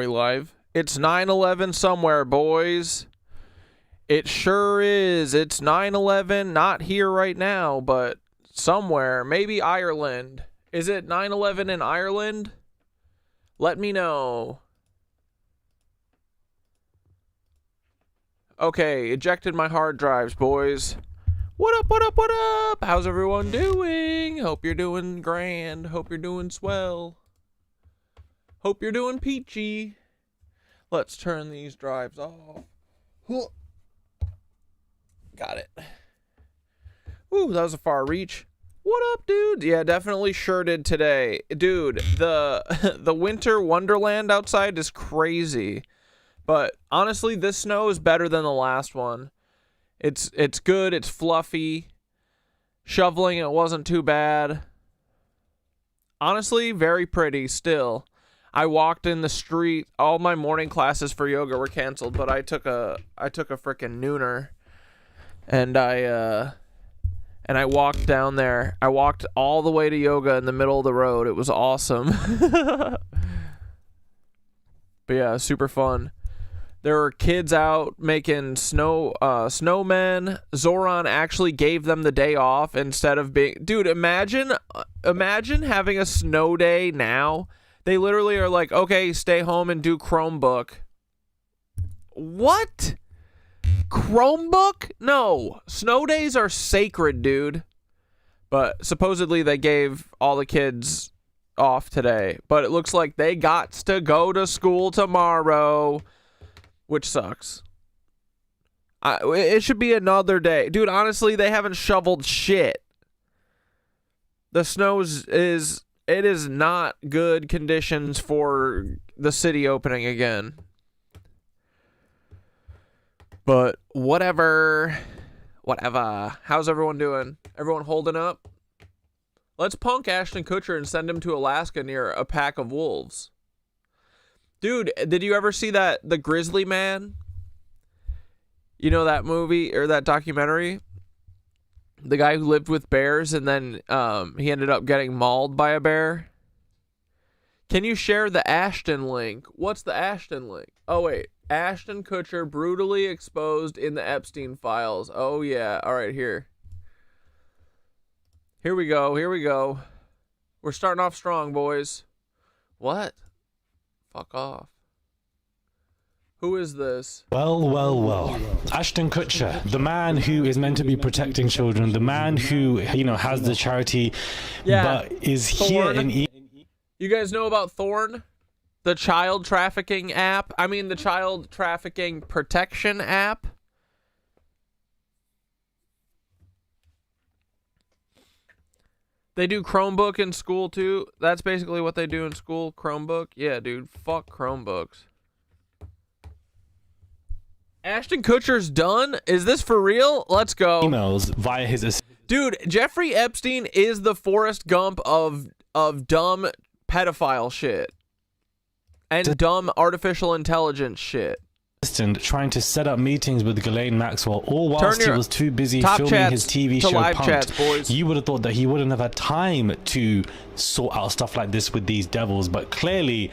we live? It's 9/11 somewhere, boys. It sure is. It's 9/11, not here right now, but somewhere. Maybe Ireland. Is it 9/11 in Ireland? Let me know. Okay, ejected my hard drives, boys. What up, what up, what up? How's everyone doing? Hope you're doing grand. Hope you're doing swell. Hope you're doing peachy. Let's turn these drives off. Got it. Ooh, that was a far reach. What up, dude? Yeah, definitely shirted today. Dude, the winter wonderland outside is crazy. But honestly, this snow is better than the last one. It's good, it's fluffy. Shoveling it wasn't too bad. Honestly, very pretty still. I walked in the street. All my morning classes for yoga were canceled, but I took a freaking nooner. And I walked down there. I walked all the way to yoga in the middle of the road. It was awesome. But yeah, super fun. There were kids out making snowmen. Zoran actually gave them the day off instead of being... Dude, imagine having a snow day now. They literally are like, okay, stay home and do Chromebook. What? Chromebook? No. Snow days are sacred, dude. But supposedly they gave all the kids off today. But it looks like they got to go to school tomorrow. Which sucks. It should be another day. Dude, honestly, they haven't shoveled shit. The snow is not good conditions for the city opening again. But whatever. Whatever. How's everyone doing? Everyone holding up? Let's punk Ashton Kutcher and send him to Alaska near a pack of wolves. Dude, did you ever see The Grizzly Man? You know that movie or that documentary? The guy who lived with bears and then he ended up getting mauled by a bear? Can you share the Ashton link? What's the Ashton link? Oh, wait. Ashton Kutcher brutally exposed in the Epstein files. Oh, yeah. All right, here. Here we go. Here we go. We're starting off strong, boys. What? Fuck off. Who is this? Well. Ashton Kutcher, the man who is meant to be protecting children, the man who, has the charity, but is Thorn. here in... You guys know about Thorn? The child trafficking app? I mean, the child trafficking protection app? They do Chromebook in school, too. That's basically what they do in school, Chromebook. Yeah, dude, fuck Chromebooks. Ashton Kutcher's done? Is this for real? Let's go. Emails via his... Dude, Jeffrey Epstein is the Forrest Gump of dumb pedophile shit. And dumb artificial intelligence shit. Trying to set up meetings with Ghislaine Maxwell, all whilst he was too busy filming his TV show Punk'd. You would have thought that he wouldn't have had time to sort out stuff like this with these devils, but clearly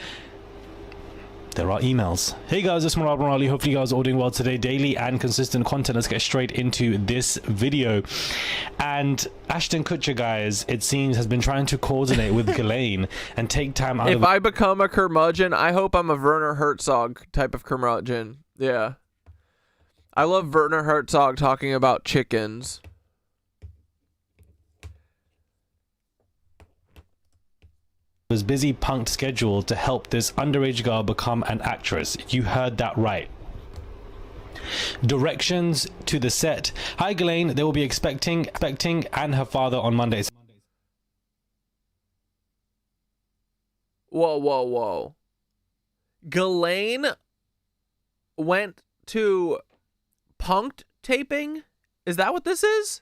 there are emails. Hey guys, it's Murad Morali. Hopefully you guys are all doing well today. Daily and consistent content. Let's get straight into this video. And Ashton Kutcher, guys, it seems has been trying to coordinate with Ghislaine and take time out If I become a curmudgeon, I hope I'm a Werner Herzog type of curmudgeon. Yeah. I love Werner Herzog talking about chickens. was busy Punk'd schedule to help this underage girl become an actress. You heard that right. Directions to the set. Hi Ghislaine, they will be expecting and her father on Mondays. Whoa. Ghislaine went to Punk'd taping? Is that what this is?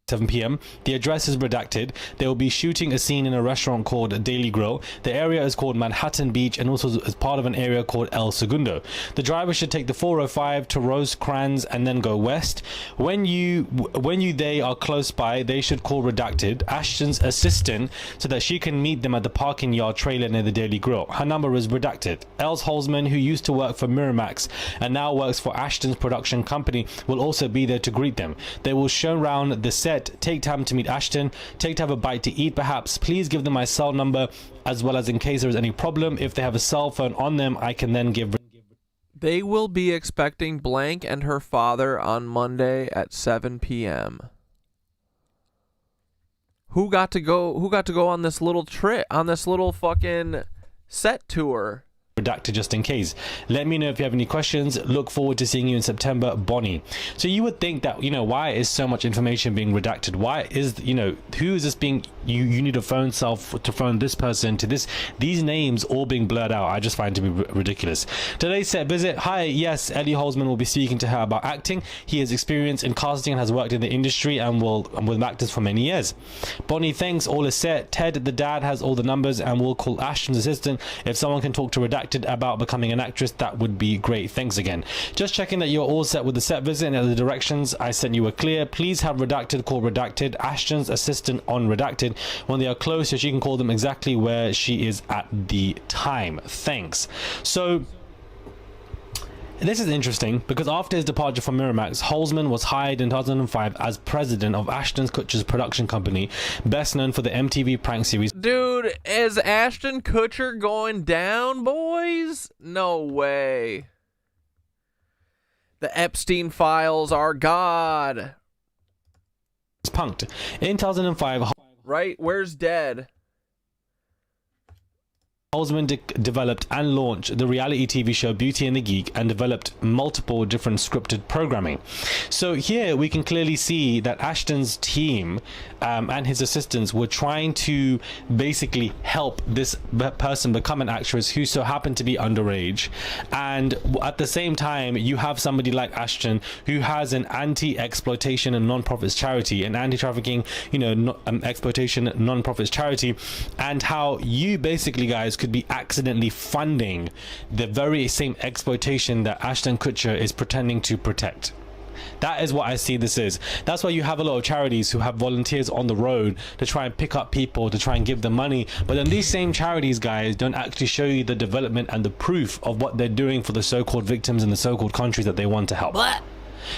7 p.m. The address is redacted. They will be shooting a scene in a restaurant called Daily Grill. The area is called Manhattan Beach and also is part of an area called El Segundo. The driver should take the 405 to Rosecrans and then go west. When they are close by, they should call redacted Ashton's assistant so that she can meet them at the parking yard trailer near the Daily Grill. Her number is redacted. Els Holzman, who used to work for Miramax and now works for Ashton's production company, will also be there to greet them. They will show around the set, take time to meet Ashton, take to have a bite to eat perhaps. Please give them my cell number as well as in case there is any problem. If they have a cell phone on them, I can then give. They will be expecting blank and her father on Monday at 7 p.m. Who got to go on this little trip, on this little fucking set tour? Redacted just in case. Let me know if you have any questions. Look forward to seeing you in September, Bonnie. So you would think that, why is so much information being redacted? Why is, who is this being, you need a phone cell to phone this person to this, these names all being blurred out. I just find it to be ridiculous. Today's set visit. Hi, yes, Ellie Holzman will be speaking to her about acting. He has experience in casting and has worked in the industry and with actors for many years. Bonnie, thanks, all is set. Ted, the dad, has all the numbers and will call Ashton's assistant. If someone can talk to redacted about becoming an actress, that would be great. Thanks again. Just checking that you're all set with the set visit and the directions I sent you are clear. Please have redacted call redacted Ashton's assistant on redacted when they are close so she can call them exactly where she is at the time. Thanks. So this is interesting because after his departure from Miramax, Holzman was hired in 2005 as president of Ashton Kutcher's production company, best known for the MTV prank series. Dude, is Ashton Kutcher going down, boys? No way. The Epstein files are God. It's punked. In 2005, right? Where's Dead? Holzman developed and launched the reality TV show Beauty and the Geek and developed multiple different scripted programming. So here we can clearly see that Ashton's team and his assistants were trying to basically help this person become an actress who so happened to be underage. And at the same time, you have somebody like Ashton who has an anti-exploitation and non-profits charity, an anti-trafficking, exploitation non-profits charity, and how you basically, guys, could be accidentally funding the very same exploitation that Ashton Kutcher is pretending to protect. That is what I see this is. That's why you have a lot of charities who have volunteers on the road to try and pick up people, to try and give them money. But then these same charities, guys, don't actually show you the development and the proof of what they're doing for the so-called victims in the so-called countries that they want to help. What?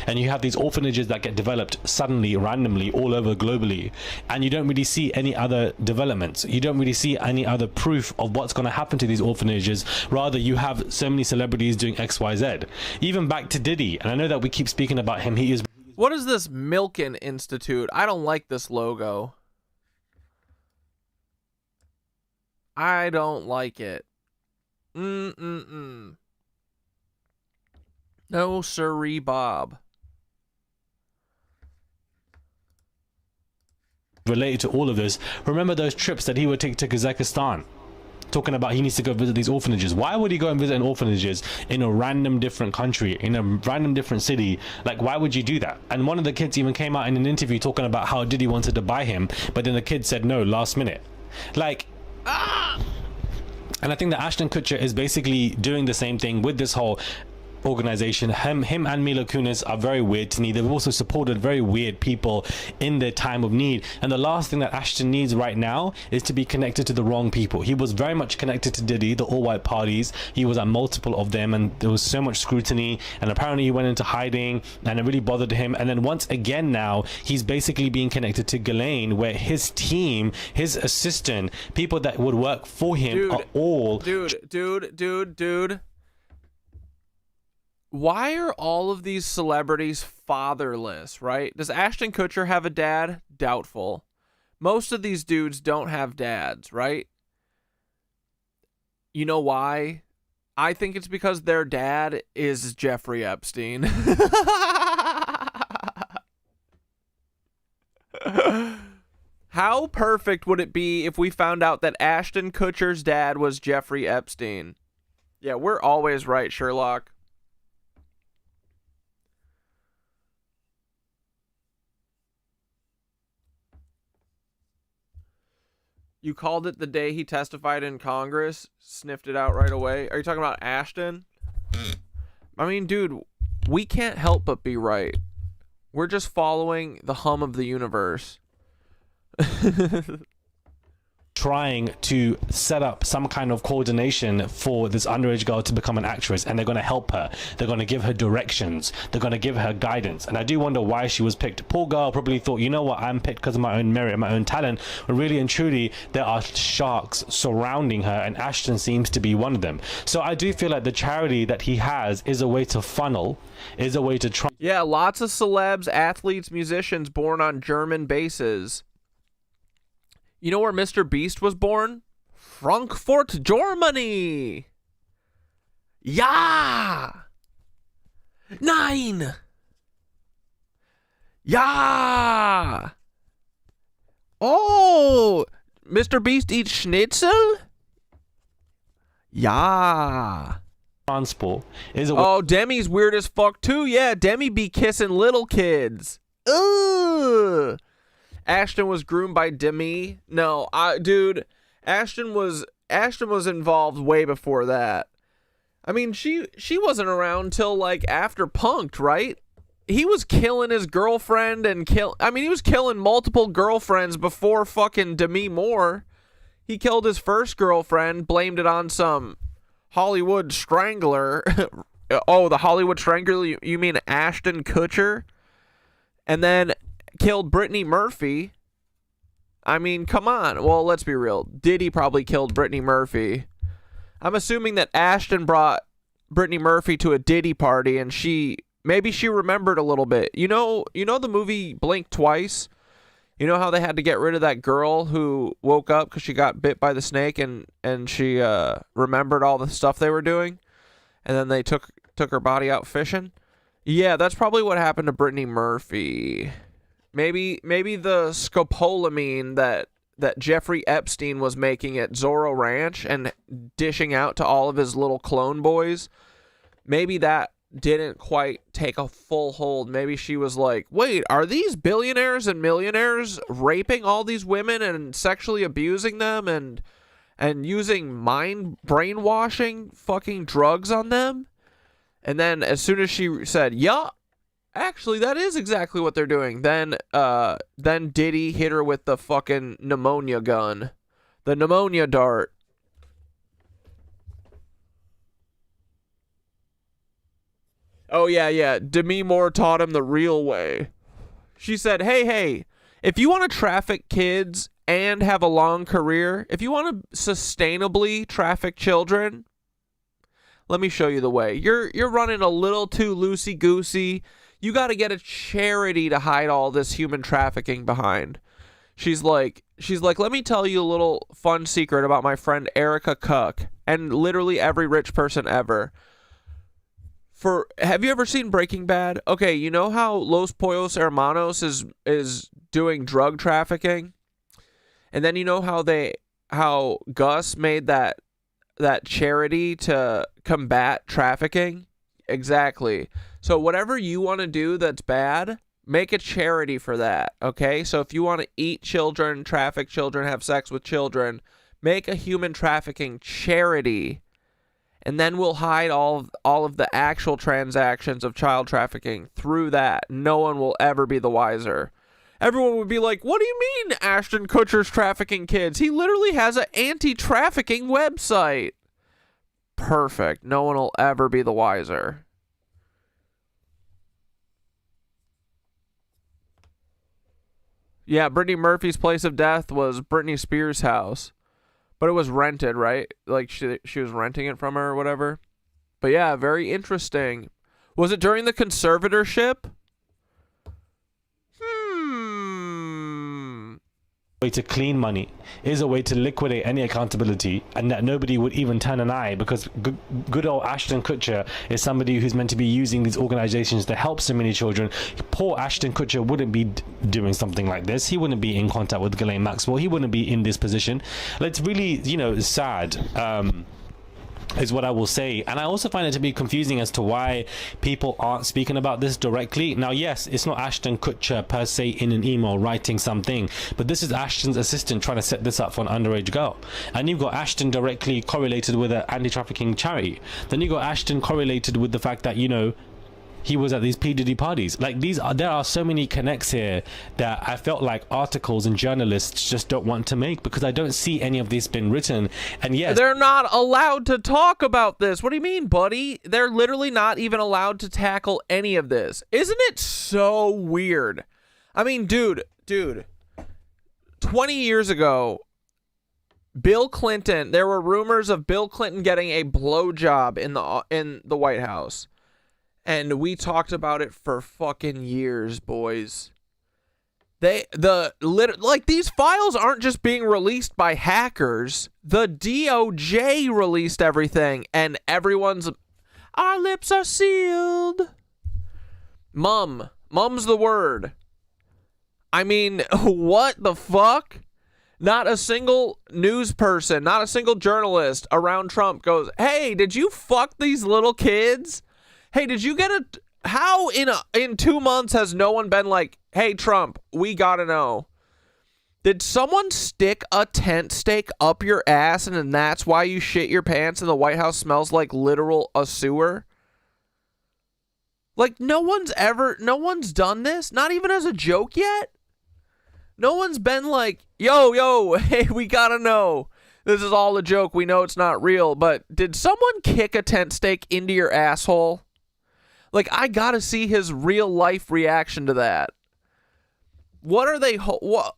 And you have these orphanages that get developed suddenly, randomly, all over globally, and you don't really see any other developments. You don't really see any other proof of what's going to happen to these orphanages. Rather, you have so many celebrities doing XYZ. Even back to Diddy, and I know that we keep speaking about him. He is. What is this Milken Institute? I don't like this logo. I don't like it. No siree, Bob. Related to all of this, remember those trips that he would take to Kazakhstan, talking about he needs to go visit these orphanages. Why would he go and visit orphanages in a random different country, in a random different city? Like, why would you do that? And one of the kids even came out in an interview talking about how Diddy wanted to buy him, but then the kid said no last minute. Like, And I think that Ashton Kutcher is basically doing the same thing with this whole organization. Him and Mila Kunis are very weird to me. They've also supported very weird people in their time of need, and the last thing that Ashton needs right now is to be connected to the wrong people. He was very much connected to Diddy, the all-white parties. He was at multiple of them, and there was so much scrutiny, and apparently he went into hiding, and it really bothered him. And then once again now he's basically being connected to Ghislaine, where his team, his assistant, people that would work for him are all dude. Why are all of these celebrities fatherless, right? Does Ashton Kutcher have a dad? Doubtful. Most of these dudes don't have dads, right? You know why? I think it's because their dad is Jeffrey Epstein. How perfect would it be if we found out that Ashton Kutcher's dad was Jeffrey Epstein? Yeah, we're always right, Sherlock. You called it the day he testified in Congress. Sniffed it out right away. Are you talking about Ashton? I mean, dude, we can't help but be right. We're just following the hum of the universe. Trying to set up some kind of coordination for this underage girl to become an actress, and they're going to help her. They're going to give her directions. They're going to give her guidance. And I do wonder why she was picked. Poor girl probably thought, you know what, I'm picked because of my own merit, my own talent. But really and truly, there are sharks surrounding her, and Ashton seems to be one of them. So I do feel like the charity that he has is a way to funnel, is a way to try. Yeah, lots of celebs, athletes, musicians born on German bases. You know where Mr. Beast was born? Frankfurt, Germany. Ja. Nein. Ja. Oh, Mr. Beast eats schnitzel? Ja. Transport is a oh, Demi's weird as fuck too. Yeah, Demi be kissing little kids. Ugh. Ashton was groomed by Demi. No, dude, Ashton was involved way before that. I mean, she wasn't around till like after Punk'd, right? He was killing his girlfriend and he was killing multiple girlfriends before fucking Demi Moore. He killed his first girlfriend, blamed it on some Hollywood strangler. Oh, the Hollywood strangler? You mean Ashton Kutcher? And then killed Brittany Murphy. I mean, come on. Well, let's be real. Diddy probably killed Brittany Murphy. I'm assuming that Ashton brought Brittany Murphy to a Diddy party, and maybe she remembered a little bit. You know the movie Blink Twice? You know how they had to get rid of that girl who woke up because she got bit by the snake, and she remembered all the stuff they were doing, and then they took her body out fishing? Yeah, that's probably what happened to Brittany Murphy. Maybe the scopolamine that Jeffrey Epstein was making at Zorro Ranch and dishing out to all of his little clone boys, maybe that didn't quite take a full hold. Maybe she was like, wait, are these billionaires and millionaires raping all these women and sexually abusing them and using brainwashing fucking drugs on them? And then as soon as she said, yeah, actually, that is exactly what they're doing. Then Diddy hit her with the fucking pneumonia gun. The pneumonia dart. Oh, yeah. Demi Moore taught him the real way. She said, hey, if you want to traffic kids and have a long career, if you want to sustainably traffic children, let me show you the way. You're running a little too loosey-goosey. You got to get a charity to hide all this human trafficking behind. She's like, let me tell you a little fun secret about my friend Erica Cook and literally every rich person ever. Have you ever seen Breaking Bad? Okay, you know how Los Pollos Hermanos is doing drug trafficking? And then you know how Gus made that charity to combat trafficking? Exactly. So whatever you want to do that's bad, make a charity for that, okay? So if you want to eat children, traffic children, have sex with children, make a human trafficking charity, and then we'll hide all of the actual transactions of child trafficking through that. No one will ever be the wiser. Everyone would be like, what do you mean Ashton Kutcher's trafficking kids? He literally has an anti-trafficking website. Perfect. No one will ever be the wiser. Yeah, Brittany Murphy's place of death was Britney Spears' house. But it was rented, right? Like, she was renting it from her or whatever. But yeah, very interesting. Was it during the conservatorship? Way to clean money is a way to liquidate any accountability, and that nobody would even turn an eye, because good old Ashton Kutcher is somebody who's meant to be using these organizations to help so many children. Poor Ashton Kutcher wouldn't be doing something like this. He wouldn't be in contact with Ghislaine Maxwell. He wouldn't be in this position. It's really, sad. is what I will say. And I also find it to be confusing as to why people aren't speaking about this directly. Now, yes, it's not Ashton Kutcher per se in an email writing something, but this is Ashton's assistant trying to set this up for an underage girl. And you've got Ashton directly correlated with an anti-trafficking charity. Then you got Ashton correlated with the fact that, you know, he was at these P. Diddy parties. Like, there are so many connects here that I felt like articles and journalists just don't want to make, because I don't see any of this been written. And yes, they're not allowed to talk about this. What do you mean, buddy? They're literally not even allowed to tackle any of this. Isn't it so weird? I mean, dude, 20 years ago, Bill Clinton, there were rumors of Bill Clinton getting a blowjob in the White House. And we talked about it for fucking years, boys. These files aren't just being released by hackers. The DOJ released everything, and our lips are sealed. Mum's the word. I mean, what the fuck? Not a single news person, not a single journalist around Trump goes, "Hey, did you fuck these little kids? Hey, did you get how in 2 months has no one been like, hey, Trump, we gotta know. Did someone stick a tent stake up your ass and then that's why you shit your pants and the White House smells like literal a sewer? Like, no one's done this, not even as a joke yet. No one's been like, yo, hey, we gotta know. This is all a joke. We know it's not real, but did someone kick a tent stake into your asshole? Like, I gotta see his real life reaction to that. What are they? What?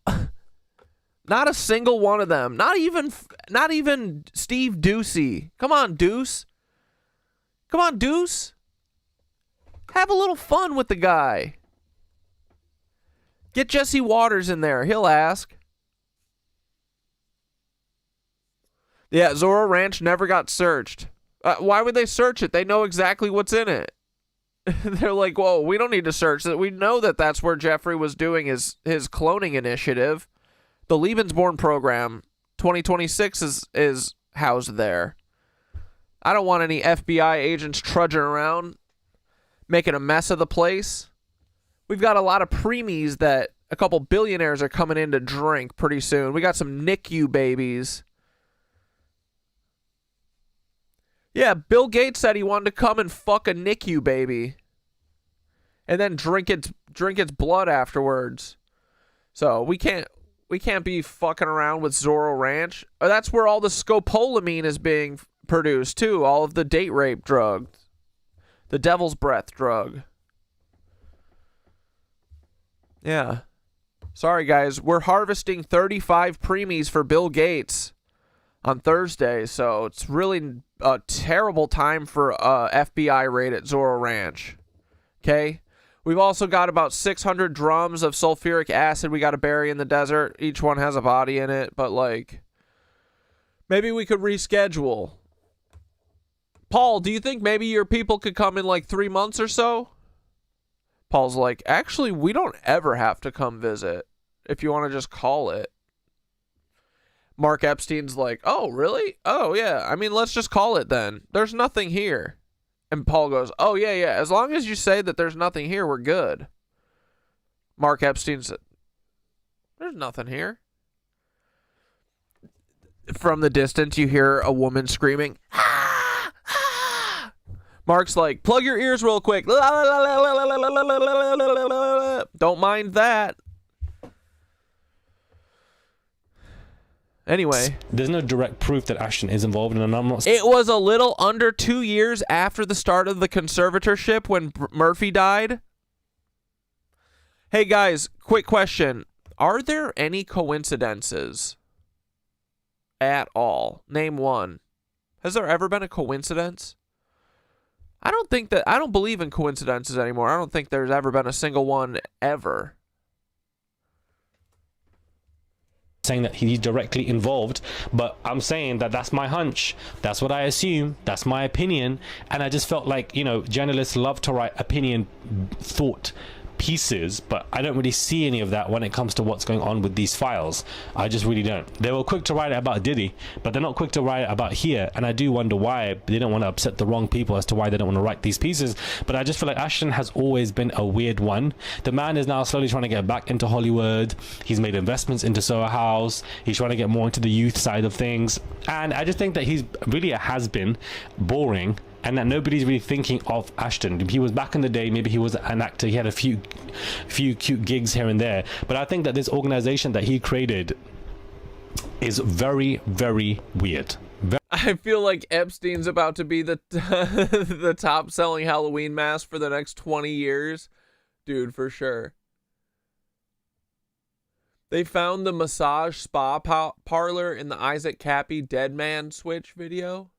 Not a single one of them. Not even Steve Ducey. Come on, Deuce. Have a little fun with the guy. Get Jesse Waters in there. He'll ask. Yeah, Zorro Ranch never got searched. Why would they search it? They know exactly what's in it. They're like, whoa, we don't need to search that. We know that that's where Jeffrey was doing his cloning initiative. The Lebensborn program, 2026 is housed there. I don't want any FBI agents trudging around making a mess of the place. We've got a lot of preemies that a couple billionaires are coming in to drink pretty soon. We got some NICU babies. Yeah, Bill Gates said he wanted to come and fuck a NICU baby. And then drink its blood afterwards. So we can't be fucking around with Zorro Ranch. That's where all the scopolamine is being produced too. All of the date rape drug. The devil's breath drug. Yeah. Sorry guys, we're harvesting 35 preemies for Bill Gates on Thursday, so it's really a terrible time for a FBI raid at Zorro Ranch. Okay? We've also got about 600 drums of sulfuric acid we got to bury in the desert. Each one has a body in it, but like, maybe we could reschedule. Paul, do you think maybe your people could come in like 3 months or so? Paul's like, actually, we don't ever have to come visit if you want to just call it. Mark Epstein's like, oh, really? Oh, yeah. I mean, let's just call it then. There's nothing here. And Paul goes, oh, yeah. As long as you say that there's nothing here, we're good. Mark Epstein said, there's nothing here. From the distance, you hear a woman screaming, ah! Ah! Mark's like, plug your ears real quick. Don't mind that. Anyway, there's no direct proof that Ashton is involved, and I'm not. It was a little under 2 years after the start of the conservatorship when Murphy died. Hey guys, quick question. Are there any coincidences at all? Name one. Has there ever been a coincidence? I don't believe in coincidences anymore. I don't think there's ever been a single one ever. Saying that he's directly involved, but I'm saying that that's my hunch, that's what I assume, that's my opinion, and I just felt like, you know, journalists love to write opinion, thought pieces, but I don't really see any of that when it comes to what's going on with these files. I just really don't. They were quick to write it about Diddy, but they're not quick to write it about here, and I do wonder why. They don't want to upset the wrong people as to why they don't want to write these pieces, but I just feel like Ashton has always been a weird one. The man is now slowly trying to get back into Hollywood. He's made investments into Soho House. He's trying to get more into the youth side of things, and I just think that he's really a has-been, boring, and that nobody's really thinking of Ashton. He was back in the day, maybe he was an actor, he had a few cute gigs here and there, but I think that this organization that he created is very, very weird. I feel like Epstein's about to be the the top selling Halloween mask for the next 20 years. Dude, for sure. They found the massage spa parlor in the Isaac Cappy Dead Man Switch video.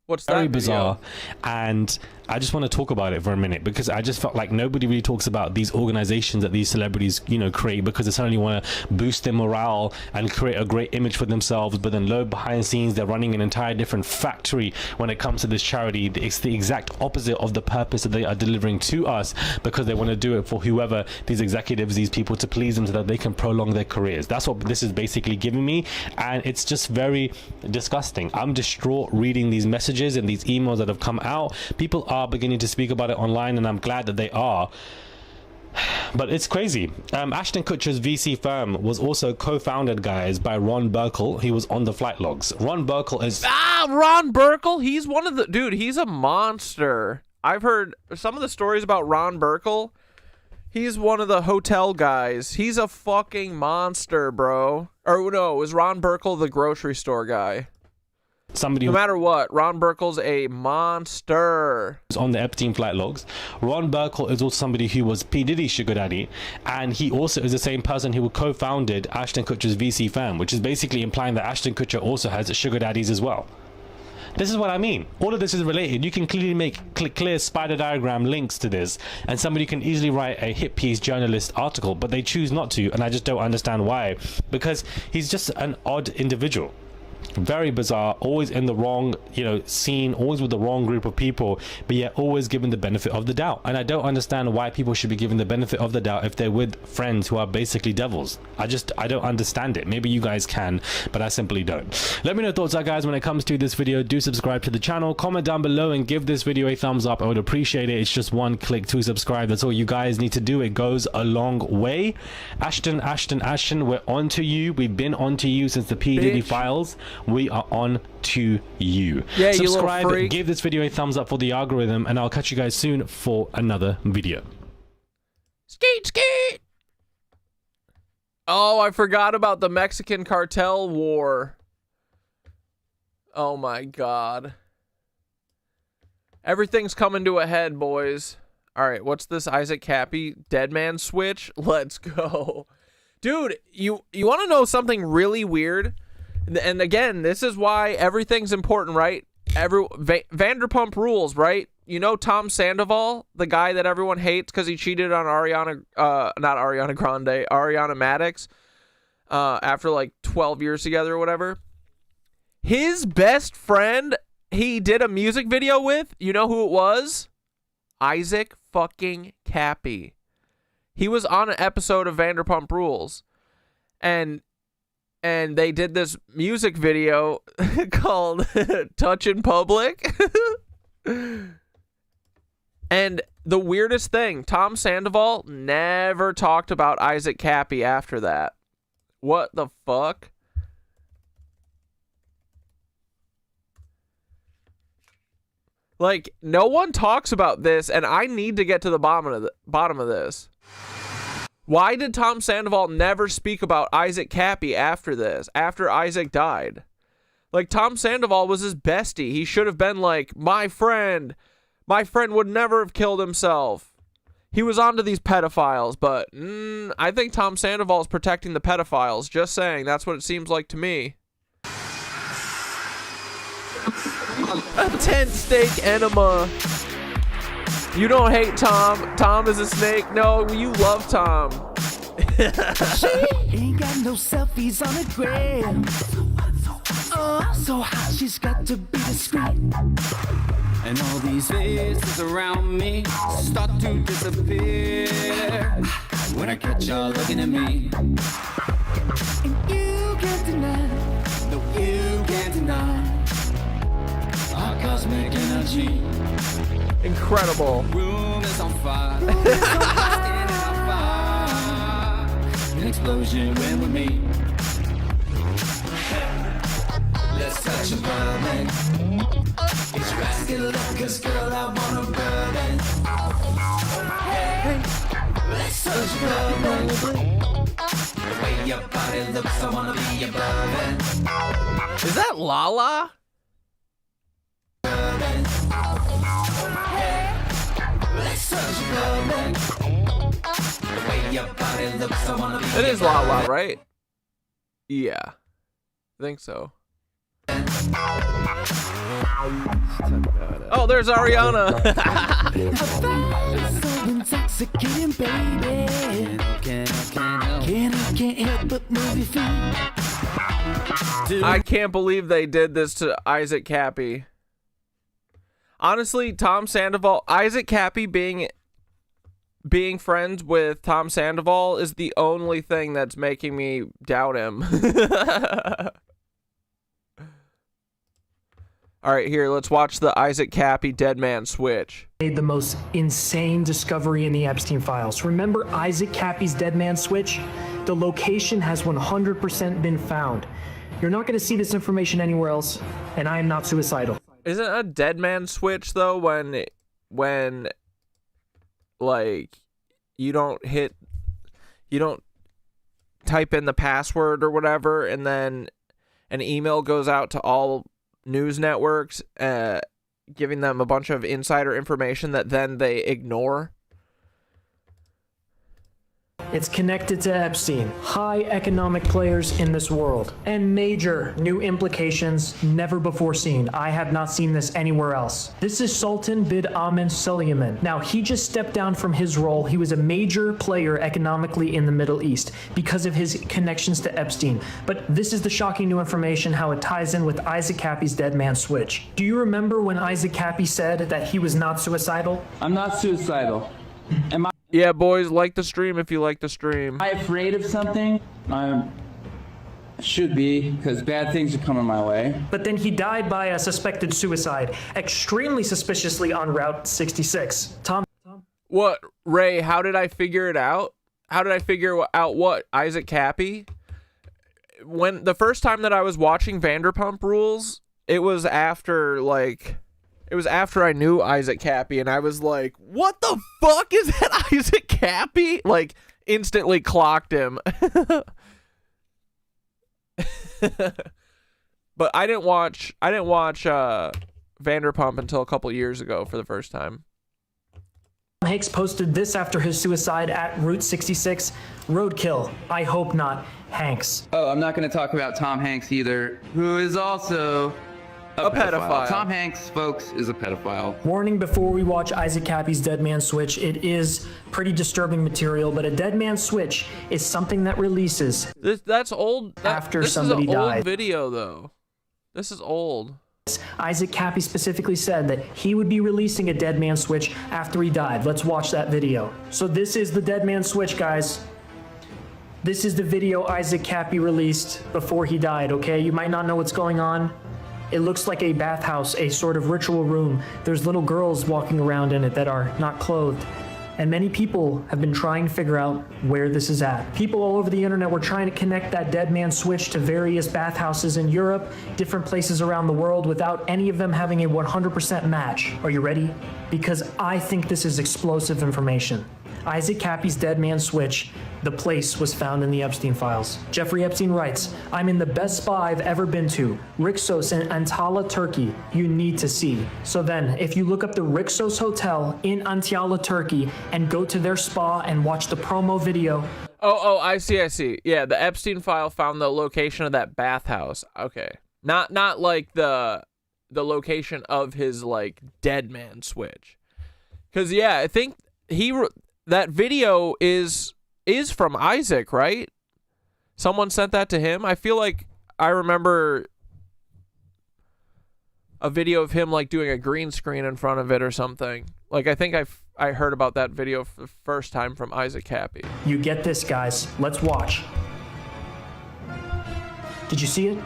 What's that? Very bizarre, and I just want to talk about it for a minute, because I just felt like nobody really talks about these organizations that these celebrities, you know, create, because they suddenly want to boost their morale and create a great image for themselves, but then low behind the scenes they're running an entire different factory when it comes to this charity. It's the exact opposite of the purpose that they are delivering to us, because they want to do it for whoever, these executives, these people, to please them so that they can prolong their careers. That's what this is basically giving me, and it's just very disgusting. I'm distraught reading these messages and these emails that have come out. People are beginning to speak about it online, and I'm glad that they are, but it's crazy. Ashton Kutcher's VC firm was also co-founded, guys, by Ron Burkle. He was on the flight logs. Ron Burkle is Ron Burkle. He's one of the dude. He's a monster. I've heard some of the stories about Ron Burkle. He's one of the hotel guys. He's a fucking monster, bro. Or no, was Ron Burkle the grocery store guy? Somebody no matter what, Ron Burkle's a monster. On the Epstein flight logs. Ron Burkle is also somebody who was P. Diddy's sugar daddy, and he also is the same person who co-founded Ashton Kutcher's VC firm, which is basically implying that Ashton Kutcher also has sugar daddies as well. This is what I mean. All of this is related. You can clearly make clear spider diagram links to this, and somebody can easily write a hit piece journalist article, but they choose not to, and I just don't understand why, because he's just an odd individual. Very bizarre, always in the wrong, you know, scene, always with the wrong group of people, but yet always given the benefit of the doubt. And I don't understand why people should be given the benefit of the doubt if they're with friends who are basically devils. I don't understand it. Maybe you guys can, but I simply don't. Let me know your thoughts are, guys, when it comes to this video. Do subscribe to the channel, comment down below, and give this video a thumbs up. I would appreciate it. It's just one click to subscribe. That's all you guys need to do. It goes a long way. Ashton, we're on to you. We've been on to you since the P. Diddy files. We are on to you. Yeah, subscribe, you little freak. Give this video a thumbs up for the algorithm, and I'll catch you guys soon for another video. Skeet, skeet. Oh, I forgot about the Mexican cartel war. Oh my God. Everything's coming to a head, boys. All right, what's this Isaac Cappy Dead Man Switch? Let's go. Dude, you want to know something really weird? And again, this is why everything's important, right? Vanderpump Rules, right? You know Tom Sandoval, the guy that everyone hates because he cheated on Ariana Madix, after like 12 years together or whatever. His best friend, he did a music video with, you know who it was? Isaac fucking Cappy. He was on an episode of Vanderpump Rules, and they did this music video called Touch in Public. And the weirdest thing, Tom Sandoval never talked about Isaac Cappy after that. What the fuck? Like, no one talks about this, and I need to get to the bottom of this. Why did Tom Sandoval never speak about Isaac Cappy after this, after Isaac died? Like, Tom Sandoval was his bestie. He should have been like, my friend would never have killed himself. He was onto these pedophiles, but I think Tom Sandoval is protecting the pedophiles. Just saying, that's what it seems like to me. A tent steak enema. You don't hate Tom. Tom is a snake. No, you love Tom. She ain't got no selfies on the gram. Oh, so hot, she's got to be discreet. And all these faces around me start to disappear when I catch y'all looking at me. And you can't deny, no, you can't deny our cosmic energy. Incredible. Room is on fire. Standing on fire. An explosion when we meet. Let's touch a bourbon. Get your ass get up, 'cause girl, I wanna bourbon. Hey, let's touch a bourbon. The way your body looks, I wanna be your bourbon. Is that Lala? Bourbon. Hey, let's touch a bourbon. The way your body looks, I wanna be It is Lala, right? Yeah. I think so. Oh, there's Ariana. so intoxicating, baby. Can't help but move your feet. I can't believe they did this to Isaac Cappy. Honestly, Tom Sandoval, Isaac Cappy being friends with Tom Sandoval is the only thing that's making me doubt him. All right, here, let's watch the Isaac Cappy Dead Man Switch. Made the most insane discovery in the Epstein files. Remember Isaac Cappy's Dead Man Switch? The location has 100% been found. You're not going to see this information anywhere else, and I am not suicidal. Isn't a Dead Man Switch, though, when like, you don't type in the password or whatever, and then an email goes out to all news networks, giving them a bunch of insider information that then they ignore? It's connected to Epstein, high economic players in this world, and major new implications never before seen. I have not seen this anywhere else. This is Sultan bin Ahmed Suleiman. Now, he just stepped down from his role. He was a major player economically in the Middle East because of his connections to Epstein. But this is the shocking new information, how it ties in with Isaac Cappy's Dead Man Switch. Do you remember when Isaac Cappy said that he was not suicidal? I'm not suicidal. Am I? Yeah, boys, like the stream if you like the stream. Am I afraid of something? I should be, because bad things are coming my way. But then he died by a suspected suicide, extremely suspiciously on Route 66. Tom? What, Ray, how did I figure it out? How did I figure out what? Isaac Cappy? When the first time that I was watching Vanderpump Rules, it was after I knew Isaac Cappy, and I was like, what the fuck is that Isaac Cappy? Like, instantly clocked him. But I didn't watch Vanderpump until a couple years ago for the first time. Hanks posted this after his suicide at Route 66. Roadkill. I hope not. Hanks. Oh, I'm not going to talk about Tom Hanks either, who is also a pedophile. Tom Hanks, folks, is a pedophile. Warning before we watch Isaac Cappy's Dead Man Switch, it is pretty disturbing material, but a Dead Man Switch is something that releases that's old. After this somebody is an died. Old video, though. This is old. Isaac Cappy specifically said that he would be releasing a Dead Man Switch after he died. Let's watch that video. So this is the Dead Man Switch, guys. This is the video Isaac Cappy released before he died, okay? You might not know what's going on. It looks like a bathhouse, a sort of ritual room. There's little girls walking around in it that are not clothed. And many people have been trying to figure out where this is at. People all over the internet were trying to connect that Dead Man Switch to various bathhouses in Europe, different places around the world, without any of them having a 100% match. Are you ready? Because I think this is explosive information. Isaac Cappy's Dead Man Switch, the place was found in the Epstein files. Jeffrey Epstein writes, I'm in the best spa I've ever been to, Rixos in Antalya, Turkey. You need to see. So then, if you look up the Rixos Hotel in Antalya, Turkey, and go to their spa and watch the promo video. Oh, I see. Yeah, the Epstein file found the location of that bathhouse. Okay. Not like the location of his, like, Dead Man Switch. Because, yeah, I think that video is from Isaac, right? Someone sent that to him. I feel like I remember a video of him like doing a green screen in front of it or something. Like I think I heard about that video for the first time from Isaac Cappy. You get this, guys. Let's watch. Did you see it?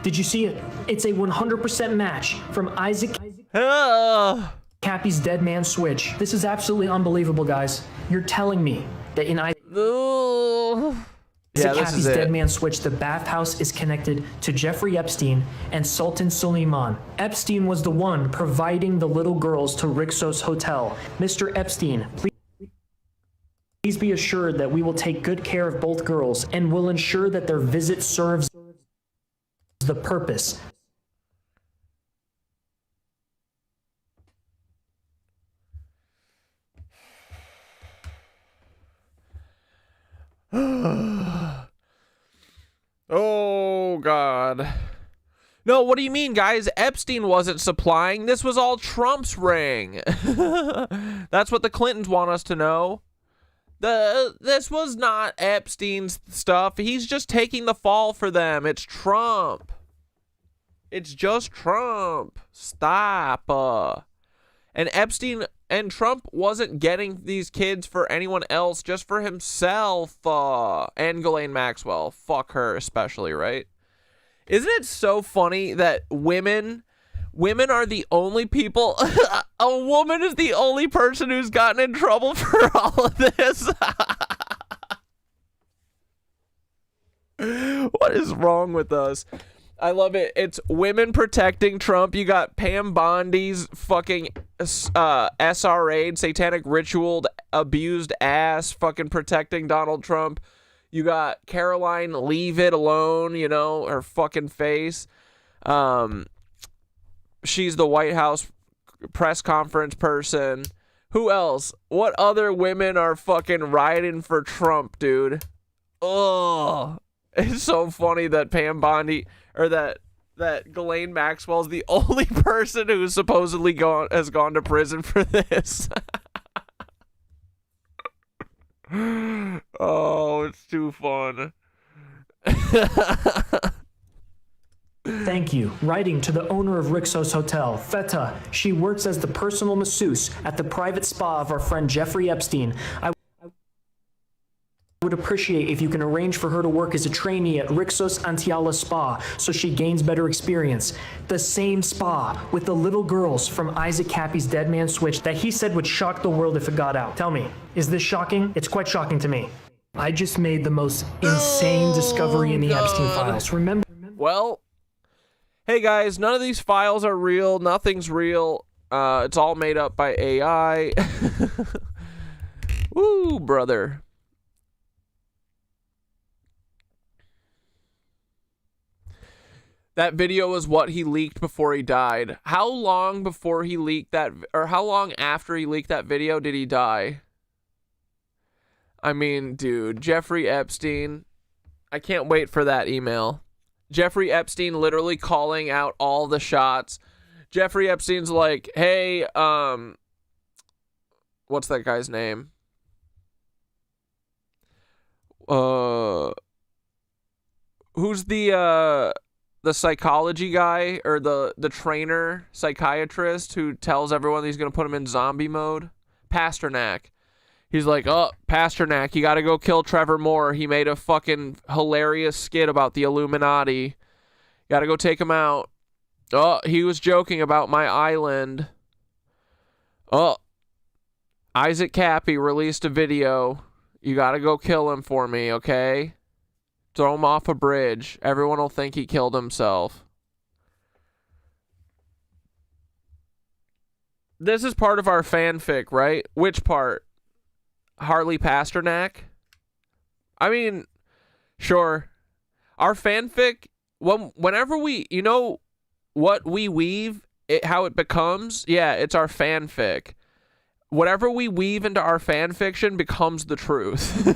Did you see it? It's a 100% match from Isaac Cappy's Dead Man Switch. This is absolutely unbelievable, guys. You're telling me that in Isaac Cappy's Dead Man Switch, the bathhouse is connected to Jeffrey Epstein and Sultan Suleiman. Epstein was the one providing the little girls to Rixos Hotel. Mr. Epstein, please be assured that we will take good care of both girls and will ensure that their visit serves the purpose. Oh, God. No, what do you mean, guys? Epstein wasn't supplying. This was all Trump's ring. That's what the Clintons want us to know. This was not Epstein's stuff. He's just taking the fall for them. It's Trump. It's just Trump. Stop. And Epstein and Trump wasn't getting these kids for anyone else, just for himself. And Ghislaine Maxwell. Fuck her especially, right? Isn't it so funny that women are the only people... a woman is the only person who's gotten in trouble for all of this. What is wrong with us? I love it. It's women protecting Trump. You got Pam Bondi's fucking SRA'd, satanic ritualed, abused ass fucking protecting Donald Trump. You got Caroline Leave It Alone, you know, her fucking face. She's the White House press conference person. Who else? What other women are fucking riding for Trump, dude? Ugh. It's so funny that Pam Bondi, or that Ghislaine Maxwell's the only person who's supposedly has gone to prison for this. Oh, it's too fun. Thank you. Writing to the owner of Rixos Hotel, Feta. She works as the personal masseuse at the private spa of our friend Jeffrey Epstein. I would appreciate if you can arrange for her to work as a trainee at Rixos Antiala Spa so she gains better experience. The same spa with the little girls from Isaac Cappy's Dead Man Switch that he said would shock the world if it got out. Tell me, is this shocking? It's quite shocking to me. I just made the most insane discovery in the Epstein files. Remember? Well, hey guys, none of these files are real. Nothing's real. It's all made up by AI. Woo, brother. That video was what he leaked before he died. How long before he leaked that, or how long after he leaked that video did he die? I mean, dude, Jeffrey Epstein. I can't wait for that email. Jeffrey Epstein literally calling out all the shots. Jeffrey Epstein's like, hey, what's that guy's name? Who's the psychology guy, or the trainer psychiatrist who tells everyone he's going to put him in zombie mode? Pasternak. He's like, oh, Pasternak, you got to go kill Trevor Moore. He made a fucking hilarious skit about the Illuminati. Got to go take him out. Oh, he was joking about my island. Oh, Isaac Cappy released a video. You got to go kill him for me, okay? Throw him off a bridge. Everyone will think he killed himself. This is part of our fanfic, right? Which part? Harley Pasternak? I mean, sure. Our fanfic, whenever we, you know what we weave, how it becomes? Yeah, it's our fanfic. Whatever we weave into our fanfiction becomes the truth.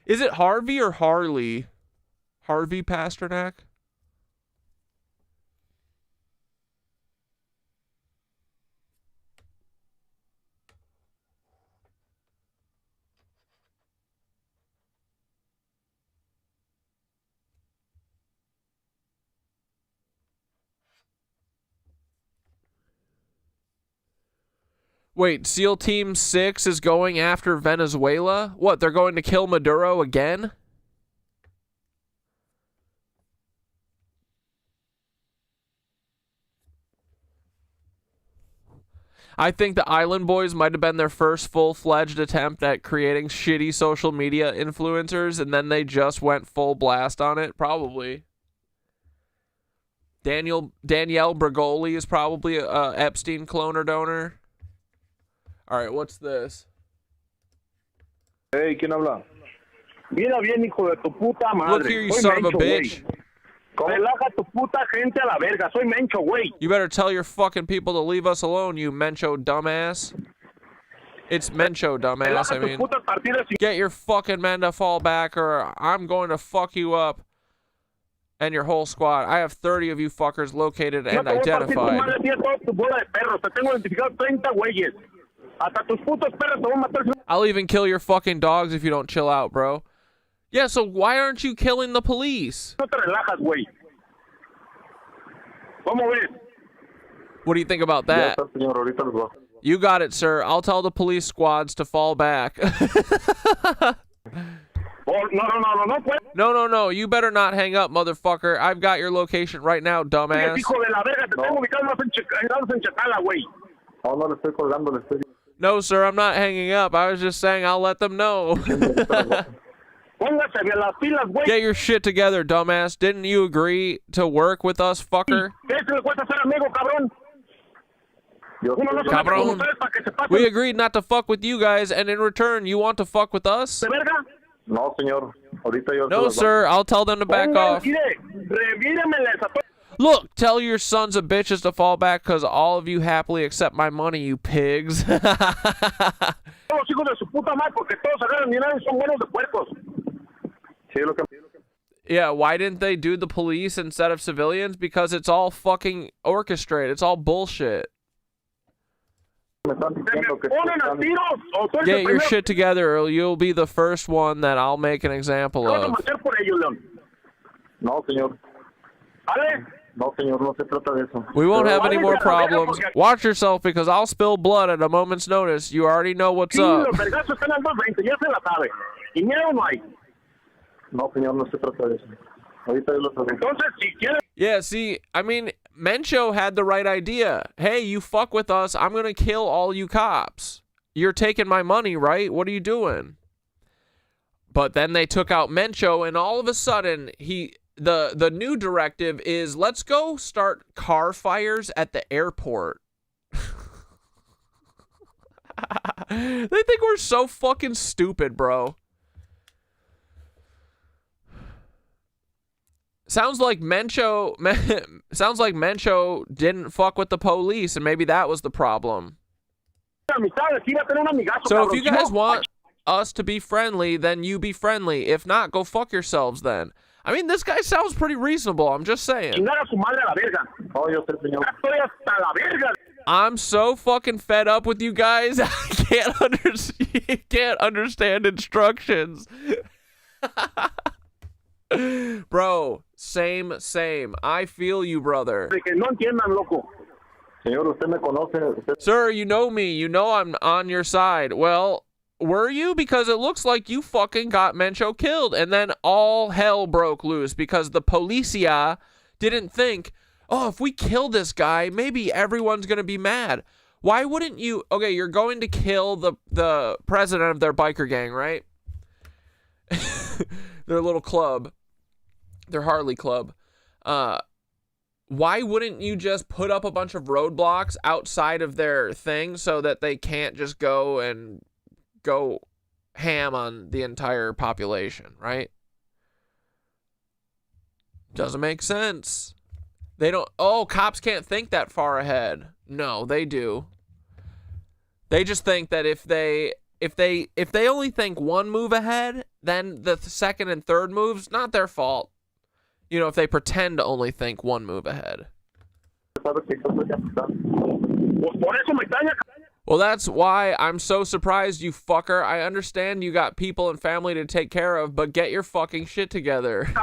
Is it Harvey or Harley? Harvey Pasternak? Wait, SEAL Team 6 is going after Venezuela? What, they're going to kill Maduro again? I think the Island Boys might have been their first full-fledged attempt at creating shitty social media influencers, and then they just went full blast on it. Probably. Danielle Bregoli is probably a Epstein clone or donor. All right, what's this? Hey, ¿quién habla? Mira bien, hijo de tu puta madre. Look here, you son of a bitch. Relaja tu puta gente a la verga. Soy Mencho, güey. You better tell your fucking people to leave us alone, you Mencho dumbass. It's Mencho dumbass, I mean. Get your fucking men to fall back or I'm going to fuck you up and your whole squad. I have 30 of you fuckers located and identified. I'll even kill your fucking dogs if you don't chill out, bro. Yeah, so why aren't you killing the police? What do you think about that? You got it, sir. I'll tell the police squads to fall back. No. You better not hang up, motherfucker. I've got your location right now, dumbass. No, sir, I'm not hanging up. I was just saying I'll let them know. Get your shit together, dumbass. Didn't you agree to work with us, fucker? Cabron. We agreed not to fuck with you guys, and in return, you want to fuck with us? No, señor. No, sir, I'll tell them to back off. Look, tell your sons of bitches to fall back because all of you happily accept my money, you pigs. Yeah, why didn't they do the police instead of civilians? Because it's all fucking orchestrated. It's all bullshit. Get your shit together or you'll be the first one that I'll make an example of. No, señor. No, señor, no se trata de eso. We won't have any more problems. Watch yourself because I'll spill blood at a moment's notice. You already know what's up. No, señor, no se trata de eso. Ahorita yo lo pregunto. Yeah, see, I mean, Mencho had the right idea. Hey, you fuck with us, I'm gonna kill all you cops. You're taking my money, right? What are you doing? But then they took out Mencho, and all of a sudden, the new directive is let's go start car fires at the airport. They think we're so fucking stupid, bro. Sounds like Mencho didn't fuck with the police, and maybe that was the problem. So if you guys want us to be friendly, then you be friendly. If not, go fuck yourselves then. I mean, this guy sounds pretty reasonable. I'm just saying. I'm so fucking fed up with you guys. I can't understand instructions. Bro, same. I feel you, brother. Sir, you know me. You know I'm on your side. Well, were you? Because it looks like you fucking got Mencho killed. And then all hell broke loose because the policia didn't think, oh, if we kill this guy, maybe everyone's going to be mad. Why wouldn't you? Okay, you're going to kill the president of their biker gang, right? Their little club. Their Harley club. Why wouldn't you just put up a bunch of roadblocks outside of their thing so that they can't just go ham on the entire population, right? Doesn't make sense. They don't. Oh, cops can't think that far ahead. No, they do. They just think that if they only think one move ahead, then the second and third moves, not their fault. You know, if they pretend to only think one move ahead. Well, that's why I'm so surprised, you fucker. I understand you got people and family to take care of, but get your fucking shit together.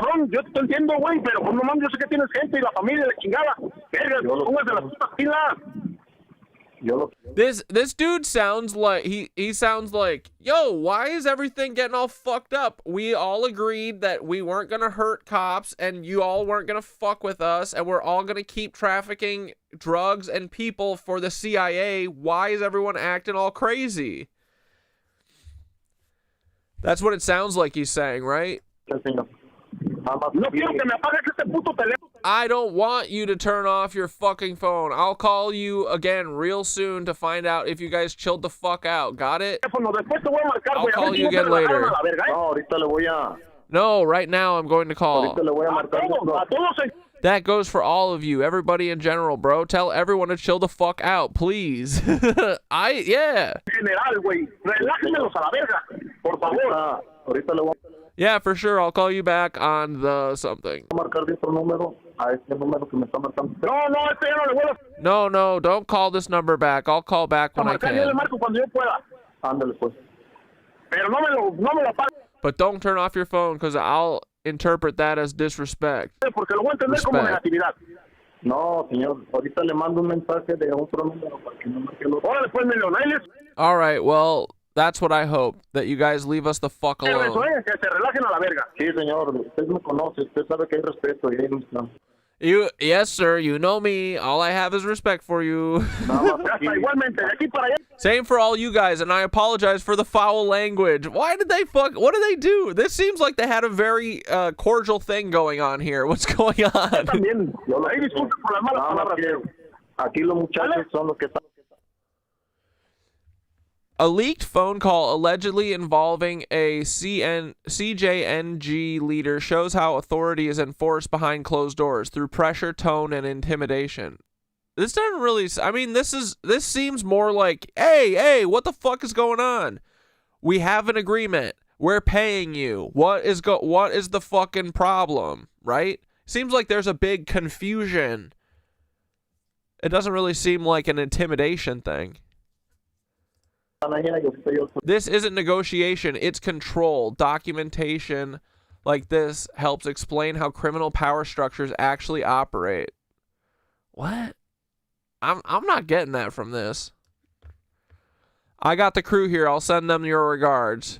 This dude sounds like he sounds like, yo, why is everything getting all fucked up? We all agreed that we weren't gonna hurt cops and you all weren't gonna fuck with us and we're all gonna keep trafficking drugs and people for the CIA. Why is everyone acting all crazy? That's what it sounds like he's saying, right? I don't want you to turn off your fucking phone. I'll call you again real soon to find out if you guys chilled the fuck out. Got it? I'll call you again later. No, right now I'm going to call. That goes for all of you, everybody in general, bro. Tell everyone to chill the fuck out, please. Yeah. Yeah, for sure. I'll call you back on the something. No, don't call this number back. I'll call back when I can. But don't turn off your phone because I'll interpret that as disrespect. Respect. All right, well, that's what I hope, that you guys leave us the fuck alone. Yes, sir, you know me. All I have is respect for you. Same for all you guys, and I apologize for the foul language. Why did they fuck? What did they do? This seems like they had a very cordial thing going on here. What's going on? A leaked phone call allegedly involving a CJNG leader shows how authority is enforced behind closed doors through pressure, tone, and intimidation. This doesn't really, I mean, this seems more like, hey, what the fuck is going on? We have an agreement. We're paying you. What is the fucking problem, right? Seems like there's a big confusion. It doesn't really seem like an intimidation thing. This isn't negotiation, it's control. Documentation like this helps explain how criminal power structures actually operate. What? I'm not getting that from this. I got the crew here. I'll send them your regards.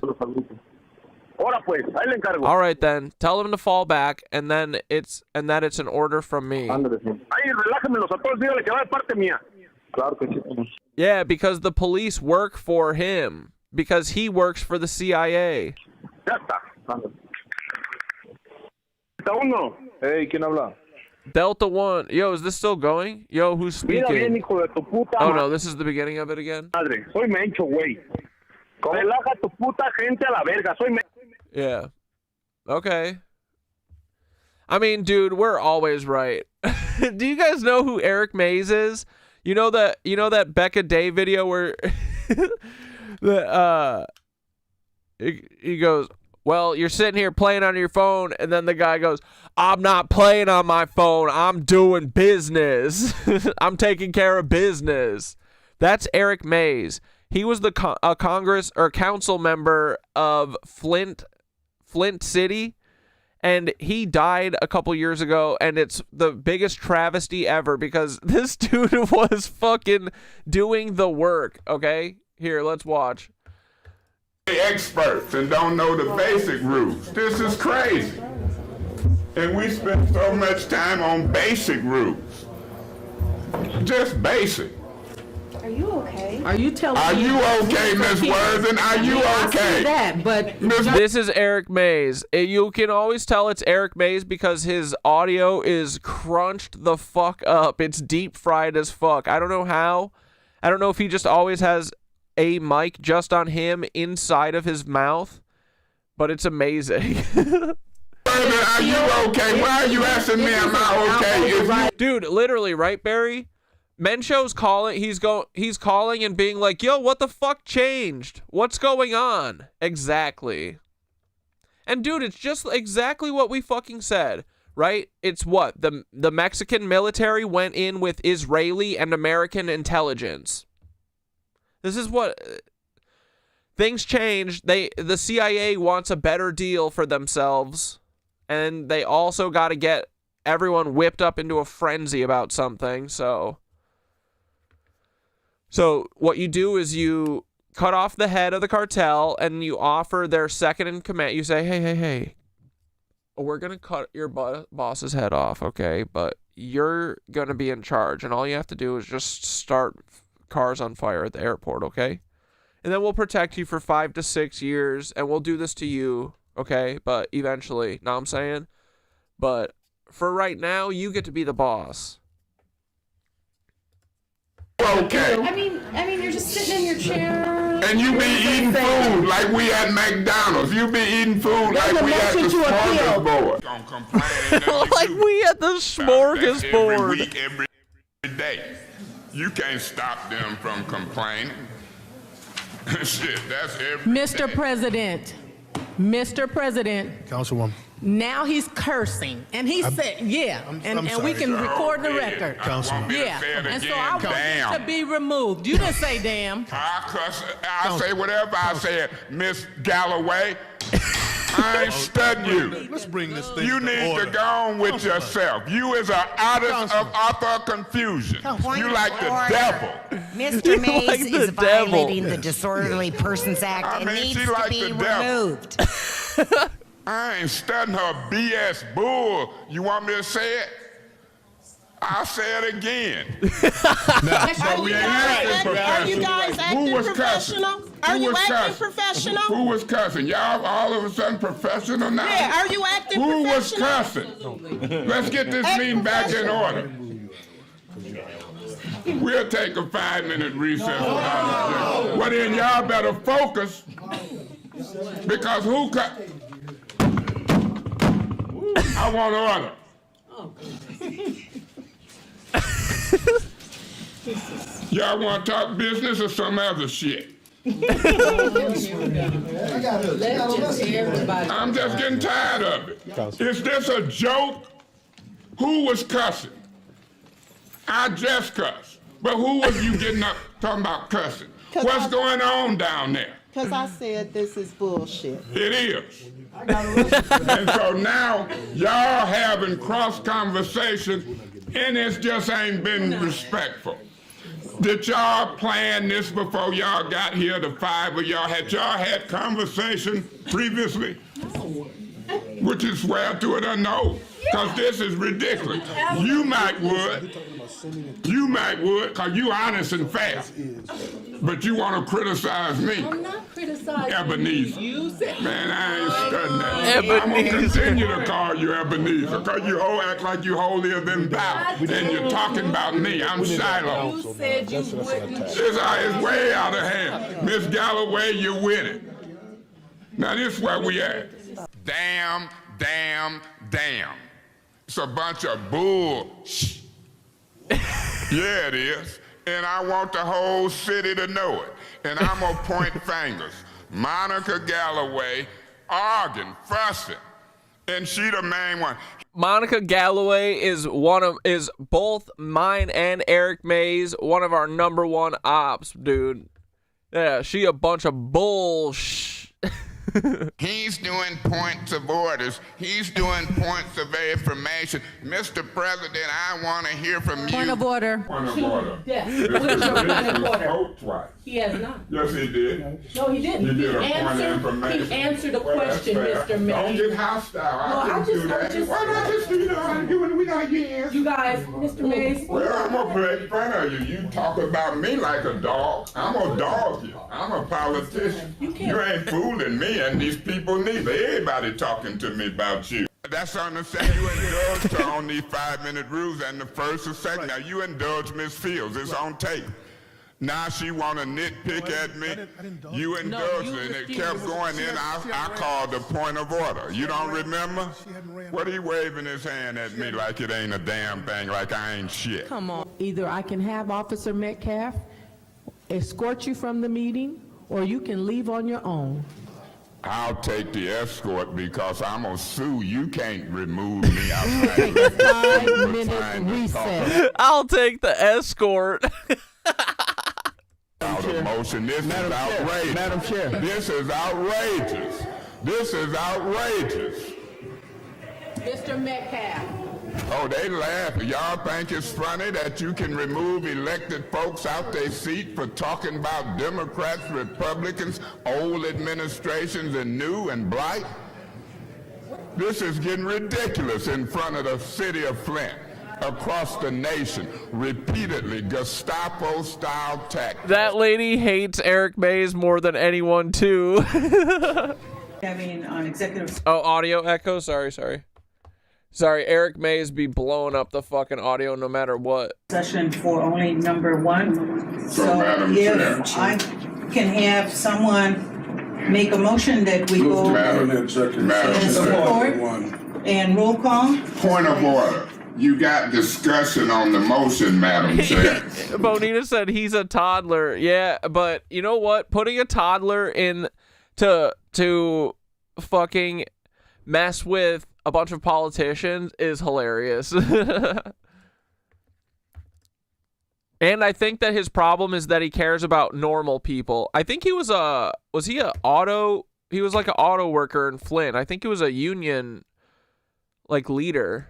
All right then. Tell them to fall back, and that it's an order from me. Yeah, because the police work for him. Because he works for the CIA. Hey, ¿quién habla? Delta 1. Yo, is this still going? Yo, who's speaking? Oh, no, this is the beginning of it again? Yeah. Okay. I mean, dude, we're always right. Do you guys know who Eric Mays is? You know that Becca Day video where he goes, well, you're sitting here playing on your phone, and then the guy goes, I'm not playing on my phone. I'm doing business. I'm taking care of business. That's Eric Mays. He was the Congress or council member of Flint City, and he died a couple years ago, and it's the biggest travesty ever because this dude was fucking doing the work, okay? Here, let's watch. Experts and don't know the basic rules. This is crazy. And we spend so much time on basic rules. Just basic. Are you okay? Are you okay, Miss Worthing? Are you okay? That, but this is Eric Mays. You can always tell it's Eric Mays because his audio is crunched the fuck up. It's deep fried as fuck. I don't know how. I don't know if he just always has a mic just on him inside of his mouth, but it's amazing. Are you okay? Why are you asking me am I okay? Dude, literally, right, Barry? Mencho's calling. He's calling and being like, "Yo, what the fuck changed? What's going on?" Exactly. And dude, it's just exactly what we fucking said, right? It's what the Mexican military went in with Israeli and American intelligence. This is what things changed. The CIA wants a better deal for themselves, and they also got to get everyone whipped up into a frenzy about something. So So what you do is you cut off the head of the cartel and you offer their second in command. You say, hey, we're going to cut your boss's head off, okay? But you're going to be in charge, and all you have to do is just start cars on fire at the airport, okay? And then we'll protect you for 5 to 6 years, and we'll do this to you, okay? But eventually, know what I'm saying? But for right now, you get to be the boss. Okay. I mean, you're just sitting in your chair. And you be eating food like we at McDonald's. You be eating food like we at the smorgasbord. Like we at the smorgasbord. Every week, every day. You can't stop them from complaining. Shit, that's every Mr. day. Mr. President. Councilwoman. Now he's cursing, and he said, "Yeah," and we can record the record. Yeah, and so I want it to be removed. You didn't say "damn." I say whatever I said, Miss Galloway. I ain't studying you. Let's bring this thing. You need to go on with yourself. You is an artist of author confusion. You like the devil. Mr. Mays is violating the Disorderly Persons Act and needs to be removed. I ain't studying her BS bull. You want me to say it? I'll say it again. Are you guys acting professional? Are you acting professional? Who was cussing? Y'all all of a sudden professional now? Yeah, are you acting professional? Who was cussing? Let's get this meeting back in order. We'll take a 5-minute recess. Well then y'all better focus, because who cut? I want order. Y'all want to talk business or some other shit? I'm just getting tired of it. Is this a joke? Who was cussing? I just cussed. But who was you getting up talking about cussing? What's going on down there? Because I said this is bullshit. It is. And so now y'all having cross conversation, and it just ain't been respectful. Did y'all plan this before y'all got here? The 5 of y'all, had y'all had conversation previously? Would you swear to it or no? Because this is ridiculous. You might would, because you honest and fair. But you want to criticize me. I'm not criticizing Ebenezer. you. Man, I ain't studying that. I'm going to continue to call you Ebenezer, because you act like you holier than thou. And you're talking about me. I'm Shiloh. You said you wouldn't. It's way out of hand. Miss Galloway, you're with it. Now, this is where we at. Damn. It's a bunch of bull. Yeah, it is. And I want the whole city to know it. And I'm gonna point fingers. Monica Galloway arguing, fussing, and she the main one. Monica Galloway is both mine and Eric May's one of our #1 ops, dude. Yeah, she a bunch of bullshit. He's doing points of orders. He's doing points of information. Mr. President, I want to hear from you. Point of order. Point of order. Yes. Vote twice. He has not. Yes, he did. No, he didn't. He did a point of information. He answered a question, Mr. Mays. Don't get hostile. I can do that. Why not just do that? We not getting. You guys, Mr. Mays. Well, I'm gonna put in front of you. You talk about me like a dog. I'm gonna dog you. I'm a politician. You ain't fooling me, and these people neither. Everybody talking to me about you. That's on the second. You indulge to on these 5-minute rules, and the first or second. Now you indulge Miss Fields. It's on tape. Now she want to nitpick at me. You indulged it, and it kept going in. I called the point of order. You don't remember? What he waving his hand at me like it ain't a damn thing, like I ain't shit. Come on. Either I can have Officer Metcalf escort you from the meeting, or you can leave on your own. I'll take the escort, because I'm gonna sue. You can't remove me outside. Take a 5-minute recess. I'll take the escort. Out of motion. This is outrageous. Madam Chair. This is outrageous. This is outrageous. Mr. Metcalf. Oh, they laugh. Y'all think it's funny that you can remove elected folks out their seat for talking about Democrats, Republicans, old administrations, and new and blight? This is getting ridiculous in front of the city of Flint, across the nation, repeatedly, Gestapo-style tactics. That lady hates Eric Mays more than anyone, too. Having on executive. Oh, audio echo? Sorry. Sorry, Eric Mays be blowing up the fucking audio no matter what. Session for only number 1. So if I can have someone make a motion that we go Madam support and roll call. Point of order. You got discussion on the motion, Madam Chair. Bonita said he's a toddler. Yeah, but you know what? Putting a toddler in to fucking mess with a bunch of politicians is hilarious. And I think that his problem is that he cares about normal people. I think he was he was like an auto worker in Flint. I think he was a union like leader.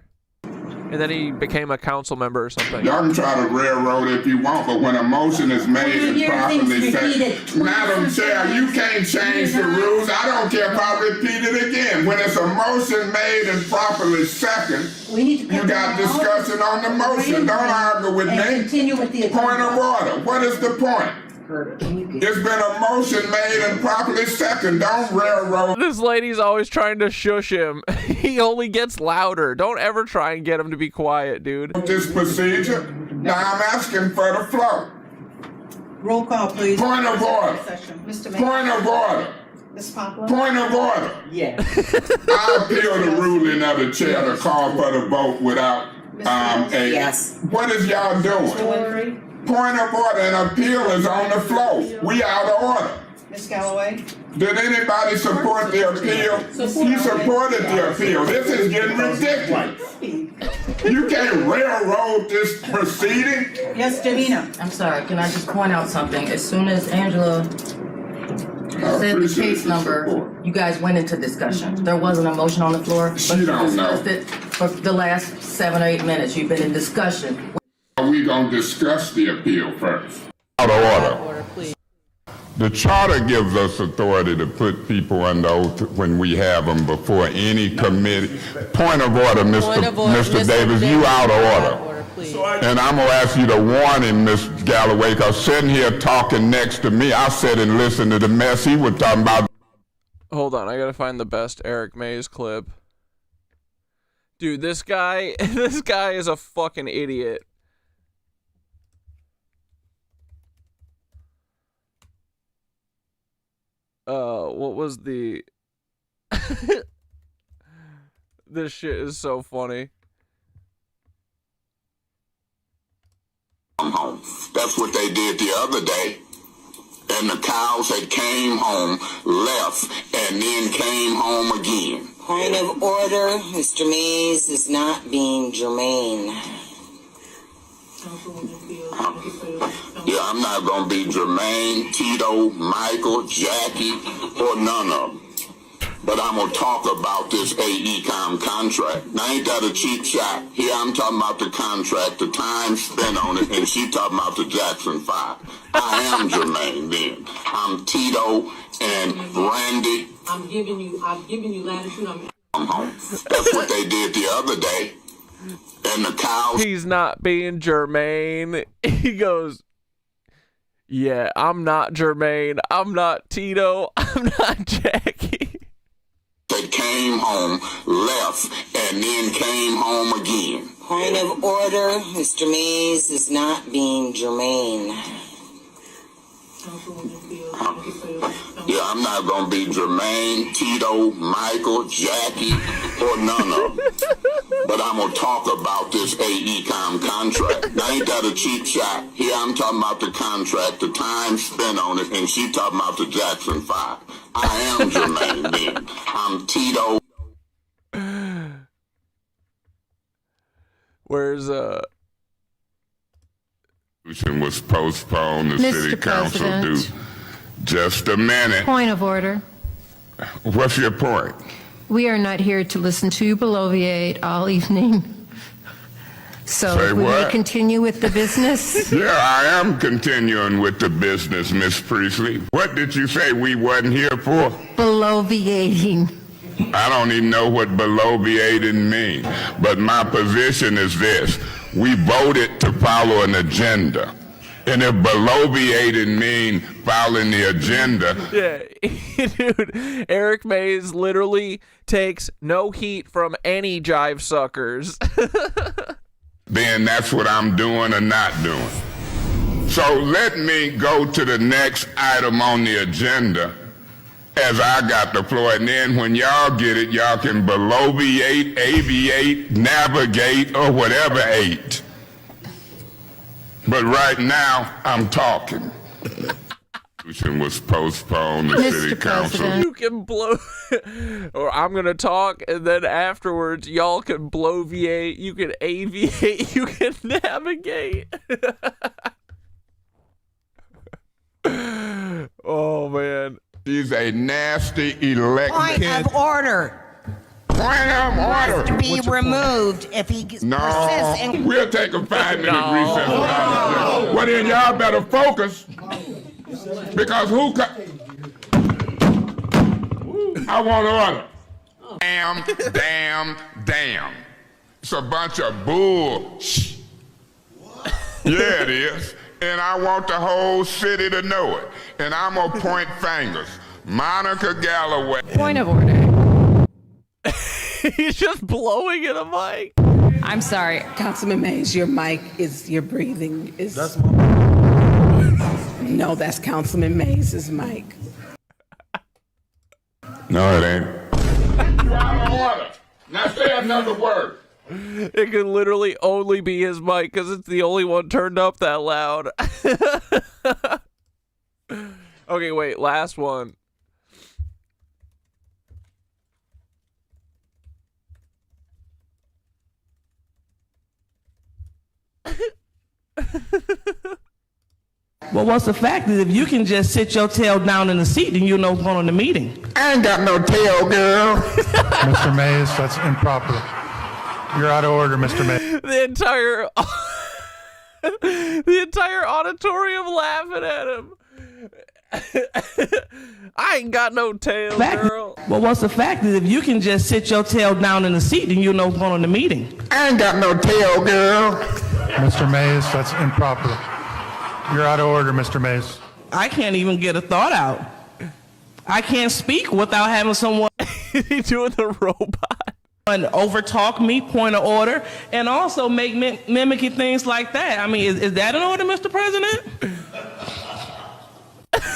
And then he became a council member or something. Y'all can try to railroad if you want, but when a motion is made and properly said, Madam Chair, you can't change the rules. I don't care if I repeat it again. When it's a motion made and properly second, you got discussion on the motion. Don't argue with me. Continue with the point of order. What is the point? It's been a motion made and properly second. Don't railroad. This lady's always trying to shush him. He only gets louder. Don't ever try and get him to be quiet, dude. This procedure. Now I'm asking for the floor. Roll call, please. Point of order. Mr. Point of order. Ms. Poplar. Point of order. Yes. I appeal the ruling of the chair to call for the vote without a. Yes. What is y'all doing? Point of order, an appeal is on the floor. We out of order. Ms. Galloway? Did anybody support the appeal? He supported the appeal. This is getting ridiculous. You can't railroad this proceeding. Yes, Davina. I'm sorry, can I just point out something? As soon as Angela said the case number, you guys went into discussion. There wasn't a motion on the floor, but you discussed it for the last 7 or 8 minutes. You've been in discussion. We gonna discuss the appeal first. Out of order. The charter gives us authority to put people under oath when we have them before any committee. Point of order, Mr. Davis, you out of order. And I'm gonna ask you to warn him, Ms. Galloway, because sitting here talking next to me, I sat and listened to the mess he was talking about. Hold on, I gotta find the best Eric Mays clip. Dude, this guy is a fucking idiot. What was the... This shit is so funny. Home. That's what they did the other day. And the cows had came home, left, and then came home again. Point of order, Mr. Mays is not being germane. Yeah, I'm not gonna be Jermaine, Tito, Michael, Jackie, or none of them. But I'm gonna talk about this AECOM contract. Now, ain't that a cheap shot? Here I'm talking about the contract, the time spent on it, and she talking about the Jackson 5. I am Jermaine then. I'm Tito and Randy. I'm giving you latitude. I'm home. That's what they did the other day. And the cows. He's not being Jermaine. He goes, yeah, I'm not Jermaine. I'm not Tito. I'm not Jackie. They came home, left, and then came home again. Point of order, Mr. Mays is not being germane. Yeah, I'm not gonna be Jermaine, Tito, Michael, Jackie, or none of them. But I'm gonna talk about this AECOM contract. Now, ain't that a cheap shot? Here I'm talking about the contract, the time spent on it, and she talking about the Jackson 5. I am Jermaine then. I'm Tito. Where's was postponed. The Mr. city council President. do. Just a minute. Point of order. What's your point? We are not here to listen to you bloviate all evening. So we may continue with the business? Yeah, I am continuing with the business, Miss Priestley. What did you say we wasn't here for? Bloviating. I don't even know what bloviating means, but my position is this. We voted to follow an agenda. And if bloviating means following the agenda... Yeah, dude, Eric Mays literally takes no heat from any jive suckers. Then that's what I'm doing or not doing. So let me go to the next item on the agenda as I got the floor, and then when y'all get it, y'all can bloviate, aviate, navigate, or whatever ate. But right now, I'm talking. Was postponed to City Council. You can blow, or I'm gonna talk, and then afterwards, y'all can bloviate, you can aviate, you can navigate. Oh man, he's a nasty elect. Point of order. Point of order. Must be removed if he persists in... We'll take a 5-minute recess. Well then, y'all better focus. Because I want order. Damn. It's a bunch of bull. Yeah, it is. And I want the whole city to know it. And I'm going to point fingers. Monica Galloway. Point of order. He's just blowing in a mic. I'm sorry, Councilman Mays, your mic is, your breathing is... That's my... No, that's Councilman Mays' mic. No, it ain't. You're out of order. Now say another word. It could literally only be his mic because it's the only one turned up that loud. Okay, wait, last one. Well, what's the fact is if you can just sit your tail down in the seat, then you know what's going on in the meeting. I ain't got no tail, girl. Mr. Mays, that's improper. You're out of order, Mr. Mays. The entire auditorium laughing at him. I ain't got no tail, girl. Well, what's the fact is if you can just sit your tail down in the seat, then you know what's going on in the meeting. I ain't got no tail, girl. Mr. Mays, that's improper. You're out of order, Mr. Mays. I can't even get a thought out. I can't speak without having someone doing the robot. And overtalk me, point of order, and also make mimicking things like that. I mean, is that an order, Mr. President?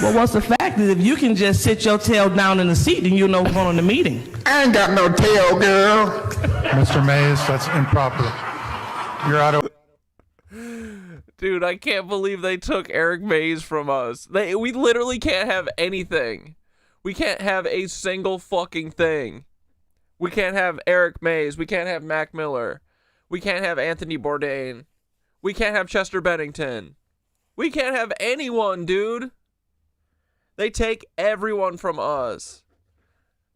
Well, what's the fact is if you can just sit your tail down in the seat, then you know what's going on in the meeting. I ain't got no tail, girl. Mr. Mays, that's improper. You're out of... Dude, I can't believe they took Eric Mays from us. We literally can't have anything. We can't have a single fucking thing. We can't have Eric Mays. We can't have Mac Miller. We can't have Anthony Bourdain. We can't have Chester Bennington. We can't have anyone, dude. They take everyone from us.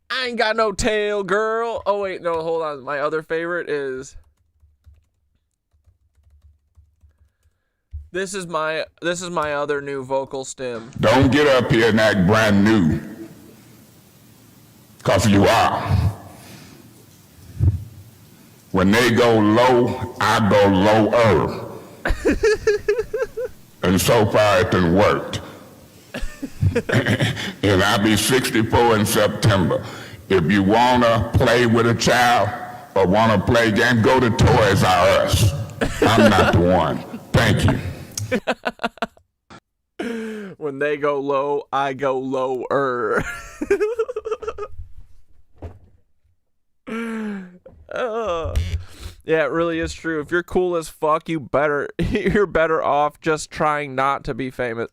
I ain't got no tail, girl. Oh, wait, no, hold on. My other favorite is... This is my other new vocal stem. Don't get up here and act brand new. Cause you are. When they go low, I go lower. And so far it done worked. And I'll be 64 in September. If you wanna play with a child or wanna play games, go to Toys R Us. I'm not the one. Thank you. When they go low, I go lower. Yeah, it really is true. If you're cool as fuck, you're better off just trying not to be famous.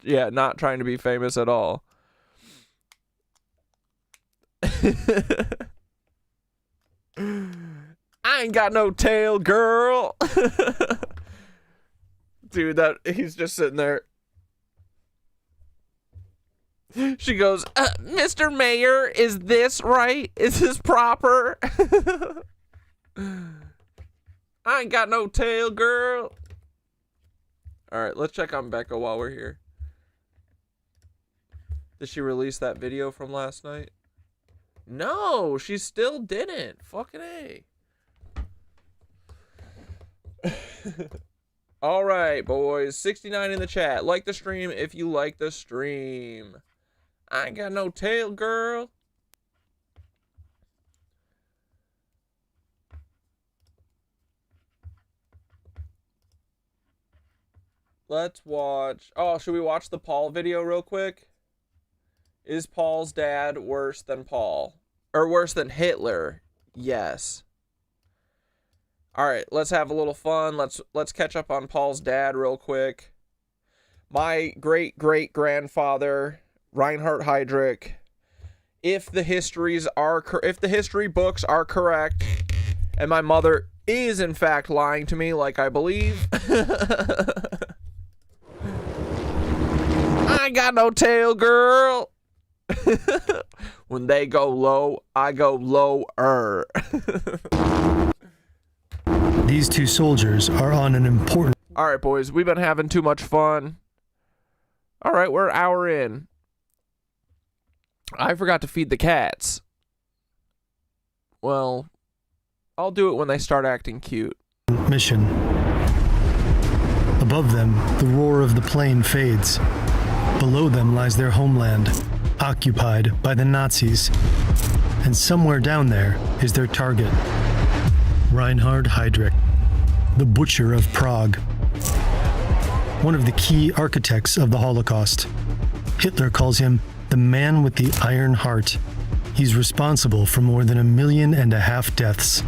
Yeah, not trying to be famous at all. I ain't got no tail, girl. Dude, he's just sitting there. She goes, Mr. Mayor, is this right? Is this proper? I ain't got no tail, girl. All right, let's check on Becca while we're here. Did she release that video from last night? No, she still didn't. Fucking A. All right, boys. 69 in the chat. Like the stream if you like the stream. I ain't got no tail, girl. Let's watch. Oh, should we watch the Paul video real quick? Is Paul's dad worse than Paul? Or worse than Hitler? Yes. All right, let's have a little fun. Let's catch up on Paul's dad real quick. My great-great-grandfather, Reinhard Heydrich. If the history books are correct, and my mother is in fact lying to me, like I believe. I ain't got no tail, girl. When they go low, I go lower. These two soldiers are on an important... All right, boys, we've been having too much fun. All right, we're an hour in. I forgot to feed the cats. Well, I'll do it when they start acting cute. Mission. Above them, the roar of the plane fades. Below them lies their homeland, occupied by the Nazis. And somewhere down there is their target. Reinhard Heydrich, the Butcher of Prague. One of the key architects of the Holocaust. Hitler calls him the man with the iron heart. He's responsible for more than 1.5 million deaths.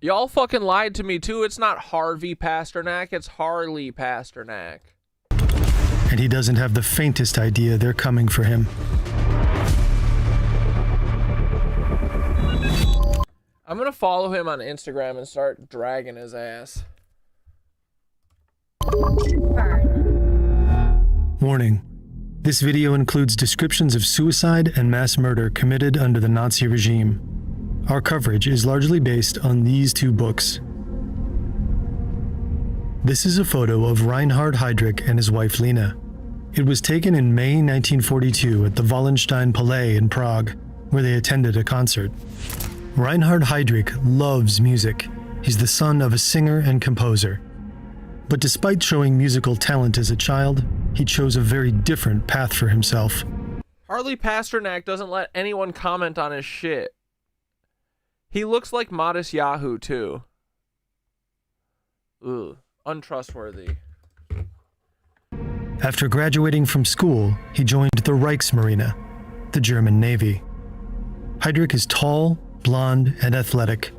Y'all fucking lied to me too. It's not Harvey Pasternak, it's Harley Pasternak. And he doesn't have the faintest idea they're coming for him. I'm gonna follow him on Instagram and start dragging his ass. Warning. This video includes descriptions of suicide and mass murder committed under the Nazi regime. Our coverage is largely based on these two books. This is a photo of Reinhard Heydrich and his wife Lena. It was taken in May 1942 at the Wallenstein Palais in Prague, where they attended a concert. Reinhard Heydrich loves music. He's the son of a singer and composer. But despite showing musical talent as a child, he chose a very different path for himself. Harley Pasternak doesn't let anyone comment on his shit. He looks like Modest Yahoo too. Ugh, untrustworthy. After graduating from school, he joined the Reichsmarine, the German Navy. Heydrich is tall, blonde, and athletic.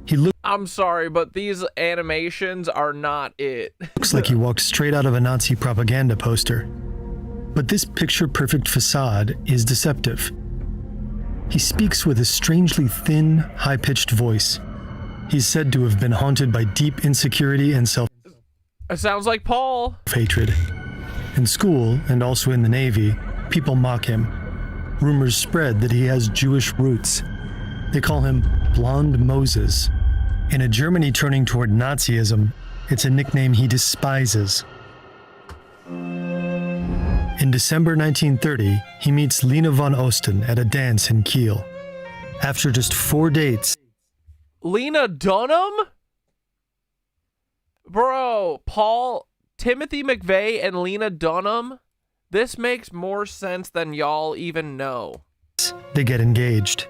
He I'm sorry, but these animations are not it. Looks like he walked straight out of a Nazi propaganda poster. But this picture-perfect facade is deceptive. He speaks with a strangely thin, high-pitched voice. He's said to have been haunted by deep insecurity and It sounds like Paul. Hatred. In school, and also in the Navy, people mock him. Rumors spread that he has Jewish roots. They call him Blonde Moses. In a Germany turning toward Nazism, it's a nickname he despises. In December 1930, he meets Lena von Osten at a dance in Kiel. After just 4 dates... Lena Dunham? Bro, Paul, Timothy McVeigh and Lena Dunham? This makes more sense than y'all even know. They get engaged.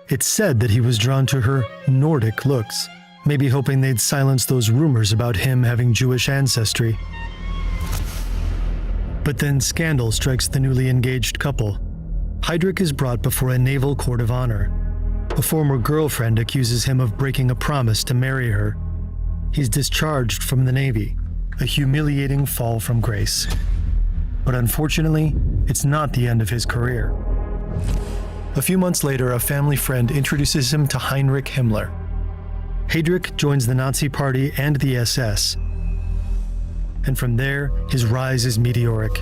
It's said that he was drawn to her Nordic looks, maybe hoping they'd silence those rumors about him having Jewish ancestry. But then scandal strikes the newly engaged couple. Heydrich is brought before a naval court of honor. A former girlfriend accuses him of breaking a promise to marry her. He's discharged from the Navy, a humiliating fall from grace. But unfortunately, it's not the end of his career. A few months later, a family friend introduces him to Heinrich Himmler. Heydrich joins the Nazi Party and the SS. And from there, his rise is meteoric.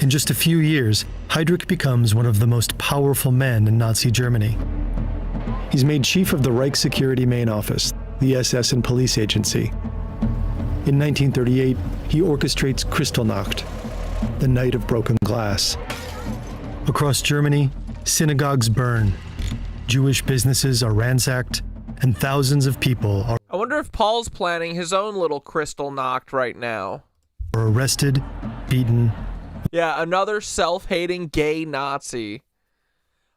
In just a few years, Heydrich becomes one of the most powerful men in Nazi Germany. He's made chief of the Reich Security Main Office, the SS and police agency. In 1938, he orchestrates Kristallnacht, the Night of Broken Glass. Across Germany, synagogues burn, Jewish businesses are ransacked, and thousands of people are I wonder if Paul's planning his own little Kristallnacht right now. Arrested, beaten. Yeah, another self-hating gay Nazi.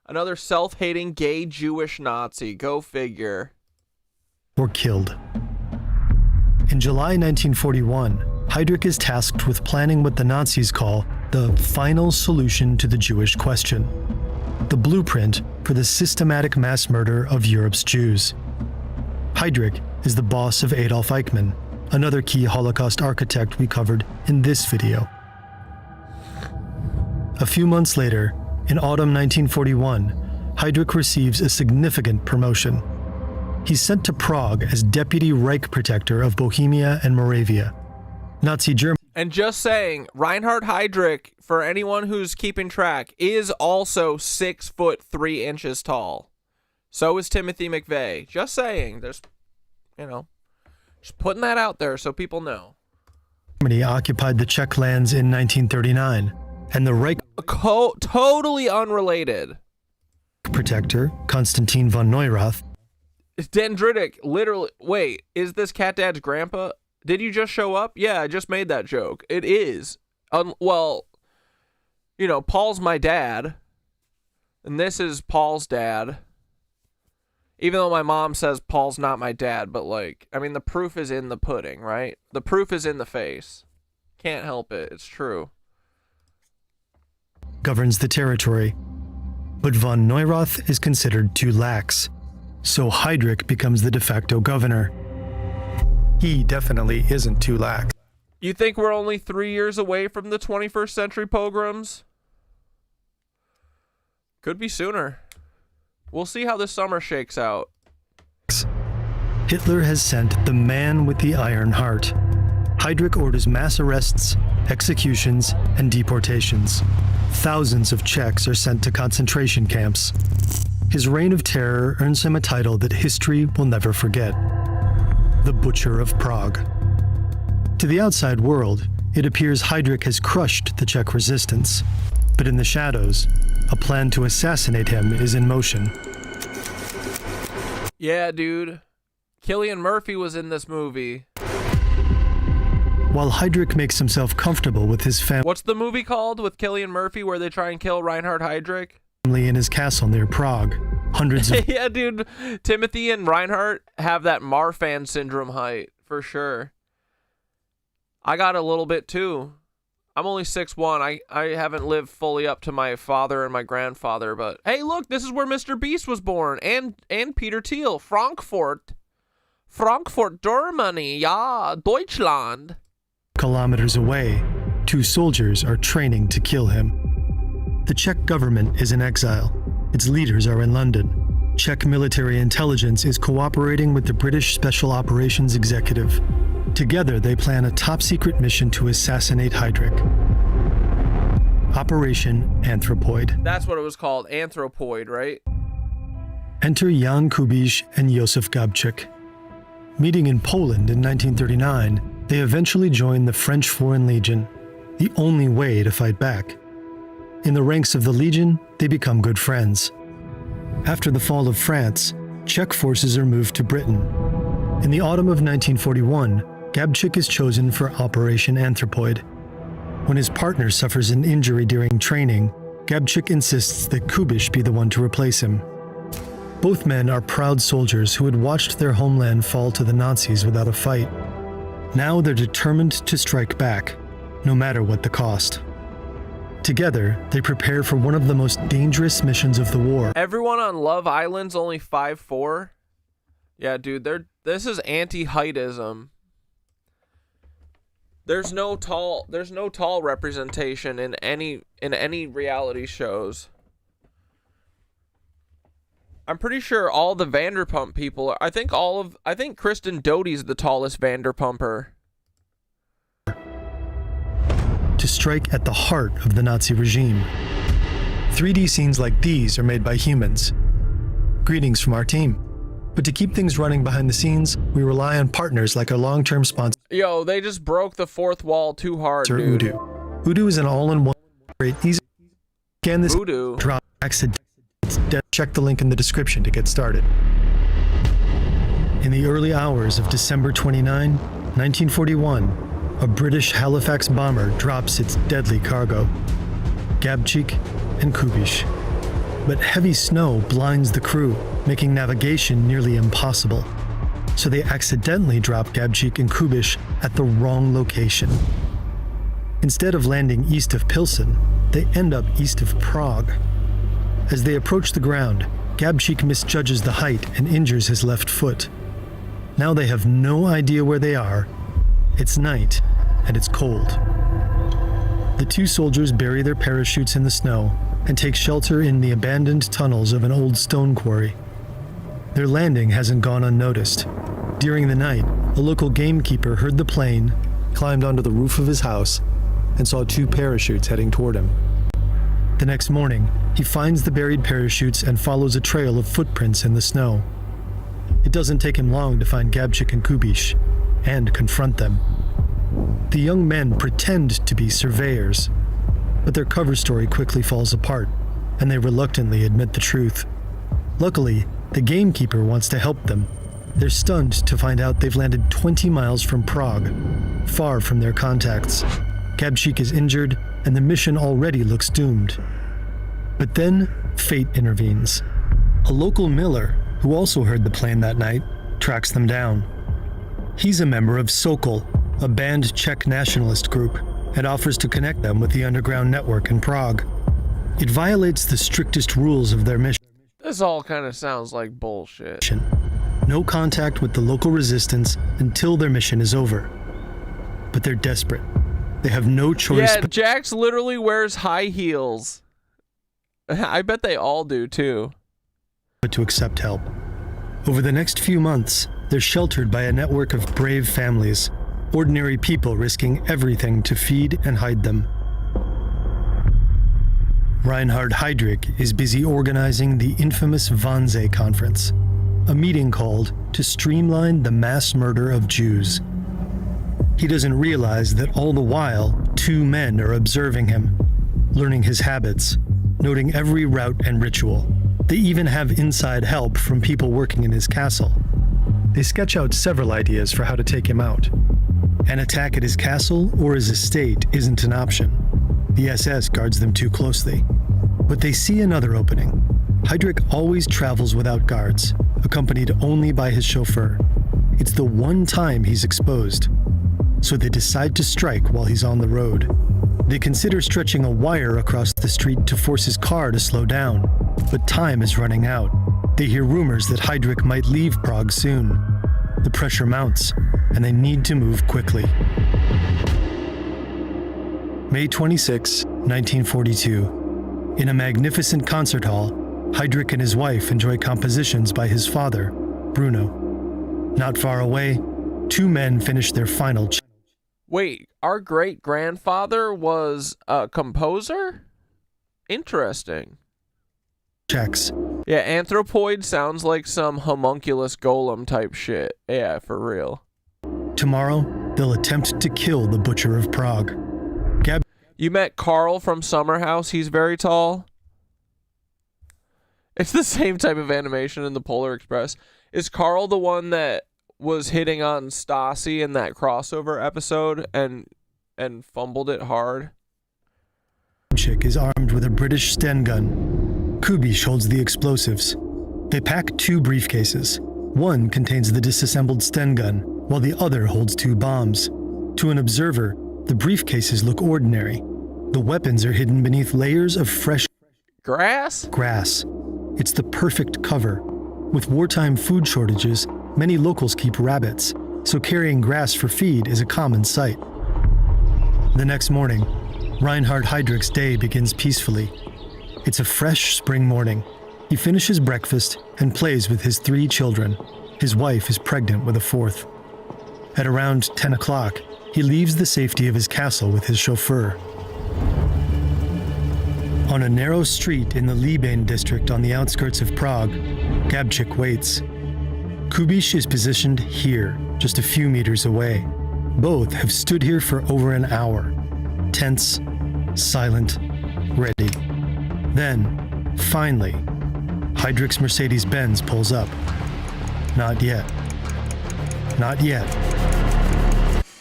Another self-hating gay Jewish Nazi. Go figure. Or killed. In July 1941, Heydrich is tasked with planning what the Nazis call the final solution to the Jewish question, the blueprint for the systematic mass murder of Europe's Jews. Heydrich is the boss of Adolf Eichmann, another key Holocaust architect we covered in this video. A few months later, in autumn 1941, Heydrich receives a significant promotion. He's sent to Prague as Deputy Reich Protector of Bohemia and Moravia. Nazi Germany. And just saying, Reinhard Heydrich, for anyone who's keeping track, is also 6'3" tall. So is Timothy McVeigh. Just saying, there's, just putting that out there so people know. Germany occupied the Czech lands in 1939, and the Reich totally unrelated Protector, Konstantin von Neurath. Dendritic, literally, wait, is this Cat Dad's grandpa? Did you just show up? Yeah, I just made that joke. It is. Well, Paul's my dad, and this is Paul's dad. Even though my mom says Paul's not my dad, but the proof is in the pudding, right? The proof is in the face. Can't help it. It's true. Governs the territory, but von Neurath is considered too lax, so Heydrich becomes the de facto governor. He definitely isn't too lax. You think we're only 3 years away from the 21st century pogroms? Could be sooner. We'll see how this summer shakes out. Hitler has sent the man with the iron heart. Heydrich orders mass arrests, executions, and deportations. Thousands of Czechs are sent to concentration camps. His reign of terror earns him a title that history will never forget: the Butcher of Prague. To the outside world, it appears Heydrich has crushed the Czech resistance, but in the shadows, a plan to assassinate him is in motion. Yeah, dude. Cillian Murphy was in this movie. While Heydrich makes himself comfortable with his family. What's the movie called with Cillian Murphy where they try and kill Reinhard Heydrich? In his castle near Prague. Hundreds of yeah, dude. Timothy and Reinhardt have that Marfan syndrome height, for sure. I got a little bit, too. I'm only 6'1". I haven't lived fully up to my father and my grandfather, but hey, look, this is where Mr. Beast was born, and Peter Thiel. Frankfurt, Germany, ja, Deutschland. Kilometers away, two soldiers are training to kill him. The Czech government is in exile. Its leaders are in London. Czech military intelligence is cooperating with the British Special Operations Executive. Together, they plan a top-secret mission to assassinate Heydrich. Operation Anthropoid. That's what it was called, Anthropoid, right? Enter Jan Kubiš and Josef Gabčík. Meeting in Poland in 1939, they eventually join the French Foreign Legion, the only way to fight back. In the ranks of the Legion, they become good friends. After the fall of France, Czech forces are moved to Britain. In the autumn of 1941, Gabčík is chosen for Operation Anthropoid. When his partner suffers an injury during training, Gabčík insists that Kubiš be the one to replace him. Both men are proud soldiers who had watched their homeland fall to the Nazis without a fight. Now they're determined to strike back, no matter what the cost. Together, they prepare for one of the most dangerous missions of the war. Everyone on Love Island's only 5'4". Yeah, dude, this is anti-heightism. There's no tall representation in any reality shows. I'm pretty sure all the Vanderpump people I think Kristen Doty's the tallest Vanderpumper. To strike at the heart of the Nazi regime. 3D scenes like these are made by humans. Greetings from our team. But to keep things running behind the scenes, we rely on partners like our long-term sponsor. Yo, they just broke the fourth wall too hard, dude. Udo. Udo is an all-in-one great easy. Scan this drop accident. Check the link in the description to get started. In the early hours of December 29, 1941, a British Halifax bomber drops its deadly cargo, Gabčík and Kubiš. But heavy snow blinds the crew, making navigation nearly impossible. So they accidentally drop Gabčík and Kubiš at the wrong location. Instead of landing east of Pilsen, they end up east of Prague. As they approach the ground, Gabčík misjudges the height and injures his left foot. Now they have no idea where they are. It's night, and it's cold. The two soldiers bury their parachutes in the snow and take shelter in the abandoned tunnels of an old stone quarry. Their landing hasn't gone unnoticed. During the night, a local gamekeeper heard the plane, climbed onto the roof of his house, and saw two parachutes heading toward him. The next morning, he finds the buried parachutes and follows a trail of footprints in the snow. It doesn't take him long to find Gabčík and Kubiš and confront them. The young men pretend to be surveyors, but their cover story quickly falls apart, and they reluctantly admit the truth. Luckily, the gamekeeper wants to help them. They're stunned to find out they've landed 20 miles from Prague, far from their contacts. Gabčík is injured, and the mission already looks doomed. But then, fate intervenes. A local miller, who also heard the plane that night, tracks them down. He's a member of Sokol, a banned Czech nationalist group, and offers to connect them with the underground network in Prague. It violates the strictest rules of their mission. This all kind of sounds like bullshit. No contact with the local resistance until their mission is over. But they're desperate. They have no choice. Yeah, Jax literally wears high heels. I bet they all do too. But to accept help. Over the next few months, they're sheltered by a network of brave families, ordinary people risking everything to feed and hide them. Reinhard Heydrich is busy organizing the infamous Wannsee Conference, a meeting called to streamline the mass murder of Jews. He doesn't realize that all the while, two men are observing him, learning his habits, noting every route and ritual. They even have inside help from people working in his castle. They sketch out several ideas for how to take him out. An attack at his castle or his estate isn't an option. The SS guards them too closely. But they see another opening. Heydrich always travels without guards, accompanied only by his chauffeur. It's the one time he's exposed. So they decide to strike while he's on the road. They consider stretching a wire across the street to force his car to slow down, but time is running out. They hear rumors that Heydrich might leave Prague soon. The pressure mounts, and they need to move quickly. May 26, 1942. In a magnificent concert hall, Heydrich and his wife enjoy compositions by his father, Bruno. Not far away, two men finish their final Wait, our great-grandfather was a composer? Interesting. Checks. Yeah, anthropoid sounds like some homunculus golem type shit. Yeah, for real. Tomorrow, they'll attempt to kill the Butcher of Prague. You met Carl from Summer House. He's very tall. It's the same type of animation in the Polar Express. Is Carl the one that was hitting on Stassi in that crossover episode and fumbled it hard? Chick is armed with a British Sten gun. Kubiš holds the explosives. They pack two briefcases. One contains the disassembled Sten gun, while the other holds two bombs. To an observer, the briefcases look ordinary. The weapons are hidden beneath layers of fresh grass. It's the perfect cover. With wartime food shortages, many locals keep rabbits, so carrying grass for feed is a common sight. The next morning, Reinhard Heydrich's day begins peacefully. It's a fresh spring morning. He finishes breakfast and plays with his 3 children. His wife is pregnant with a 4th. At around 10 o'clock, he leaves the safety of his castle with his chauffeur. On a narrow street in the Liebane district on the outskirts of Prague, Gabčík waits. Kubish is positioned here, just a few meters away. Both have stood here for over an hour, tense, silent, ready. Then, finally, Heydrich's Mercedes-Benz pulls up. Not yet. Not yet.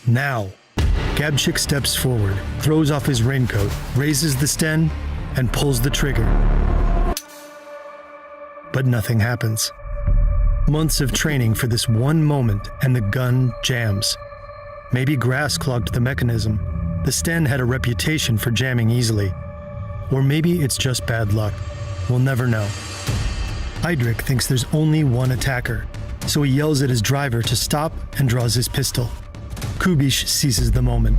Now, Gabchik steps forward, throws off his raincoat, raises the sten, and pulls the trigger. But nothing happens. Months of training for this one moment, and the gun jams. Maybe grass clogged the mechanism. The sten had a reputation for jamming easily. Or maybe it's just bad luck. We'll never know. Heydrich thinks there's only one attacker, so he yells at his driver to stop and draws his pistol. Kubish seizes the moment,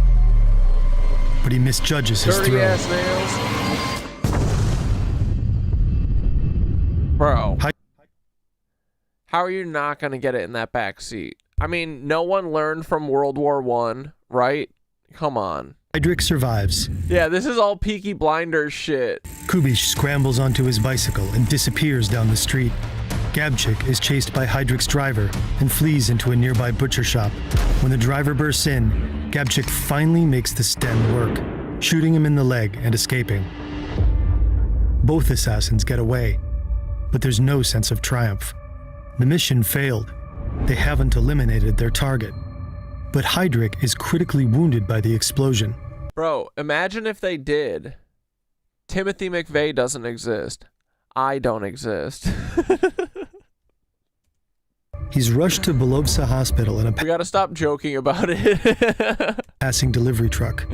but he misjudges his dirty throw. Ass nails. Bro, how are you not going to get it in that back seat? I mean, no one learned from World War I, right? Come on. Heydrich survives. Yeah, this is all Peaky Blinders shit. Kubish scrambles onto his bicycle and disappears down the street. Gabchik is chased by Heydrich's driver and flees into a nearby butcher shop. When the driver bursts in, Gabchik finally makes the sten work, shooting him in the leg and escaping. Both assassins get away, but there's no sense of triumph. The mission failed. They haven't eliminated their target. But Heydrich is critically wounded by the explosion. Bro, imagine if they did. Timothy McVeigh doesn't exist. I don't exist. He's rushed to Belovsa Hospital in a we gotta stop joking about it. passing delivery truck.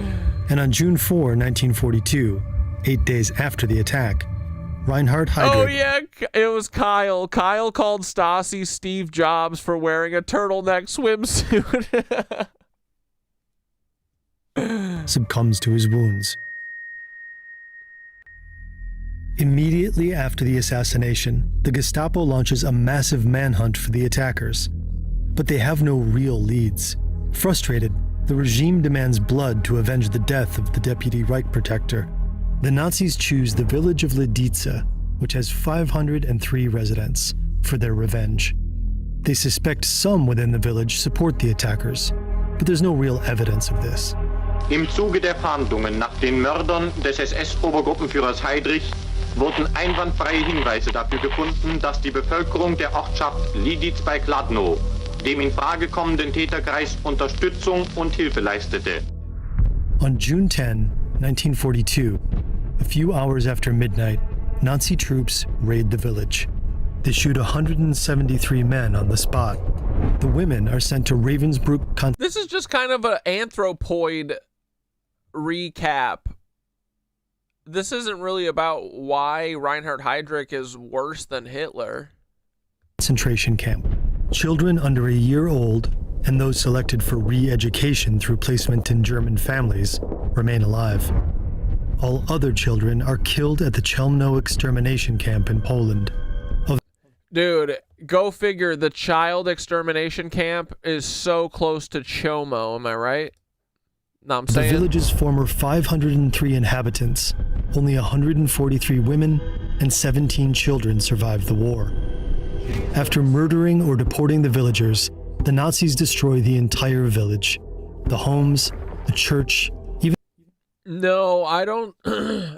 And on June 4, 1942, 8 days after the attack, Reinhard Heydrich... Oh yeah, it was Kyle. Kyle called Stasi Steve Jobs for wearing a turtleneck swimsuit. succumbs to his wounds. Immediately after the assassination, the Gestapo launches a massive manhunt for the attackers. But they have no real leads. Frustrated, the regime demands blood to avenge the death of the deputy Reich protector. The Nazis choose the village of Lidice, which has 503 residents, for their revenge. They suspect some within the village support the attackers, but there's no real evidence of this. Im Zuge der Fahndungen nach den Mördern des SS-Obergruppenführers Heydrich wurden einwandfreie Hinweise dafür gefunden, dass die Bevölkerung der Ortschaft Lidice bei Kladno dem in Frage kommenden Täterkreis Unterstützung und Hilfe leistete. On June 10, 1942, a few hours after midnight, Nazi troops raid the village. They shoot 173 men on the spot. The women are sent to Ravensbrück. This is just kind of an anthropoid recap. This isn't really about why Reinhard Heydrich is worse than Hitler. Concentration camp. Children under a year old and those selected for re-education through placement in German families remain alive. All other children are killed at the Chelmno extermination camp in Poland. Dude, go figure, the child extermination camp is so close to Chomo, am I right? No, I'm saying. The village's former 503 inhabitants, only 143 women and 17 children survived the war. After murdering or deporting the villagers, the Nazis destroy the entire village. The homes, the church, even... No, I don't...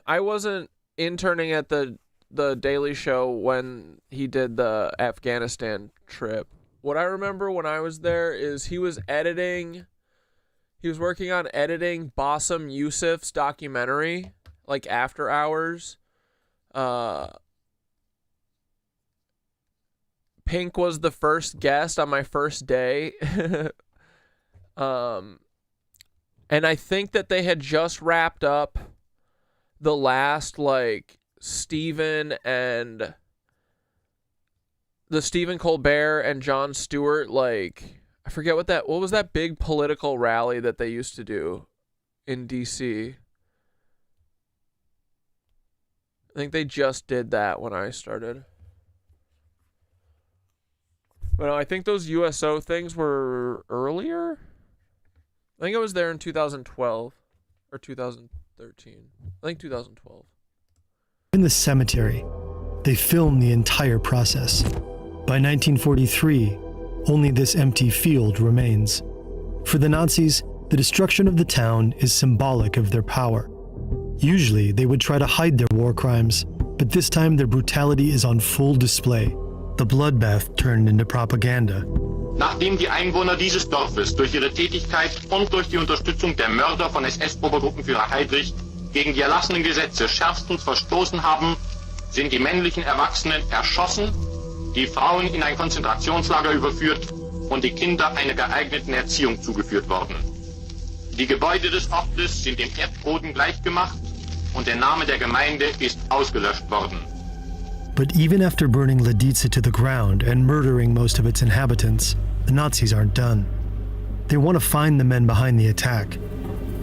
I wasn't interning at the Daily Show when he did the Afghanistan trip. What I remember when I was there is he was working on editing Bassem Youssef's documentary, like After Hours. Pink was the first guest on my first day. And I think that they had just wrapped up the last, like, Stephen Colbert and Jon Stewart, like, I forget what was that big political rally that they used to do in DC? I think they just did that when I started. But no, I think those USO things were earlier. I think I was there in 2012 or 2013. I think 2012. In the cemetery, they film the entire process. By 1943, Only this empty field remains. For the Nazis, the destruction of the town is symbolic of their power. Usually, they would try to hide their war crimes, but this time their brutality is on full display. The bloodbath turned into propaganda. Nachdem die Einwohner dieses Dorfes durch ihre Tätigkeit und durch die Unterstützung der Mörder von SS-Obergruppenführer Heydrich gegen die erlassenen Gesetze schärfstens verstoßen haben, sind die männlichen Erwachsenen erschossen, die Frauen in ein Konzentrationslager überführt und die Kinder einer geeigneten Erziehung zugeführt worden. Die Gebäude des Ortes sind dem Erdboden gleichgemacht und der Name der Gemeinde ist ausgelöscht worden. But even after burning Lidice to the ground and murdering most of its inhabitants, the Nazis aren't done. They want to find the men behind the attack.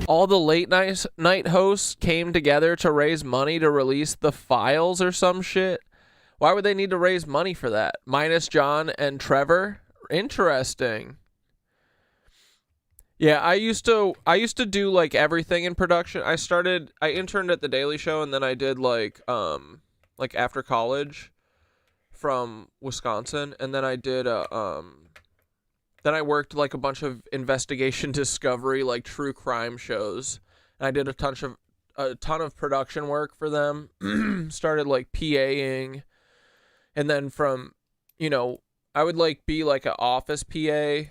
All the late night hosts came together to raise money to release the files or some shit. Why would they need to raise money for that? Minus John and Trevor? Interesting. Yeah, I used to do like everything in production. I interned at the Daily Show, and then I did like after college from Wisconsin, and then I did then I worked like a bunch of investigation discovery, like true crime shows. And I did a ton of production work for them. Started like PAing, and then from, I would like be like an office PA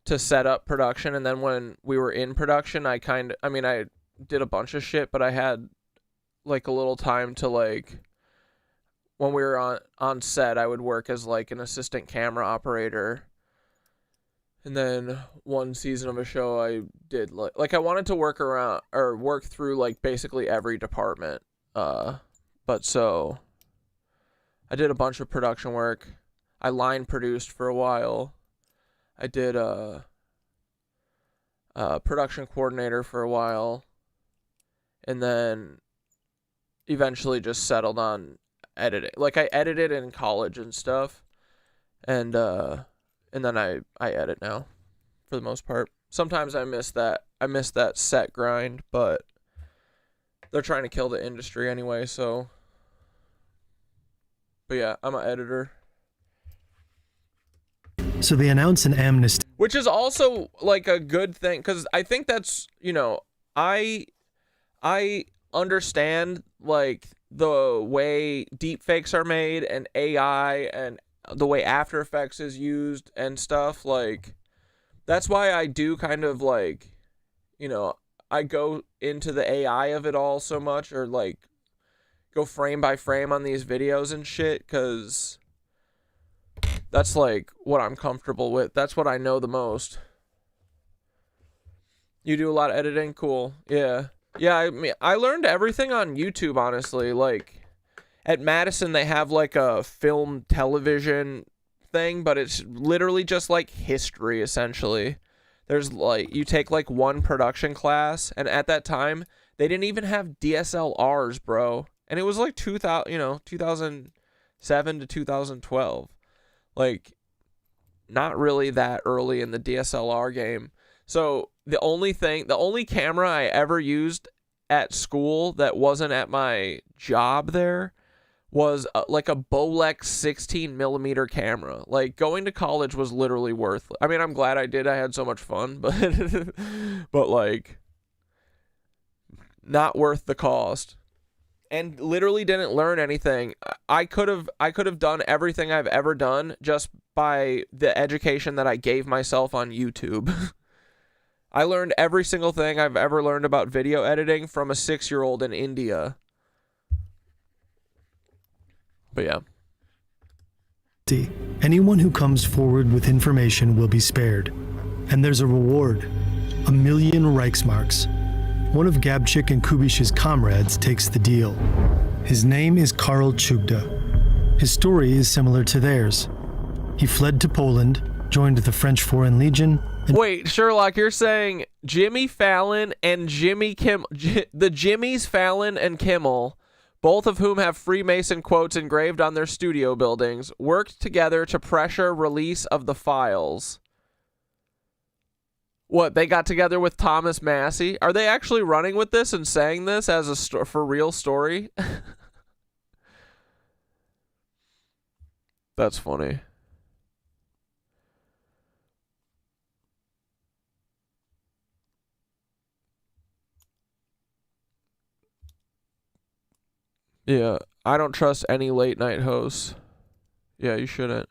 to set up production, and then when we were in production, I did a bunch of shit, but I had like a little time to like, when we were on set, I would work as like an assistant camera operator. And then one season of a show I did like I wanted to work through like basically every department. But so I did a bunch of production work. I line produced for a while. I did a production coordinator for a while, and then eventually just settled on editing. Like I edited in college and stuff, and then I edit now, for the most part. Sometimes I miss that set grind, but they're trying to kill the industry anyway. So, but yeah, I'm an editor. So they announce an amnesty. Which is also like a good thing, because I think that's, I understand like the way deepfakes are made and AI and the way After Effects is used and stuff. Like, that's why I do kind of like, I go into the AI of it all so much, or like go frame by frame on these videos and shit, because that's like what I'm comfortable with. That's what I know the most. You do a lot of editing? Cool. Yeah. Yeah, I mean, I learned everything on YouTube, honestly. Like, at Madison, they have like a film television thing, but it's literally just like history, essentially. There's like, you take like one production class, and at that time, they didn't even have DSLRs, bro. And it was like 2007 to 2012. Like, not really that early in the DSLR game. So the only camera I ever used at school that wasn't at my job there was like a Bolex 16mm camera. Like, going to college was literally worth it. I mean, I'm glad I did. I had so much fun, but but like, not worth the cost. And literally didn't learn anything. I could have done everything I've ever done just by the education that I gave myself on YouTube. I learned every single thing I've ever learned about video editing from a 6-year-old in India. But yeah. Anyone who comes forward with information will be spared. And there's a reward. 1 million Reichsmarks. One of Gabchik and Kubish's comrades takes the deal. His name is Karl Chugda. His story is similar to theirs. He fled to Poland, joined the French Foreign Legion. Wait, Sherlock, you're saying Jimmy Fallon and Jimmy Kimmel, the Jimmys Fallon and Kimmel, both of whom have Freemason quotes engraved on their studio buildings, worked together to pressure release of the files. What, they got together with Thomas Massey? Are they actually running with this and saying this as a for real story? That's funny. Yeah, I don't trust any late night hosts. Yeah, you shouldn't.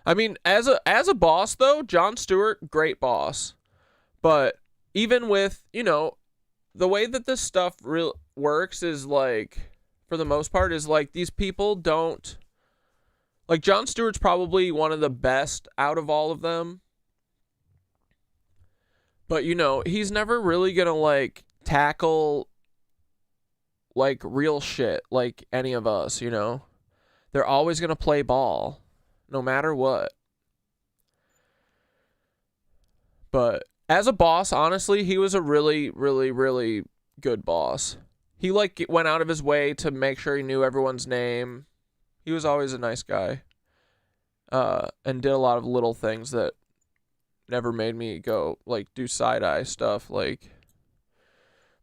I mean, as a boss though, Jon Stewart, great boss. But even with, you know, the way that this stuff works is like, for the most part, is like these people don't, like Jon Stewart's probably one of the best out of all of them. But, you know, he's never really gonna like tackle like real shit like any of us, you know. They're always gonna play ball no matter what. But as a boss, honestly, he was a really, really, really good boss. He like went out of his way to make sure he knew everyone's name. He was always a nice guy. And did a lot of little things that never made me go like do side-eye stuff like.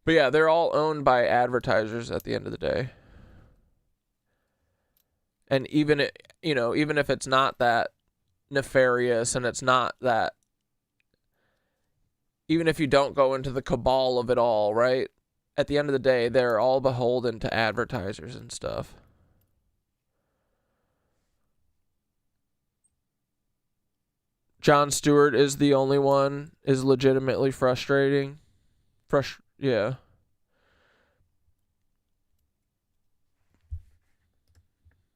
But yeah, they're all owned by advertisers at the end of the day. And even if it's not that nefarious and it's not that, even if you don't go into the cabal of it all, right? At the end of the day, they're all beholden to advertisers and stuff. Jon Stewart is the only one is legitimately frustrating. Yeah.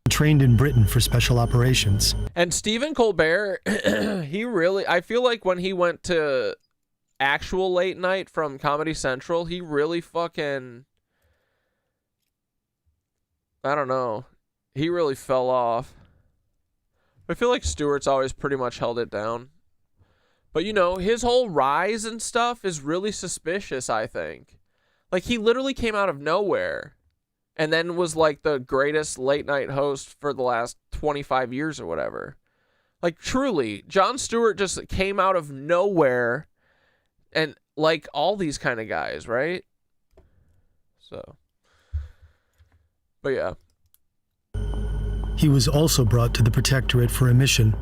Trained in Britain for special operations. And Stephen Colbert, I feel like when he went to actual late night from Comedy Central, he really fucking, I don't know, he really fell off. I feel like Stewart's always pretty much held it down. But, you know, his whole rise and stuff is really suspicious, I think. Like, he literally came out of nowhere and then was, like, the greatest late-night host for the last 25 years or whatever. Like, truly, Jon Stewart just came out of nowhere and, like, all these kind of guys, right? So. But, yeah. He was also brought to the Protectorate for a mission.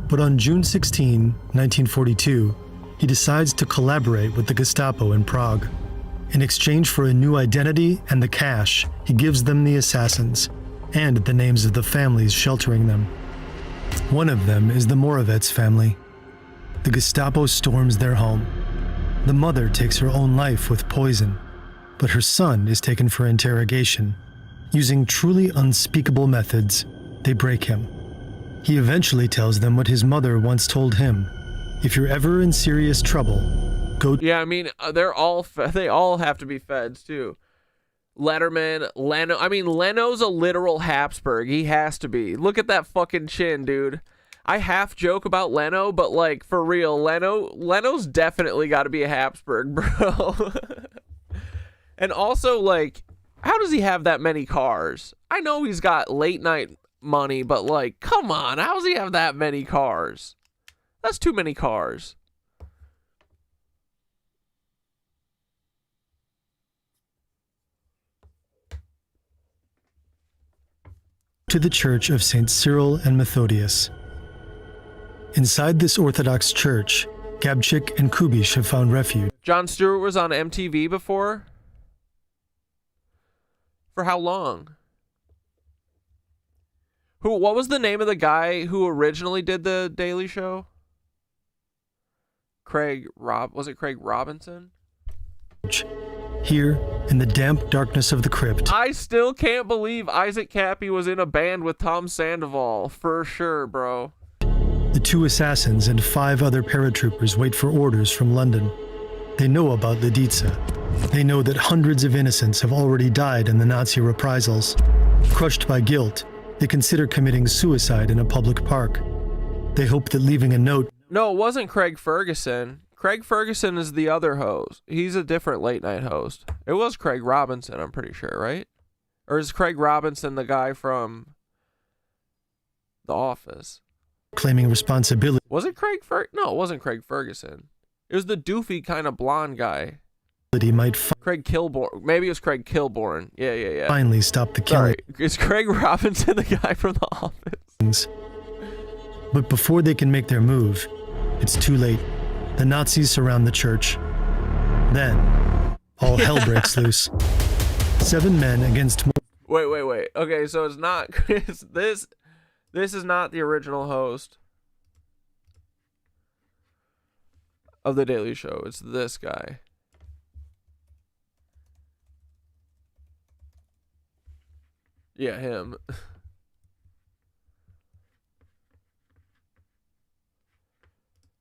But on June 16, 1942, he decides to collaborate with the Gestapo in Prague. In exchange for a new identity and the cash, he gives them the assassins and the names of the families sheltering them. One of them is the Moravets family. The Gestapo storms their home. The mother takes her own life with poison, but her son is taken for interrogation. Using truly unspeakable methods, they break him. He eventually tells them what his mother once told him. If you're ever in serious trouble, go... Yeah, I mean, they all have to be feds, too. Letterman, Leno. I mean, Leno's a literal Habsburg. He has to be. Look at that fucking chin, dude. I half joke about Leno, but, like, for real, Leno's definitely got to be a Habsburg, bro. And also, like, how does he have that many cars? I know he's got late night money, but like, come on, how does he have that many cars? That's too many cars. To the Church of St. Cyril and Methodius. Inside this Orthodox church, Gabchik and Kubish have found refuge. Jon Stewart was on MTV before? For how long? What was the name of the guy who originally did the Daily Show? Was it Craig Robinson? Here, in the damp darkness of the crypt. I still can't believe Isaac Cappy was in a band with Tom Sandoval. For sure, bro. The two assassins and 5 other paratroopers wait for orders from London. They know about Lidica. They know that hundreds of innocents have already died in the Nazi reprisals. Crushed by guilt, they consider committing suicide in a public park. They hope that leaving a note... No, it wasn't Craig Ferguson. Craig Ferguson is the other host. He's a different late night host. It was Craig Robinson, I'm pretty sure, right? Or is Craig Robinson the guy from The Office? Claiming responsibility. Was it Craig No, it wasn't Craig Ferguson. It was the doofy kind of blonde guy. He might Craig Kilborn. Maybe it was Craig Kilborn. Yeah. Finally stop the killing. Sorry, is Craig Robinson the guy from The Office? But before they can make their move, it's too late. The Nazis surround the church. Then, all hell breaks loose. 7 men against... Wait. Okay, so it's not Chris. This is not the original host of The Daily Show. It's this guy. Yeah, him.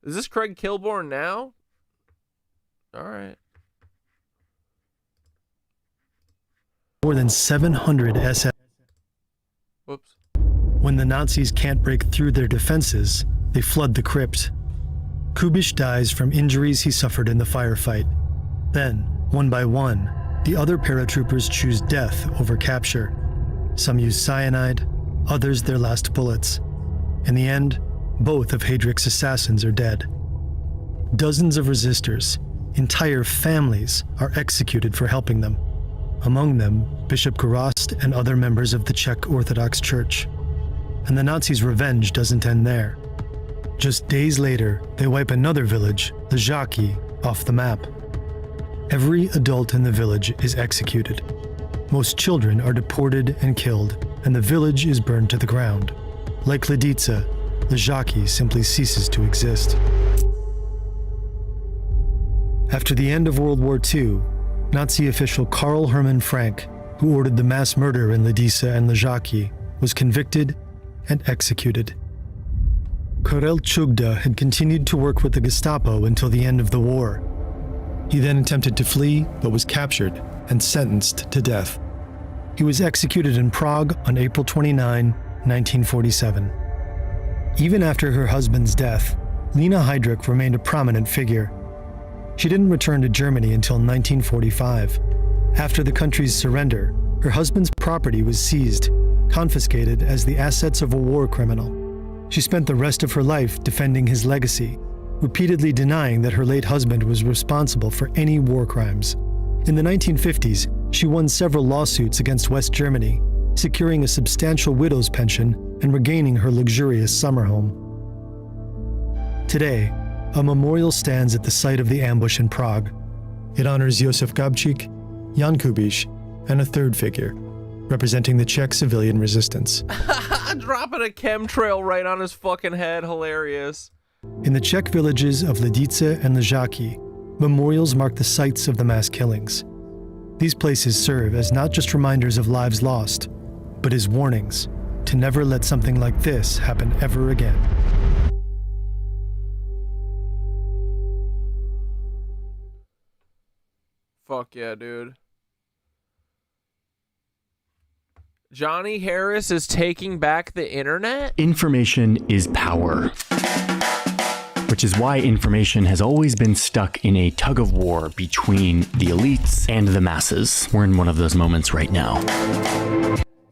Is this Craig Kilborn now? All right. More than 700 SS. Whoops. When the Nazis can't break through their defenses, they flood the crypt. Kubish dies from injuries he suffered in the firefight. Then, one by one, the other paratroopers choose death over capture. Some use cyanide, others their last bullets. In the end, both of Heydrich's assassins are dead. Dozens of resistors, entire families, are executed for helping them. Among them, Bishop Gorazd and other members of the Czech Orthodox Church. And the Nazis' revenge doesn't end there. Just days later, they wipe another village, Ležáky, off the map. Every adult in the village is executed. Most children are deported and killed, and the village is burned to the ground. Like Lidice, Ležáky simply ceases to exist. After the end of World War II, Nazi official Karl Hermann Frank, who ordered the mass murder in Lidice and Ležáky, was convicted and executed. Karel Čugda had continued to work with the Gestapo until the end of the war. He then attempted to flee, but was captured and sentenced to death. He was executed in Prague on April 29, 1947. Even after her husband's death, Lena Heydrich remained a prominent figure. She didn't return to Germany until 1945. After the country's surrender, her husband's property was seized, confiscated as the assets of a war criminal. She spent the rest of her life defending his legacy, repeatedly denying that her late husband was responsible for any war crimes. In the 1950s, she won several lawsuits against West Germany, securing a substantial widow's pension and regaining her luxurious summer home. Today, a memorial stands at the site of the ambush in Prague. It honors Josef Gabčík, Jan Kubiš, and a third figure, representing the Czech civilian resistance. Dropping a chemtrail right on his fucking head. Hilarious. In the Czech villages of Lidice and Ležáky, memorials mark the sites of the mass killings. These places serve as not just reminders of lives lost, but as warnings to never let something like this happen ever again. Fuck yeah, dude. Johnny Harris is taking back the internet? Information is power. Which is why information has always been stuck in a tug of war between the elites and the masses. We're in one of those moments right now.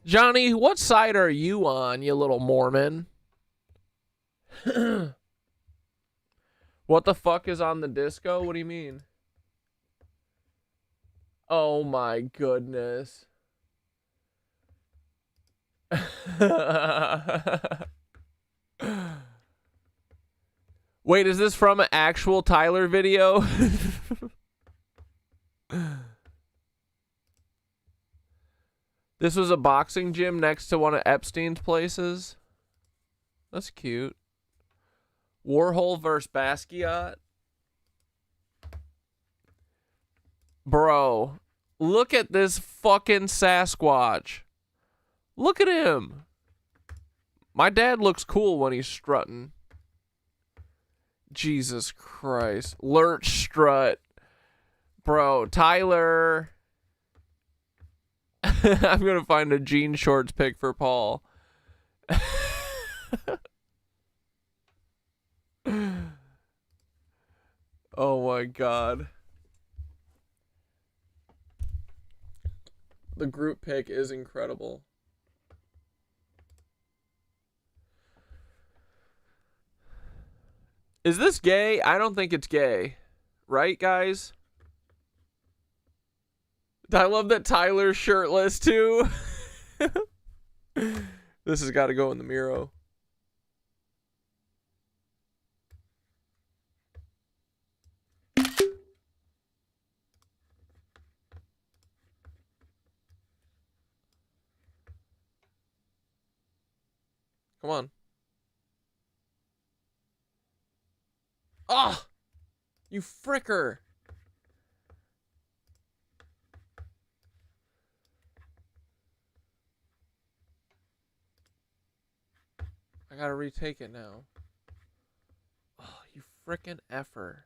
Johnny, what side are you on, you little Mormon? What the fuck is on the disco? What do you mean? Oh my goodness. Wait, is this from an actual Tyler video? This was a boxing gym next to one of Epstein's places. That's cute. Warhol versus Basquiat. Bro, look at this fucking Sasquatch. Look at him. My dad looks cool when he's strutting. Jesus Christ. Lurch strut. Bro, Tyler. I'm going to find a jean shorts pic for Paul. Oh my God. The group pic is incredible. Is this gay? I don't think it's gay. Right, guys? I love that Tyler's shirtless, too. This has got to go in the Miro. Come on. Ah! You fricker! I gotta retake it now. Oh, you frickin' effer.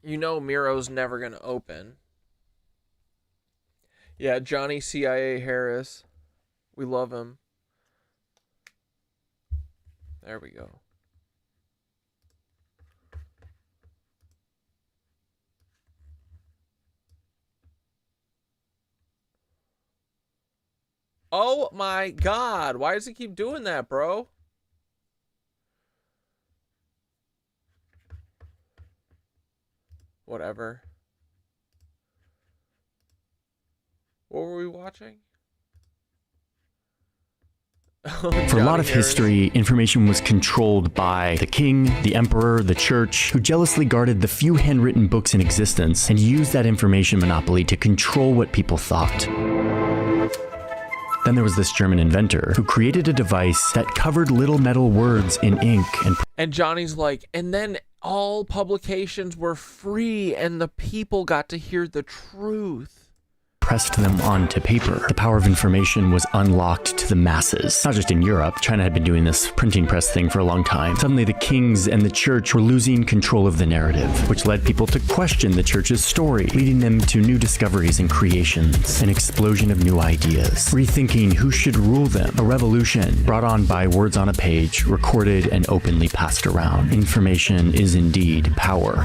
You know Miro's never going to open. Yeah, Johnny CIA Harris. We love him. There we go. Oh my God. Why does he keep doing that, bro? Whatever. What were we watching? For a lot of history, information was controlled by the king, the emperor, the church, who jealously guarded the few handwritten books in existence and used that information monopoly to control what people thought. Then there was this German inventor who created a device that covered little metal words in ink and Johnny's like, and then all publications were free and the people got to hear the truth. Pressed them onto paper. The power of information was unlocked to the masses. Not just in Europe. China had been doing this printing press thing for a long time. Suddenly the kings and the church were losing control of the narrative, which led people to question the church's story, leading them to new discoveries and creations, an explosion of new ideas, rethinking who should rule them, a revolution brought on by words on a page, recorded and openly passed around. Information is indeed power.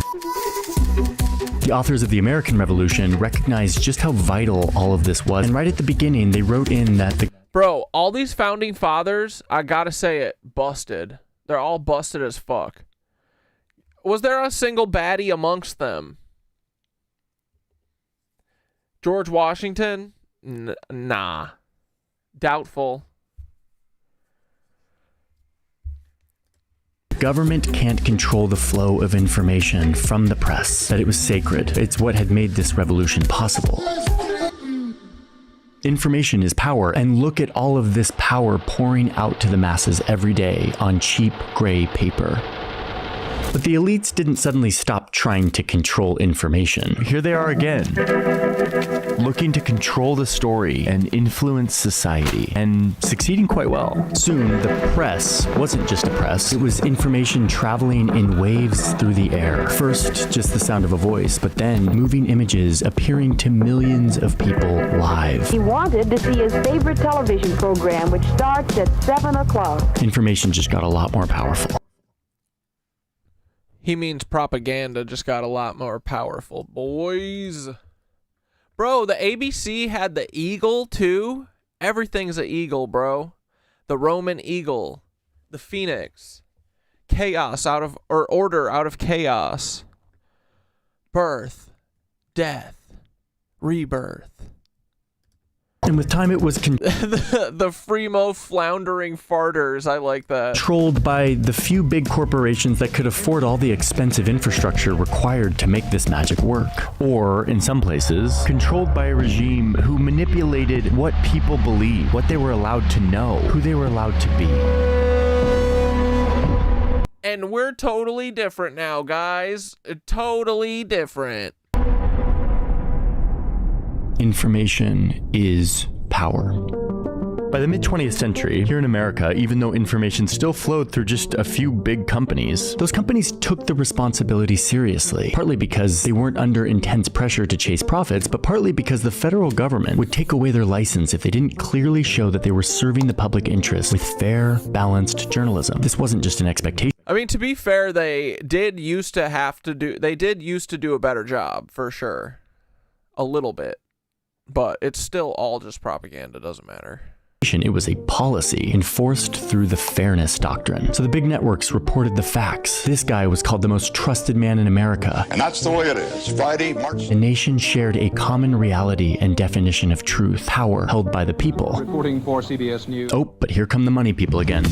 The authors of the American Revolution recognized just how vital all of this was, and right at the beginning, they wrote in that the... Bro, all these founding fathers, I gotta say it, busted. They're all busted as fuck. Was there a single baddie amongst them? George Washington? Nah. Doubtful. Government can't control the flow of information from the press, that it was sacred. It's what had made this revolution possible. Information is power, and look at all of this power pouring out to the masses every day on cheap gray paper. But the elites didn't suddenly stop trying to control information. Here they are again, looking to control the story and influence society, and succeeding quite well. Soon, the press wasn't just a press, it was information traveling in waves through the air. First, just the sound of a voice, but then moving images appearing to millions of people live. He wanted to see his favorite television program, which starts at 7 o'clock. Information just got a lot more powerful. He means propaganda just got a lot more powerful, boys. Bro, the ABC had the eagle too. Everything's an eagle, bro. The Roman eagle, the phoenix, chaos out of, or order out of chaos, birth, death, rebirth. And with time, it was the Fremo floundering farters. I like that. Controlled by the few big corporations that could afford all the expensive infrastructure required to make this magic work. Or, in some places, controlled by a regime who manipulated what people believed, what they were allowed to know, who they were allowed to be. And we're totally different now, guys. Totally different. Information is power. By the mid-20th century, here in America, even though information still flowed through just a few big companies, those companies took the responsibility seriously, partly because they weren't under intense pressure to chase profits, but partly because the federal government would take away their license if they didn't clearly show that they were serving the public interest with fair, balanced journalism. This wasn't just an expectation. I mean, to be fair, they did used to do a better job, for sure. A little bit. But it's still all just propaganda, doesn't matter. It was a policy enforced through the fairness doctrine. So the big networks reported the facts. This guy was called the most trusted man in America. And that's the way it is. Friday, March... The nation shared a common reality and definition of truth, power held by the people. Reporting for CBS News. Oh, but here come the money people again.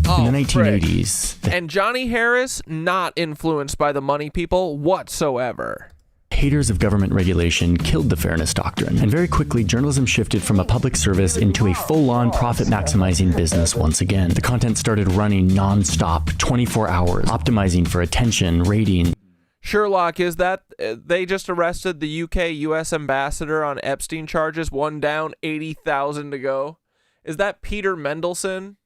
In the 1980s, and Johnny Harris, not influenced by the money people whatsoever. Haters of government regulation killed the fairness doctrine, and very quickly journalism shifted from a public service into a full-on profit-maximizing business once again. The content started running non-stop, 24 hours, optimizing for attention, rating. Sherlock, is that they just arrested the UK US ambassador on Epstein charges, one down, 80,000 to go? Is that Peter Mendelsohn?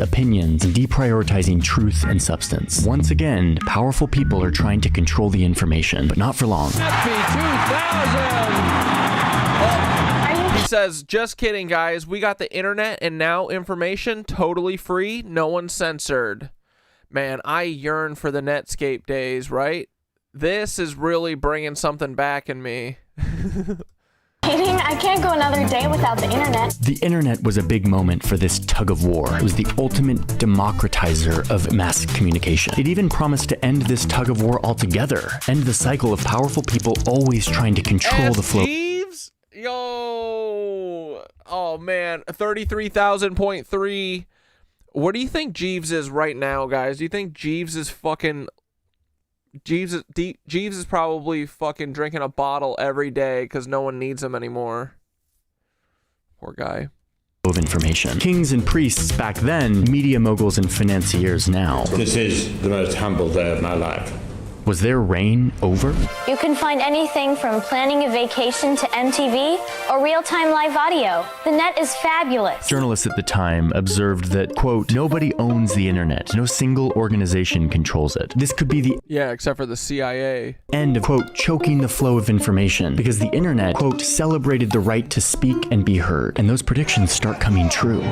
Opinions, and deprioritizing truth and substance. Once again, powerful people are trying to control the information, but not for long. He says, just kidding, guys. We got the internet and now information totally free. No one censored. Man, I yearn for the Netscape days, right? This is really bringing something back in me. I can't go another day without the internet. The internet was a big moment for this tug of war. It was the ultimate democratizer of mass communication. It even promised to end this tug of war altogether, end the cycle of powerful people always trying to control the flow. Jeeves? Yo! Oh, man. 33,000.3. What do you think Jeeves is right now, guys? Do you think Jeeves is fucking... Jeeves is probably fucking drinking a bottle every day because no one needs him anymore. Poor guy. Of information. Kings and priests back then, media moguls and financiers now. This is the most humble day of my life. Was their reign over? You can find anything from planning a vacation to MTV or real-time live audio. The net is fabulous. Journalists at the time observed that, quote, nobody owns the internet. No single organization controls it. This could be the except for the CIA. End of, quote, choking the flow of information because the internet, quote, celebrated the right to speak and be heard. And those predictions start coming true.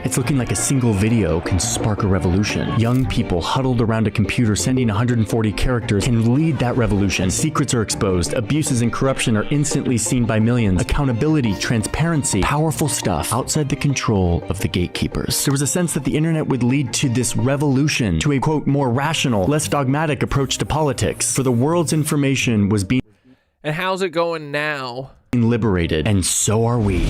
It's looking like a single video can spark a revolution. Young people huddled around a computer sending 140 characters can lead that revolution. Secrets are exposed. Abuses and corruption are instantly seen by millions. Accountability, transparency, powerful stuff outside the control of the gatekeepers. There was a sense that the internet would lead to this revolution, to a, quote, more rational, less dogmatic approach to politics. For the world's information was being... And how's it going now? Liberated, and so are we.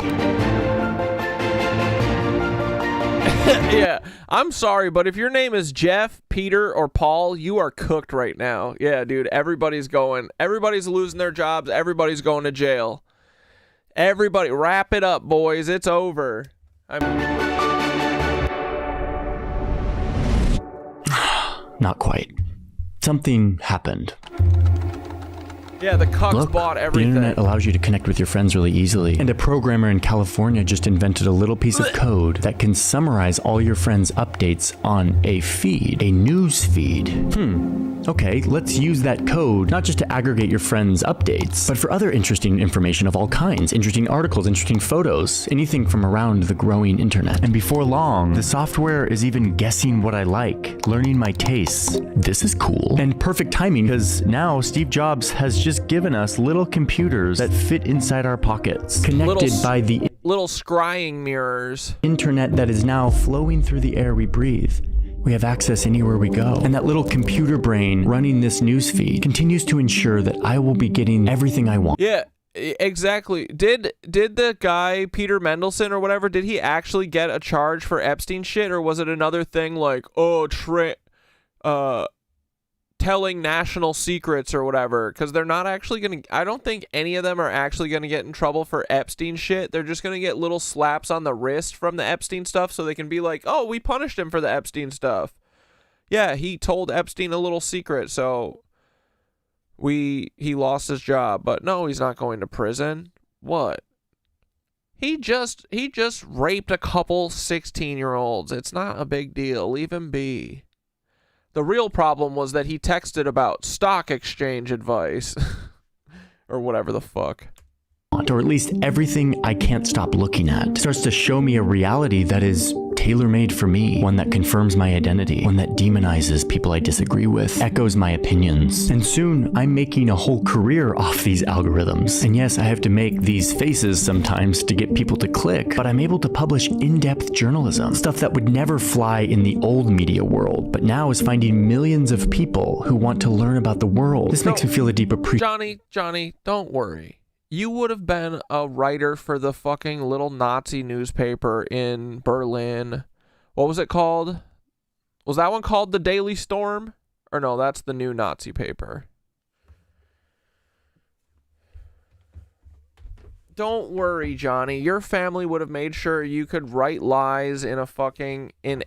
Yeah, I'm sorry, but if your name is Jeff, Peter, or Paul, you are cooked right now. Yeah, dude, everybody's losing their jobs, everybody's going to jail. Everybody, wrap it up, boys, it's over. Not quite. Something happened. Yeah, the cucks bought everything. The internet allows you to connect with your friends really easily. And a programmer in California just invented a little piece of code that can summarize all your friends' updates on a feed, a news feed. Okay, let's use that code not just to aggregate your friends' updates, but for other interesting information of all kinds, interesting articles, interesting photos, anything from around the growing internet. And before long, the software is even guessing what I like, learning my tastes. This is cool. And perfect timing, because now Steve Jobs has just given us little computers that fit inside our pockets, connected by the little scrying mirrors. Internet that is now flowing through the air we breathe. We have access anywhere we go. And that little computer brain running this newsfeed continues to ensure that I will be getting everything I want. Yeah, exactly. Did the guy, Peter Mendelsohn or whatever, did he actually get a charge for Epstein shit? Or was it another thing like, telling national secrets or whatever? Because they're not actually going to... I don't think any of them are actually going to get in trouble for Epstein shit. They're just going to get little slaps on the wrist from the Epstein stuff so they can be like, oh, we punished him for the Epstein stuff. Yeah, he told Epstein a little secret, so he lost his job. But no, he's not going to prison. What? He just raped a couple 16-year-olds. It's not a big deal. Leave him be. The real problem was that he texted about stock exchange advice. Or whatever the fuck. Or at least everything I can't stop looking at starts to show me a reality that is tailor-made for me. One that confirms my identity. One that demonizes people I disagree with. Echoes my opinions. And soon, I'm making a whole career off these algorithms. And yes, I have to make these faces sometimes to get people to click, but I'm able to publish in-depth journalism. Stuff that would never fly in the old media world, but now is finding millions of people who want to learn about the world. This makes me feel a deep appreciation. Johnny, don't worry. You would have been a writer for the fucking little Nazi newspaper in Berlin. What was it called? Was that one called the Daily Storm? Or no, that's the new Nazi paper. Don't worry, Johnny. Your family would have made sure you could write lies in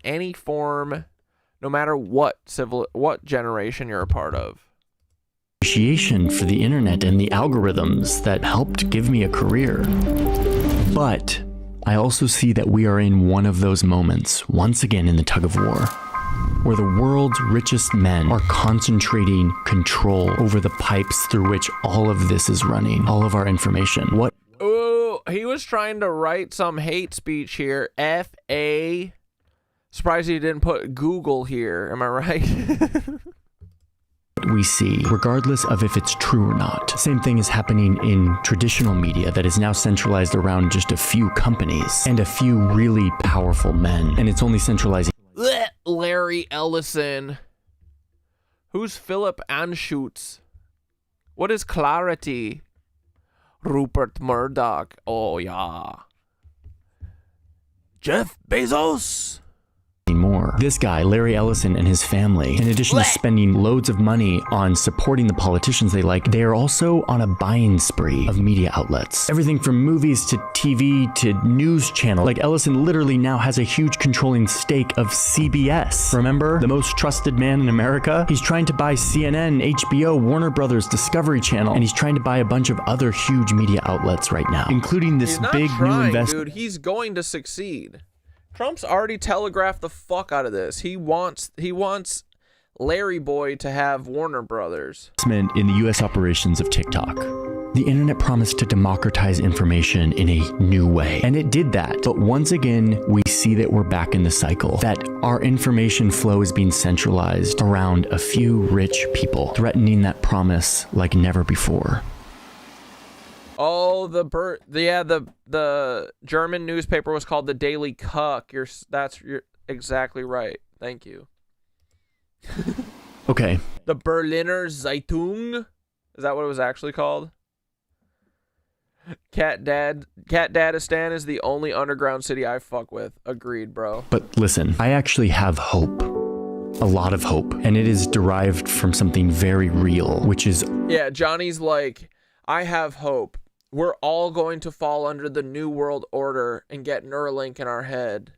any form, no matter what generation you're a part of. Appreciation for the internet and the algorithms that helped give me a career. But I also see that we are in one of those moments, once again in the tug of war, where the world's richest men are concentrating control over the pipes through which all of this is running, all of our information. Oh, he was trying to write some hate speech here. F-A. Surprised he didn't put Google here. Am I right? We see, regardless of if it's true or not. Same thing is happening in traditional media that is now centralized around just a few companies and a few really powerful men. And it's only centralizing. Larry Ellison. Who's Philip Anschutz? What is Clarity? Rupert Murdoch. Oh, yeah. Jeff Bezos. More. This guy, Larry Ellison, and his family, in addition to spending loads of money on supporting the politicians they like, they are also on a buying spree of media outlets. Everything from movies to TV to news channels. Like Ellison literally now has a huge controlling stake of CBS. Remember? The most trusted man in America? He's trying to buy CNN, HBO, Warner Brothers, Discovery Channel, and he's trying to buy a bunch of other huge media outlets right now, including this big new investment. Dude, he's going to succeed. Trump's already telegraphed the fuck out of this. He wants Larry Boy to have Warner Brothers. In the U.S. operations of TikTok. The internet promised to democratize information in a new way, and it did that. But once again, we see that we're back in the cycle, that our information flow is being centralized around a few rich people, threatening that promise like never before. Oh, the German newspaper was called the Daily Cuck. You're exactly right. Thank you. Okay. The Berliner Zeitung. Is that what it was actually called? Catdadistan is the only underground city I fuck with. Agreed, bro. But listen, I actually have hope. A lot of hope. And it is derived from something very real, which is... Yeah, Johnny's like, I have hope. We're all going to fall under the New World Order and get Neuralink in our head.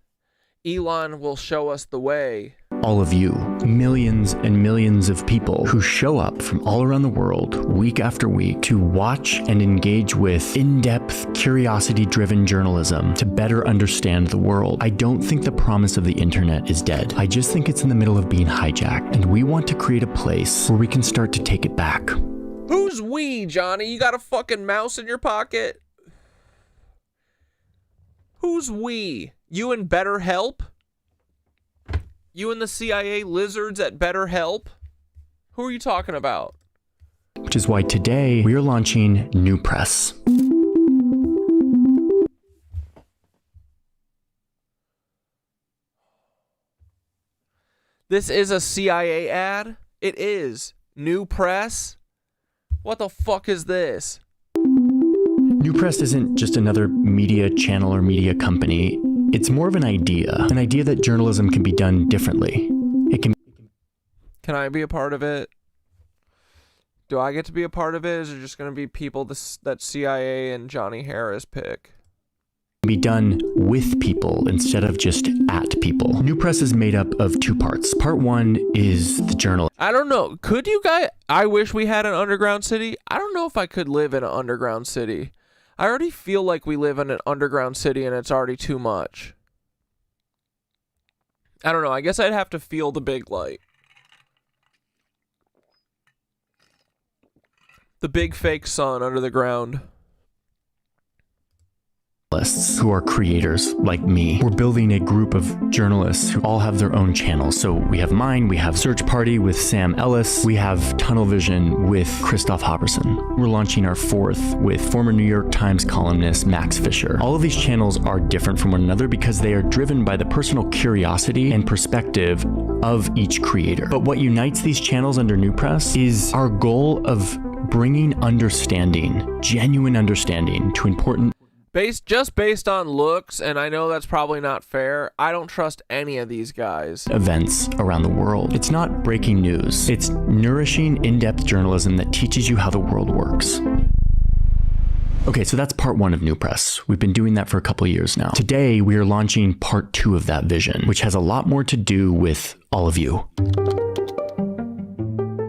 Elon will show us the way. All of you, millions and millions of people who show up from all around the world week after week to watch and engage with in-depth, curiosity-driven journalism to better understand the world. I don't think the promise of the internet is dead. I just think it's in the middle of being hijacked, and we want to create a place where we can start to take it back. Who's we, Johnny? You got a fucking mouse in your pocket? Who's we? You and BetterHelp? You and the CIA lizards at BetterHelp? Who are you talking about? Which is why today we are launching New Press. This is a CIA ad? It is. New Press? What the fuck is this? New Press isn't just another media channel or media company. It's more of an idea that journalism can be done differently. It can. Can I be a part of it? Do I get to be a part of it? Is it just going to be people that CIA and Johnny Harris pick? Be done with people instead of just at people. New Press is made up of two parts. Part one is the journal. I don't know. Could you guys... I wish we had an underground city. I don't know if I could live in an underground city. I already feel like we live in an underground city and it's already too much. I don't know. I guess I'd have to feel the big light. The big fake sun under the ground. Who are creators like me. We're building a group of journalists who all have their own channels. So we have mine, we have Search Party with Sam Ellis, we have Tunnel Vision with Christoph Halverson. We're launching our fourth with former New York Times columnist Max Fisher. All of these channels are different from one another because they are driven by the personal curiosity and perspective of each creator. But what unites these channels under New Press is our goal of bringing understanding, genuine understanding to important based on looks, and I know that's probably not fair, I don't trust any of these guys. Events around the world. It's not breaking news. It's nourishing, in-depth journalism that teaches you how the world works. Okay, so that's part 1 of New Press. We've been doing that for a couple of years now. Today, we are launching part 2 of that vision, which has a lot more to do with all of you.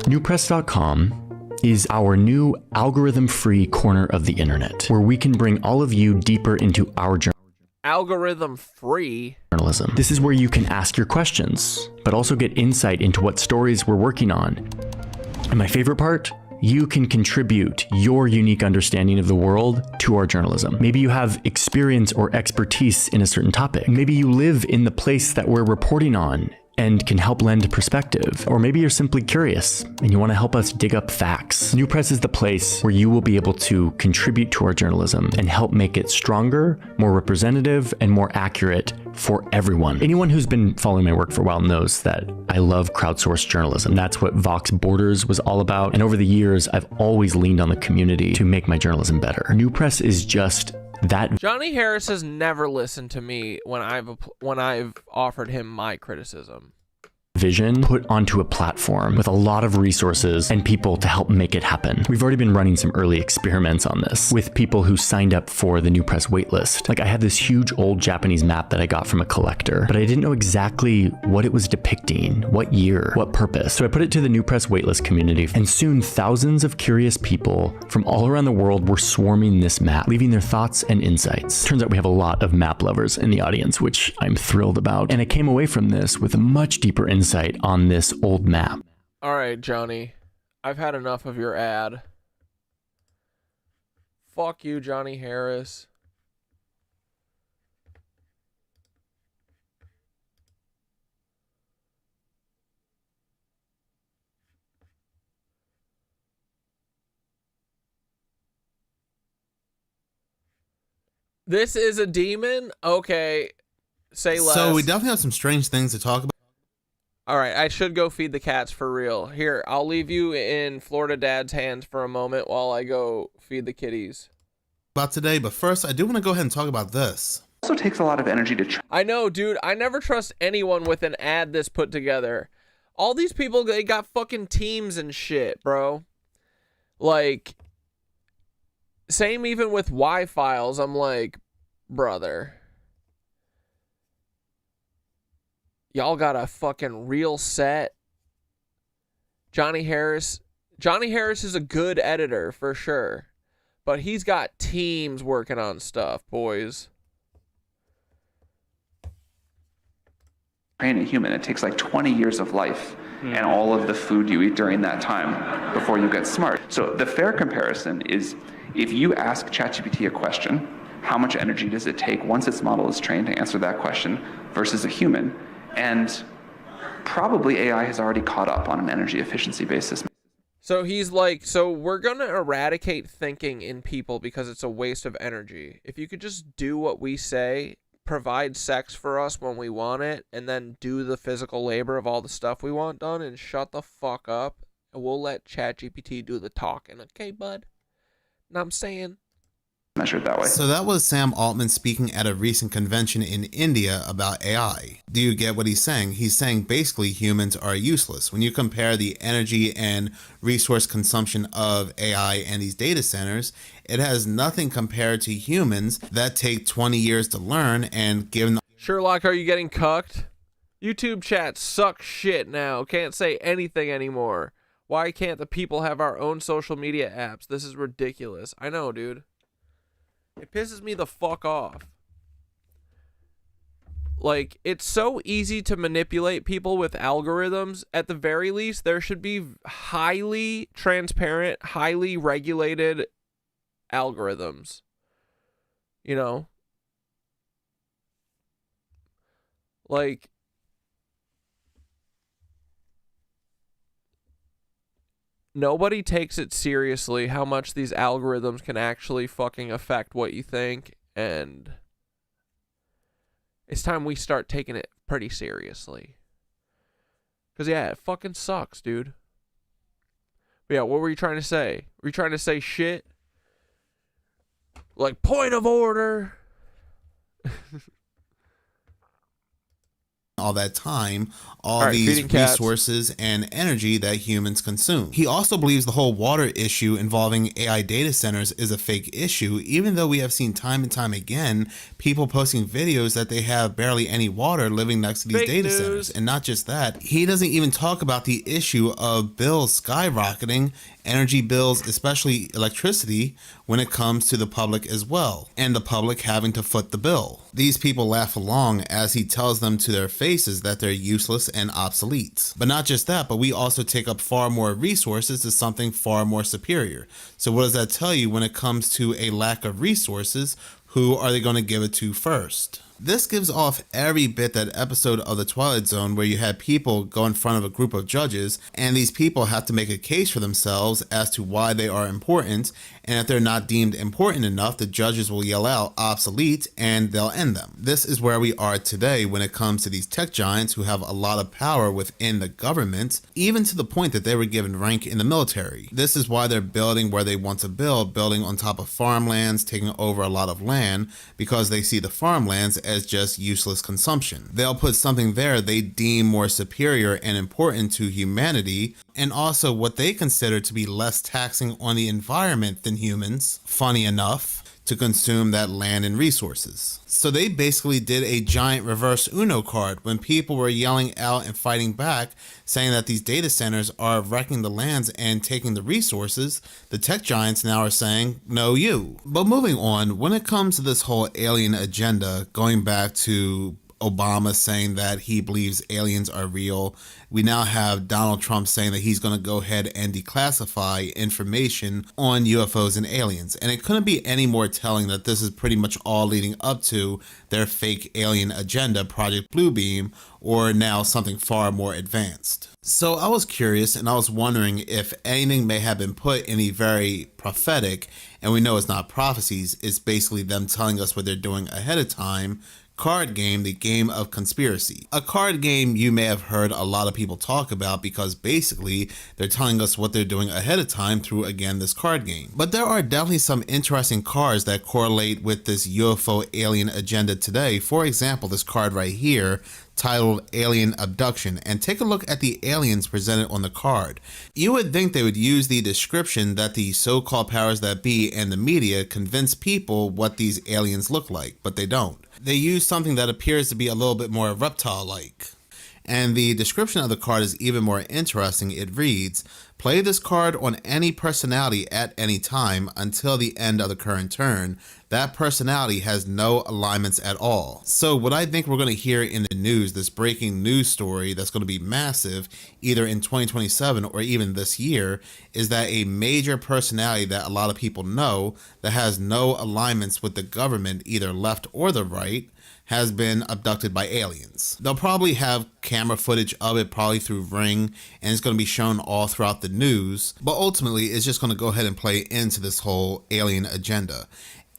Newpress.com is our new algorithm-free corner of the internet, where we can bring all of you deeper into our algorithm-free journalism. This is where you can ask your questions, but also get insight into what stories we're working on. And my favorite part? You can contribute your unique understanding of the world to our journalism. Maybe you have experience or expertise in a certain topic. Maybe you live in the place that we're reporting on and can help lend perspective. Or maybe you're simply curious and you want to help us dig up facts. New Press is the place where you will be able to contribute to our journalism and help make it stronger, more representative, and more accurate for everyone. Anyone who's been following my work for a while knows that I love crowdsourced journalism. That's what Vox Borders was all about. And over the years, I've always leaned on the community to make my journalism better. New Press is just that. Johnny Harris has never listened to me when I've offered him my criticism. Vision put onto a platform with a lot of resources and people to help make it happen. We've already been running some early experiments on this with people who signed up for the New Press waitlist. Like I had this huge old Japanese map that I got from a collector, but I didn't know exactly what it was depicting, what year, what purpose. So I put it to the New Press waitlist community, and soon thousands of curious people from all around the world were swarming this map, leaving their thoughts and insights. Turns out we have a lot of map lovers in the audience, which I'm thrilled about. And I came away from this with a much deeper insight on this old map. All right, Johnny. I've had enough of your ad. Fuck you, Johnny Harris. This is a demon? Okay. Say less. So we definitely have some strange things to talk about. All right, I should go feed the cats for real. Here, I'll leave you in Florida Dad's hands for a moment while I go feed the kitties. About today, but first, I do want to go ahead and talk about this. It also takes a lot of energy to I know, dude. I never trust anyone with an ad this put together. All these people, they got fucking teams and shit, bro. Like, same even with Y-Files. I'm like, brother. Y'all got a fucking real set. Johnny Harris is a good editor for sure, but he's got teams working on stuff, boys. Train a human, it takes like 20 years of life and all of the food you eat during that time before you get smart. So the fair comparison is if you ask ChatGPT a question, how much energy does it take once its model is trained to answer that question versus a human? And probably AI has already caught up on an energy efficiency basis. So he's like, so we're going to eradicate thinking in people because it's a waste of energy. If you could just do what we say, provide sex for us when we want it, and then do the physical labor of all the stuff we want done and shut the fuck up, and we'll let ChatGPT do the talking. Okay, bud? Know what I'm saying? Measured that way. So that was Sam Altman speaking at a recent convention in India about AI. Do you get what he's saying? He's saying basically humans are useless. When you compare the energy and resource consumption of AI and these data centers, it has nothing compared to humans that take 20 years to learn and given. Sherlock, are you getting cucked? YouTube chat sucks shit now. Can't say anything anymore. Why can't the people have our own social media apps? This is ridiculous. I know, dude. It pisses me the fuck off. Like, it's so easy to manipulate people with algorithms. At the very least, there should be highly transparent, highly regulated algorithms. You know? Like, nobody takes it seriously how much these algorithms can actually fucking affect what you think, and it's time we start taking it pretty seriously. Because, yeah, it fucking sucks, dude. Yeah, what were you trying to say? Were you trying to say shit? Like, point of order. All that time, all these resources and energy that humans consume. He also believes the whole water issue involving AI data centers is a fake issue, even though we have seen time and time again people posting videos that they have barely any water living next to these data centers. And not just that, he doesn't even talk about the issue of bills skyrocketing, energy bills, especially electricity, when it comes to the public as well, and the public having to foot the bill. These people laugh along as he tells them to their faces that they're useless and obsolete. But not just that, but we also take up far more resources to something far more superior. So what does that tell you when it comes to a lack of resources? Who are they going to give it to first? This gives off every bit that episode of The Twilight Zone where you had people go in front of a group of judges, and these people have to make a case for themselves as to why they are important, and if they're not deemed important enough, the judges will yell out obsolete and they'll end them. This is where we are today when it comes to these tech giants who have a lot of power within the government, even to the point that they were given rank in the military. This is why they're building where they want to build, building on top of farmlands, taking over a lot of land, because they see the farmlands as just useless consumption. They'll put something there they deem more superior and important to humanity, and also what they consider to be less taxing on the environment than humans, funny enough, to consume that land and resources. So they basically did a giant reverse Uno card when people were yelling out and fighting back, saying that these data centers are wrecking the lands and taking the resources. The tech giants now are saying, no you. But moving on, when it comes to this whole alien agenda, going back to Obama saying that he believes aliens are real, we now have Donald Trump saying that he's going to go ahead and declassify information on UFOs and aliens. And it couldn't be any more telling that this is pretty much all leading up to their fake alien agenda, Project Bluebeam, or now something far more advanced. So I was curious, and I was wondering if anything may have been put in the very prophetic, and we know it's not prophecies, it's basically them telling us what they're doing ahead of time, card game, the game of conspiracy. A card game you may have heard a lot of people talk about because basically they're telling us what they're doing ahead of time through, again, this card game. But there are definitely some interesting cards that correlate with this UFO alien agenda today. For example, this card right here titled Alien Abduction, and take a look at the aliens presented on the card. You would think they would use the description that the so-called powers that be and the media convince people what these aliens look like, but they don't. They use something that appears to be a little bit more reptile-like. And the description of the card is even more interesting. It reads, play this card on any personality at any time until the end of the current turn. That personality has no alignments at all. So what I think we're going to hear in the news, this breaking news story that's going to be massive either in 2027 or even this year, is that a major personality that a lot of people know that has no alignments with the government, either left or the right, has been abducted by aliens. They'll probably have camera footage of it, probably through Ring, and it's going to be shown all throughout the news, but ultimately it's just going to go ahead and play into this whole alien agenda.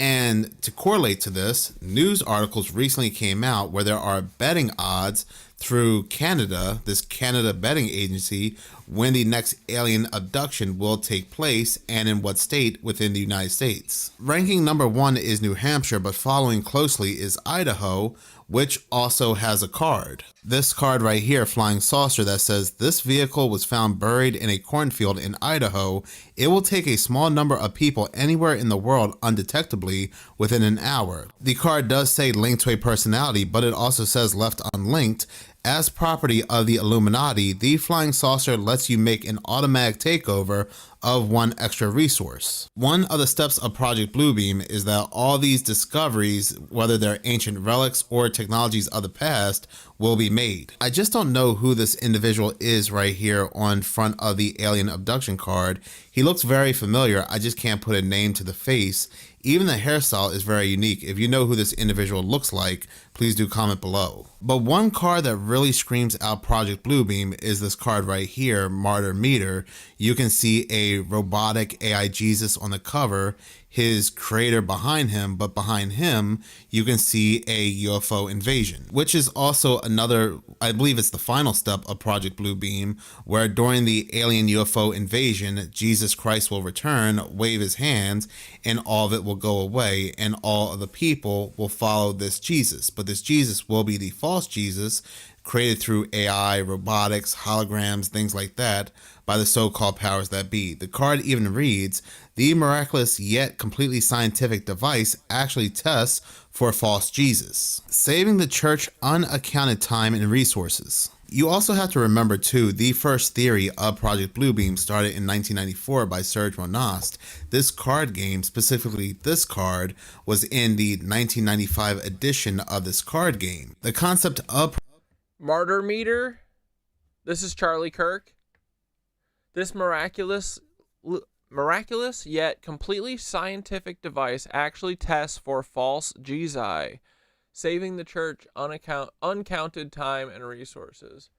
And to correlate to this, news articles recently came out where there are betting odds through Canada, this Canada betting agency, when the next alien abduction will take place and in what state within the United States. Ranking number 1 is New Hampshire, but following closely is Idaho, which also has a card. This card right here, Flying Saucer, that says this vehicle was found buried in a cornfield in Idaho. It will take a small number of people anywhere in the world undetectably within an hour. The card does say linked to a personality, but it also says left unlinked. As property of the Illuminati, the Flying Saucer lets you make an automatic takeover of one extra resource. One of the steps of Project Bluebeam is that all these discoveries, whether they're ancient relics or technologies of the past, will be made. I just don't know who this individual is right here on front of the alien abduction card. He looks very familiar. I just can't put a name to the face. Even the hairstyle is very unique. If you know who this individual looks like, please do comment below. But one card that really screams out Project Bluebeam is this card right here, Martyr Meter. You can see a robotic AI Jesus on the cover. his creator behind him, but behind him, you can see a UFO invasion, which is also another, I believe it's the final step of Project Bluebeam, where during the alien UFO invasion, Jesus Christ will return, wave his hands, and all of it will go away, and all of the people will follow this Jesus. But this Jesus will be the false Jesus, created through AI, robotics, holograms, things like that, by the so-called powers that be. The card even reads, the miraculous yet completely scientific device actually tests for false Jesus, saving the church unaccounted time and resources. You also have to remember too, the first theory of Project Bluebeam started in 1994 by Serge Monast. This card game, specifically this card, was in the 1995 edition of this card game. The concept of Martyr meter. This is Charlie Kirk. This miraculous yet completely scientific device actually tests for false Jesus, saving the church uncounted time and resources.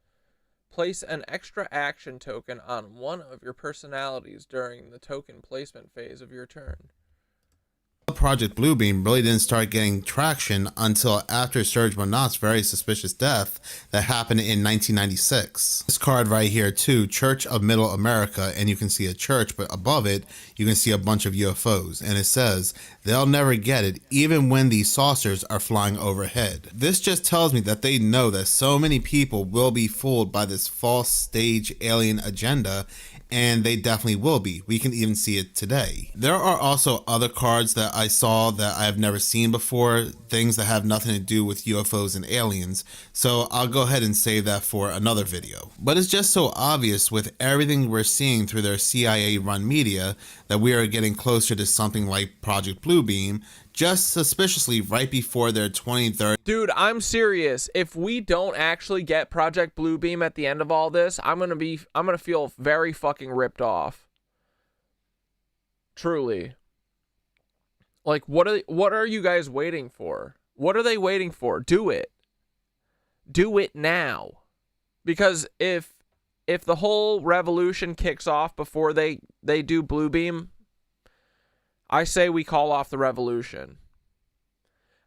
Place an extra action token on one of your personalities during the token placement phase of your turn. Project Bluebeam really didn't start getting traction until after Serge Monast's very suspicious death that happened in 1996. This card right here too, Church of Middle America, and you can see a church, but above it you can see a bunch of UFOs, and it says they'll never get it even when these saucers are flying overhead. This just tells me that they know that so many people will be fooled by this false stage alien agenda, and they definitely will be. We can even see it today. There are also other cards that I saw that I have never seen before, things that have nothing to do with UFOs and aliens, so I'll go ahead and save that for another video. But it's just so obvious with everything we're seeing through their CIA-run media that we are getting closer to something like Project Bluebeam, just suspiciously right before their 2030. Dude, I'm serious. If we don't actually get Project Bluebeam at the end of all this, I'm gonna feel very fucking ripped off. Truly. Like, what are you guys waiting for? What are they waiting for? Do it. Do it now. Because if the whole revolution kicks off before they do Bluebeam, I say we call off the revolution.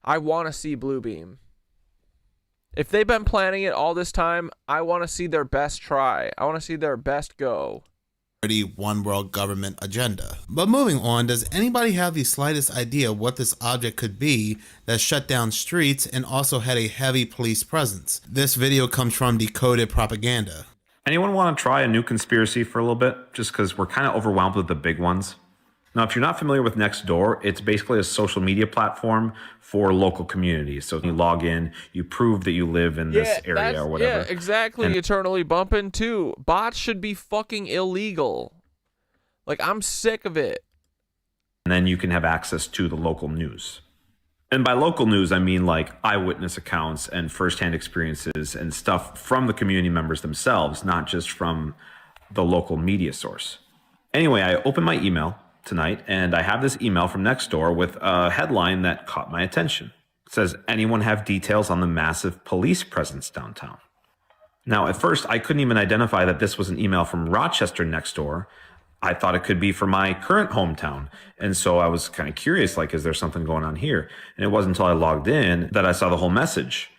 I want to see Bluebeam. If they've been planning it all this time, I want to see their best try. I want to see their best go. One world government agenda. But moving on, does anybody have the slightest idea what this object could be that shut down streets and also had a heavy police presence? This video comes from Decoded Propaganda. Anyone want to try a new conspiracy for a little bit? Just because we're kind of overwhelmed with the big ones. Now, if you're not familiar with Nextdoor, it's basically a social media platform for local communities. So you log in, you prove that you live in this area or whatever. Yeah, exactly. And eternally bumping too. Bots should be fucking illegal. Like, I'm sick of it. And then you can have access to the local news. And by local news, I mean like eyewitness accounts and firsthand experiences and stuff from the community members themselves, not just from the local media source. Anyway, I opened my email tonight, and I have this email from Nextdoor with a headline that caught my attention. It says, anyone have details on the massive police presence downtown? Now, at first, I couldn't even identify that this was an email from Rochester Nextdoor. I thought it could be from my current hometown. And so I was kind of curious, like, is there something going on here? And it wasn't until I logged in that I saw the whole message,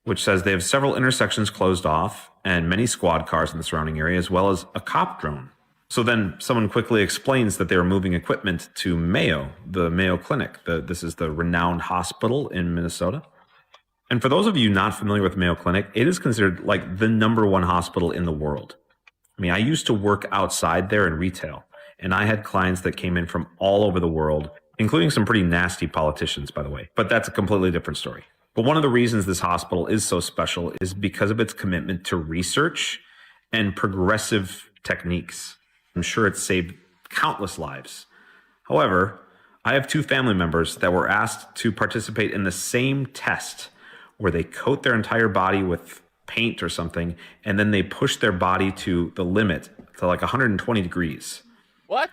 which says they have several intersections closed off and many squad cars in the surrounding area, as well as a cop drone. So then someone quickly explains that they were moving equipment to Mayo, the Mayo Clinic. This is the renowned hospital in Minnesota. And for those of you not familiar with Mayo Clinic, it is considered like the #1 hospital in the world. I mean, I used to work outside there in retail, and I had clients that came in from all over the world, including some pretty nasty politicians, by the way. But that's a completely different story. But one of the reasons this hospital is so special is because of its commitment to research and progressive techniques. I'm sure it's saved countless lives. However, I have 2 family members that were asked to participate in the same test where they coat their entire body with paint or something, and then they push their body to the limit, to like 120 degrees. What?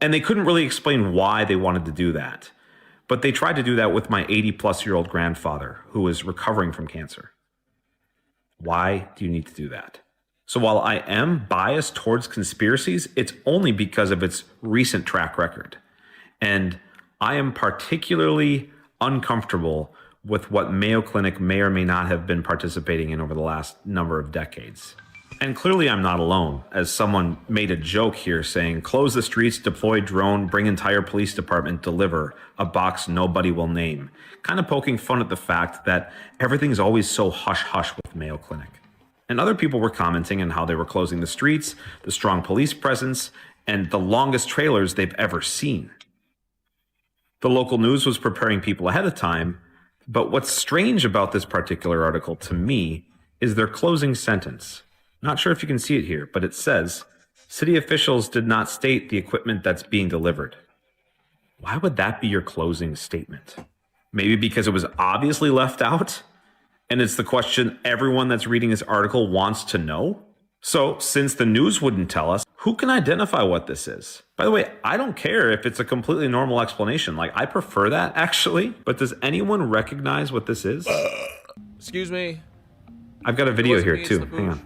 And they couldn't really explain why they wanted to do that. But they tried to do that with my 80-plus-year-old grandfather who was recovering from cancer. Why do you need to do that? So while I am biased towards conspiracies, it's only because of its recent track record. And I am particularly uncomfortable with what Mayo Clinic may or may not have been participating in over the last number of decades. And clearly I'm not alone, as someone made a joke here saying, close the streets, deploy drone, bring entire police department, deliver a box nobody will name. Kind of poking fun at the fact that everything's always so hush-hush with Mayo Clinic. And other people were commenting on how they were closing the streets, the strong police presence, and the longest trailers they've ever seen. The local news was preparing people ahead of time, but what's strange about this particular article to me is their closing sentence. Not sure if you can see it here, but it says, city officials did not state the equipment that's being delivered. Why would that be your closing statement? Maybe because it was obviously left out? And it's the question everyone that's reading this article wants to know? So, since the news wouldn't tell us, who can identify what this is? By the way, I don't care if it's a completely normal explanation. Like, I prefer that, actually. But does anyone recognize what this is? Excuse me. I've got a video here, too. Hang on.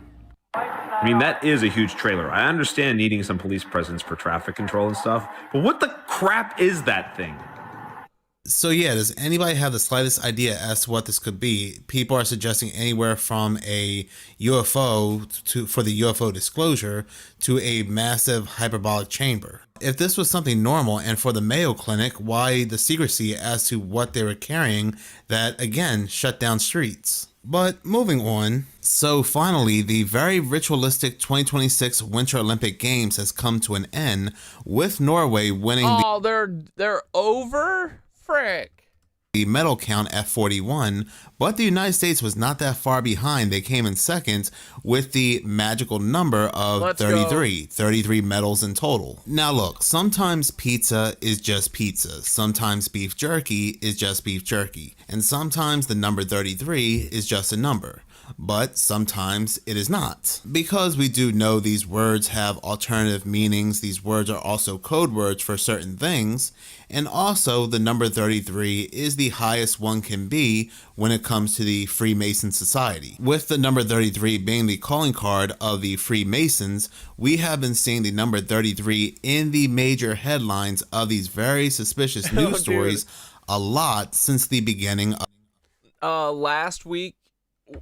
I mean, that is a huge trailer. I understand needing some police presence for traffic control and stuff, but what the crap is that thing? So yeah, does anybody have the slightest idea as to what this could be? People are suggesting anywhere from a UFO for the UFO disclosure to a massive hyperbolic chamber. If this was something normal, and for the Mayo Clinic, why the secrecy as to what they were carrying that, again, shut down streets? But moving on, so finally, the very ritualistic 2026 Winter Olympic Games has come to an end, with Norway winning they're over? Frick. The medal count at 41, but the United States was not that far behind. They came in second with the magical number of 33 medals in total. Now look, sometimes pizza is just pizza, sometimes beef jerky is just beef jerky, and sometimes the number 33 is just a number. But sometimes it is not. Because we do know these words have alternative meanings, these words are also code words for certain things, and also the number 33 is the highest one can be when it comes to the Freemason Society. With the number 33 being the calling card of the Freemasons, we have been seeing the number 33 in the major headlines of these very suspicious news stories a lot since the beginning of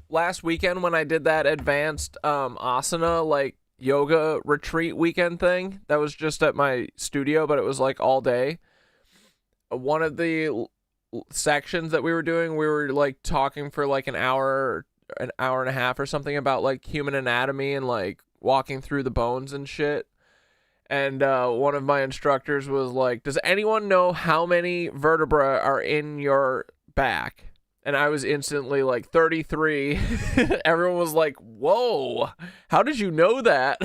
last weekend when I did that advanced asana like yoga retreat weekend thing that was just at my studio, but it was like all day. One of the sections that we were doing, we were like talking for like an hour and a half or something about like human anatomy and like walking through the bones and shit. And one of my instructors was like, does anyone know how many vertebrae are in your back? And I was instantly like 33. Everyone was like, whoa, how did you know that?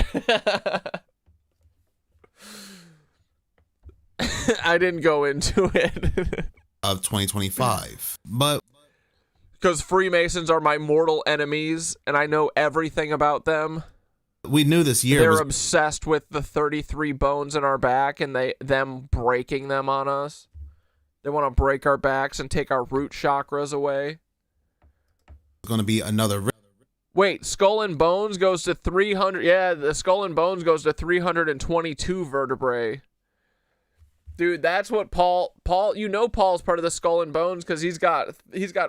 I didn't go into it. Of 2025. But because Freemasons are my mortal enemies and I know everything about them. We knew this year. They're obsessed with the 33 bones in our back and them breaking them on us. They want to break our backs and take our root chakras away. Going to be another. Wait, skull and bones goes to 300. Yeah, the skull and bones goes to 322 vertebrae. Dude, that's what Paul, you know Paul's part of the skull and bones because he's got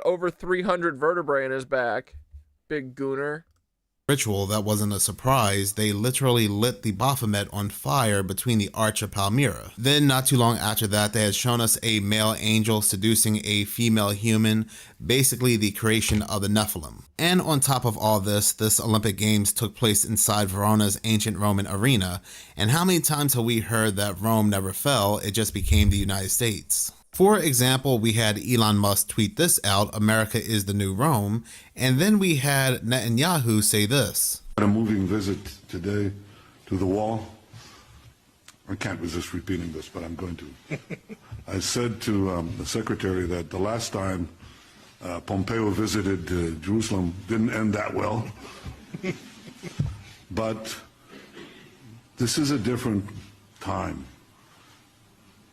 over 300 vertebrae in his back. Big gooner. Ritual that wasn't a surprise. They literally lit the Baphomet on fire between the Arch of Palmyra. Then not too long after that, they had shown us a male angel seducing a female human, basically the creation of the Nephilim. And on top of all this Olympic Games took place inside Verona's ancient Roman arena. And how many times have we heard that Rome never fell, it just became the United States? For example, we had Elon Musk tweet this out, America is the new Rome, and then we had Netanyahu say this. A moving visit today to the wall. I can't resist repeating this, but I'm going to. I said to the secretary that the last time Pompeo visited Jerusalem didn't end that well. But this is a different time.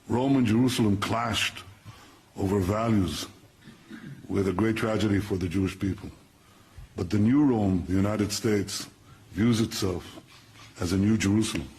Rome and Jerusalem clashed over values with a great tragedy for the Jewish people. But the new Rome, the United States, views itself as a new Jerusalem.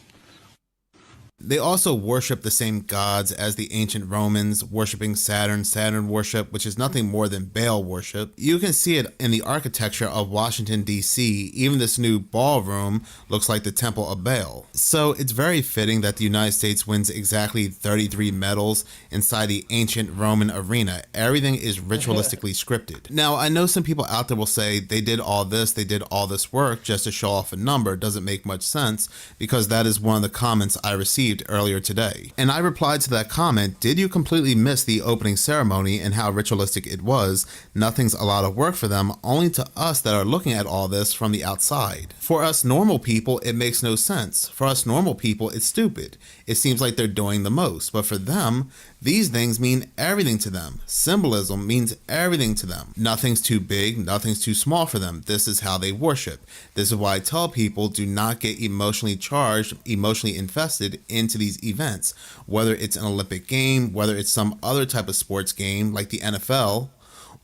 They also worship the same gods as the ancient Romans, worshiping Saturn worship, which is nothing more than Baal worship. You can see it in the architecture of Washington, D.C. Even this new ballroom looks like the Temple of Baal. So it's very fitting that the United States wins exactly 33 medals inside the ancient Roman arena. Everything is ritualistically scripted. Now, I know some people out there will say they did all this work just to show off a number. Doesn't make much sense, because that is one of the comments I received earlier today. And I replied to that comment, did you completely miss the opening ceremony and how ritualistic it was? Nothing's a lot of work for them, only to us that are looking at all this from the outside. For us normal people, it makes no sense. For us normal people, it's stupid. It seems like they're doing the most, but for them, these things mean everything to them. Symbolism means everything to them. Nothing's too big, nothing's too small for them. This is how they worship. This is why I tell people, do not get emotionally charged, emotionally invested into these events. Whether it's an Olympic game, whether it's some other type of sports game like the NFL,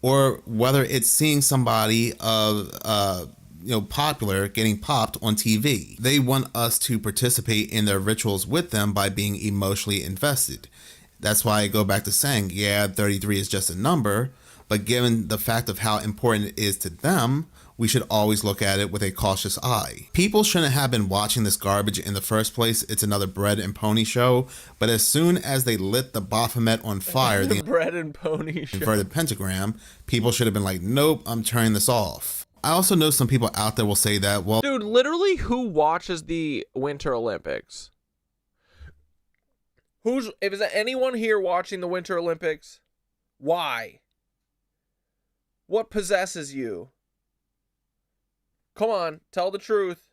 or whether it's seeing somebody popular getting popped on TV. They want us to participate in their rituals with them by being emotionally invested. That's why I go back to saying, yeah, 33 is just a number, but given the fact of how important it is to them, we should always look at it with a cautious eye. People shouldn't have been watching this garbage in the first place. It's another bread and pony show, but as soon as they lit the Baphomet on fire, the bread and pony show, inverted pentagram, people should have been like, nope, I'm turning this off. I also know some people out there will say that, well, dude, literally who watches the Winter Olympics? Is there anyone here watching the Winter Olympics? Why? What possesses you? Come on, tell the truth.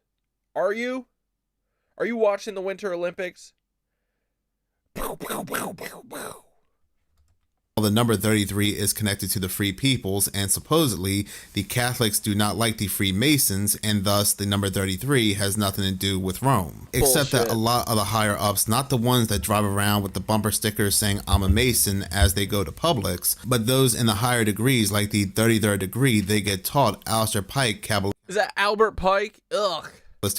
Are you? Are you watching the Winter Olympics? The number 33 is connected to the Free Peoples, and supposedly the Catholics do not like the Freemasons, and thus the number 33 has nothing to do with Rome. Except that a lot of the higher ups, not the ones that drive around with the bumper stickers saying I'm a Mason as they go to Publix, but those in the higher degrees like the 33rd degree, they get taught Aleister Pike Kabbalah. Is that Albert Pike? Ugh.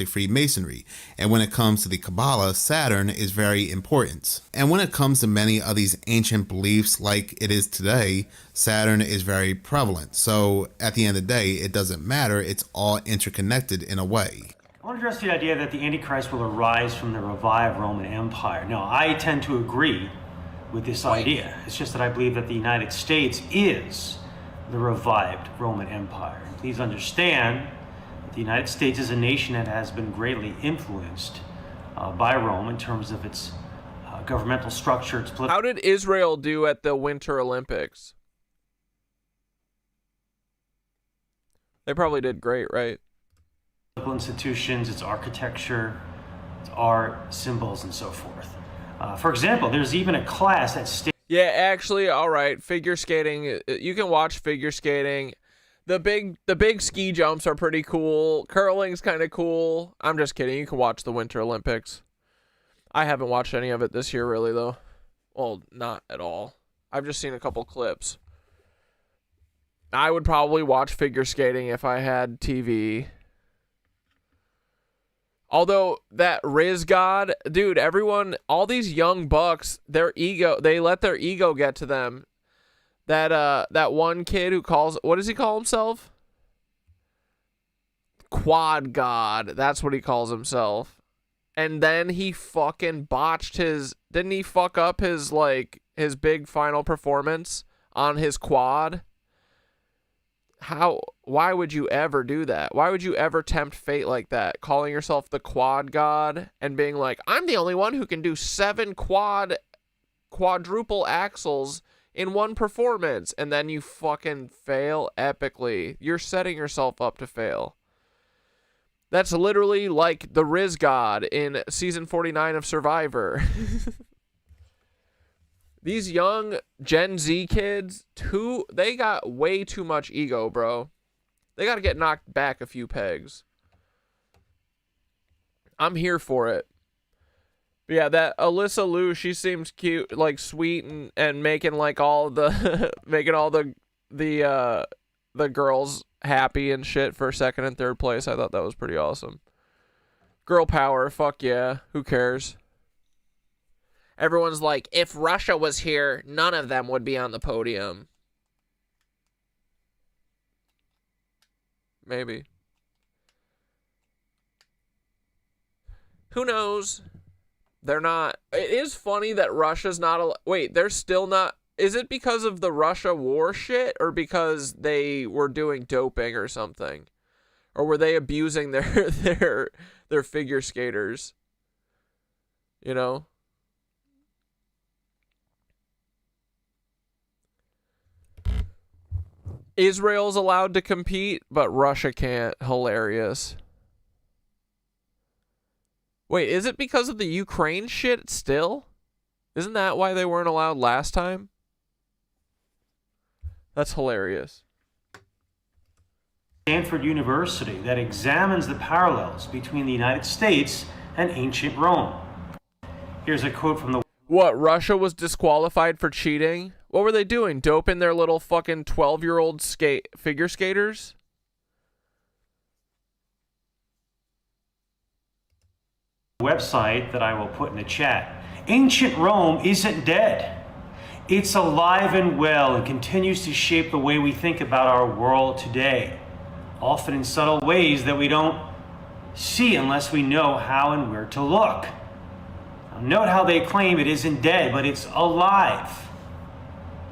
Freemasonry. And when it comes to the Kabbalah, Saturn is very important. And when it comes to many of these ancient beliefs like it is today, Saturn is very prevalent. So at the end of the day, it doesn't matter. It's all interconnected in a way. I want to address the idea that the Antichrist will arise from the revived Roman Empire. Now, I tend to agree with this idea. It's just that I believe that the United States is the revived Roman Empire. Please understand, the United States is a nation that has been greatly influenced by Rome in terms of its governmental structure. Its How did Israel do at the Winter Olympics? They probably did great, right? Political institutions, its architecture, its art, symbols, and so forth. For example, there's even a class at Yeah, actually, all right. Figure skating. You can watch figure skating. The big ski jumps are pretty cool. Curling's kind of cool. I'm just kidding. You can watch the Winter Olympics. I haven't watched any of it this year, really, though. Well, not at all. I've just seen a couple clips. I would probably watch figure skating if I had TV. Although that Riz God, dude, everyone, all these young bucks, they let their ego get to them. That one kid who what does he call himself? Quad God. That's what he calls himself. And then he fucking botched didn't he fuck up his big final performance on his quad? Why would you ever do that? Why would you ever tempt fate like that? Calling yourself the Quad God and being like, I'm the only one who can do 7 quadruple axles in one performance, and then you fucking fail epically. You're setting yourself up to fail. That's literally like the Riz God in season 49 of Survivor. These young Gen Z kids, they got way too much ego, bro. They got to get knocked back a few pegs. I'm here for it. But yeah, that Alyssa Liu, she seems cute, like sweet and making like all the making all the girls happy and shit for second and third place. I thought that was pretty awesome. Girl power, fuck yeah. Who cares? Everyone's like, if Russia was here, none of them would be on the podium. Maybe. Who knows? They're not. It is funny that Russia's not. Wait, they're still not. Is it because of the Russia war shit, or because they were doing doping or something? Or were they abusing their figure skaters? You know? Israel's allowed to compete, but Russia can't. Hilarious. Wait, is it because of the Ukraine shit still? Isn't that why they weren't allowed last time? That's hilarious. Stanford University that examines the parallels between the United States and ancient Rome. Here's a quote from the... What, Russia was disqualified for cheating? What were they doing? Doping their little fucking 12-year-old figure skaters? Website that I will put in the chat. Ancient Rome isn't dead. It's alive and well and continues to shape the way we think about our world today, often in subtle ways that we don't see unless we know how and where to look. Now, note how they claim it isn't dead, but it's alive,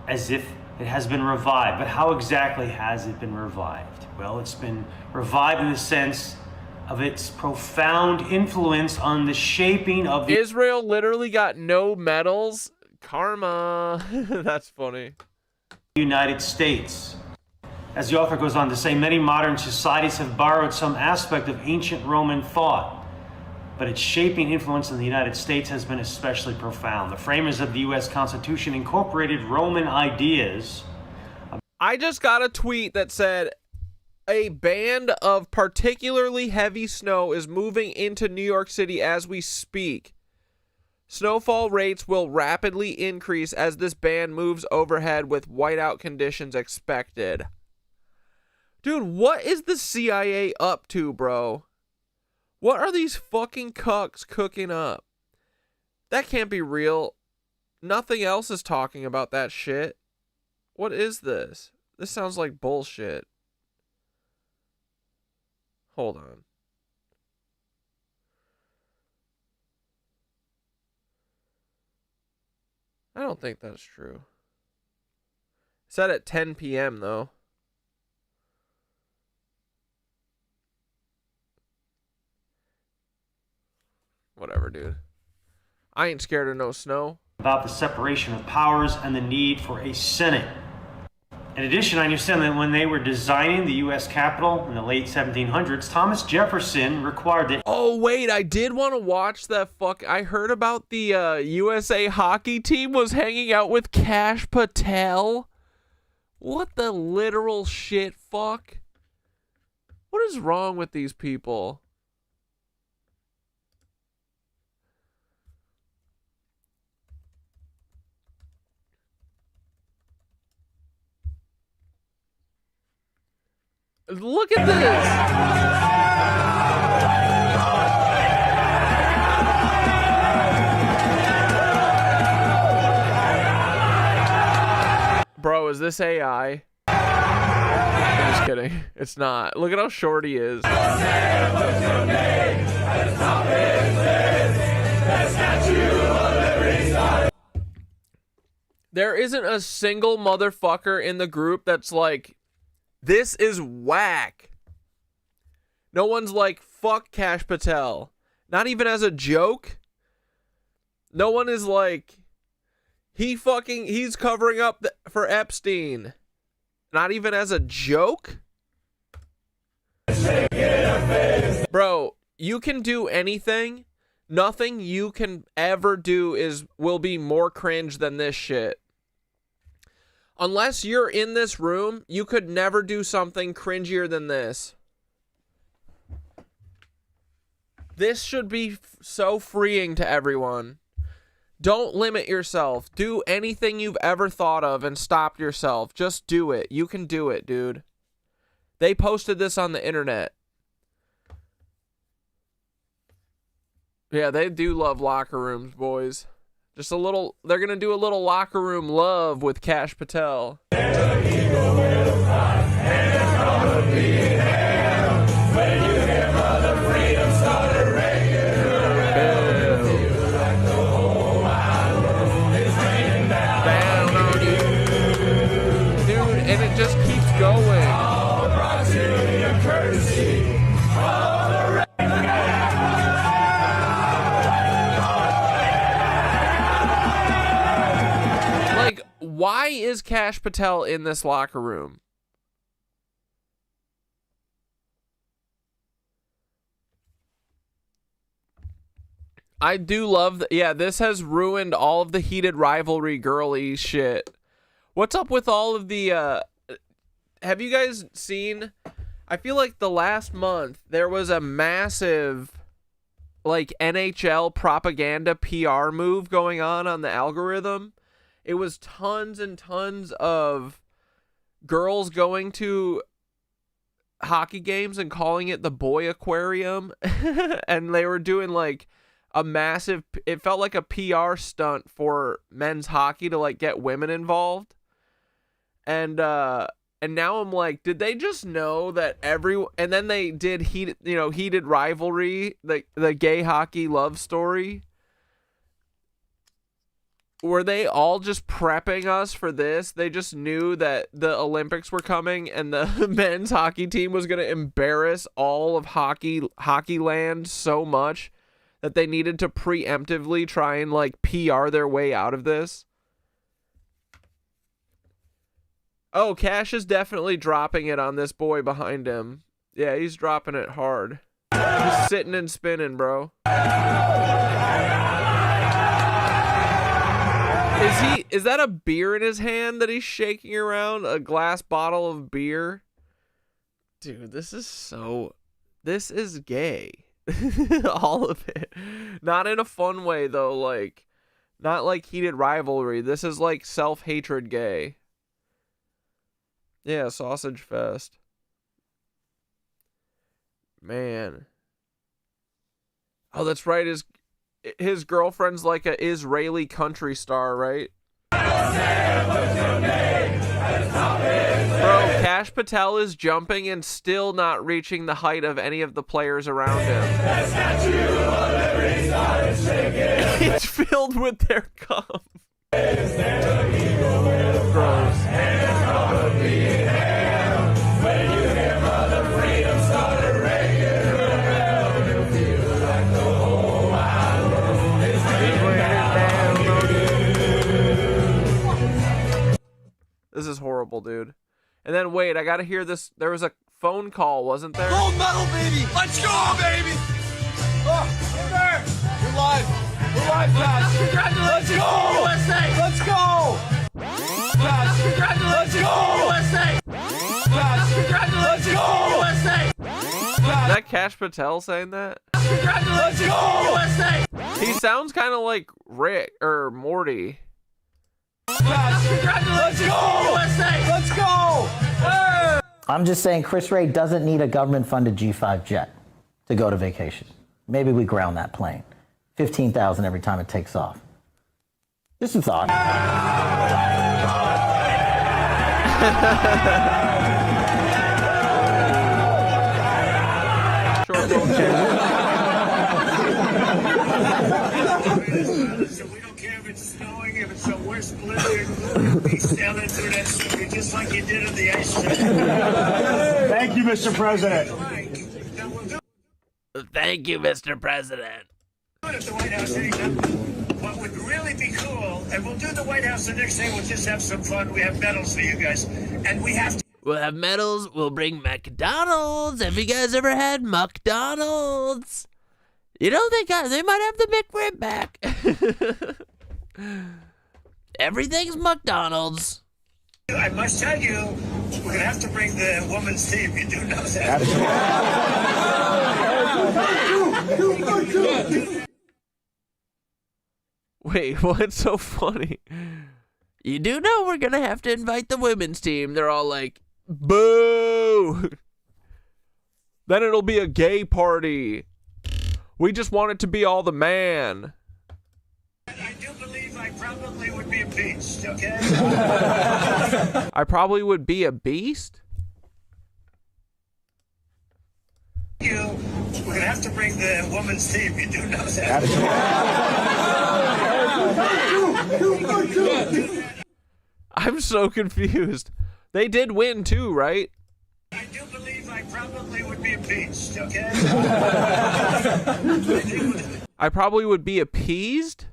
as if it has been revived. But how exactly has it been revived? Well, it's been revived in the sense of its profound influence on the shaping of the... Israel literally got no medals. Karma. That's funny. United States. As the author goes on to say, many modern societies have borrowed some aspect of ancient Roman thought, but its shaping influence in the United States has been especially profound. The framers of the U.S. Constitution incorporated Roman ideas. I just got a tweet that said, a band of particularly heavy snow is moving into New York City as we speak. Snowfall rates will rapidly increase as this band moves overhead with whiteout conditions expected. Dude, what is the CIA up to, bro? What are these fucking cucks cooking up? That can't be real. Nothing else is talking about that shit. What is this? This sounds like bullshit. Hold on. I don't think that's true. It said at 10 p.m. though. Whatever, dude. I ain't scared of no snow. About the separation of powers and the need for a Senate. In addition, I understand that when they were designing the U.S. Capitol in the late 1700s, Thomas Jefferson required that... Oh, wait, I did want to watch that I heard about the USA hockey team was hanging out with Kash Patel. What the literal shit, fuck? What is wrong with these people? Look at this. Bro, is this AI? I'm just kidding. It's not. Look at how short he is. There isn't a single motherfucker in the group that's like, this is whack. No one's like, fuck Kash Patel. Not even as a joke. No one is like, he's covering up for Epstein. Not even as a joke. Bro, you can do anything. Nothing you can ever do will be more cringe than this shit. Unless you're in this room, you could never do something cringier than this. This should be so freeing to everyone. Don't limit yourself. Do anything you've ever thought of and stopped yourself. Just do it. You can do it, dude. They posted this on the internet. Yeah, they do love locker rooms, boys. Just a little, they're going to do a little locker room love with Kash Patel. And it just keeps going. Like, why is Kash Patel in this locker room? I do love that. Yeah, this has ruined all of the heated rivalry girly shit. What's up with all of the, have you guys seen, I feel like the last month, there was a massive, like, NHL propaganda PR move going on the algorithm. It was tons and tons of girls going to hockey games and calling it the boy aquarium. And they were doing, like, a massive, it felt like a PR stunt for men's hockey to, like, get women involved. And now I'm like, did they just know that and then they did heated rivalry, the gay hockey love story. Were they all just prepping us for this? They just knew that the Olympics were coming and the men's hockey team was going to embarrass all of hockey land so much that they needed to preemptively try and, like, PR their way out of this. Oh, Kash is definitely dropping it on this boy behind him. Yeah, he's dropping it hard. He's sitting and spinning, bro. Is that a beer in his hand that he's shaking around? A glass bottle of beer? Dude, this is gay. All of it. Not in a fun way, though. Like, not like heated rivalry. This is like self-hatred gay. Yeah, Sausage Fest. Man. Oh, that's right. His girlfriend's like a Israeli country star, right? Bro, Kash Patel is jumping and still not reaching the height of any of the players around him. It's filled with their cum. Gross. This is horrible, dude. And then wait, I gotta hear this. There was a phone call, wasn't there? Gold medal, baby! Let's go, baby! Oh, we're there! We're live! We're live, guys! Congratulations! Let's go! USA! Let's go! Guys, congratulations! Let's go! USA! Guys, congratulations! Let's go! USA! Is that Kash Patel saying that? Congratulations! Let's go! USA! He sounds kind of like Rick or Morty. Let's go! USA! Let's go! Hey! I'm just saying Chris Wray doesn't need a government-funded G5 jet to go to vacation. Maybe we ground that plane. $15,000 every time it takes off. Just a thought. We don't care if it's snowing, if it's the worst blizzard. We sail in through that sugar just like you did on the ice. Thank you, Mr. President. Thank you, Mr. President. If the White House ain't done, what would really be cool, and we'll do the White House the next day, we'll just have some fun. We have medals for you guys, and we have to. We'll have medals. We'll bring McDonald's. Have you guys ever had McDonald's? You know, they might have the McRib back. Everything's McDonald's. I must tell you, we're going to have to bring the women's team. You do know that. Wait, what's so funny? You do know we're going to have to invite the women's team. They're all like, boo! Then it'll be a gay party. We just want it to be all the man. I do believe I probably would be a beast, okay? I probably would be a beast? We're gonna have to bring the women's team. You do know that. I'm so confused. They did win too, right? I do believe I probably would be a beast, okay? I probably would be appeased?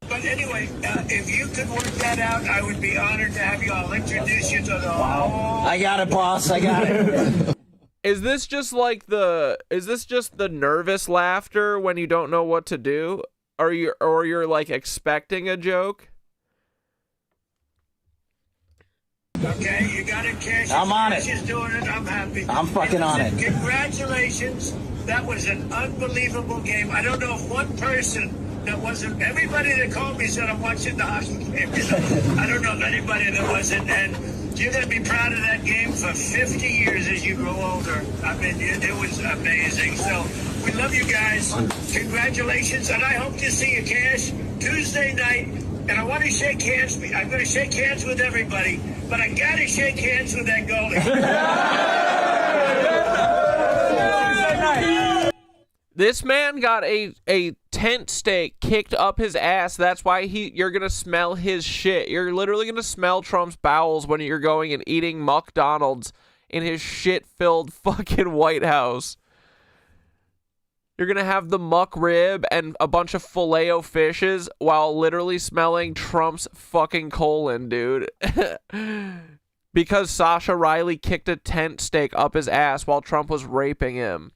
But anyway, if you could work that out, I would be honored to have you all introduce you to the whole... I got it, boss. I got it. Is this just the nervous laughter when you don't know what to do? Or you're like expecting a joke? Okay, you got it, Cash. I'm on Cash it. is doing it. I'm happy. I'm fucking on it. Congratulations. That was an unbelievable game. I don't know if one person that wasn't... Everybody that called me said I'm watching the hockey game. I don't know if anybody that wasn't. And you're going to be proud of that game for 50 years as you grow older. I mean, it was amazing. So we love you guys. Congratulations. And I hope to see you, Cash, Tuesday night. And I want to shake hands. I'm going to shake hands with everybody, but I got to shake hands with that goalie. This man got a tent stake kicked up his ass. That's why you're going to smell his shit. You're literally going to smell Trump's bowels when you're going and eating McDonald's in his shit-filled fucking White House. You're going to have the muck rib and a bunch of Filet-O-Fishes while literally smelling Trump's fucking colon, dude. Because Sasha Riley kicked a tent stake up his ass while Trump was raping him.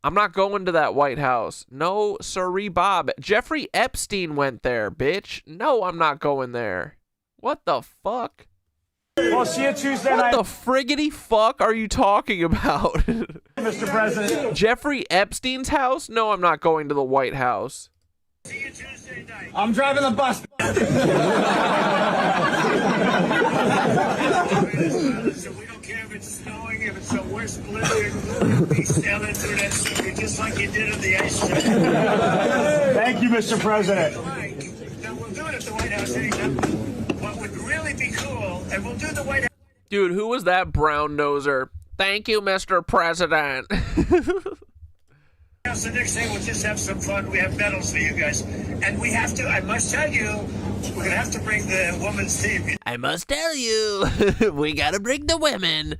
I'm not going to that White House. No, sirree, Bob. Jeffrey Epstein went there, bitch. No, I'm not going there. What the fuck? We'll see you Tuesday night. What the friggity fuck are you talking about? Mr. President. Jeffrey Epstein's house? No, I'm not going to the White House. See you Tuesday night. I'm driving the bus. So we don't care if it's snowing, if it's the worst blizzard. Be sailing through that sugar just like you did at the ice cream. Thank you, Mr. President. Now, we'll do it at the White House anytime. What would really be cool, and we'll do the White House. Dude, who was that brown noser? Thank you, Mr. President. The next thing, we'll just have some fun. We have medals for you guys. And we have to, I must tell you, we're going to have to bring the women's team. I must tell you, we got to bring the women.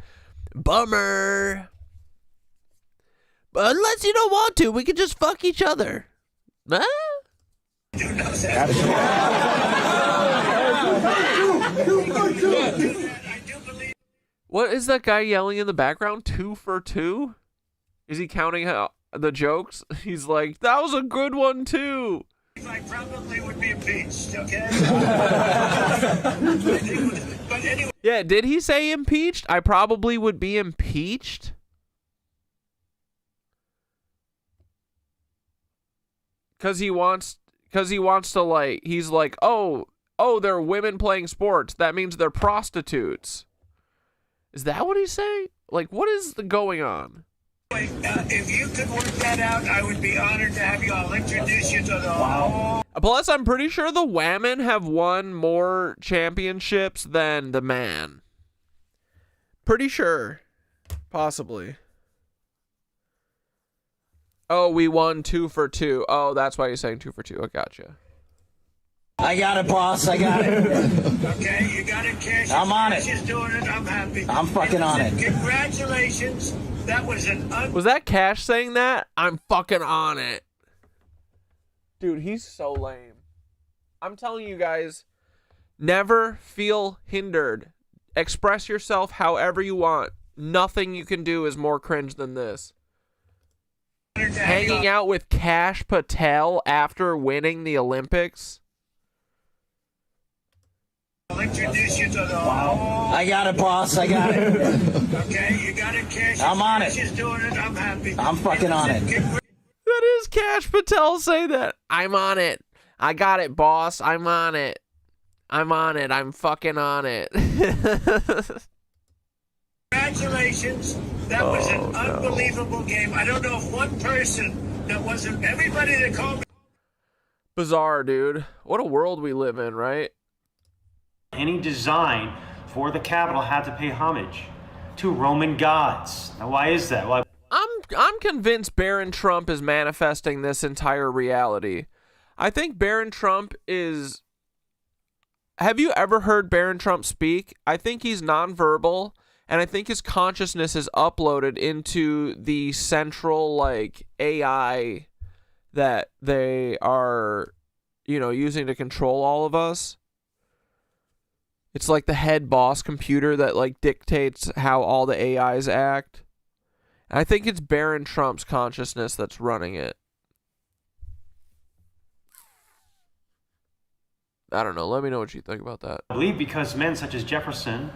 Bummer. But unless you don't want to, we can just fuck each other. Huh? You know that. What is that guy yelling in the background? 2 for 2? Is he counting the jokes? He's like, that was a good one too. I probably would be a beast, okay? But anyway. Yeah, did he say impeached? I probably would be impeached. Cause he wants to, like, he's like, oh, they're women playing sports. That means they're prostitutes. Is that what he's saying? Like, what is going on? If you could work that out, I would be honored to have you all introduce you to the whole... Plus, I'm pretty sure the women have won more championships than the man. Pretty sure. Possibly. Oh, we won 2 for 2. Oh, that's why you're saying 2 for 2. I gotcha. I got it, boss. I got it. Okay, you got it, Cash. I'm on it. Cash is doing it. I'm happy. I'm fucking on it. Congratulations. That was an... Was that Cash saying that? I'm fucking on it. Dude, he's so lame. I'm telling you guys, never feel hindered. Express yourself however you want. Nothing you can do is more cringe than this. Hanging out with Kash Patel after winning the Olympics. I'll introduce you to the whole... I got it, boss. I got it. Okay, you got it, Cash. I'm on it. Cash is doing it. I'm happy. I'm fucking on it. That is Kash Patel say that. I'm on it. I got it, boss. I'm on it. I'm on it. I'm fucking on it. Congratulations. That was an unbelievable game. I don't know if one person that wasn't everybody that called me. Bizarre, dude. What a world we live in, right? Any design for the Capitol had to pay homage to Roman gods. Now, why is that? Why? I'm convinced Barron Trump is manifesting this entire reality. I think Barron Trump is... Have you ever heard Barron Trump speak? I think he's nonverbal, and I think his consciousness is uploaded into the central, like, AI that they are, you know, using to control all of us. It's like the head boss computer that, like, dictates how all the AIs act. I think it's Barron Trump's consciousness that's running it. I don't know. Let me know what you think about that. I believe because men such as Jefferson,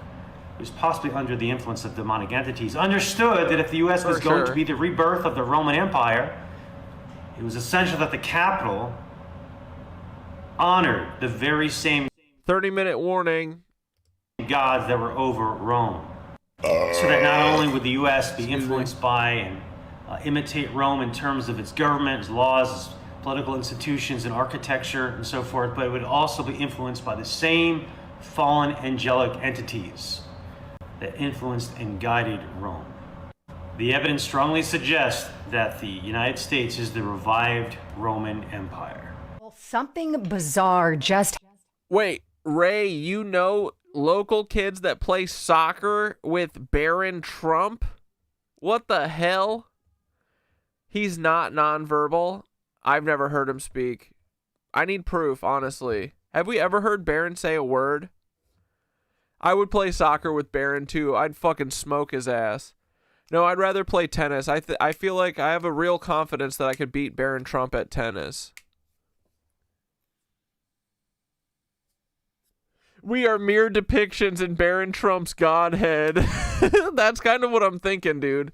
who's possibly under the influence of demonic entities, understood that if the U.S. was going to be the rebirth of the Roman Empire, it was essential that the Capitol honored the very same 30-minute warning gods that were over Rome. So that not only would the U.S. be influenced by and imitate Rome in terms of its government, its laws, its political institutions and architecture and so forth, but it would also be influenced by the same fallen angelic entities that influenced and guided Rome. The evidence strongly suggests that the United States is the revived Roman Empire. Well, something bizarre just... Wait, Ray, you know local kids that play soccer with Barron Trump? What the hell? He's not nonverbal? I've never heard him speak. I need proof, honestly. Have we ever heard Barron say a word? I would play soccer with Barron too. I'd fucking smoke his ass. No, I'd rather play tennis. I feel like I have a real confidence that I could beat Barron Trump at tennis. We are mere depictions in Barron Trump's godhead. That's kind of what I'm thinking, dude.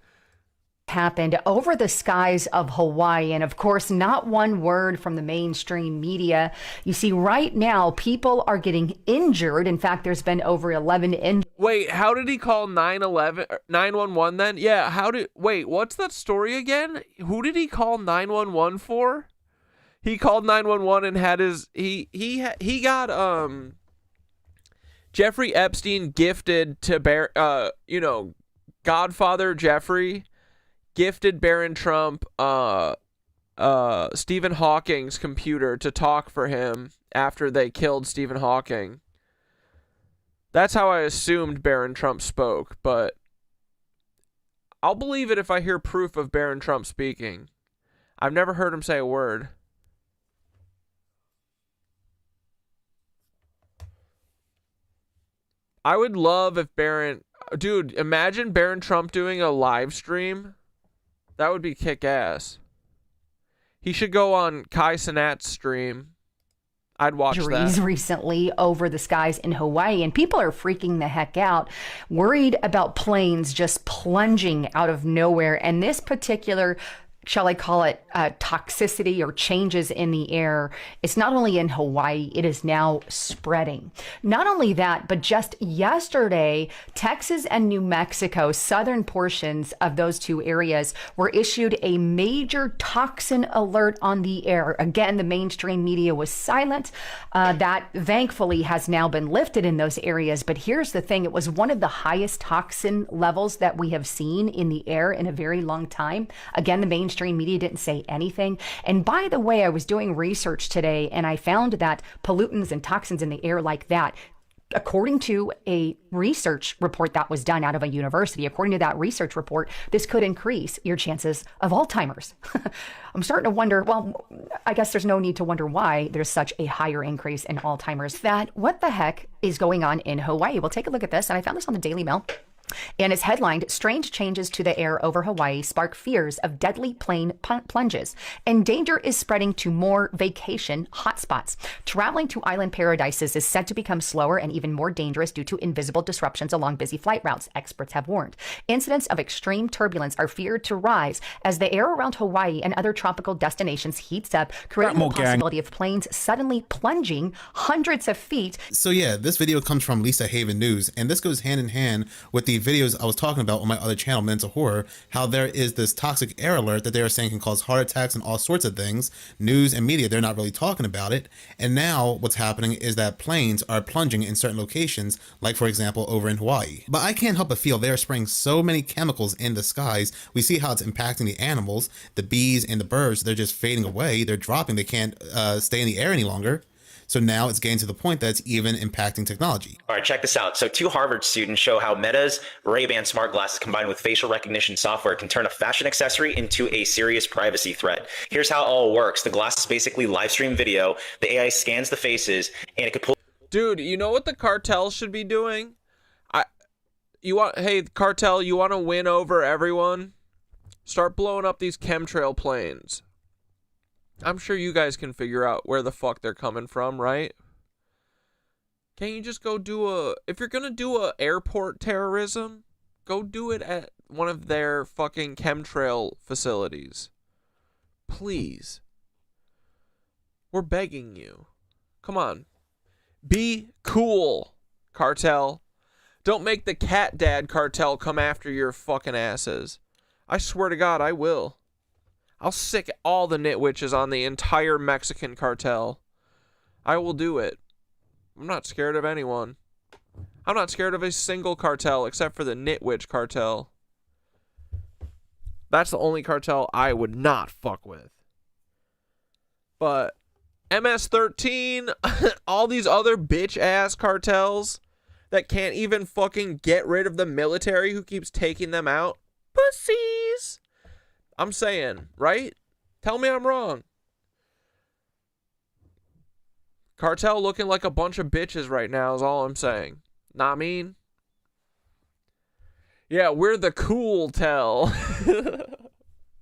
Happened over the skies of Hawaii, and of course not one word from the mainstream media. You see, right now people are getting injured. In fact, there's been over 11 injured. Wait, how did he call 911 then? Yeah, wait, what's that story again? Who did he call 911 for? He called 911 and had his he got Jeffrey Epstein gifted to Godfather Jeffrey gifted Barron Trump Stephen Hawking's computer to talk for him after they killed Stephen Hawking. That's how I assumed Barron Trump spoke, but I'll believe it if I hear proof of Barron Trump speaking. I've never heard him say a word. I would love if dude, imagine Barron Trump doing a live stream. That would be kick-ass. He should go on Kai Cenat's stream. I'd watch that. Recently over the skies in Hawaii, and people are freaking the heck out, worried about planes just plunging out of nowhere. And this particular, shall I call it, toxicity or changes in the air, it's not only in Hawaii, it is now spreading. Not only that, but just yesterday, Texas and New Mexico, southern portions of those two areas, were issued a major toxin alert on the air. Again, the mainstream media was silent. That thankfully has now been lifted in those areas. But here's the thing, it was one of the highest toxin levels that we have seen in the air in a very long time. Again, the mainstream media didn't say anything. And by the way, I was doing research today and I found that pollutants and toxins in the air like that, according to a research report that was done out of a university, according to that research report, this could increase your chances of Alzheimer's. I'm starting to wonder, well, I guess there's no need to wonder why there's such a higher increase in Alzheimer's. What the heck is going on in Hawaii? Well, take a look at this. And I found this on the Daily Mail. And it's headlined, "Strange Changes to the Air Over Hawaii Spark Fears of Deadly Plane Plunges, and Danger is Spreading to More Vacation Hotspots. Traveling to island paradises is said to become slower and even more dangerous due to invisible disruptions along busy flight routes," experts have warned. Incidents of extreme turbulence are feared to rise as the air around Hawaii and other tropical destinations heats up, creating the possibility of planes suddenly plunging hundreds of feet. So yeah, this video comes from Lisa Haven News, and this goes hand in hand with the the videos I was talking about on my other channel, Mental Horror, how there is this toxic air alert that they are saying can cause heart attacks and all sorts of things. News and media, they're not really talking about it. And now what's happening is that planes are plunging in certain locations, like for example over in Hawaii. But I can't help but feel they're spraying so many chemicals in the skies. We see how it's impacting the animals, the bees and the birds. They're just fading away. They're dropping. They can't stay in the air any longer. So now it's getting to the point that it's even impacting technology. All right, check this out. So 2 Harvard students show how Meta's Ray-Ban smart glasses combined with facial recognition software can turn a fashion accessory into a serious privacy threat. Here's how it all works. The glasses basically live stream video. The AI scans the faces and it could pull. Dude, you know what the cartel should be doing? Hey, cartel, you want to win over everyone? Start blowing up these chemtrail planes. I'm sure you guys can figure out where the fuck they're coming from, right? Can't you just go do if you're gonna do a airport terrorism, go do it at one of their fucking chemtrail facilities. Please. We're begging you. Come on. Be cool, cartel. Don't make the cat dad cartel come after your fucking asses. I swear to God, I will. I'll sick all the nitwitches on the entire Mexican cartel. I will do it. I'm not scared of anyone. I'm not scared of a single cartel except for the nitwitch cartel. That's the only cartel I would not fuck with. But MS-13, all these other bitch-ass cartels that can't even fucking get rid of the military who keeps taking them out. Pussies! I'm saying, right? Tell me I'm wrong. Cartel looking like a bunch of bitches right now is all I'm saying. Not mean? Yeah, we're the cool tell.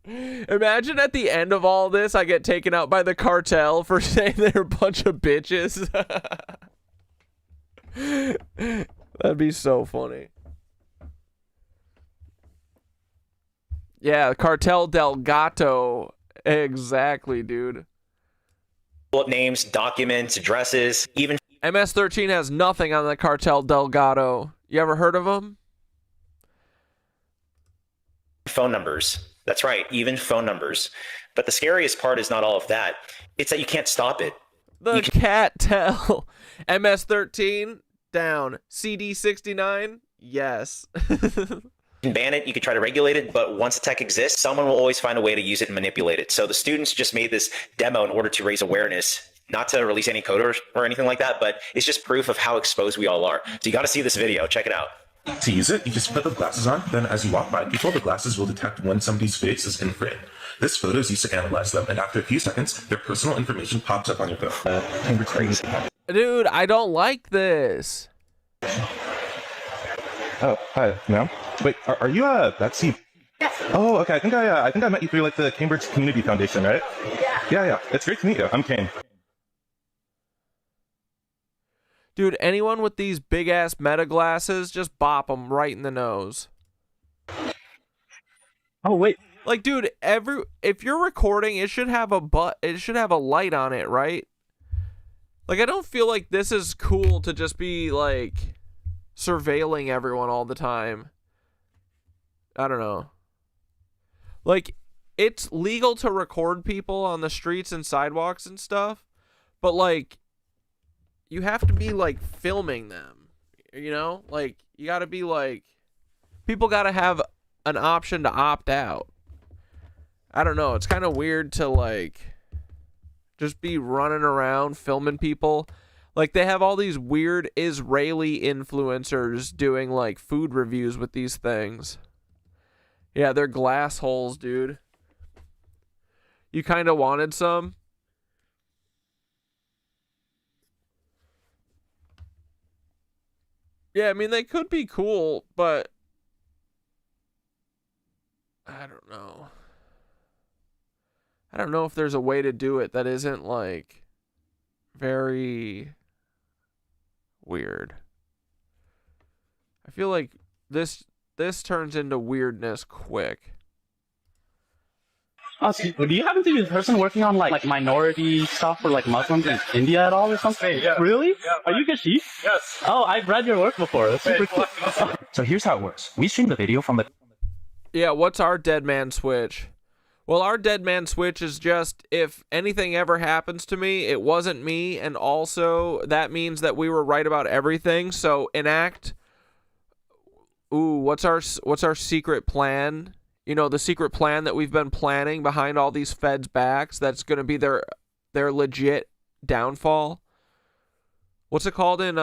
Imagine at the end of all this, I get taken out by the cartel for saying they're a bunch of bitches. That'd be so funny. Yeah, Cartel Del Gato. Exactly, dude. Names, documents, addresses, even MS-13 has nothing on the Cartel Del Gato. You ever heard of them? phone numbers. That's right, even phone numbers. But the scariest part is not all of that. It's that you can't stop it. The cat tell. MS-13 down. CD69 yes. You can ban it, you can try to regulate it, but once the tech exists, someone will always find a way to use it and manipulate it. So the students just made this demo in order to raise awareness, not to release any code or anything like that, but it's just proof of how exposed we all are. So you got to see this video. Check it out. To use it, you just put the glasses on, then as you walk by people, the glasses will detect when somebody's face is in frame. This photo is used to analyze them, and after a few seconds, their personal information pops up on your phone. Dude, I don't like this. Oh, hi, ma'am. Wait, are you Betsy? Yes. Oh, okay. I think I met you through like the Cambridge Community Foundation, right? Yeah. Yeah. It's great to meet you. I'm Kane. Dude, anyone with these big ass meta glasses, just bop them right in the nose. Oh wait. Like, dude, if you're recording, it should have a light on it, right? Like, I don't feel like this is cool to just be like surveilling everyone all the time. I don't know. Like, it's legal to record people on the streets and sidewalks and stuff, but like, you have to be like filming them, you know? Like, you gotta be like, people gotta have an option to opt out. I don't know. It's kind of weird to like just be running around filming people. Like, they have all these weird Israeli influencers doing like food reviews with these things. Yeah, they're glass holes, dude. You kind of wanted some? Yeah, I mean, they could be cool, but I don't know. I don't know if there's a way to do it that isn't like very weird. I feel like this turns into weirdness quick. Oh, so do you happen to be the person working on like minority stuff for like Muslims in India at all or something? Yeah. Really? Yeah, are you Kashif? Yes. Oh, I've read your work before. That's super cool. So here's how it works. We stream the video from the... Yeah, what's our dead man switch? Well, our dead man switch is just, if anything ever happens to me, it wasn't me, and also that means that we were right about everything. So enact... Ooh, what's our secret plan? You know, the secret plan that we've been planning behind all these feds' backs, that's going to be their legit downfall. What's it called in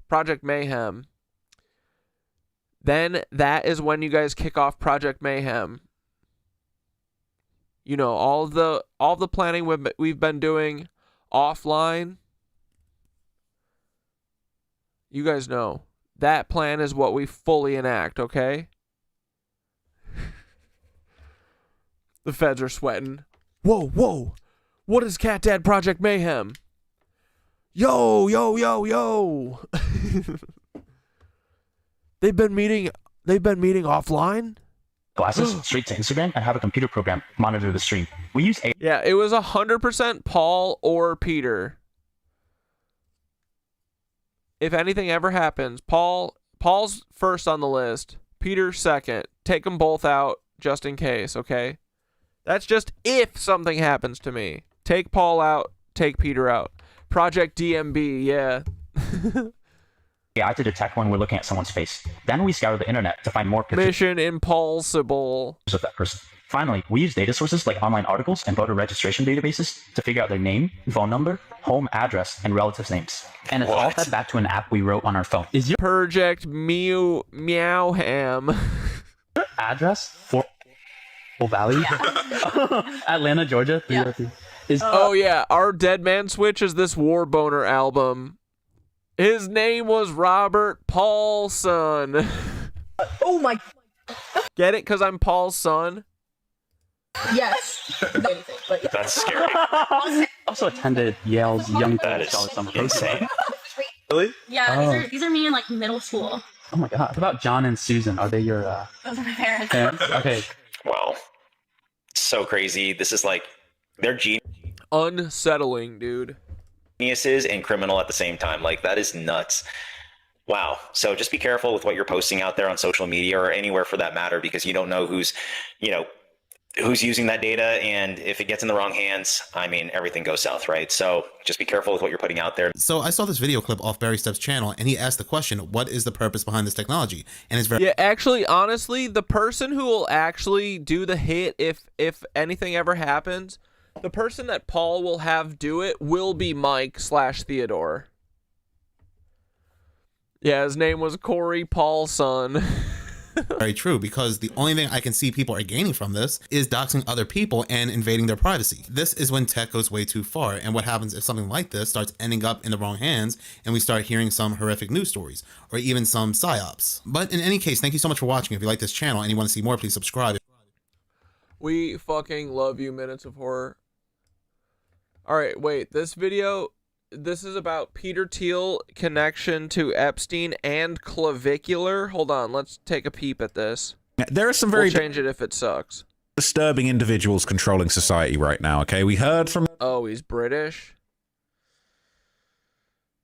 Project Mayhem? Then that is when you guys kick off Project Mayhem. You know, all the planning we've been doing offline. You guys know. That plan is what we fully enact, okay? The feds are sweating. Whoa, whoa. What is Cat Dad Project Mayhem? Yo, yo, yo, yo. They've been meeting offline? Glasses straight to Instagram and have a computer program monitor the stream. We use a... Yeah, it was 100% Paul or Peter. If anything ever happens, Paul's first on the list, Peter's second. Take them both out just in case, okay? That's just if something happens to me. Take Paul out, take Peter out. Project DMB, yeah. AI to detect when we're looking at someone's face. Then we scour the internet to find more pictures Mission Impossible of that person. Finally, we use data sources like online articles and voter registration databases to figure out their name, phone number, home address, and relatives' names. And it's all fed back to an app we wrote on our phone. Is your Project Meowham address? Fort Valley? Atlanta, Georgia? 303. Oh yeah, our Dead Man Switch is this War Boner album. His name was Robert Paulson. Oh my... Get it? Because I'm Paul's son? Yes. That's scary. Also attended Yale's Young That is Summer insane. Really? Yeah, these are me in like middle school. Oh my god. What about John and Susan? Are they your Those are my parents. Okay. Wow. So crazy. This is like, they're unsettling, dude. Geniuses and criminal at the same time. Like, that is nuts. Wow. So just be careful with what you're posting out there on social media or anywhere for that matter, because you don't know who's using that data. And if it gets in the wrong hands, I mean, everything goes south, right? So just be careful with what you're putting out there. So I saw this video clip off Barry Stepp's channel, and he asked the question, what is the purpose behind this technology? And it's very... Yeah, actually, honestly, the person who will actually do the hit, if anything ever happens, the person that Paul will have do it will be Mike/Theodore. Yeah, his name was Corey Paulson. Very true, because the only thing I can see people are gaining from this is doxing other people and invading their privacy. This is when tech goes way too far, and what happens if something like this starts ending up in the wrong hands and we start hearing some horrific news stories or even some psyops. But in any case, thank you so much for watching. If you like this channel and you want to see more, please subscribe. We fucking love you, Minutes of Horror. Alright, wait, this is about Peter Thiel connection to Epstein and clavicular. Hold on, let's take a peep at this. There are some very we'll change it if it sucks. Disturbing individuals controlling society right now, okay? We heard from... Oh, he's British?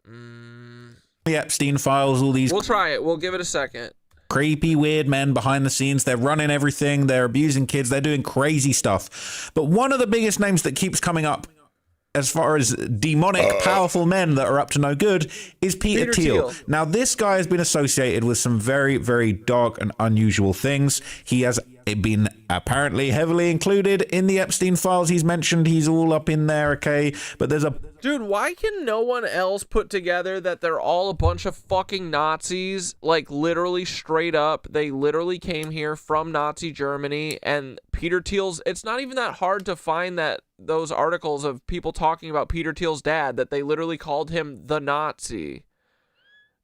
The Epstein files, all these... We'll try it. We'll give it a second. Creepy, weird men behind the scenes. They're running everything. They're abusing kids. They're doing crazy stuff. But one of the biggest names that keeps coming up as far as demonic, powerful men that are up to no good is Peter Thiel. Now, this guy has been associated with some very, very dark and unusual things. He has been apparently heavily included in the Epstein files. He's mentioned he's all up in there, okay? But there's a... Dude, why can no one else put together that they're all a bunch of fucking Nazis? Like, literally straight up. They literally came here from Nazi Germany, and Peter Thiel's... It's not even that hard to find those articles of people talking about Peter Thiel's dad, that they literally called him the Nazi.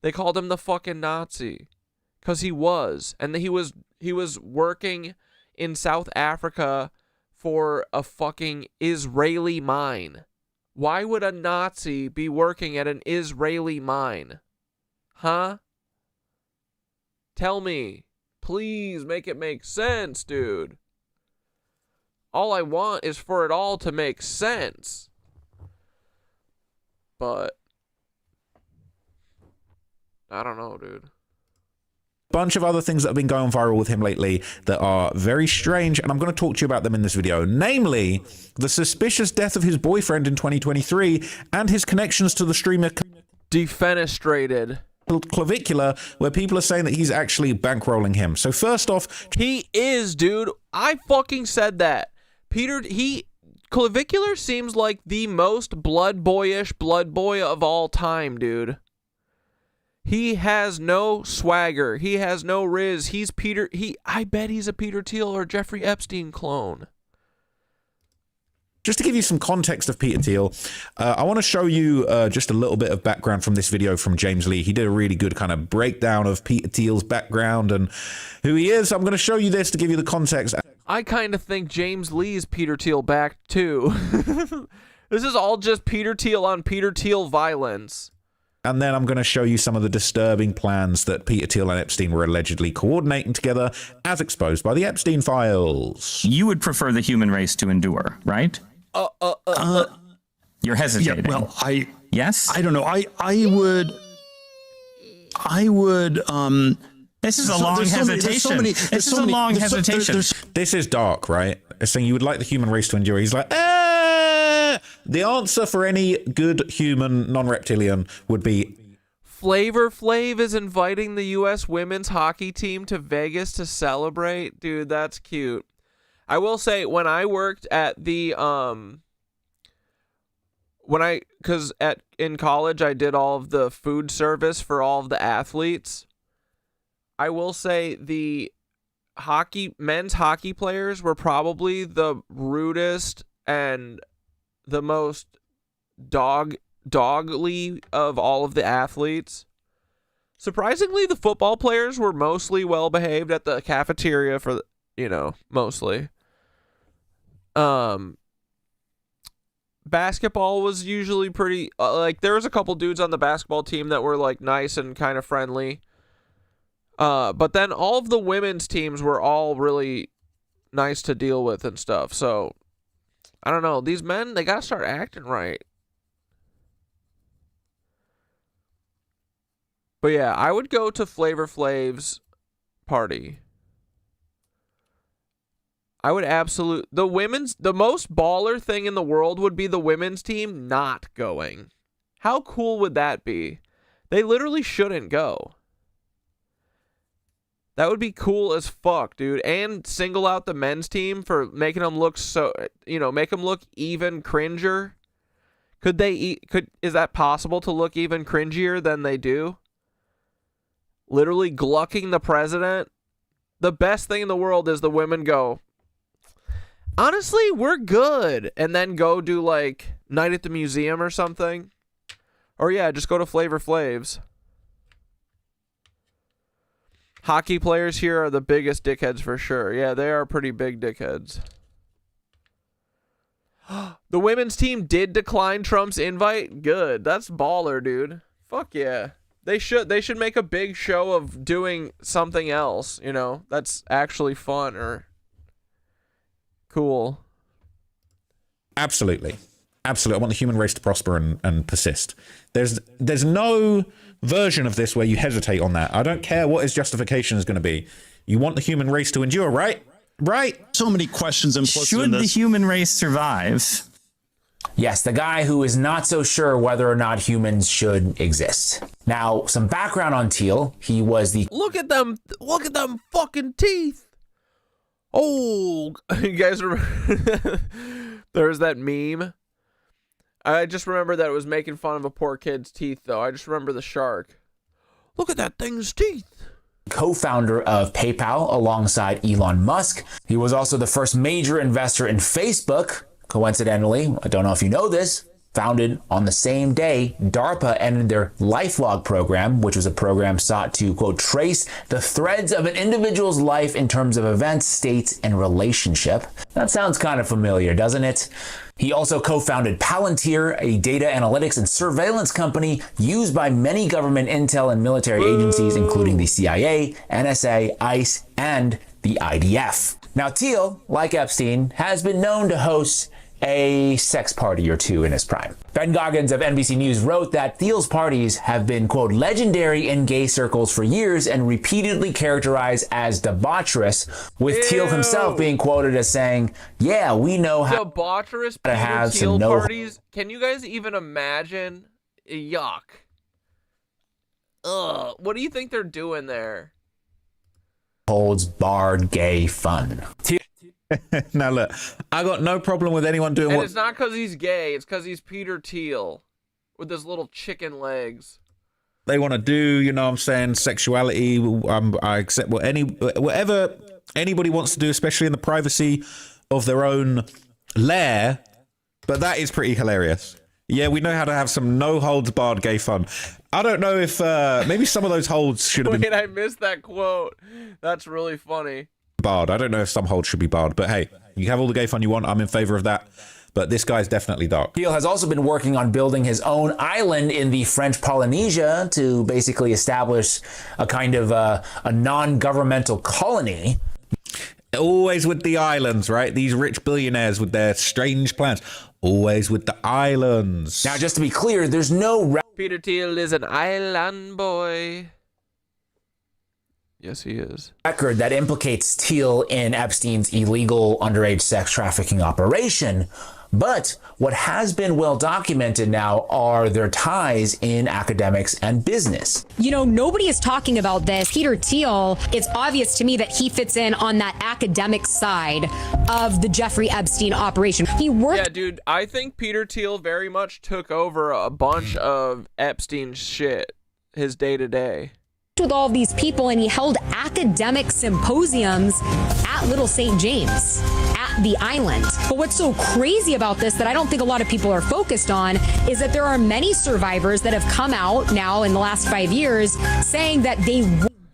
They called him the fucking Nazi. Because he was. And he was working in South Africa for a fucking Israeli mine. Why would a Nazi be working at an Israeli mine? Huh? Tell me. Please make it make sense, dude. all I want is for it all to make sense. But I don't know, dude. Bunch of other things that have been going viral with him lately that are very strange, and I'm going to talk to you about them in this video. Namely, the suspicious death of his boyfriend in 2023 and his connections to the streamer Defenestrated Clavicular, where people are saying that he's actually bankrolling him. So first off, he is, dude. I fucking said that. Clavicular seems like the most blood boy of all time, dude. He has no swagger. He has no riz. I bet he's a Peter Thiel or Jeffrey Epstein clone. Just to give you some context of Peter Thiel, I want to show you just a little bit of background from this video from James Lee. He did a really good kind of breakdown of Peter Thiel's background and who he is. I'm going to show you this to give you the context. I kind of think James Lee's Peter Thiel back too. This is all just Peter Thiel on Peter Thiel violence. And then I'm going to show you some of the disturbing plans that Peter Thiel and Epstein were allegedly coordinating together, as exposed by the Epstein files. You would prefer the human race to endure, right? You're hesitating. Yeah, well, yes? I don't know. I would. This is a long hesitation. This is a long hesitation. This is dark, right? It's saying you would like the human race to endure. He's like, the answer for any good human non-reptilian would be Flavor Flav is inviting the U.S. women's hockey team to Vegas to celebrate. Dude, that's cute. I will say, when I worked at the in college I did all of the food service for all of the athletes. I will say the men's hockey players were probably the rudest and the most dogly of all of the athletes. Surprisingly, the football players were mostly well behaved at the cafeteria mostly. Basketball was usually pretty there was a couple dudes on the basketball team that were like nice and kind of friendly. But then all of the women's teams were all really nice to deal with and stuff. So I don't know. These men, they gotta start acting right. But yeah, I would go to Flavor Flav's party. I would the most baller thing in the world would be the women's team not going. How cool would that be? They literally shouldn't go. That would be cool as fuck, dude. And single out the men's team for making them look make them look even cringer. Is that possible to look even cringier than they do? Literally glucking the president. The best thing in the world is the women go, honestly, we're good. And then go do like night at the museum or something. Or yeah, just go to Flavor Flav's. Hockey players here are the biggest dickheads for sure. Yeah, they are pretty big dickheads. The women's team did decline Trump's invite. Good. That's baller, dude. Fuck yeah. They should make a big show of doing something else, that's actually fun or cool. Absolutely. I want the human race to prosper and persist. There's no version of this where you hesitate on that. I don't care what his justification is going to be. You want the human race to endure, right? Right? So many questions implicit in this. Should the human race survive? Yes, the guy who is not so sure whether or not humans should exist. Now, some background on Thiel. He was the... Look at them fucking teeth. Oh, you guys remember? There's that meme. I just remember that it was making fun of a poor kid's teeth, though. I just remember the shark. Look at that thing's teeth. Co-founder of PayPal alongside Elon Musk. He was also the first major investor in Facebook. Coincidentally, I don't know if you know this, founded on the same day, DARPA ended their LifeLog program, which was a program sought to, quote, trace the threads of an individual's life in terms of events, states, and relationship. That sounds kind of familiar, doesn't it? He also co-founded Palantir, a data analytics and surveillance company used by many government intel and military agencies, including the CIA, NSA, ICE, and the IDF. Now, Thiel, like Epstein, has been known to host a sex party or two in his prime. Ben Goggins of NBC News wrote that Thiel's parties have been, quote, legendary in gay circles for years and repeatedly characterized as debaucherous, with Thiel himself being quoted as saying, yeah, we know how debaucherous to have Thiel some parties. Can you guys even imagine? Yuck. Ugh. What do you think they're doing there? holds barred gay fun. Now look, I got no problem with anyone doing And what. it's not because he's gay. It's because he's Peter Thiel with his little chicken legs. They want to do, you know what I'm saying, sexuality. I accept whatever anybody wants to do, especially in the privacy of their own lair. But that is pretty hilarious. Yeah, we know how to have some no holds barred gay fun. I don't know if maybe some of those holds should have been Wait, I missed that quote. That's really funny. barred. I don't know if some holds should be barred, but hey, you have all the gay fun you want. I'm in favor of that. But this guy's definitely dark. Thiel has also been working on building his own island in the French Polynesia to basically establish a kind of a non-governmental colony. Always with the islands, right? These rich billionaires with their strange plans. Always with the islands. Now, just to be clear, there's no... Peter Thiel is an island boy. Yes, he is. Record that implicates Thiel in Epstein's illegal underage sex trafficking operation. But what has been well documented now are their ties in academics and business. You know, nobody is talking about this. Peter Thiel, it's obvious to me that he fits in on that academic side of the Jeffrey Epstein operation. He worked. Yeah, dude, I think Peter Thiel very much took over a bunch of Epstein's shit, his day-to-day. With all of these people, and he held academic symposiums at Little St. James, at the island. But what's so crazy about this that I don't think a lot of people are focused on is that there are many survivors that have come out now in the last 5 years saying that they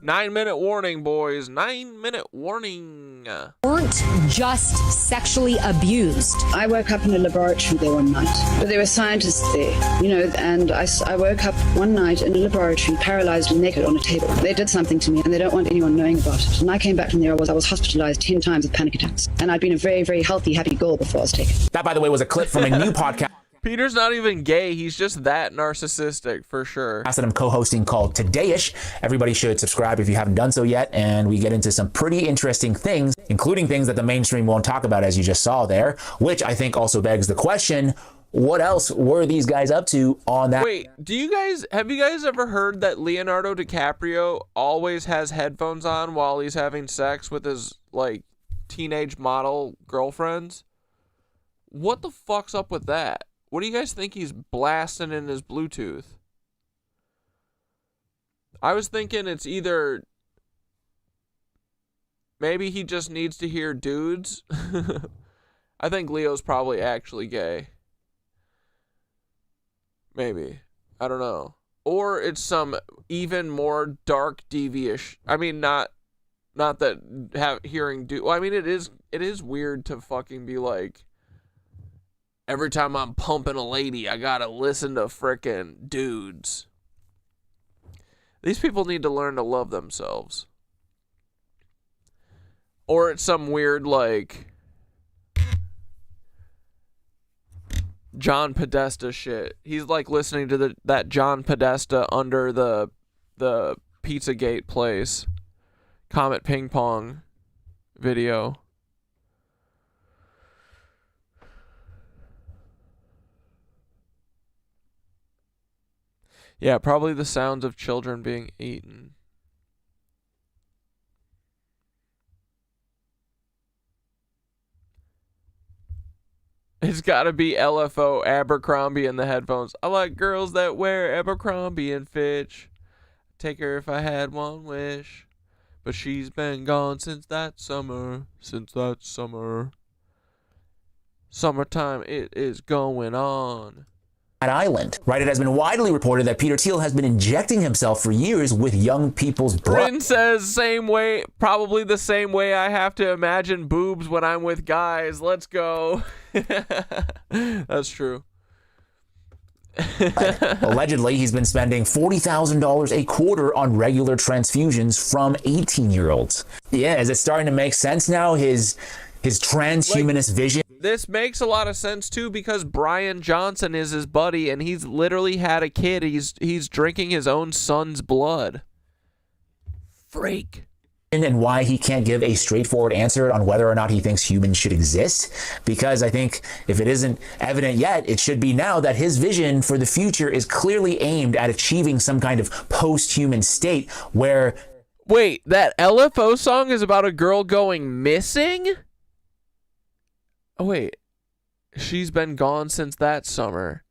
9-minute warning, boys. 9-minute warning. weren't just sexually abused. I woke up in a laboratory there one night, but there were scientists there, you know, and I woke up one night in a laboratory, paralyzed and naked on a table. They did something to me, and they don't want anyone knowing about it. And I came back from there, I was hospitalized 10 times with panic attacks. And I'd been a very, very healthy, happy girl before I was taken. That, by the way, was a clip from a new podcast. Peter's not even gay. He's just that narcissistic, for sure. That I'm co-hosting called Today-ish. Everybody should subscribe if you haven't done so yet. And we get into some pretty interesting things, including things that the mainstream won't talk about, as you just saw there, which I think also begs the question, what else were these guys up to on that? Wait, have you guys ever heard that Leonardo DiCaprio always has headphones on while he's having sex with his, like, teenage model girlfriends? What the fuck's up with that? What do you guys think he's blasting in his Bluetooth? I was thinking it's either maybe he just needs to hear dudes. I think Leo's probably actually gay. Maybe. I don't know. Or it's some even more dark, devious. I mean, not that hearing dude. Well, I mean, it is weird to fucking be like, every time I'm pumping a lady, I gotta listen to frickin' dudes. These people need to learn to love themselves. Or it's some weird, like, John Podesta shit. He's like listening to that John Podesta under the Pizzagate place, Comet Ping Pong video. Yeah, probably the sounds of children being eaten. It's gotta be LFO, Abercrombie in the headphones. I like girls that wear Abercrombie and Fitch. Take her if I had one wish. But she's been gone since that summer. Summertime, it is going on. Island, right? It has been widely reported that Peter Thiel has been injecting himself for years with young people's blood. Bryn says same way, probably the same way I have to imagine boobs when I'm with guys. Let's go. That's true. Allegedly, he's been spending $40,000 a quarter on regular transfusions from 18-year-olds. Yeah, is it starting to make sense now? His transhumanist vision. This makes a lot of sense too, because Brian Johnson is his buddy, and he's literally had a kid. He's drinking his own son's blood. Freak. And why he can't give a straightforward answer on whether or not he thinks humans should exist. Because I think if it isn't evident yet, it should be now that his vision for the future is clearly aimed at achieving some kind of post-human state where... Wait, that LFO song is about a girl going missing? Oh, wait. She's been gone since that summer.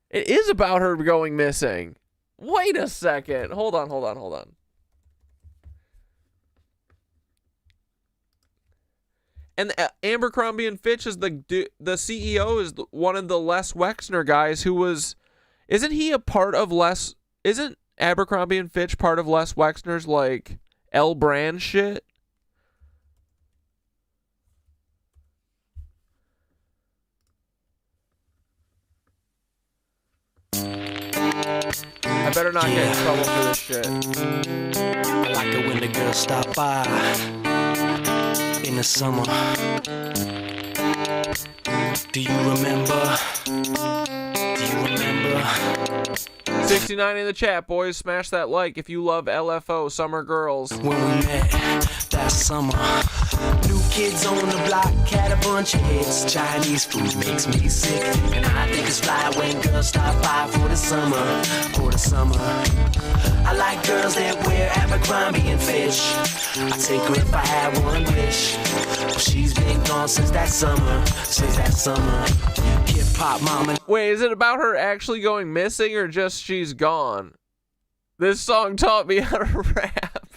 It is about her going missing. Wait a second. Hold on. And Abercrombie and Fitch is the CEO is one of the Les Wexner guys who was... Isn't he a part of Les... Isn't Abercrombie and Fitch part of Les Wexner's, like, L Brand shit? I better not get in trouble for this shit. I like it when the girls stop by in the summer. Do you remember? 69 in the chat, boys. Smash that like if you love LFO Summer Girls. When we met that summer, new kids on the block had a bunch of hits. Chinese food makes me sick, and I think it's fly when girls stop by for the summer. I like girls that wear Abercrombie and Fitch. I take her if I had one wish. But she's been gone since that summer. Hip hop mama. Wait, is it about her actually going missing or just she's gone? This song taught me how to rap.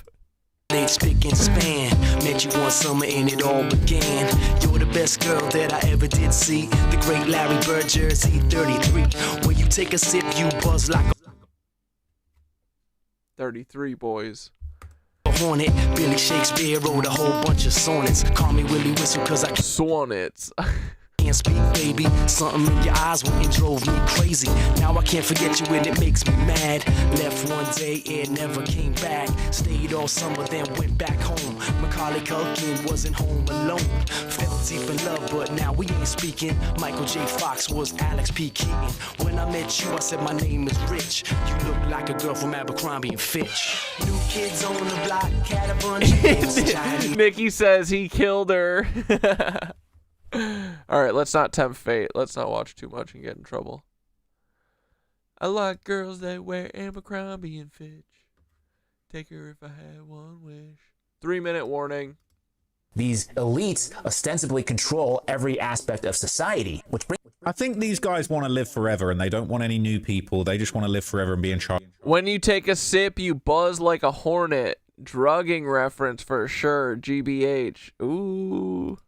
They spick and span. Met you one summer and it all began. You're the best girl that I ever did see. The great Larry Bird jersey 33. When you take a sip, you buzz like a 33, boys. Hornet. Billy Shakespeare wrote a whole bunch of sonnets. Call me Willie Whistle cause I sonnets. Can't speak, baby. Something in your eyes went and drove me crazy. Now I can't forget you and it makes me mad. Left one day, it never came back. Stayed all summer, then went back home. Macaulay Culkin wasn't home alone. Felt deep in love, but now we ain't speaking. Michael J. Fox was Alex P. Keaton. When I met you, I said my name is Rich. You look like a girl from Abercrombie and Fitch. New kids on the block, had a bunch of kids. Mickey says he killed her. All right, let's not tempt fate. Let's not watch too much and get in trouble. I like girls that wear Abercrombie and Fitch. Take her if I had one wish. 3-minute warning. These elites ostensibly control every aspect of society, which brings... I think these guys want to live forever and they don't want any new people. They just want to live forever and be in charge. When you take a sip, you buzz like a hornet. Drugging reference for sure. GBH. Ooh.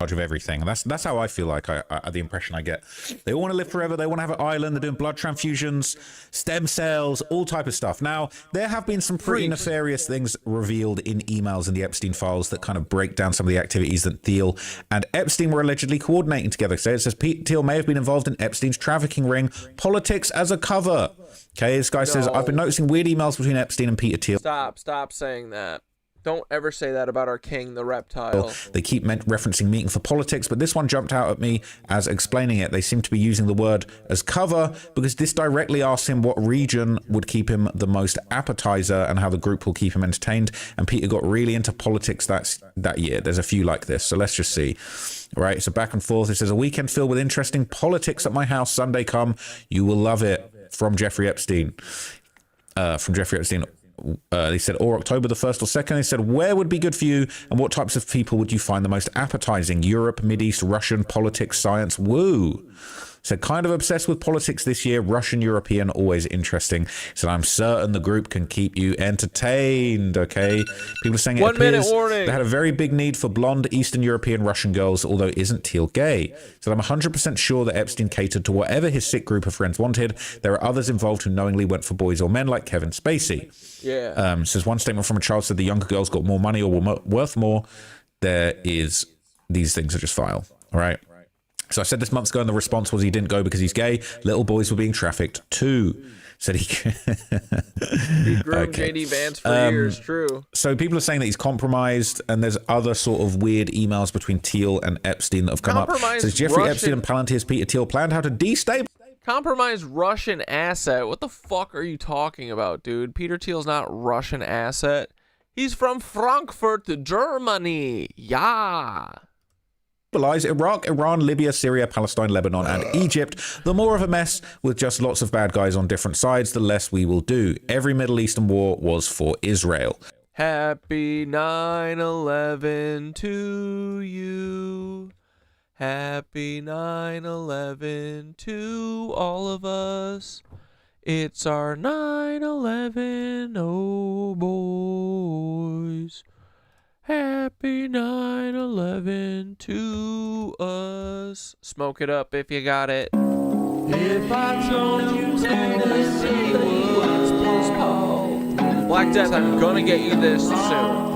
Of everything. That's how I feel like the impression I get. They all want to live forever. They want to have an island. They're doing blood transfusions, stem cells, all type of stuff. Now, there have been some pretty nefarious things revealed in emails in the Epstein files that kind of break down some of the activities that Thiel and Epstein were allegedly coordinating together. So it says Thiel may have been involved in Epstein's trafficking ring, politics as a cover. Okay, this guy says, I've been noticing weird emails between Epstein and Peter Thiel. Stop saying that. Don't ever say that about our king, the reptile. They keep referencing meeting for politics, but this one jumped out at me as explaining it. They seem to be using the word as cover because this directly asks him what region would keep him the most appetizer and how the group will keep him entertained. And Peter got really into politics that year. There's a few like this, so let's just see. All right, so back and forth. It says, a weekend filled with interesting politics at my house. Sunday come. You will love it. From Jeffrey Epstein. They said, or October the 1st or 2nd. They said, where would be good for you and what types of people would you find the most appetizing? Europe, Mideast, Russian, politics, science. Woo. So kind of obsessed with politics this year. Russian, European, always interesting. So I'm certain the group can keep you entertained, okay? People are saying it 1 minute appears warning. they had a very big need for blonde Eastern European Russian girls, although isn't Thiel gay. So I'm 100% sure that Epstein catered to whatever his sick group of friends wanted. There are others involved who knowingly went for boys or men, like Kevin Spacey. Yeah. Says one statement from a child said the younger girls got more money or were worth more. There is, these things are just vile, all right? So I said this months ago, and the response was he didn't go because he's gay. Little boys were being trafficked too. Said he groomed JD Vance for years. True. So people are saying that he's compromised, and there's other sort of weird emails between Thiel and Epstein that have come up. Says Jeffrey Epstein and Palantir's Peter Thiel planned how to destabilize. Compromised Russian asset. What the fuck are you talking about, dude? Peter Thiel's not Russian asset. He's from Frankfurt, Germany. Yeah. Iraq, Iran, Libya, Syria, Palestine, Lebanon, and Egypt. The more of a mess with just lots of bad guys on different sides, the less we will do. Every Middle Eastern war was for Israel. Happy 9/11 to you. Happy 9/11 to all of us. It's our 9/11, oh boys. Happy 9/11 to us. Smoke it up if you got it. If I told you Tennessee was postponed. Black Death, I'm gonna get you this soon.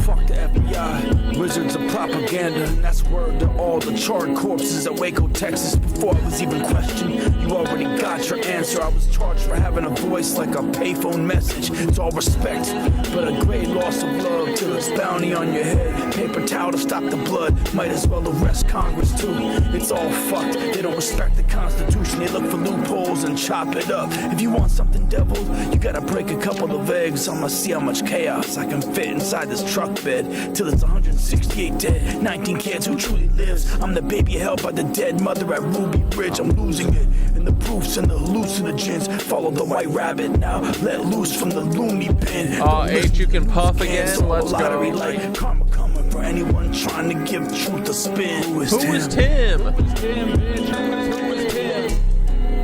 Fuck the FBI, wizards of propaganda. And that's word to all the charred corpses at Waco, Texas. Before I was even questioned, you already got your answer. I was charged for having a voice like a payphone message. It's all respect, but a great loss of love till it's bounty on your head. Paper towel to stop the blood, might as well arrest Congress too. It's all fucked, they don't respect the Constitution. They look for loopholes and chop it up. If you want something deviled, you gotta break a couple of eggs. I'ma see how much chaos I can fit inside this truck bed. Till it's 168 dead, 19 kids who truly lives. I'm the baby held by the dead mother at Ruby Bridge. I'm losing it, and the proofs and the hallucinogens. Follow the white rabbit now, let loose from the loony bin. Oh, H, you can puff again. Let's go. Like karma coming for anyone trying to give truth a spin. Who is Tim? Who is Tim? Who is Tim, bitch? Who is Tim?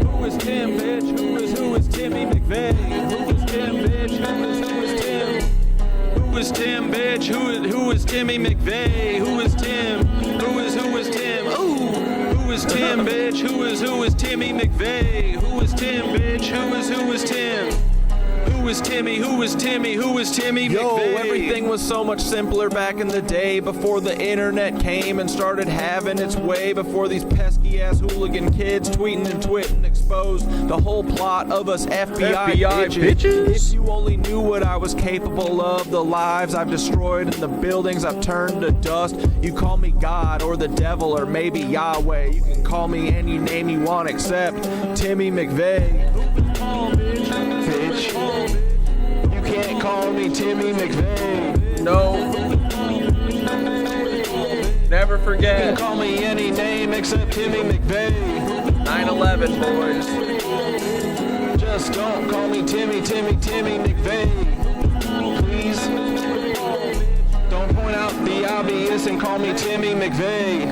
Who is Tim, bitch? Who is Timmy McVeigh? Who is Tim, bitch? Who is Tim? Who is Tim, bitch? Who is Timmy McVeigh? Who is Tim? Who is Tim? Ooh. Who is Tim, bitch? Who is Timmy McVeigh? Who is Tim, bitch? Who is Tim? Who is Timmy? Who is Timmy? Who is Timmy McVeigh? Yo, everything was so much simpler back in the day before the internet came and started having its way, before these pesky ass hooligan kids tweeting and twitting exposed the whole plot of us FBI bitches. If you only knew what I was capable of, the lives I've destroyed and the buildings I've turned to dust. You call me God or the devil or maybe Yahweh. You can call me any name you want except Timmy McVeigh. Bitch. You can't call me Timmy McVeigh. No. Never forget. You can call me any name except Timmy McVeigh. 9/11, boys. Just don't call me Timmy McVeigh. Please. Don't point out the obvious and call me Timmy McVeigh.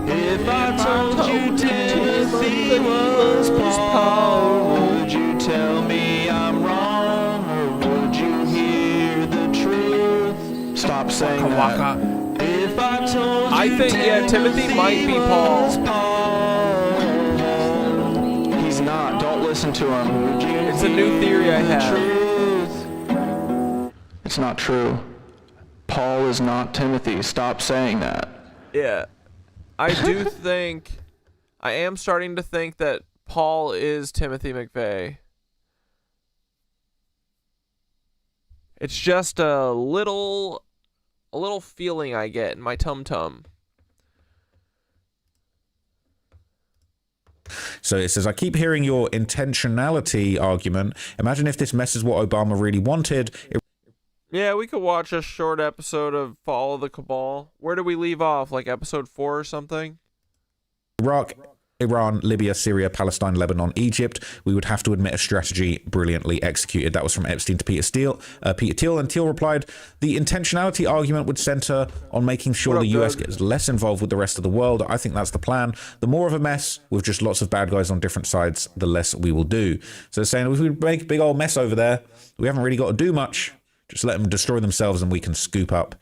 If I told you Tennessee was Paul, would you tell me I'm wrong, or would you hear the truth? Stop saying that. If I told you Timothy might be Paul. He's not. Don't listen to him. It's a new theory I have. It's not true. Paul is not Timothy. Stop saying that. Yeah. I do think, I am starting to think that Paul is Timothy McVeigh. It's just a little feeling I get in my tum-tum. So it says, I keep hearing your intentionality argument. Imagine if this messes what Obama really wanted. Yeah, we could watch a short episode of Fall of the Cabal. Where do we leave off? Like episode 4 or something? Iraq, Iran, Libya, Syria, Palestine, Lebanon, Egypt. We would have to admit a strategy brilliantly executed. That was from Epstein to Peter Thiel. And Thiel replied, the intentionality argument would center on making sure the US gets less involved with the rest of the world. I think that's the plan. The more of a mess with just lots of bad guys on different sides, the less we will do. So they're saying if we make a big old mess over there, we haven't really got to do much. Just let them destroy themselves and we can scoop up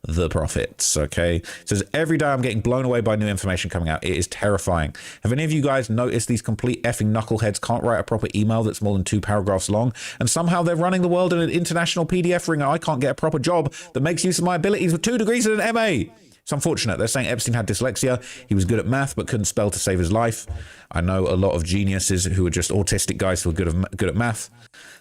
the profits. Okay. It says every day I'm getting blown away by new information coming out. It is terrifying. Have any of you guys noticed these complete effing knuckleheads can't write a proper email that's more than 2 paragraphs long, and somehow they're running the world in an international PDF ring and I can't get a proper job that makes use of my abilities with 2 degrees and an MA? It's unfortunate. They're saying Epstein had dyslexia. He was good at math but couldn't spell to save his life. I know a lot of geniuses who are just autistic guys who are good at math.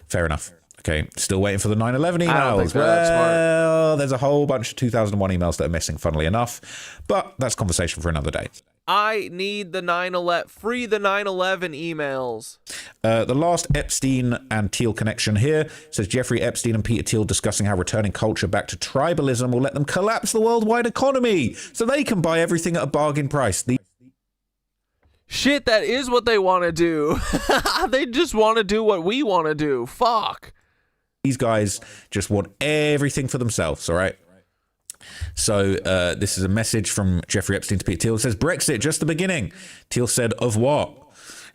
Fair enough. Okay, still waiting for the 9/11 emails. I don't think they're that smart. Well, there's a whole bunch of 2001 emails that are missing, funnily enough. But that's conversation for another day. I need the 9/11, free the 9/11 emails. The last Epstein and Thiel connection here says Jeffrey Epstein and Peter Thiel discussing how returning culture back to tribalism will let them collapse the worldwide economy so they can buy everything at a bargain price. Shit, that is what they want to do. They just want to do what we want to do. Fuck. These guys just want everything for themselves, all right? So this is a message from Jeffrey Epstein to Peter Thiel. It says, Brexit, just the beginning. Thiel said, of what?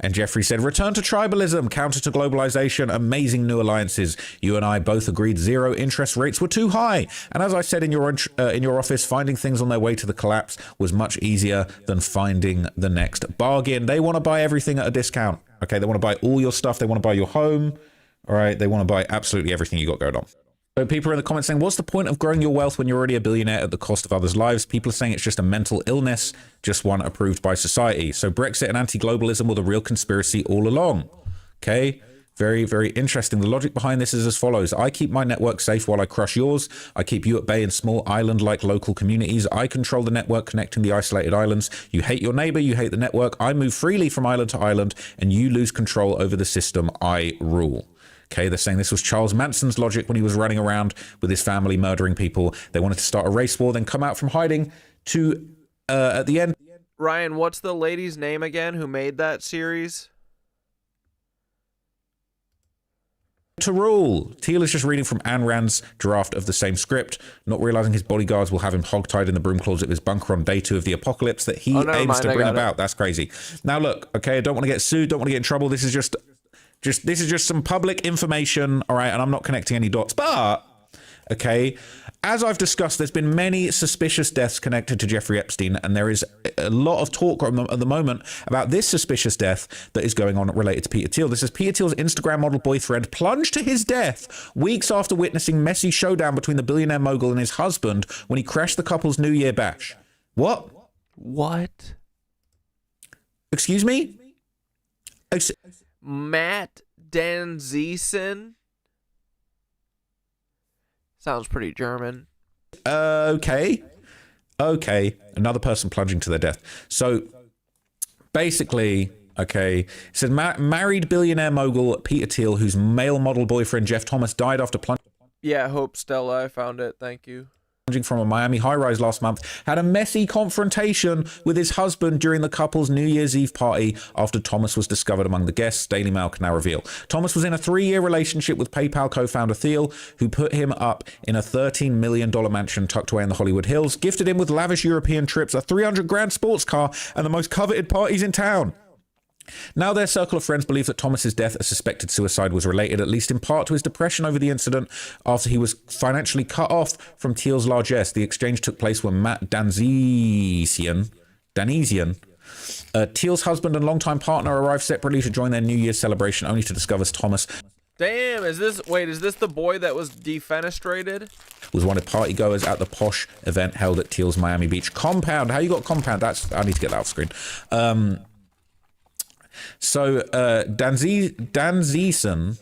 And Jeffrey said, return to tribalism, counter to globalization, amazing new alliances. You and I both agreed 0 interest rates were too high. And as I said in your office, finding things on their way to the collapse was much easier than finding the next bargain. They want to buy everything at a discount. Okay, they want to buy all your stuff. They want to buy your home. All right, they want to buy absolutely everything you got going on. So people are in the comments saying, what's the point of growing your wealth when you're already a billionaire at the cost of others' lives? People are saying it's just a mental illness, just one approved by society. So Brexit and anti-globalism were the real conspiracy all along. Okay, very, very interesting. The logic behind this is as follows. I keep my network safe while I crush yours. I keep you at bay in small island-like local communities. I control the network connecting the isolated islands. You hate your neighbor, you hate the network. I move freely from island to island, and you lose control over the system I rule. Okay, they're saying this was Charles Manson's logic when he was running around with his family murdering people. They wanted to start a race war, then come out from hiding to, at the end. Ryan, what's the lady's name again who made that series? To rule. Thiel is just reading from Ayn Rand's draft of the same script, not realizing his bodyguards will have him hogtied in the broom closet of his bunker on day 2 of the apocalypse that he aims to bring about. That's crazy. Now look, okay, I don't want to get sued, don't want to get in trouble. This is just some public information, all right, and I'm not connecting any dots. But, okay, as I've discussed, there's been many suspicious deaths connected to Jeffrey Epstein, and there is a lot of talk at the moment about this suspicious death that is going on related to Peter Thiel. This is Peter Thiel's Instagram model boyfriend plunged to his death weeks after witnessing messy showdown between the billionaire mogul and his husband when he crashed the couple's New Year bash. What? What? Excuse me? Matt Danziesen? Sounds pretty German. Okay. Another person plunging to their death. So basically, okay, it says married billionaire mogul Peter Thiel, whose male model boyfriend Jeff Thomas died after plunging. Yeah, Hope Stella, I found it. Thank you. From a Miami high-rise last month, had a messy confrontation with his husband during the couple's New Year's Eve party after Thomas was discovered among the guests, Daily Mail can now reveal. Thomas was in a 3-year relationship with PayPal co-founder Thiel, who put him up in a $13 million mansion tucked away in the Hollywood Hills, gifted him with lavish European trips, a $300,000 sports car, and the most coveted parties in town. Now their circle of friends believe that Thomas's death, a suspected suicide, was related at least in part to his depression over the incident after he was financially cut off from Thiel's largesse. The exchange took place when Matt Danziesen, Thiel's husband and longtime partner, arrived separately to join their New Year's celebration, only to discover Thomas... Damn, is this the boy that was defenestrated? Was one of partygoers at the posh event held at Thiel's Miami Beach compound. How you got compound? I need to get that off screen. So Danziesen,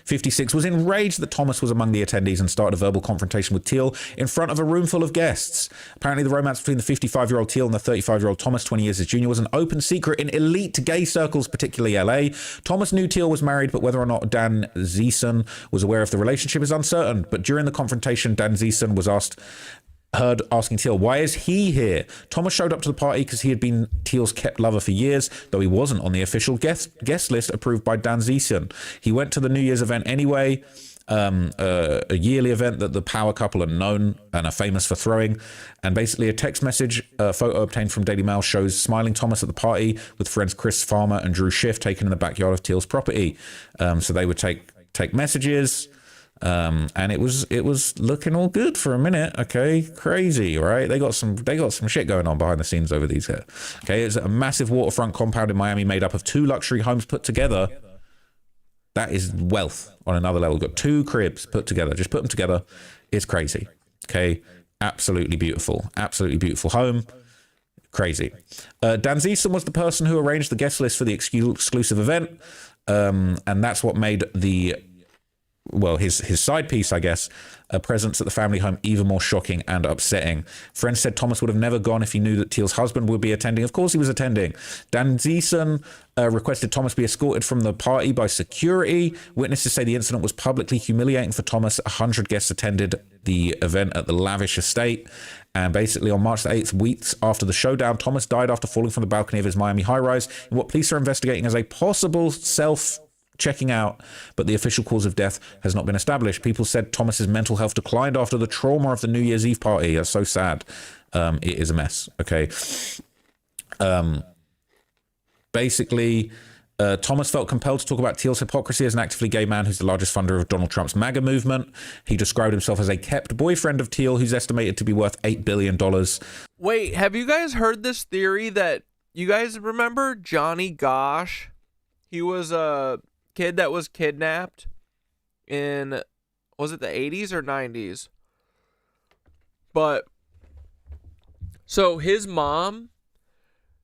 56, was enraged that Thomas was among the attendees and started a verbal confrontation with Thiel in front of a room full of guests. Apparently, the romance between the 55-year-old Thiel and the 35-year-old Thomas, 20 years his junior, was an open secret in elite gay circles, particularly LA. Thomas knew Thiel was married, but whether or not Danziesen was aware of the relationship is uncertain. But during the confrontation, Danziesen was heard asking Thiel, why is he here? Thomas showed up to the party because he had been Thiel's kept lover for years, though he wasn't on the official guest list approved by Danziesen. He went to the New Year's event anyway, a yearly event that the power couple are known and are famous for throwing. And basically a text message photo obtained from Daily Mail shows smiling Thomas at the party with friends Chris Farmer and Drew Schiff taken in the backyard of Thiel's property. So they would take messages. And it was looking all good for a minute. Okay, crazy, right? They got some shit going on behind the scenes over these here. Okay, it's a massive waterfront compound in Miami made up of 2 luxury homes put together. That is wealth on another level. Got 2 cribs put together. Just put them together. It's crazy. Okay, absolutely beautiful home. Crazy. Dan Zeeson was the person who arranged the guest list for the exclusive event, and that's what made his side piece, I guess, a presence at the family home even more shocking and upsetting. Friends said Thomas would have never gone if he knew that Teal's husband would be attending. Of course he was attending. Dan Zeeson requested Thomas be escorted from the party by security. Witnesses say the incident was publicly humiliating for Thomas. 100 guests attended the event at the lavish estate. And basically on March the 8th, weeks after the showdown, Thomas died after falling from the balcony of his Miami high-rise in what police are investigating as a possible checking out, but the official cause of death has not been established. People said Thomas's mental health declined after the trauma of the New Year's Eve party. That's so sad. It is a mess. Okay. Basically, Thomas felt compelled to talk about Teal's hypocrisy as an actively gay man who's the largest funder of Donald Trump's MAGA movement. He described himself as a kept boyfriend of Teal, who's estimated to be worth $8 billion. Wait, have you guys heard this theory that you guys remember Johnny Gosh? He was a kid that was kidnapped in, was it the 80s or 90s? But so his mom,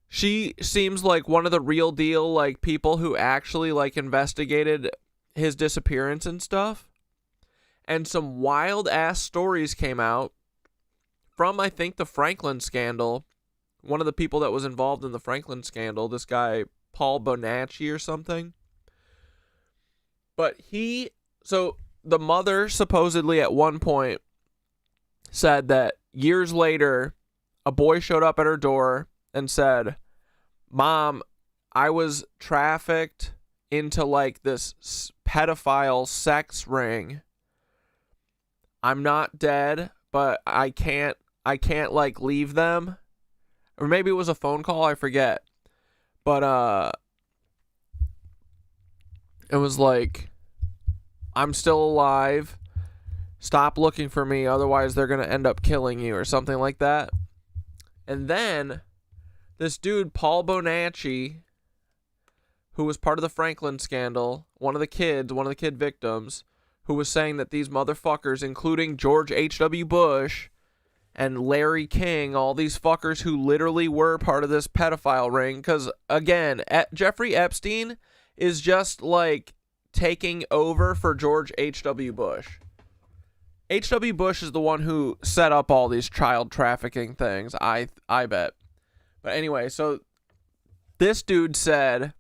she seems like one of the real deal, like, people who actually, like, investigated his disappearance and stuff. And some wild ass stories came out from, I think, the Franklin scandal. One of the people that was involved in the Franklin scandal, this guy Paul Bonacci or something. But so the mother supposedly at one point said that years later, a boy showed up at her door and said, "Mom, I was trafficked into like this pedophile sex ring. I'm not dead, but I can't like leave them." Or maybe it was a phone call, I forget. But it was like, "I'm still alive. Stop looking for me, otherwise they're going to end up killing you," or something like that. And then this dude, Paul Bonacci, who was part of the Franklin scandal, one of the kid victims, who was saying that these motherfuckers, including George H.W. Bush and Larry King, all these fuckers who literally were part of this pedophile ring, because, again, Jeffrey Epstein is just, like, taking over for George H.W. Bush. H.W. Bush is the one who set up all these child trafficking things, I bet. But anyway, so this dude said,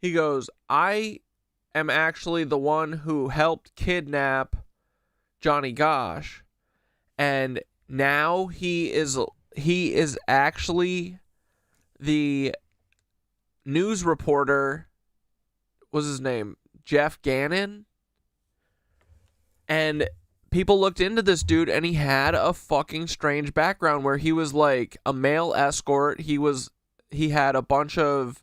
he goes, "I am actually the one who helped kidnap Johnny Gosh, and now he is actually the news reporter," what's his name, Jeff Gannon, and people looked into this dude, and he had a fucking strange background where he was like a male escort. He had a bunch of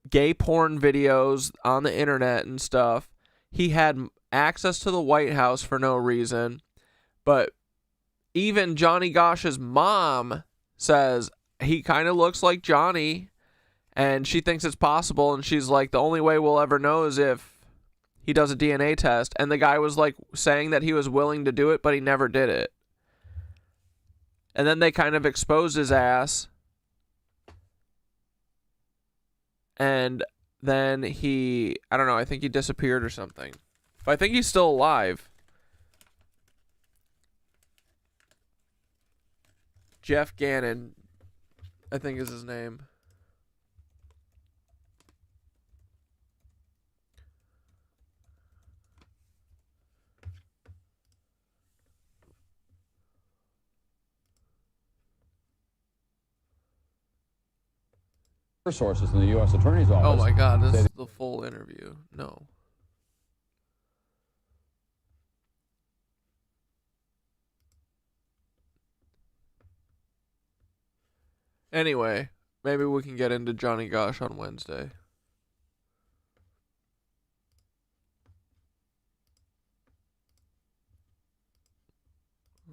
gay porn videos on the internet and stuff. He had access to the White House for no reason. But even Johnny Gosh's mom says he kind of looks like Johnny, and she thinks it's possible, and she's like, the only way we'll ever know is if he does a DNA test. And the guy was like saying that he was willing to do it, but he never did it. And then they kind of exposed his ass. And then I don't know, I think he disappeared or something. But I think he's still alive. Jeff Gannon, I think is his name. Sources in the U.S. Attorney's Office. Oh my God, this is the full interview. No. Anyway, maybe we can get into Johnny Gosh on Wednesday.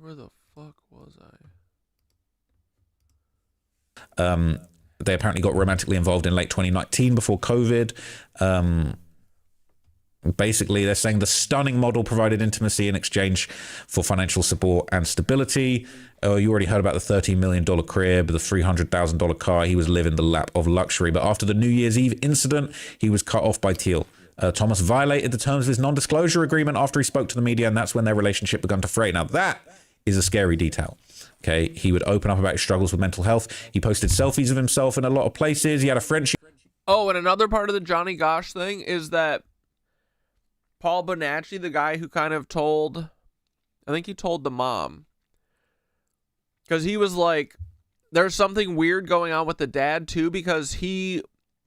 Where the fuck was I? They apparently got romantically involved in late 2019 before COVID. Basically, they're saying the stunning model provided intimacy in exchange for financial support and stability. Oh, you already heard about the $13 million crib, the $300,000 car. He was living the lap of luxury. But after the New Year's Eve incident, he was cut off by Teal. Thomas violated the terms of his non-disclosure agreement after he spoke to the media, and that's when their relationship began to fray. Now, that is a scary detail. Okay, he would open up about his struggles with mental health. He posted selfies of himself in a lot of places. He had a friendship. Oh, and another part of the Johnny Gosh thing is that Paul Bonacci, the guy who kind of told, I think he told the mom, because he was like, there's something weird going on with the dad too, because he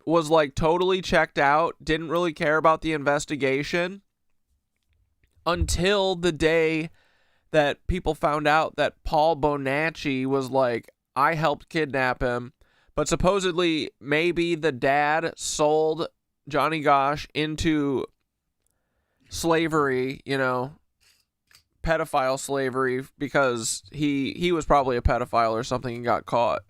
was like totally checked out, didn't really care about the investigation until the day that people found out that Paul Bonacci was like, I helped kidnap him. But supposedly maybe the dad sold Johnny Gosh into slavery, you know, pedophile slavery, because he was probably a pedophile or something and got caught.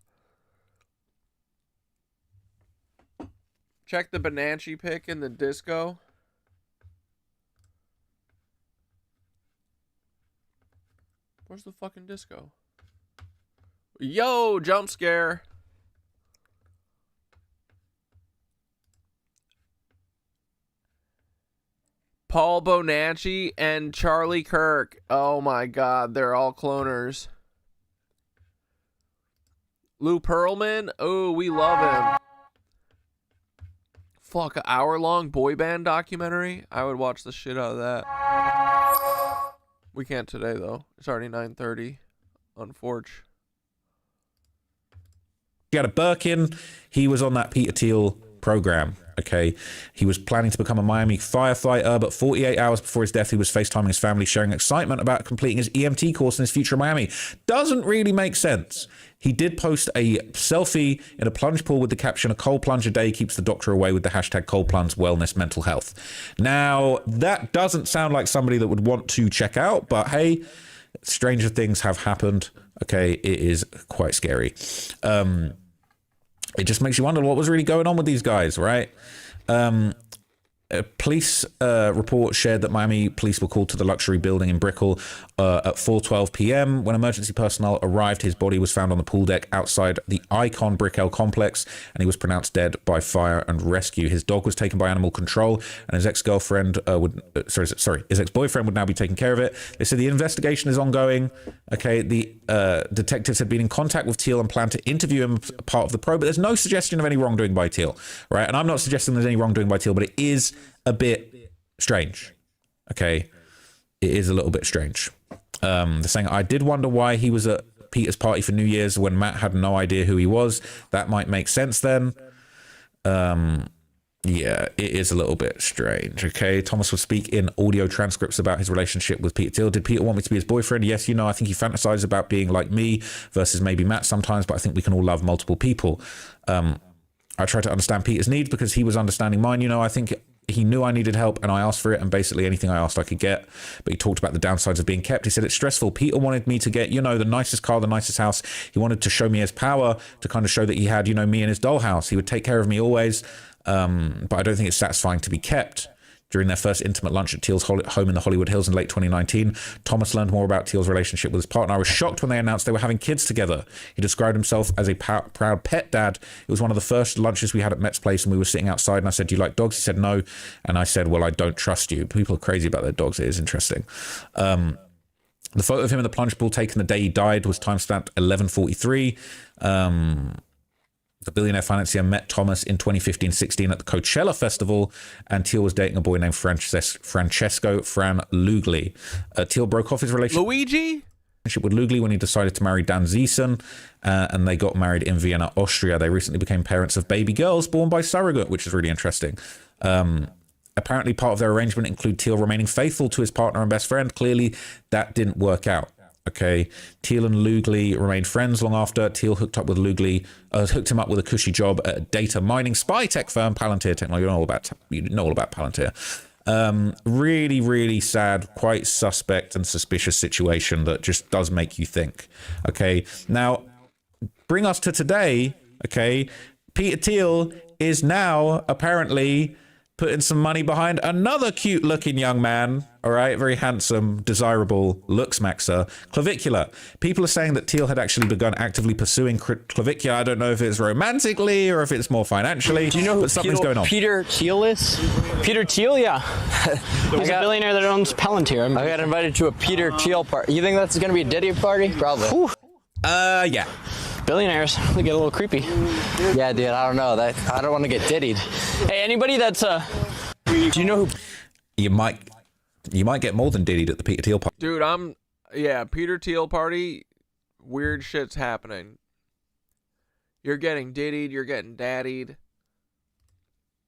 Check the Bonacci pic in the disco. Where's the fucking disco? Yo, jump scare. Paul Bonacci and Charlie Kirk. Oh my God, they're all cloners. Lou Pearlman. Oh, we love him. Fuck, an hour-long boy band documentary. I would watch the shit out of that. We can't today though. It's already 9:30 on Forge. He had a Birkin. He was on that Peter Thiel program. Okay, he was planning to become a Miami firefighter, but 48 hours before his death, he was FaceTiming his family, sharing excitement about completing his EMT course in his future in Miami. Doesn't really make sense. He did post a selfie in a plunge pool with the caption, "A cold plunge a day keeps the doctor away," with the hashtag cold plunge wellness mental health. Now, that doesn't sound like somebody that would want to check out, but hey, stranger things have happened. Okay, it is quite scary. It just makes you wonder what was really going on with these guys, right? A police report shared that Miami police were called to the luxury building in Brickell at 4:12 p.m. When emergency personnel arrived, his body was found on the pool deck outside the Icon Brickell complex, and he was pronounced dead by fire and rescue. His dog was taken by animal control, and his ex-girlfriend his ex-boyfriend would now be taking care of it. They said the investigation is ongoing. Okay, the detectives had been in contact with Thiel and planned to interview him as part of the probe, but there's no suggestion of any wrongdoing by Thiel, right? And I'm not suggesting there's any wrongdoing by Thiel, but it is a bit strange. Okay, it is a little bit strange. They're saying, I did wonder why he was at Peter's party for New Year's when Matt had no idea who he was. That might make sense then. Yeah, it is a little bit strange. Okay, Thomas would speak in audio transcripts about his relationship with Peter Thiel. Did Peter want me to be his boyfriend? Yes, you know, I think he fantasizes about being like me versus maybe Matt sometimes, but I think we can all love multiple people. I tried to understand Peter's needs because he was understanding mine. You know, I think he knew I needed help and I asked for it, and basically anything I asked I could get. But he talked about the downsides of being kept. He said it's stressful. Peter wanted me to get, you know, the nicest car, the nicest house. He wanted to show me his power, to kind of show that he had, you know, me in his dollhouse. He would take care of me always. But I don't think it's satisfying to be kept. During their first intimate lunch at Thiel's home in the Hollywood Hills in late 2019, Thomas learned more about Thiel's relationship with his partner. I was shocked when they announced they were having kids together. He described himself as a proud pet dad. It was one of the first lunches we had at Met's place, and we were sitting outside, and I said, do you like dogs? He said no. And I said, well, I don't trust you. People are crazy about their dogs. It is interesting. The photo of him in the plunge pool taken the day he died was timestamped 11:43. The billionaire financier met Thomas in 2015-16 at the Coachella Festival, and Thiel was dating a boy named Francesco Fran Lugli. Thiel broke off his relationship with Lugli when he decided to marry Dan Ziessen, and they got married in Vienna, Austria. They recently became parents of baby girls born by surrogate, which is really interesting. Apparently part of their arrangement included Thiel remaining faithful to his partner and best friend. Clearly, that didn't work out. Okay, Thiel and Lugli remained friends long after. Thiel hooked him up with a cushy job at a data mining spy tech firm, Palantir Technology. You know all about Palantir. Really, really sad, quite suspect and suspicious situation that just does make you think. Okay, now bring us to today. Okay, Peter Thiel is now apparently putting some money behind another cute looking young man. All right, very handsome, desirable, looks maxer, Clavicular. People are saying that Thiel had actually begun actively pursuing Clavicular. I don't know if it's romantically or if it's more financially. Do you know who but something's going on. Peter Thiel is? Peter Thiel, yeah. He's a billionaire that owns Palantir. I got invited to a Peter Thiel party. You think that's going to be a Diddy party? Probably. Yeah. Billionaires, they get a little creepy. Yeah, dude, I don't know. I don't want to get diddied. Hey, anybody that's do you know who? You might get more than diddied at the Peter Thiel party. Dude, Peter Thiel party, weird shit's happening. You're getting diddied, you're getting daddied.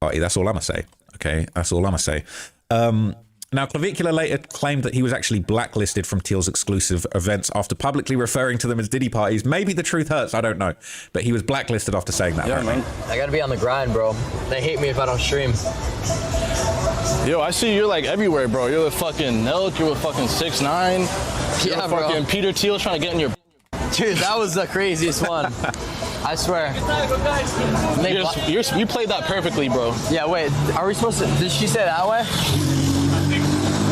That's all I'm gonna say. Okay, that's all I'm gonna say. Now, Clavicular later claimed that he was actually blacklisted from Thiel's exclusive events after publicly referring to them as Diddy parties. Maybe the truth hurts, I don't know. But he was blacklisted after saying that. Yeah, man. I gotta be on the grind, bro. They hate me if I don't stream. Yo, I see you're like everywhere, bro. You're with fucking Nelk, you're with fucking 6ix9ine. Yeah, bro. Fucking Peter Thiel trying to get in your... Dude, that was the craziest one. I swear. You played that perfectly, bro. Yeah, wait. Are we supposed to... Did she say that way?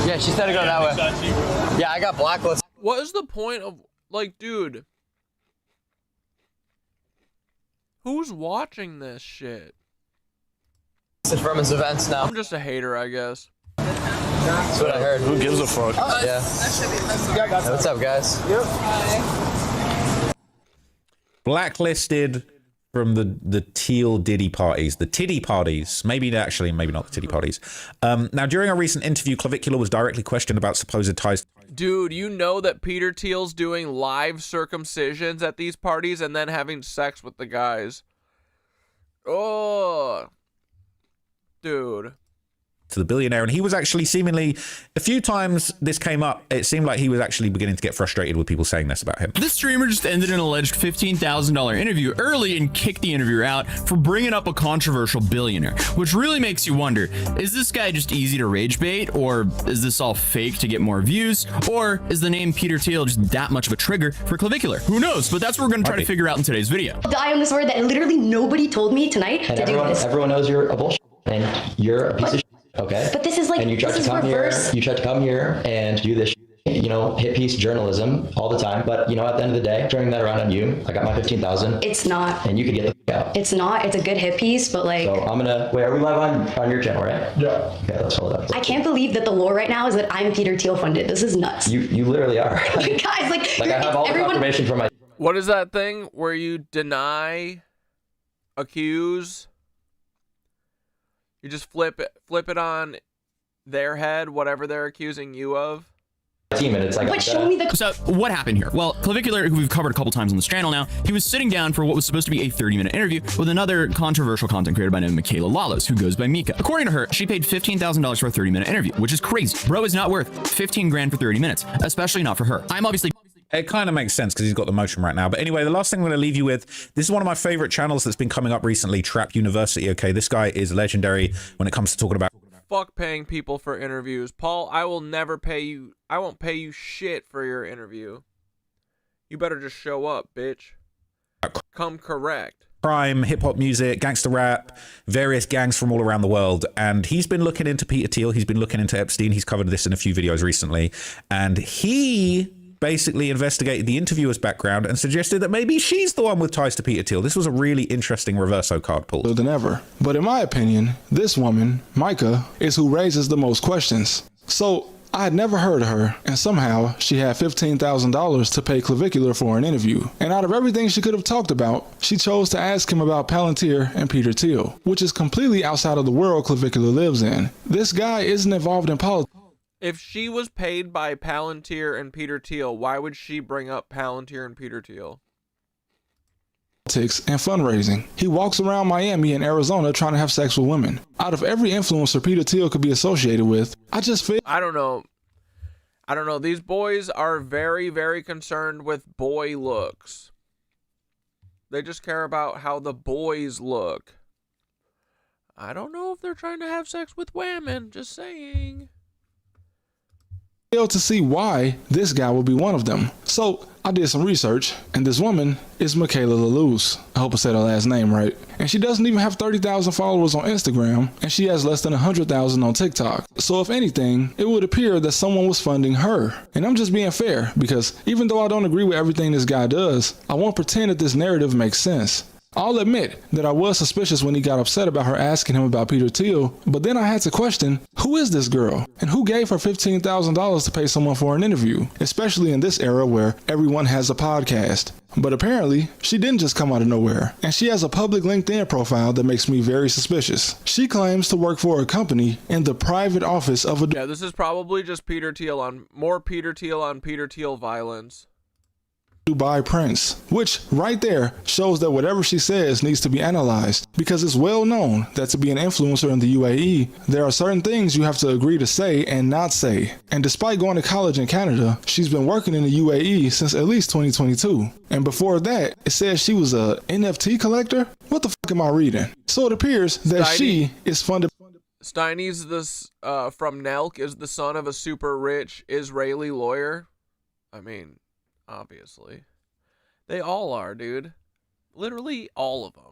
Yeah, she said to go that way. Yeah, I got blacklisted. What is the point of, like, dude? Who's watching this shit? From his events now. I'm just a hater, I guess. That's what I heard. Who gives a fuck? Yeah. Hey, what's up, guys? Yep. Blacklisted from the Thiel Diddy parties, the Tiddy parties, maybe not the Tiddy parties. Now, during a recent interview, Clavicular was directly questioned about supposed ties. Dude, you know that Peter Thiel's doing live circumcisions at these parties and then having sex with the guys. Oh, dude. To the billionaire, and he was actually seemingly, a few times this came up, it seemed like he was actually beginning to get frustrated with people saying this about him. This streamer just ended an alleged $15,000 interview early and kicked the interviewer out for bringing up a controversial billionaire, which really makes you wonder, is this guy just easy to rage bait, or is this all fake to get more views, or is the name Peter Thiel just that much of a trigger for Clavicular? Who knows, but that's what we're going to try to figure out in today's video. Die on this word that literally nobody told me tonight and to do this. Everyone knows you're a bullshit and you're a piece of shit. Okay. But this is like, and you tried to come reverse. here. You tried to come here and do this, hit piece journalism all the time. But at the end of the day, turning that around on you, I got my 15,000. It's not. And you could get the fuck out. It's not. It's a good hit piece, but like. So I'm gonna wait. Are we live on your channel, right? Yeah. Okay, let's hold up. I can't believe that the lore right now is that I'm Peter Thiel funded. This is nuts. You literally are. You guys, like I have all the confirmation from my. What is that thing where you deny, accuse? You just flip it on their head, whatever they're accusing you of. Team, and it's like, but show me the. So what happened here? Well, Clavicular, who we've covered a couple times on this channel now, he was sitting down for what was supposed to be a 30-minute interview with another controversial content creator by the name of Michaela Lawless, who goes by Mika. According to her, she paid $15,000 for a 30-minute interview, which is crazy. Bro is not worth 15 grand for 30 minutes, especially not for her. I'm obviously. It kind of makes sense because he's got the motion right now. But anyway, the last thing I'm going to leave you with, this is one of my favorite channels that's been coming up recently, Trap University. Okay, this guy is legendary when it comes to talking about. Fuck paying people for interviews. Paul, I will never pay you. I won't pay you shit for your interview. You better just show up, bitch. Come correct. Crime, hip-hop music, gangster rap, various gangs from all around the world. And he's been looking into Peter Thiel. He's been looking into Epstein. He's covered this in a few videos recently. And he basically investigated the interviewer's background and suggested that maybe she's the one with ties to Peter Thiel. This was a really interesting reverso card pull. Than ever. But in my opinion, this woman, Micah, is who raises the most questions. So I had never heard of her, and somehow she had $15,000 to pay Clavicular for an interview. And out of everything she could have talked about, she chose to ask him about Palantir and Peter Thiel, which is completely outside of the world Clavicular lives in. This guy isn't involved in politics. If she was paid by Palantir and Peter Thiel, why would she bring up Palantir and Peter Thiel? And fundraising. He walks around Miami and Arizona trying to have sex with women. Out of every influencer Peter Thiel could be associated with, I just feel... I don't know. These boys are very, very concerned with boy looks. They just care about how the boys look. I don't know if they're trying to have sex with women. Just saying. To see why this guy would be one of them. So I did some research, and this woman is Michaela LaLuz. I hope I said her last name right. And she doesn't even have 30,000 followers on Instagram, and she has less than 100,000 on TikTok. So if anything, it would appear that someone was funding her. And I'm just being fair, because even though I don't agree with everything this guy does, I won't pretend that this narrative makes sense. I'll admit that I was suspicious when he got upset about her asking him about Peter Thiel, but then I had to question, who is this girl? And who gave her $15,000 to pay someone for an interview, especially in this era where everyone has a podcast? But apparently, she didn't just come out of nowhere, and she has a public LinkedIn profile that makes me very suspicious. She claims to work for a company in the private office of a... Yeah, this is probably just Peter Thiel on Peter Thiel violence. Dubai prince, which right there shows that whatever she says needs to be analyzed, because it's well known that to be an influencer in the UAE, there are certain things you have to agree to say and not say. And despite going to college in Canada, she's been working in the UAE since at least 2022. And before that, it says she was a NFT collector? What the fuck am I reading? So it appears that she is funded. Steiny's from Nelk is the son of a super rich Israeli lawyer. I mean, obviously. They all are, dude. Literally all of them.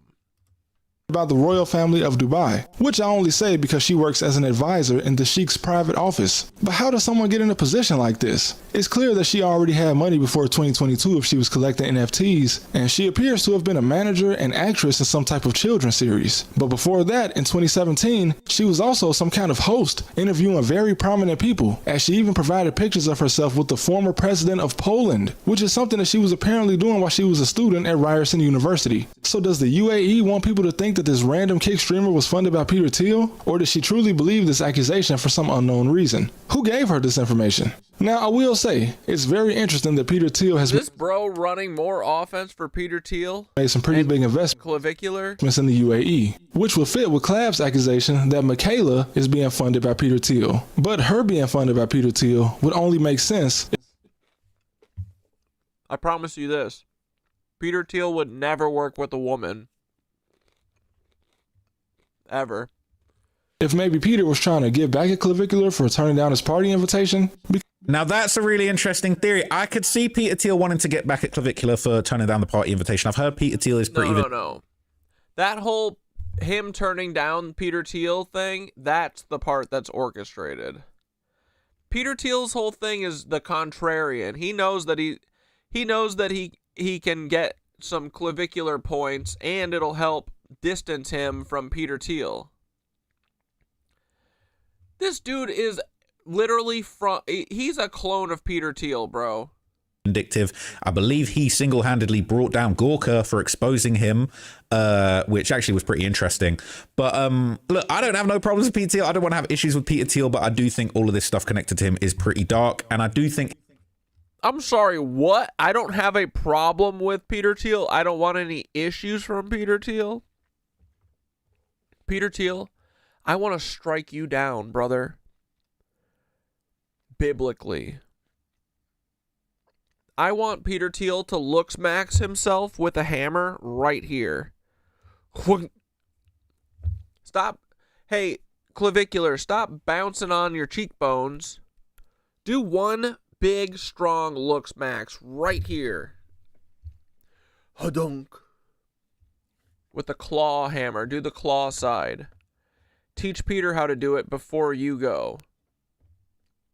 About the royal family of Dubai, which I only say because she works as an advisor in the Sheikh's private office. But how does someone get in a position like this? It's clear that she already had money before 2022 if she was collecting NFTs, and she appears to have been a manager and actress in some type of children's series. But before that, in 2017, she was also some kind of host, interviewing very prominent people, as she even provided pictures of herself with the former president of Poland, which is something that she was apparently doing while she was a student at Ryerson University. So does the UAE want people to think that this random kick streamer was funded by Peter Thiel? Or does she truly believe this accusation for some unknown reason? Who gave her this information? Now, I will say, it's very interesting that Peter Thiel has this bro running more offense for Peter Thiel made some pretty big investments clavicular in the UAE, which would fit with Clab's accusation that Michaela is being funded by Peter Thiel. But her being funded by Peter Thiel would only make sense. I promise you this. Peter Thiel would never work with a woman. Ever. If maybe Peter was trying to give back at Clavicular for turning down his party invitation. Now that's a really interesting theory. I could see Peter Thiel wanting to get back at Clavicular for turning down the party invitation. I've heard Peter Thiel is pretty... No. That whole him turning down Peter Thiel thing, that's the part that's orchestrated. Peter Thiel's whole thing is the contrarian. He knows that he can get some clavicular points, and it'll help distance him from Peter Thiel. This dude is literally he's a clone of Peter Thiel, bro. Vindictive. I believe he single-handedly brought down Gorka for exposing him, which actually was pretty interesting. But look, I don't have no problems with Peter Thiel. I don't want to have issues with Peter Thiel, but I do think all of this stuff connected to him is pretty dark, and I do think... I'm sorry, what? I don't have a problem with Peter Thiel. I don't want any issues from Peter Thiel. Peter Thiel, I want to strike you down, brother. Biblically. I want Peter Thiel to looks max himself with a hammer right here. Stop. Hey, clavicular, stop bouncing on your cheekbones. Do one big, strong looks max right here. Hadunk. With the claw hammer. Do the claw side. Teach Peter how to do it before you go.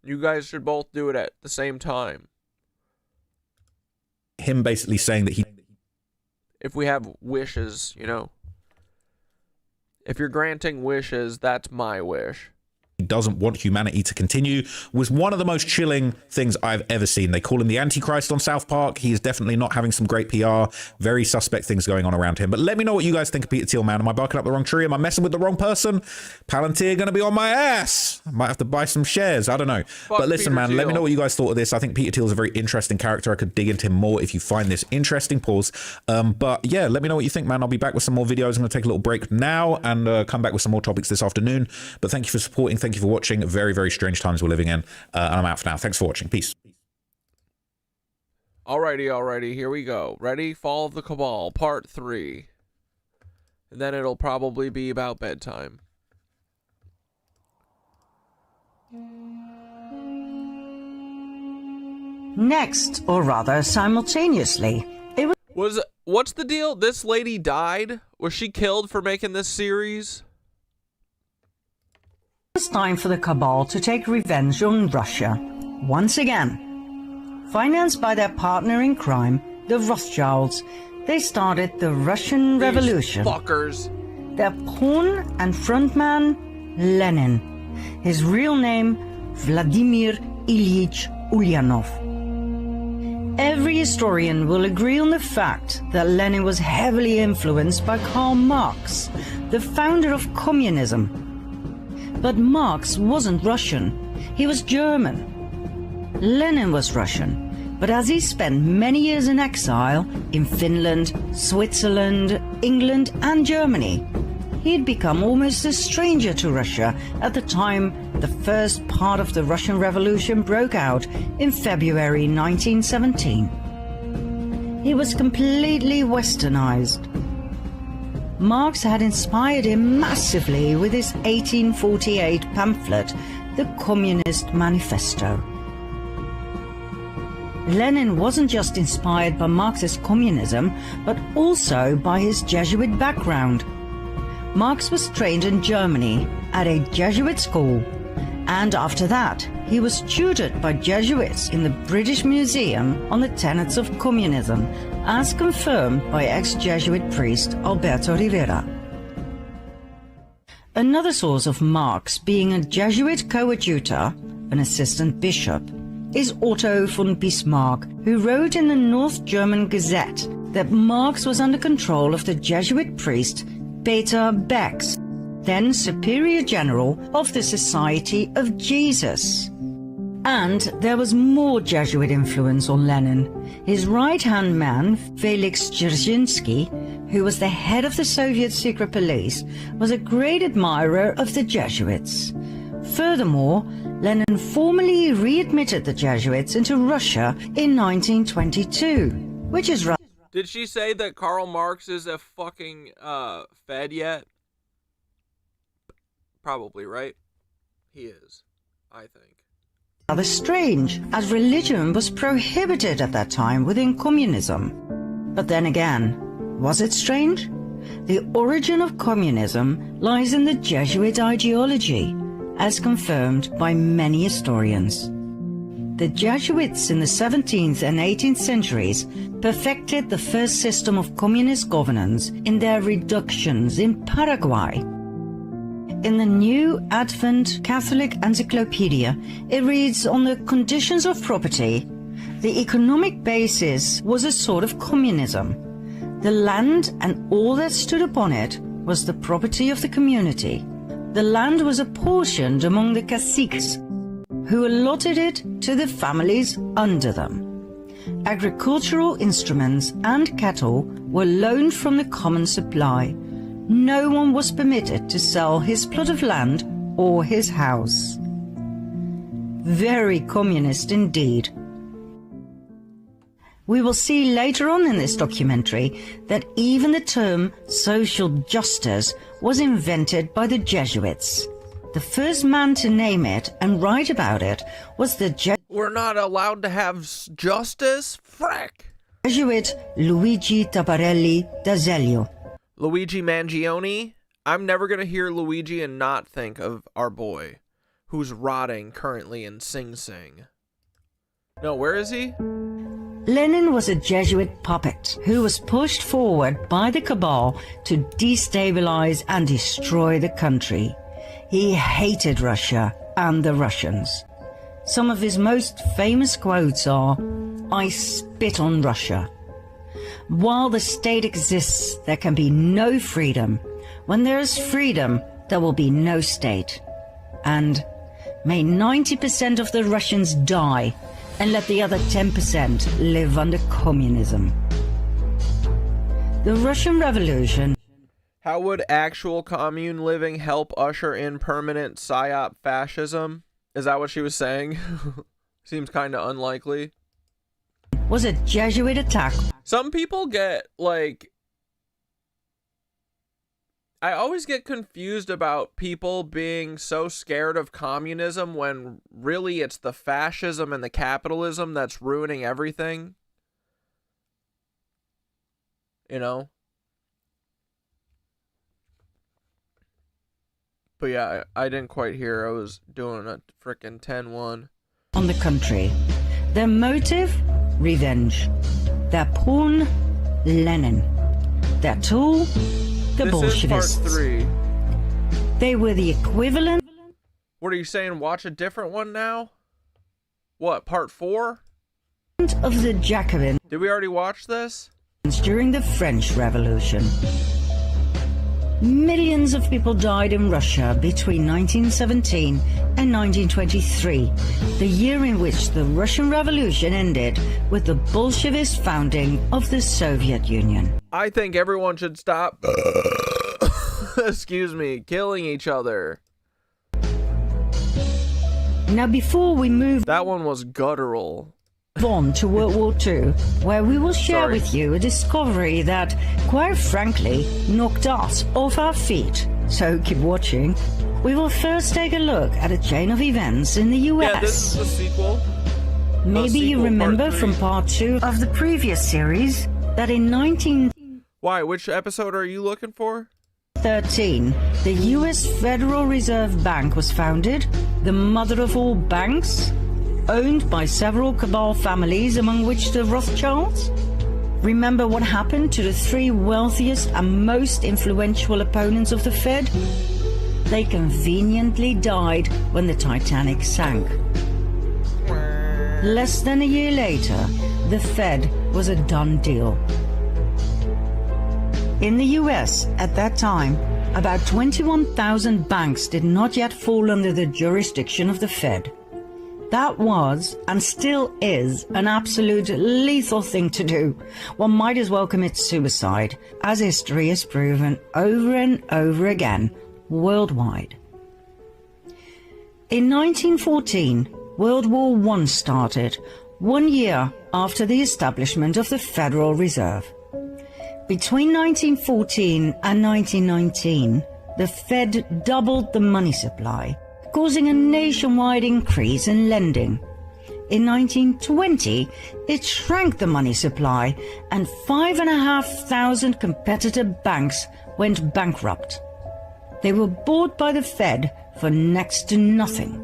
You guys should both do it at the same time. Him basically saying that he... If we have wishes, you know. If you're granting wishes, that's my wish. Doesn't want humanity to continue was one of the most chilling things I've ever seen. They call him the Antichrist on South Park. He is definitely not having some great PR. Very suspect things going on around him. But let me know what you guys think of Peter Thiel, man. Am I barking up the wrong tree? Am I messing with the wrong person? Palantir gonna be on my ass. I might have to buy some shares. I don't know. But listen, man, let me know what you guys thought of this. I think Peter Thiel is a very interesting character. I could dig into him more if you find this interesting. Pause. But yeah, let me know what you think, man. I'll be back with some more videos. I'm gonna take a little break now and come back with some more topics this afternoon. But thank you for supporting. Thank you for watching. Very, very strange times we're living in. And I'm out for now. Thanks for watching. Peace. Alrighty. Here we go. Ready? Fall of the Cabal, Part 3. And then it'll probably be about bedtime. Next, or rather simultaneously, it What's the deal? This lady died? Was she killed for making this series? was time for the cabal to take revenge on Russia once again. Financed by their partner in crime, the Rothschilds, they started the Russian Revolution. Fuckers. Their pawn and frontman, Lenin. His real name, Vladimir Ilyich Ulyanov. Every historian will agree on the fact that Lenin was heavily influenced by Karl Marx, the founder of communism. But Marx wasn't Russian, he was German. Lenin was Russian, but as he spent many years in exile in Finland, Switzerland, England and Germany, he had become almost a stranger to Russia at the time the first part of the Russian Revolution broke out in February 1917. He was completely westernized. Marx had inspired him massively with his 1848 pamphlet, The Communist Manifesto. Lenin wasn't just inspired by Marxist communism, but also by his Jesuit background. Marx was trained in Germany at a Jesuit school, and after that, he was tutored by Jesuits in the British Museum on the tenets of communism, as confirmed by ex-Jesuit priest Alberto Rivera. Another source of Marx being a Jesuit coadjutor, an assistant bishop, is Otto von Bismarck, who wrote in the North German Gazette that Marx was under control of the Jesuit priest Peter Becks, then Superior General of the Society of Jesus. And there was more Jesuit influence on Lenin. His right-hand man, Felix Dzerzhinsky, who was the head of the Soviet secret police, was a great admirer of the Jesuits. Furthermore, Lenin formally readmitted the Jesuits into Russia in 1922, which is right. Did she say that Karl Marx is a fucking Fed yet? Probably, right? He is, I think. Rather strange, as religion was prohibited at that time within communism. But then again, was it strange? The origin of communism lies in the Jesuit ideology, as confirmed by many historians. The Jesuits in the 17th and 18th centuries perfected the first system of communist governance in their reductions in Paraguay. In the New Advent Catholic Encyclopedia, it reads on the conditions of property, the economic basis was a sort of communism. The land and all that stood upon it was the property of the community. The land was apportioned among the caciques, who allotted it to the families under them. Agricultural instruments and cattle were loaned from the common supply. No one was permitted to sell his plot of land or his house. Very communist indeed. We will see later on in this documentary that even the term social justice was invented by the Jesuits. The first man to name it and write about it was the We're not allowed to have justice? Frack! Jesuit Luigi Tabarelli d'Azeglio. Luigi Mangione? I'm never going to hear Luigi and not think of our boy, who's rotting currently in Sing Sing. No, where is he? Lenin was a Jesuit puppet who was pushed forward by the cabal to destabilize and destroy the country. He hated Russia and the Russians. Some of his most famous quotes are, "I spit on Russia. While the state exists, there can be no freedom. When there is freedom, there will be no state." And, "May 90% of the Russians die and let the other 10% live under communism." The Russian Revolution. How would actual commune living help usher in permanent psyop fascism? Is that what she was saying? Seems kind of unlikely. Was a Jesuit attack. Some people get, like, I always get confused about people being so scared of communism when really it's the fascism and the capitalism that's ruining everything. You know? But yeah, I didn't quite hear. I was doing a frickin' 10-1. On the country. Their motive? Revenge. Their pawn? Lenin. Their tool? The Bolshevists. This is part 3. They were the equivalent. What are you saying? Watch a different one now? What, part 4? Of the Jacobins. Did we already watch this? During the French Revolution. Millions of people died in Russia between 1917 and 1923, the year in which the Russian Revolution ended with the Bolshevist founding of the Soviet Union. I think everyone should stop, excuse me, killing each other. Now before we move... That one was guttural. On to World War II, where we will share with you a discovery that, quite frankly, knocked us off our feet. So keep watching. We will first take a look at a chain of events in the US. Yeah, this is the sequel. Maybe you remember from part 2 of the previous series that in 1913, Why? Which episode are you looking for? the US Federal Reserve Bank was founded, the mother of all banks, owned by several cabal families, among which the Rothschilds. Remember what happened to the 3 wealthiest and most influential opponents of the Fed? They conveniently died when the Titanic sank. Less than a year later, the Fed was a done deal. In the US at that time, about 21,000 banks did not yet fall under the jurisdiction of the Fed. That was, and still is, an absolute lethal thing to do. One might as well commit suicide, as history has proven over and over again, worldwide. In 1914, World War I started, 1 year after the establishment of the Federal Reserve. Between 1914 and 1919, the Fed doubled the money supply, causing a nationwide increase in lending. In 1920, it shrank the money supply, and 5,500 competitor banks went bankrupt. They were bought by the Fed for next to nothing.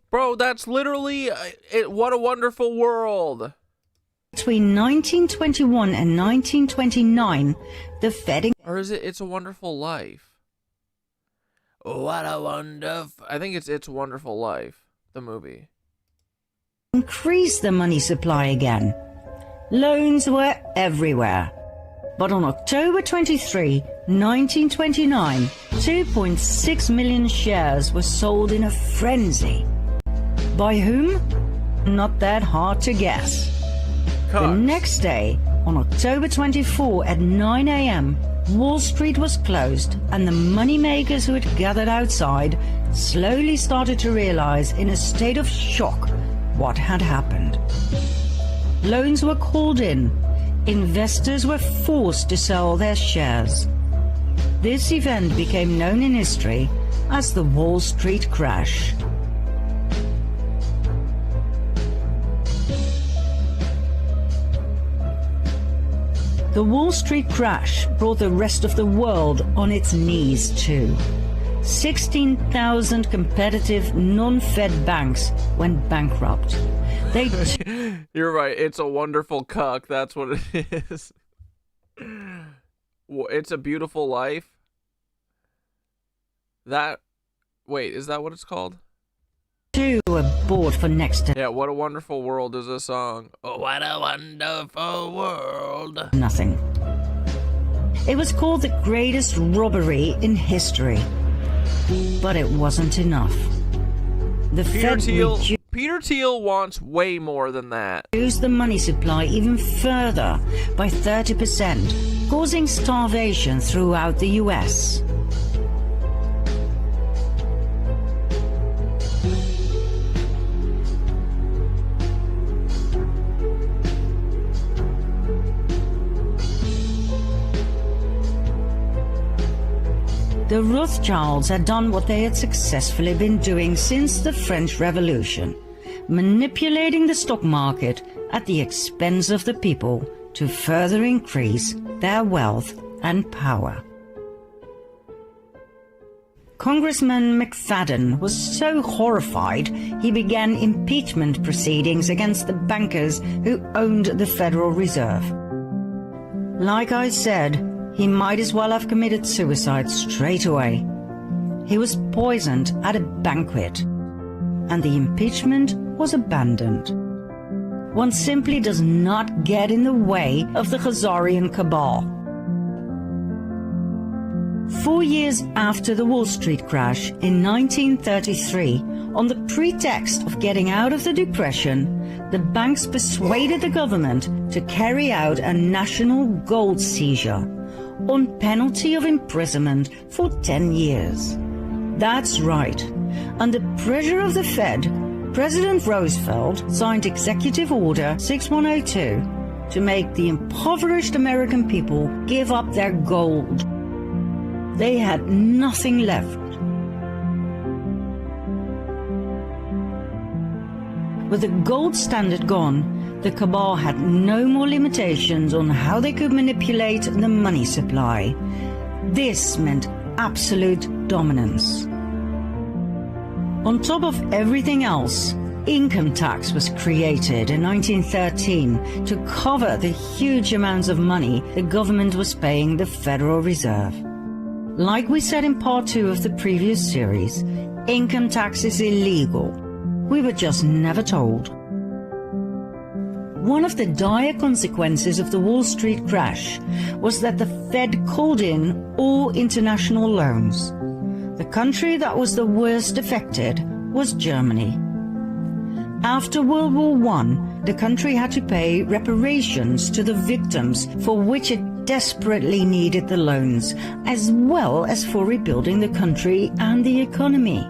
Bro, that's literally What a Wonderful World. Between 1921 and 1929, the Fed... Or is it It's a Wonderful Life? What a wonderful... I think it's a Wonderful Life, the movie. Increased the money supply again. Loans were everywhere. But on October 23, 1929, 2.6 million shares were sold in a frenzy. By whom? Not that hard to guess. The next day, on October 24 at 9 a.m., Wall Street was closed, and the moneymakers who had gathered outside slowly started to realize in a state of shock what had happened. Loans were called in. Investors were forced to sell their shares. This event became known in history as the Wall Street crash. The Wall Street crash brought the rest of the world on its knees too. 16,000 competitive non-Fed banks went bankrupt. You're right, It's a Wonderful Cuck, that's what it is. It's a Beautiful Life? Wait, is that what it's called? Two were bought for next to... Yeah, What a Wonderful World is a song. Oh, what a wonderful world. Nothing. It was called the greatest robbery in history. But it wasn't enough. The Fed Peter Thiel wants way more than that. Reduced the money supply even further by 30%, causing starvation throughout the US. The Rothschilds had done what they had successfully been doing since the French Revolution, manipulating the stock market at the expense of the people to further increase their wealth and power. Congressman McFadden was so horrified he began impeachment proceedings against the bankers who owned the Federal Reserve. Like I said, he might as well have committed suicide straight away. He was poisoned at a banquet, and the impeachment was abandoned. One simply does not get in the way of the Khazarian cabal. 4 years after the Wall Street crash in 1933, on the pretext of getting out of the Depression, the banks persuaded the government to carry out a national gold seizure on penalty of imprisonment for 10 years. That's right. Under pressure of the Fed, President Roosevelt signed Executive Order 6102 to make the impoverished American people give up their gold. They had nothing left. With the gold standard gone, the cabal had no more limitations on how they could manipulate the money supply. This meant absolute dominance. On top of everything else, income tax was created in 1913 to cover the huge amounts of money the government was paying the Federal Reserve. Like we said in part 2 of the previous series, income tax is illegal. We were just never told. One of the dire consequences of the Wall Street crash was that the Fed called in all international loans. The country that was the worst affected was Germany. After World War I, the country had to pay reparations to the victims, for which it desperately needed the loans, as well as for rebuilding the country and the economy.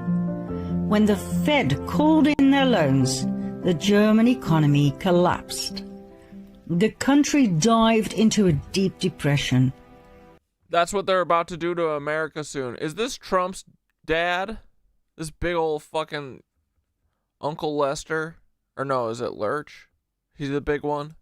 When the Fed called in their loans, the German economy collapsed. The country dived into a deep depression. That's what they're about to do to America soon. Is this Trump's dad? This big old fucking Uncle Lester? Or no, is it Lurch? He's the big one.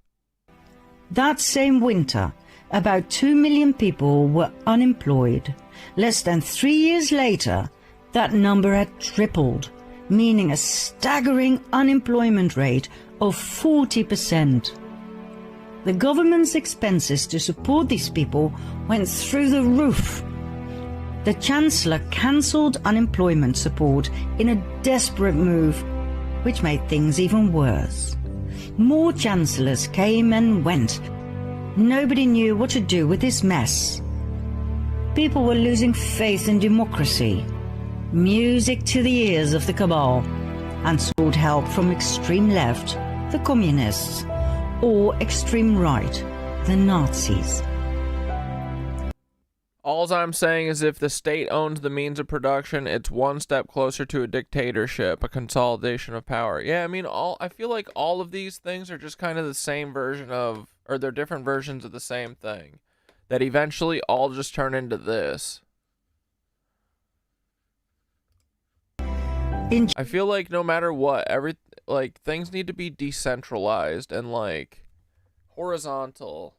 That same winter, about 2 million people were unemployed. Less than 3 years later, that number had tripled, meaning a staggering unemployment rate of 40%. The government's expenses to support these people went through the roof. The Chancellor cancelled unemployment support in a desperate move, which made things even worse. More chancellors came and went. Nobody knew what to do with this mess. People were losing faith in democracy. Music to the ears of the cabal, and sought help from extreme left, the communists, or extreme right, the Nazis. All I'm saying is if the state owns the means of production, it's one step closer to a dictatorship, a consolidation of power. Yeah, I mean, I feel like all of these things are just kind of the same version of, or they're different versions of the same thing, that eventually all just turn into this. I feel like no matter what, things need to be decentralized and like horizontal.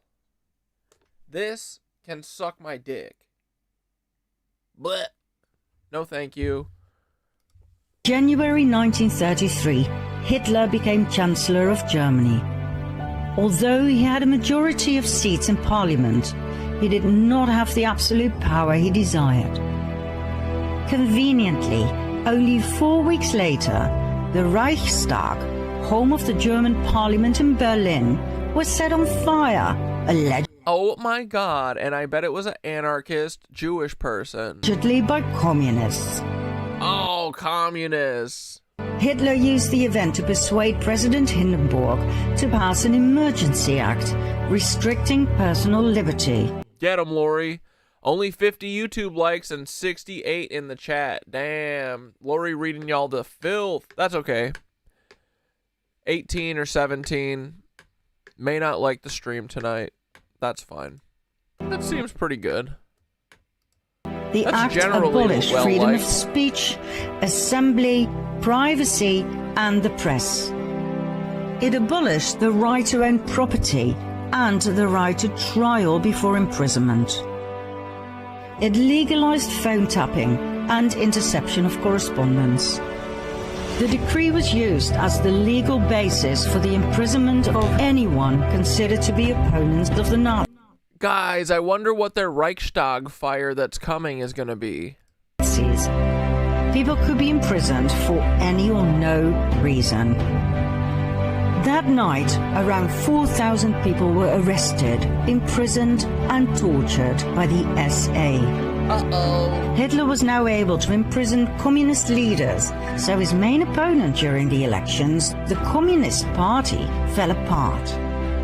This can suck my dick. Blech. No thank you. January 1933, Hitler became Chancellor of Germany. Although he had a majority of seats in parliament, he did not have the absolute power he desired. Conveniently, only 4 weeks later, the Reichstag, home of the German parliament in Berlin, was set on fire, Oh my god, and I bet it was an anarchist Jewish person. allegedly by communists. Oh, communists. Hitler used the event to persuade President Hindenburg to pass an emergency act restricting personal liberty. Get him, Lori. Only 50 YouTube likes and 68 in the chat. Damn. Lori reading y'all to filth. That's okay. 18 or 17. May not like the stream tonight. That's fine. That seems pretty good. The That's act generally abolished well freedom of liked. speech, assembly, privacy, and the press. It abolished the right to own property and the right to trial before imprisonment. It legalized phone tapping and interception of correspondence. The decree was used as the legal basis for the imprisonment of anyone considered to be opponents of the Nazis. Guys, I wonder what their Reichstag fire that's coming is going to be. People could be imprisoned for any or no reason. That night, around 4,000 people were arrested, imprisoned, and tortured by the SA. Hitler was now able to imprison communist leaders, so his main opponent during the elections, the Communist Party, fell apart.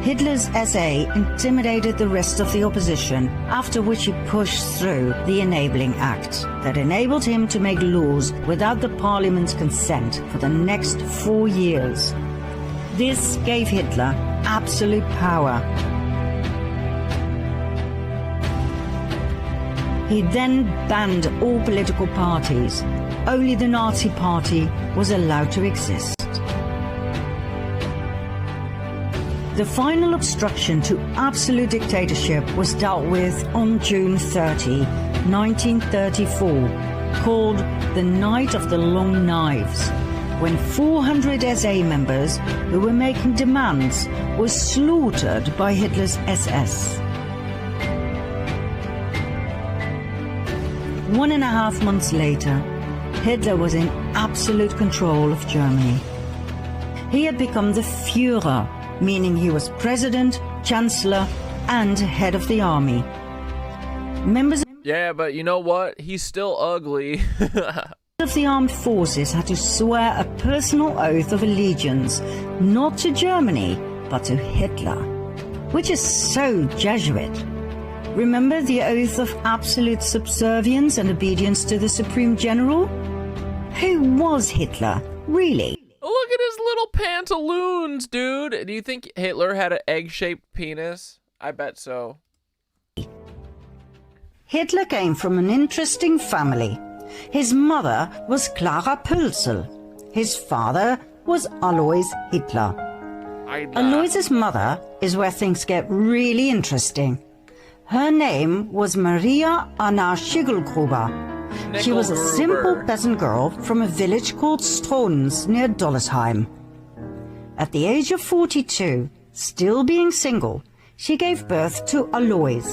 Hitler's SA intimidated the rest of the opposition, after which he pushed through the Enabling Act that enabled him to make laws without the parliament's consent for the next 4 years. This gave Hitler absolute power. He then banned all political parties. Only the Nazi Party was allowed to exist. The final obstruction to absolute dictatorship was dealt with on June 30, 1934, called the Night of the Long Knives, when 400 SA members who were making demands were slaughtered by Hitler's SS. 1.5 months later, Hitler was in absolute control of Germany. He had become the Führer, meaning he was president, chancellor, and head of the army. Members Yeah, but you know what? He's still ugly. of the armed forces had to swear a personal oath of allegiance, not to Germany, but to Hitler, which is so Jesuit. Remember the oath of absolute subservience and obedience to the Supreme General? Who was Hitler, really? Look at his little pantaloons, dude. Do you think Hitler had an egg-shaped penis? I bet so. Hitler came from an interesting family. His mother was Clara Pölzl. His father was Alois Hitler. Alois's mother is where things get really interesting. Her name was Maria Anna Schiggelgruber. She was a simple peasant girl from a village called Strons near Dollersheim. At the age of 42, still being single, she gave birth to Alois.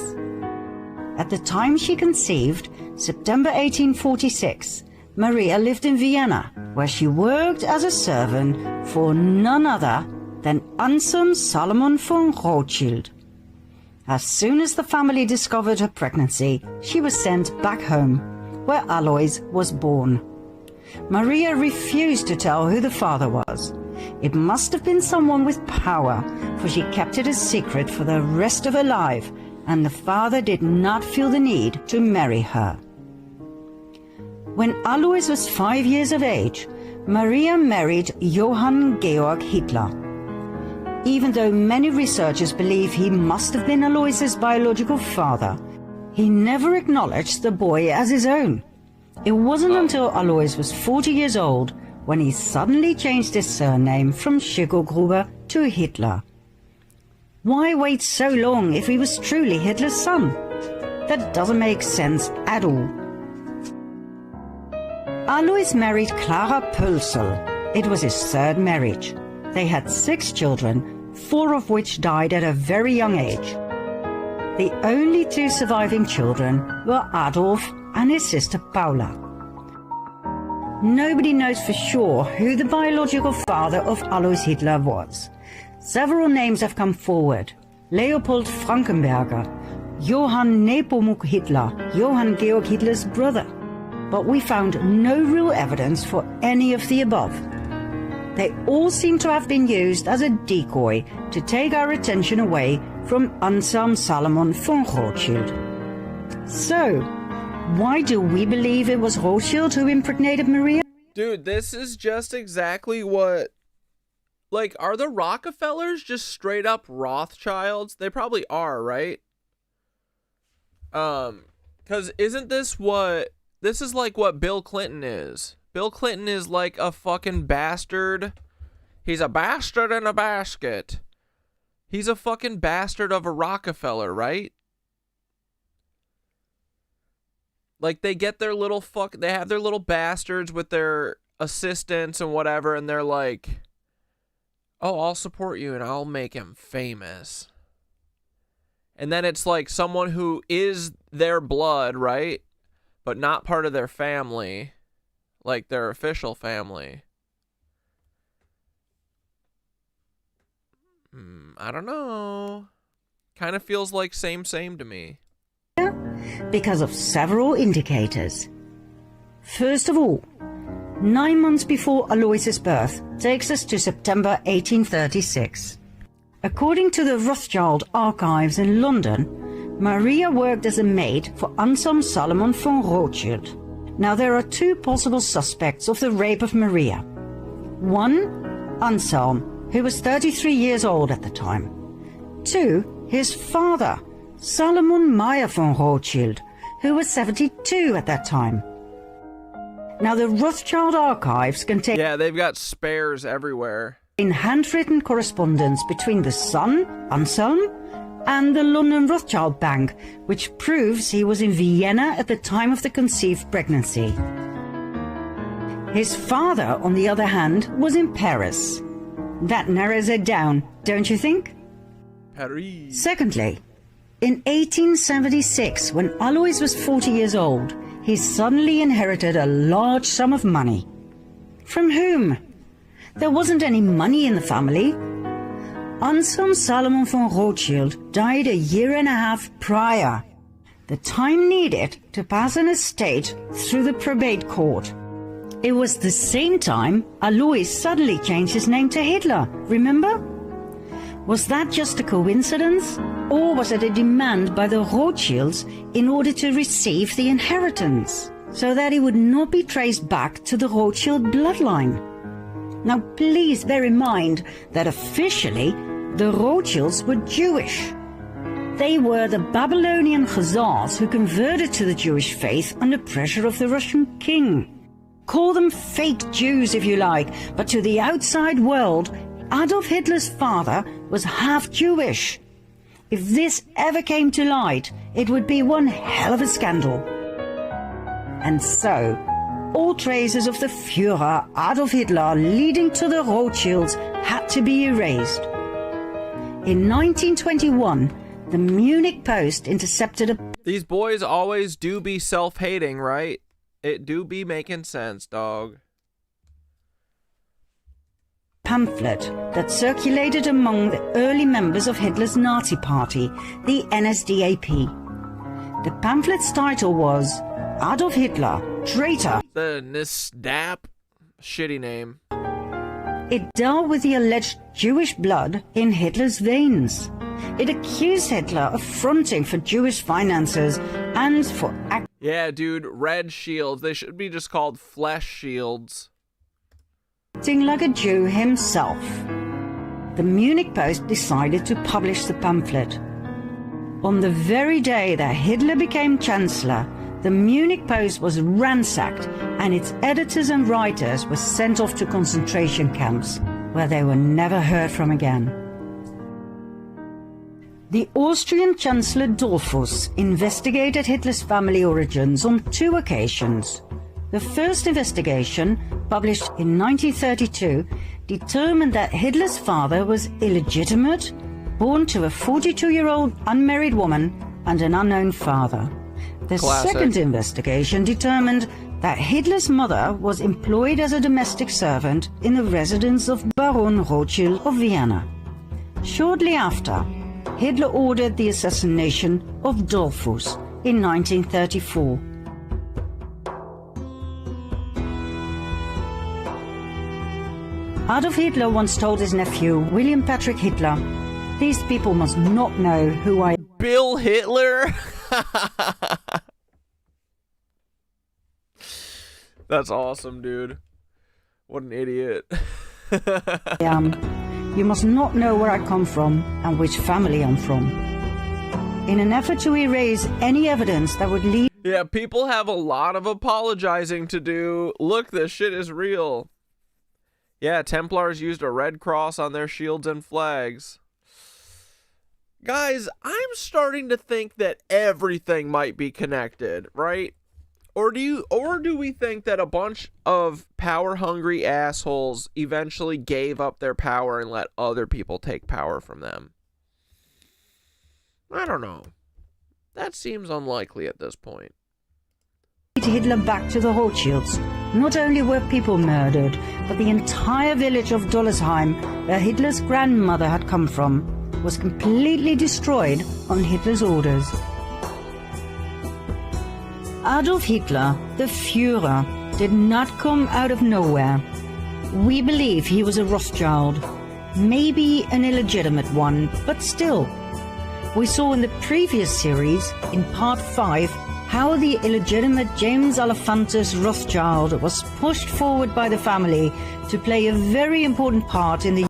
At the time she conceived, September 1846, Maria lived in Vienna, where she worked as a servant for none other than Anselm Salomon von Rothschild. As soon as the family discovered her pregnancy, she was sent back home, where Alois was born. Maria refused to tell who the father was. It must have been someone with power, for she kept it a secret for the rest of her life, and the father did not feel the need to marry her. When Alois was 5 years of age, Maria married Johann Georg Hitler. Even though many researchers believe he must have been Alois's biological father, he never acknowledged the boy as his own. It wasn't until Alois was 40 years old when he suddenly changed his surname from Schiggelgruber to Hitler. Why wait so long if he was truly Hitler's son? That doesn't make sense at all. Alois married Clara Pölzl. It was his third marriage. They had 6 children, 4 of which died at a very young age. The only 2 surviving children were Adolf and his sister Paula. Nobody knows for sure who the biological father of Alois Hitler was. Several names have come forward: Leopold Frankenberger, Johann Nepomuk Hitler, Johann Georg Hitler's brother. But we found no real evidence for any of the above. They all seem to have been used as a decoy to take our attention away from Anselm Salomon von Rothschild. So, why do we believe it was Rothschild who impregnated Maria? Dude, this is just exactly what... Like, are the Rockefellers just straight up Rothschilds? They probably are, right? Because isn't this what... This is like what Bill Clinton is. Bill Clinton is like a fucking bastard. He's a bastard in a basket. He's a fucking bastard of a Rockefeller, right? Like, they get their little they have their little bastards with their assistants and whatever, and they're like, oh, I'll support you and I'll make him famous. And then it's like someone who is their blood, right? But not part of their family, like their official family. I don't know. Kind of feels like same to me. Because of several indicators. First of all, 9 months before Alois's birth takes us to September 1836. According to the Rothschild archives in London, Maria worked as a maid for Anselm Salomon von Rothschild. Now there are two possible suspects of the rape of Maria. One, Anselm, who was 33 years old at the time. Two, his father, Salomon Meyer von Rothschild, who was 72 at that time. Now the Rothschild archives contain... Yeah, they've got spares everywhere. In handwritten correspondence between the son, Anselm, and the London Rothschild Bank, which proves he was in Vienna at the time of the conceived pregnancy. His father, on the other hand, was in Paris. That narrows it down, don't you think? Paris. Secondly, in 1876, when Alois was 40 years old, he suddenly inherited a large sum of money. From whom? There wasn't any money in the family. Anselm Salomon von Rothschild died a year and a half prior, the time needed to pass an estate through the probate court. It was the same time Alois suddenly changed his name to Hitler, remember? Was that just a coincidence, or was it a demand by the Rothschilds in order to receive the inheritance, so that he would not be traced back to the Rothschild bloodline? Now please bear in mind that officially the Rothschilds were Jewish. They were the Babylonian Khazars who converted to the Jewish faith under pressure of the Russian king. Call them fake Jews if you like, but to the outside world, Adolf Hitler's father was half Jewish. If this ever came to light, it would be one hell of a scandal. And so, all traces of the Führer Adolf Hitler leading to the Rothschilds had to be erased. In 1921, the Munich Post intercepted a... These boys always do be self-hating, right? It do be making sense, dog. Pamphlet that circulated among the early members of Hitler's Nazi party, the NSDAP. The pamphlet's title was Adolf Hitler, Traitor. The NSDAP? Shitty name. It dealt with the alleged Jewish blood in Hitler's veins. It accused Hitler of fronting for Jewish finances and for yeah, dude, red shields. They should be just called flesh shields. acting like a Jew himself. The Munich Post decided to publish the pamphlet. On the very day that Hitler became Chancellor, the Munich Post was ransacked and its editors and writers were sent off to concentration camps, where they were never heard from again. The Austrian Chancellor Dollfuss investigated Hitler's family origins on 2 occasions. The first investigation, published in 1932, determined that Hitler's father was illegitimate, born to a 42-year-old unmarried woman and an unknown father. The second investigation determined that Hitler's mother was employed as a domestic servant in the residence of Baron Rothschild of Vienna. Shortly after, Hitler ordered the assassination of Dollfuss in 1934. Adolf Hitler once told his nephew, William Patrick Hitler, "These people must not know who I..." Bill Hitler? That's awesome, dude. What an idiot. You must not know where I come from and which family I'm from. In an effort to erase any evidence that would lead... Yeah, people have a lot of apologizing to do. Look, this shit is real. Yeah, Templars used a red cross on their shields and flags. Guys, I'm starting to think that everything might be connected, right? Or do we think that a bunch of power-hungry assholes eventually gave up their power and let other people take power from them? I don't know. That seems unlikely at this point. Hitler back to the Rothschilds. Not only were people murdered, but the entire village of Dollersheim, where Hitler's grandmother had come from, was completely destroyed on Hitler's orders. Adolf Hitler, the Führer, did not come out of nowhere. We believe he was a Rothschild. Maybe an illegitimate one, but still. We saw in the previous series, in part 5, how the illegitimate James Alefantis Rothschild was pushed forward by the family to play a very important part in the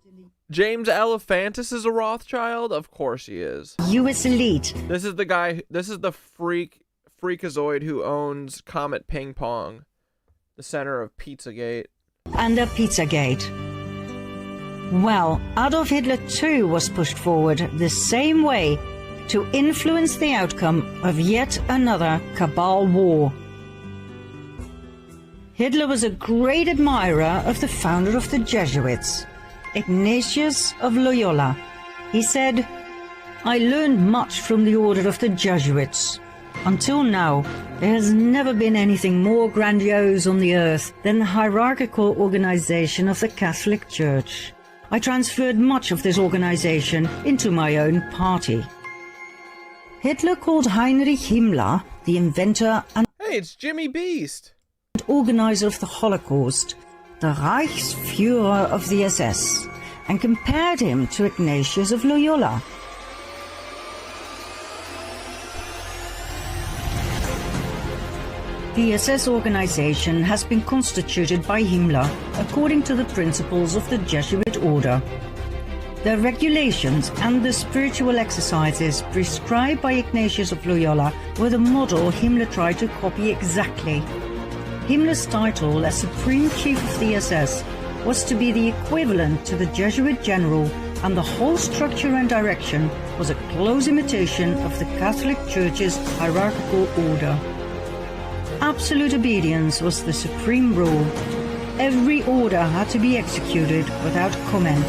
James Alefantis is a Rothschild? Of course he is. US elite. This is the guy, this is the freakazoid who owns Comet Ping Pong, the center of Pizzagate. And the Pizzagate. Well, Adolf Hitler too was pushed forward the same way to influence the outcome of yet another cabal war. Hitler was a great admirer of the founder of the Jesuits, Ignatius of Loyola. He said, "I learned much from the order of the Jesuits. Until now, there has never been anything more grandiose on the earth than the hierarchical organization of the Catholic Church. I transferred much of this organization into my own party." Hitler called Heinrich Himmler, the inventor and Hey, it's Jimmy Beast, organizer of the Holocaust, the Reichsführer of the SS, and compared him to Ignatius of Loyola. The SS organization has been constituted by Himmler according to the principles of the Jesuit order. The regulations and the spiritual exercises prescribed by Ignatius of Loyola were the model Himmler tried to copy exactly. Himmler's title as Supreme Chief of the SS was to be the equivalent to the Jesuit general, and the whole structure and direction was a close imitation of the Catholic Church's hierarchical order. Absolute obedience was the supreme rule. Every order had to be executed without comment.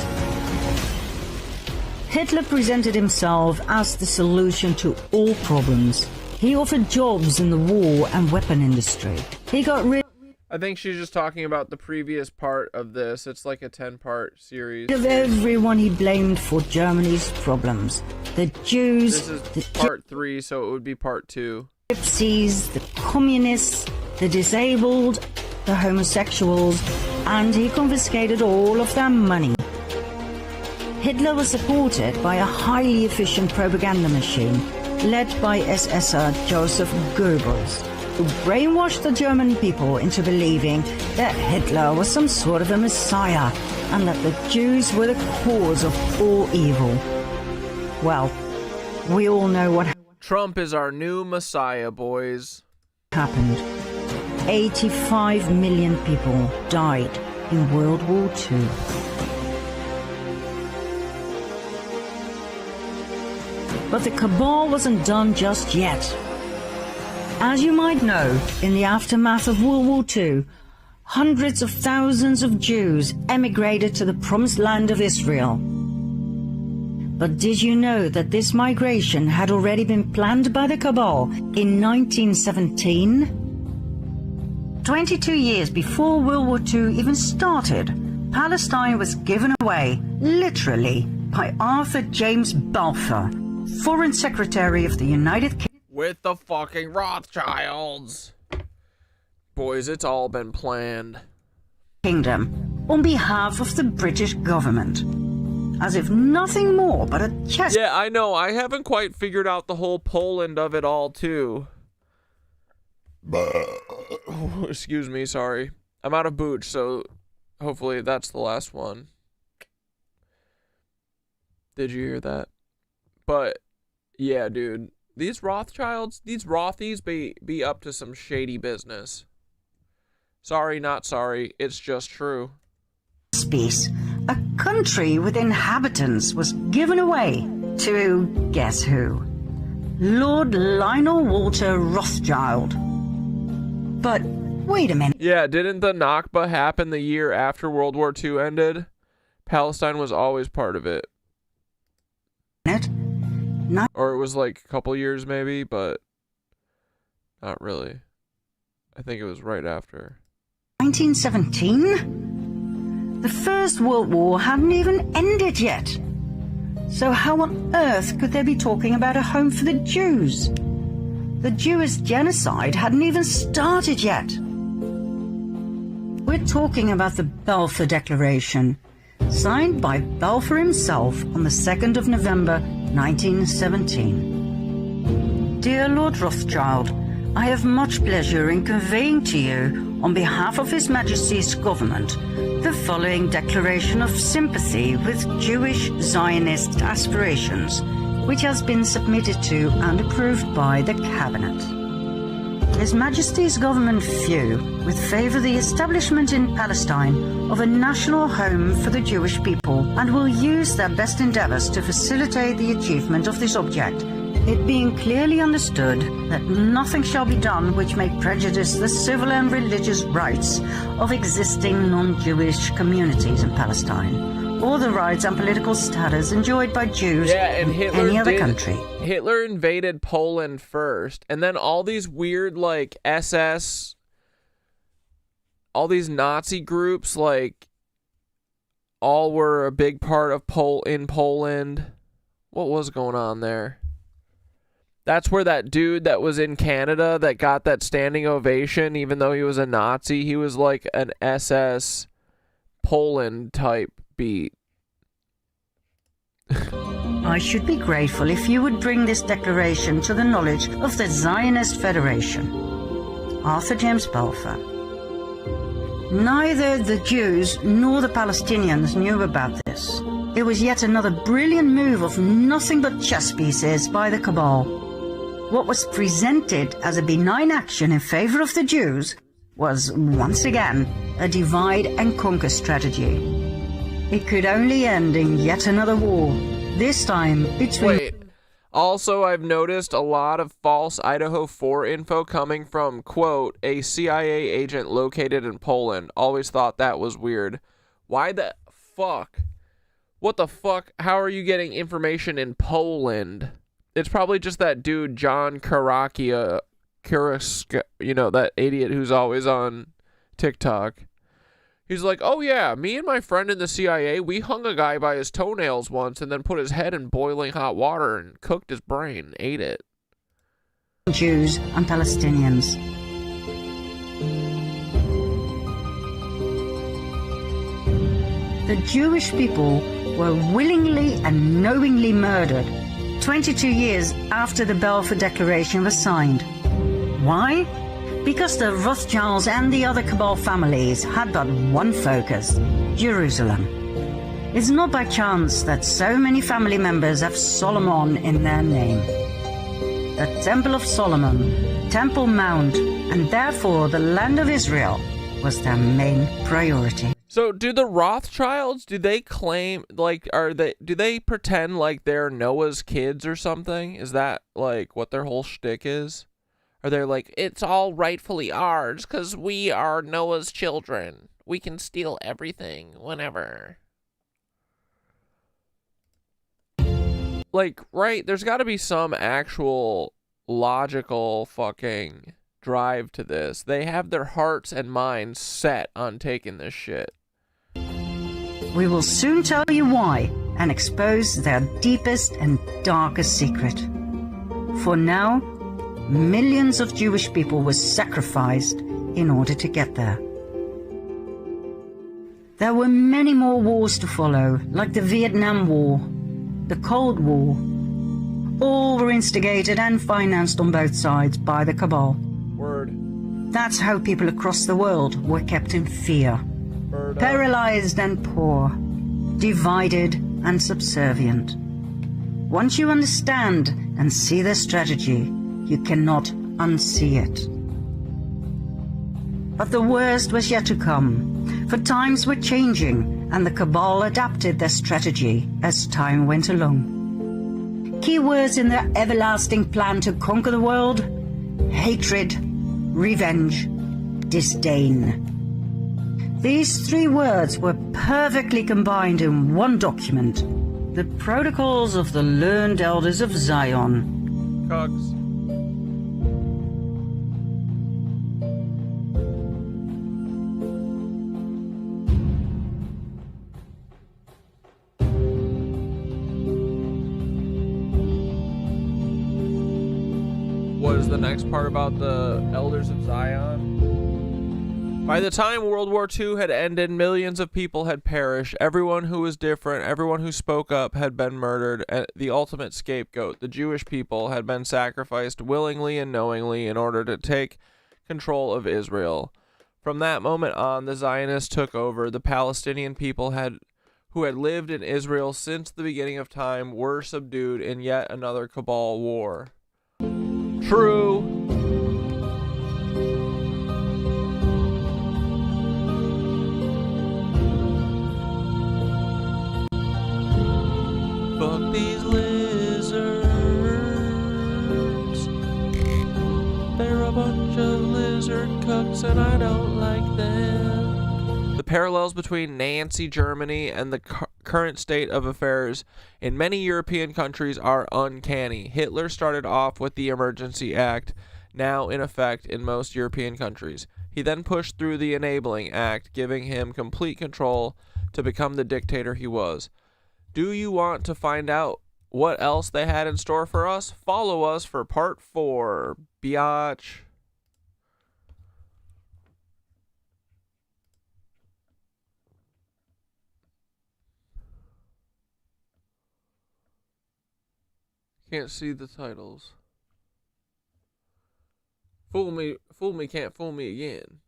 Hitler presented himself as the solution to all problems. He offered jobs in the war and weapon industry. He got rid I think she's just talking about the previous part of this. It's like a 10-part series. of everyone he blamed for Germany's problems. The Jews, This is part 3, so it would be part 2. the Gypsies, the communists, the disabled, the homosexuals, and he confiscated all of their money. Hitler was supported by a highly efficient propaganda machine led by SSer Joseph Goebbels, who brainwashed the German people into believing that Hitler was some sort of a messiah and that the Jews were the cause of all evil. Well, we all know what Trump is our new messiah, boys. happened. 85 million people died in World War II. But the cabal wasn't done just yet. As you might know, in the aftermath of World War II, hundreds of thousands of Jews emigrated to the promised land of Israel. But did you know that this migration had already been planned by the cabal in 1917? 22 years before World War II even started, Palestine was given away, literally, by Arthur James Balfour, Foreign Secretary of the United Kingdom. With the fucking Rothschilds. Boys, it's all been planned. On behalf of the British government. As if nothing more but a chess... Yeah, I know. I haven't quite figured out the whole Poland of it all, too. Excuse me, sorry. I'm out of booch, so hopefully that's the last one. Did you hear that? But, yeah, dude. These Rothschilds, these Rothies be up to some shady business. Sorry, not sorry. It's just true. Space, a country with inhabitants was given away to guess who? Lord Lionel Walter Rothschild. But wait a minute. Yeah, didn't the Nakba happen the year after World War II ended? Palestine was always part of it. Or it was like a couple years maybe, but not really. I think it was right after. 1917? The First World War hadn't even ended yet. So how on earth could they be talking about a home for the Jews? The Jewish genocide hadn't even started yet. We're talking about the Balfour Declaration, signed by Balfour himself on the 2nd of November, 1917. Dear Lord Rothschild, I have much pleasure in conveying to you, on behalf of His Majesty's government, the following declaration of sympathy with Jewish Zionist aspirations, which has been submitted to and approved by the Cabinet. His Majesty's government view with favour the establishment in Palestine of a national home for the Jewish people and will use their best endeavours to facilitate the achievement of this object, it being clearly understood that nothing shall be done which may prejudice the civil and religious rights of existing non-Jewish communities in Palestine, or the rights and political status enjoyed by Jews in any other country. Hitler invaded Poland first, and then all these weird, like, SS, all these Nazi groups, like, all were a big part of in Poland. What was going on there? That's where that dude that was in Canada that got that standing ovation, even though he was a Nazi, he was like an SS Poland type beat. I should be grateful if you would bring this declaration to the knowledge of the Zionist Federation. Arthur James Balfour. Neither the Jews nor the Palestinians knew about this. It was yet another brilliant move of nothing but chess pieces by the cabal. What was presented as a benign action in favor of the Jews was, once again, a divide and conquer strategy. It could only end in yet another war, this time between... Wait, also I've noticed a lot of false Idaho 4 info coming from, quote, a CIA agent located in Poland. Always thought that was weird. Why the fuck? What the fuck? How are you getting information in Poland? It's probably just that dude, John Karakia, you know, that idiot who's always on TikTok. He's like, oh yeah, me and my friend in the CIA, we hung a guy by his toenails once and then put his head in boiling hot water and cooked his brain and ate it. Jews and Palestinians. The Jewish people were willingly and knowingly murdered 22 years after the Balfour Declaration was signed. Why? Because the Rothschilds and the other cabal families had but one focus: Jerusalem. It's not by chance that so many family members have Solomon in their name. The Temple of Solomon, Temple Mount, and therefore the land of Israel was their main priority. So do the Rothschilds, do they claim, like, do they pretend like they're Noah's kids or something? Is that, like, what their whole shtick is? Or they're like, it's all rightfully ours because we are Noah's children. We can steal everything whenever. Like, right, there's got to be some actual logical fucking drive to this. They have their hearts and minds set on taking this shit. We will soon tell you why and expose their deepest and darkest secret. For now, millions of Jewish people were sacrificed in order to get there. There were many more wars to follow, like the Vietnam War, the Cold War. All were instigated and financed on both sides by the cabal. Word. That's how people across the world were kept in fear. Paralyzed and poor, divided and subservient. Once you understand and see their strategy, you cannot unsee it. But the worst was yet to come, for times were changing and the Cabal adapted their strategy as time went along. Key words in their everlasting plan to conquer the world: hatred, revenge, disdain. These three words were perfectly combined in one document: the Protocols of the Learned Elders of Zion. Cogs. What is the next part about the Elders of Zion? By the time World War II had ended, millions of people had perished. Everyone who was different, everyone who spoke up had been murdered. And the ultimate scapegoat, the Jewish people, had been sacrificed willingly and knowingly in order to take control of Israel. From that moment on, the Zionists took over. The Palestinian people who had lived in Israel since the beginning of time were subdued in yet another Cabal war. True. Fuck these lizards. They're a bunch of lizard cucks and I don't like them. The parallels between Nazi Germany and the current state of affairs in many European countries are uncanny. Hitler started off with the Emergency Act, now in effect in most European countries. He then pushed through the Enabling Act, giving him complete control to become the dictator he was. Do you want to find out what else they had in store for us? Follow us for part 4, biatch. Can't see the titles. Fool me, can't fool me again.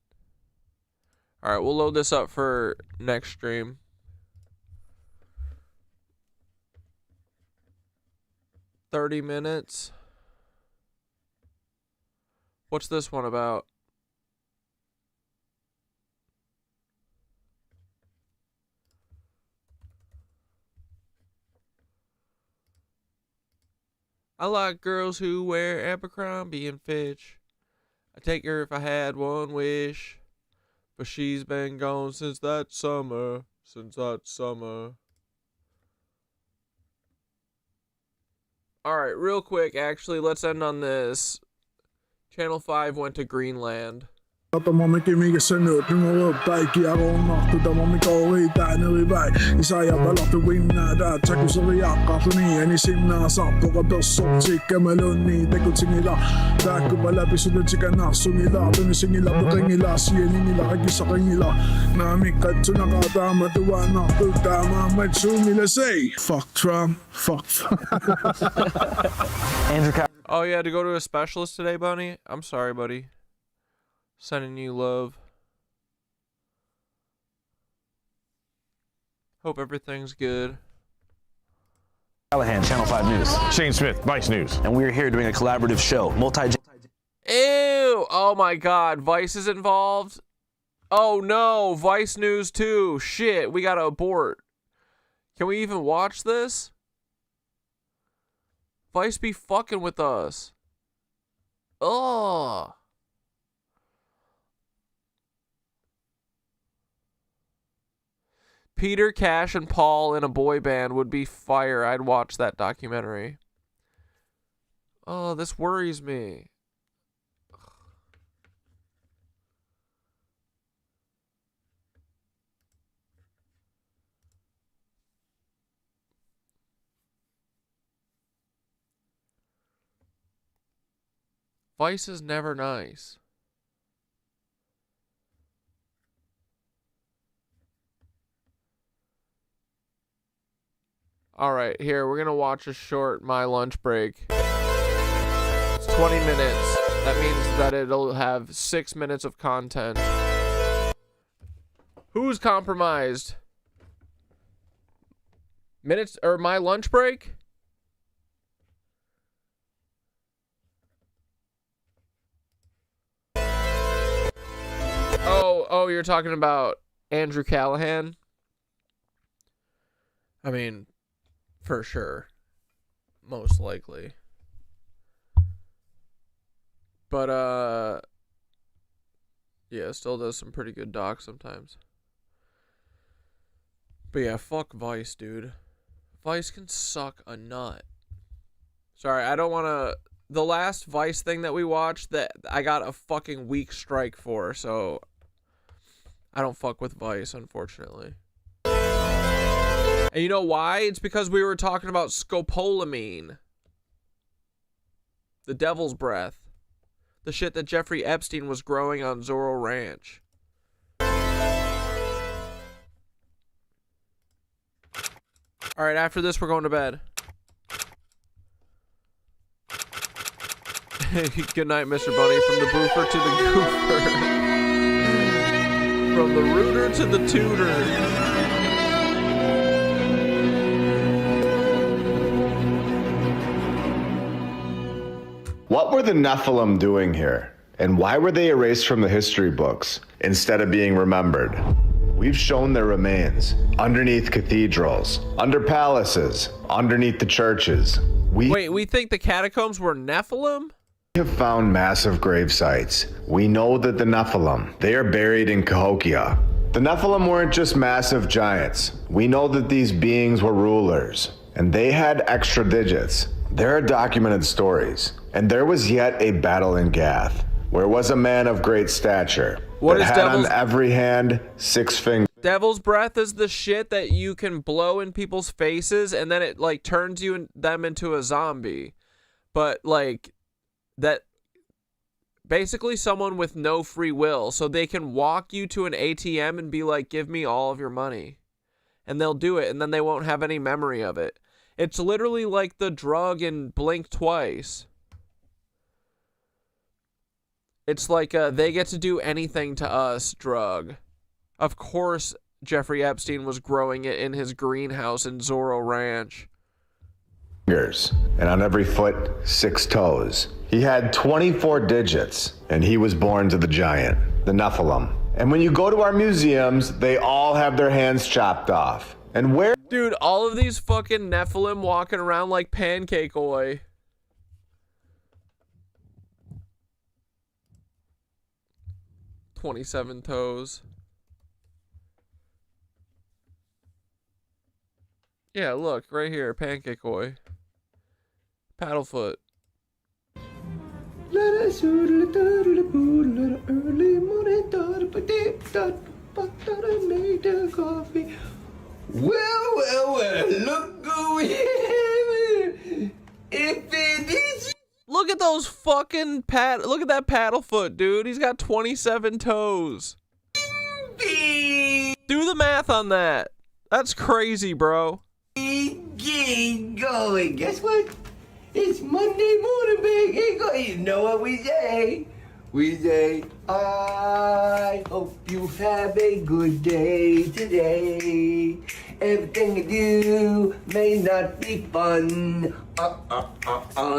Alright, we'll load this up for next stream. $30 minutes. What's this one about? I like girls who wear Abercrombie and Fitch. I'd take her if I had one wish. But she's been gone since that summer. Alright, real quick, actually, let's end on this. Channel 5 went to Greenland. At man ikke mye senøt, du må opp deg i aromat, da man ikke går i deg ned i vei. I seg jeg bare til vinne der, takk og så vi akkurat for nyen i sinne, samt på at børs opp, sikker med lønn i, det går ting i la. Der kommer la, hvis du ikke er sung i la, denne sing i la, på ring i la, sier ingen i la, ikke så ring i la. Når jeg mikker til noe dame, du nok ut der, man må ikke zoom i det, say. Fuck Trump, fuck. Oh, you had to go to a specialist today, Bunny? I'm sorry, buddy. Sending you love. Hope everything's good. Callahan, Channel 5 News. Shane Smith, Vice News. And we're here doing a collaborative show. Ew! Oh my god, Vice is involved? Oh no, Vice News too. Shit, we gotta abort. Can we even watch this? Vice be fucking with us. Ugh. Peter, Cash, and Paul in a boy band would be fire. I'd watch that documentary. Oh, this worries me. Vice is never nice. All right, here, we're going to watch a short My Lunch Break. It's 20 minutes. That means that it'll have 6 minutes of content. Who's compromised? Minutes or My Lunch Break? you're talking about Andrew Callahan. I mean, for sure. Most likely. But, yeah, still does some pretty good docs sometimes. But yeah, fuck Vice, dude. Vice can suck a nut. Sorry, I don't want to... The last Vice thing that we watched, that I got a fucking weak strike for, so... I don't fuck with Vice, unfortunately. And you know why? It's because we were talking about scopolamine. The devil's breath. The shit that Jeffrey Epstein was growing on Zorro Ranch. Alright, after this, we're going to bed. Good night, Mr. Bunny. From the boofer to the goofer. From the rooter to the tutor. What were the Nephilim doing here? And why were they erased from the history books instead of being remembered? We've shown their remains underneath cathedrals, under palaces, underneath the churches. Wait, we think the catacombs were Nephilim? We have found massive grave sites. We know that the Nephilim, they are buried in Cahokia. The Nephilim weren't just massive giants. We know that these beings were rulers, and they had extra digits. There are documented stories. And there was yet a battle in Gath, where was a man of great stature. What that is had devil's... on every hand 6 fingers. Devil's breath is the shit that you can blow in people's faces, and then it, like, turns them into a zombie. But, like, that... Basically someone with no free will, so they can walk you to an ATM and be like, give me all of your money. And they'll do it, and then they won't have any memory of it. It's literally like the drug in Blink Twice. It's like they get to do anything to us drug. Of course, Jeffrey Epstein was growing it in his greenhouse in Zorro Ranch. And on every foot, 6 toes. He had 24 digits, and he was born to the giant, the Nephilim. And when you go to our museums, they all have their hands chopped off. And where... Dude, all of these fucking Nephilim walking around like Pancake Oi. "27 toes. Yeah, look, right here, Pancake Oi. Paddlefoot. Well, look who we have. If it is... Look at those fucking look at that Paddlefoot, dude. He's got 27 toes. Do the math on that. That's crazy, bro. Get going. Guess what? It's Monday morning, big. You know what we say? We say, I hope you have a good day today. Everything you do may not be fun.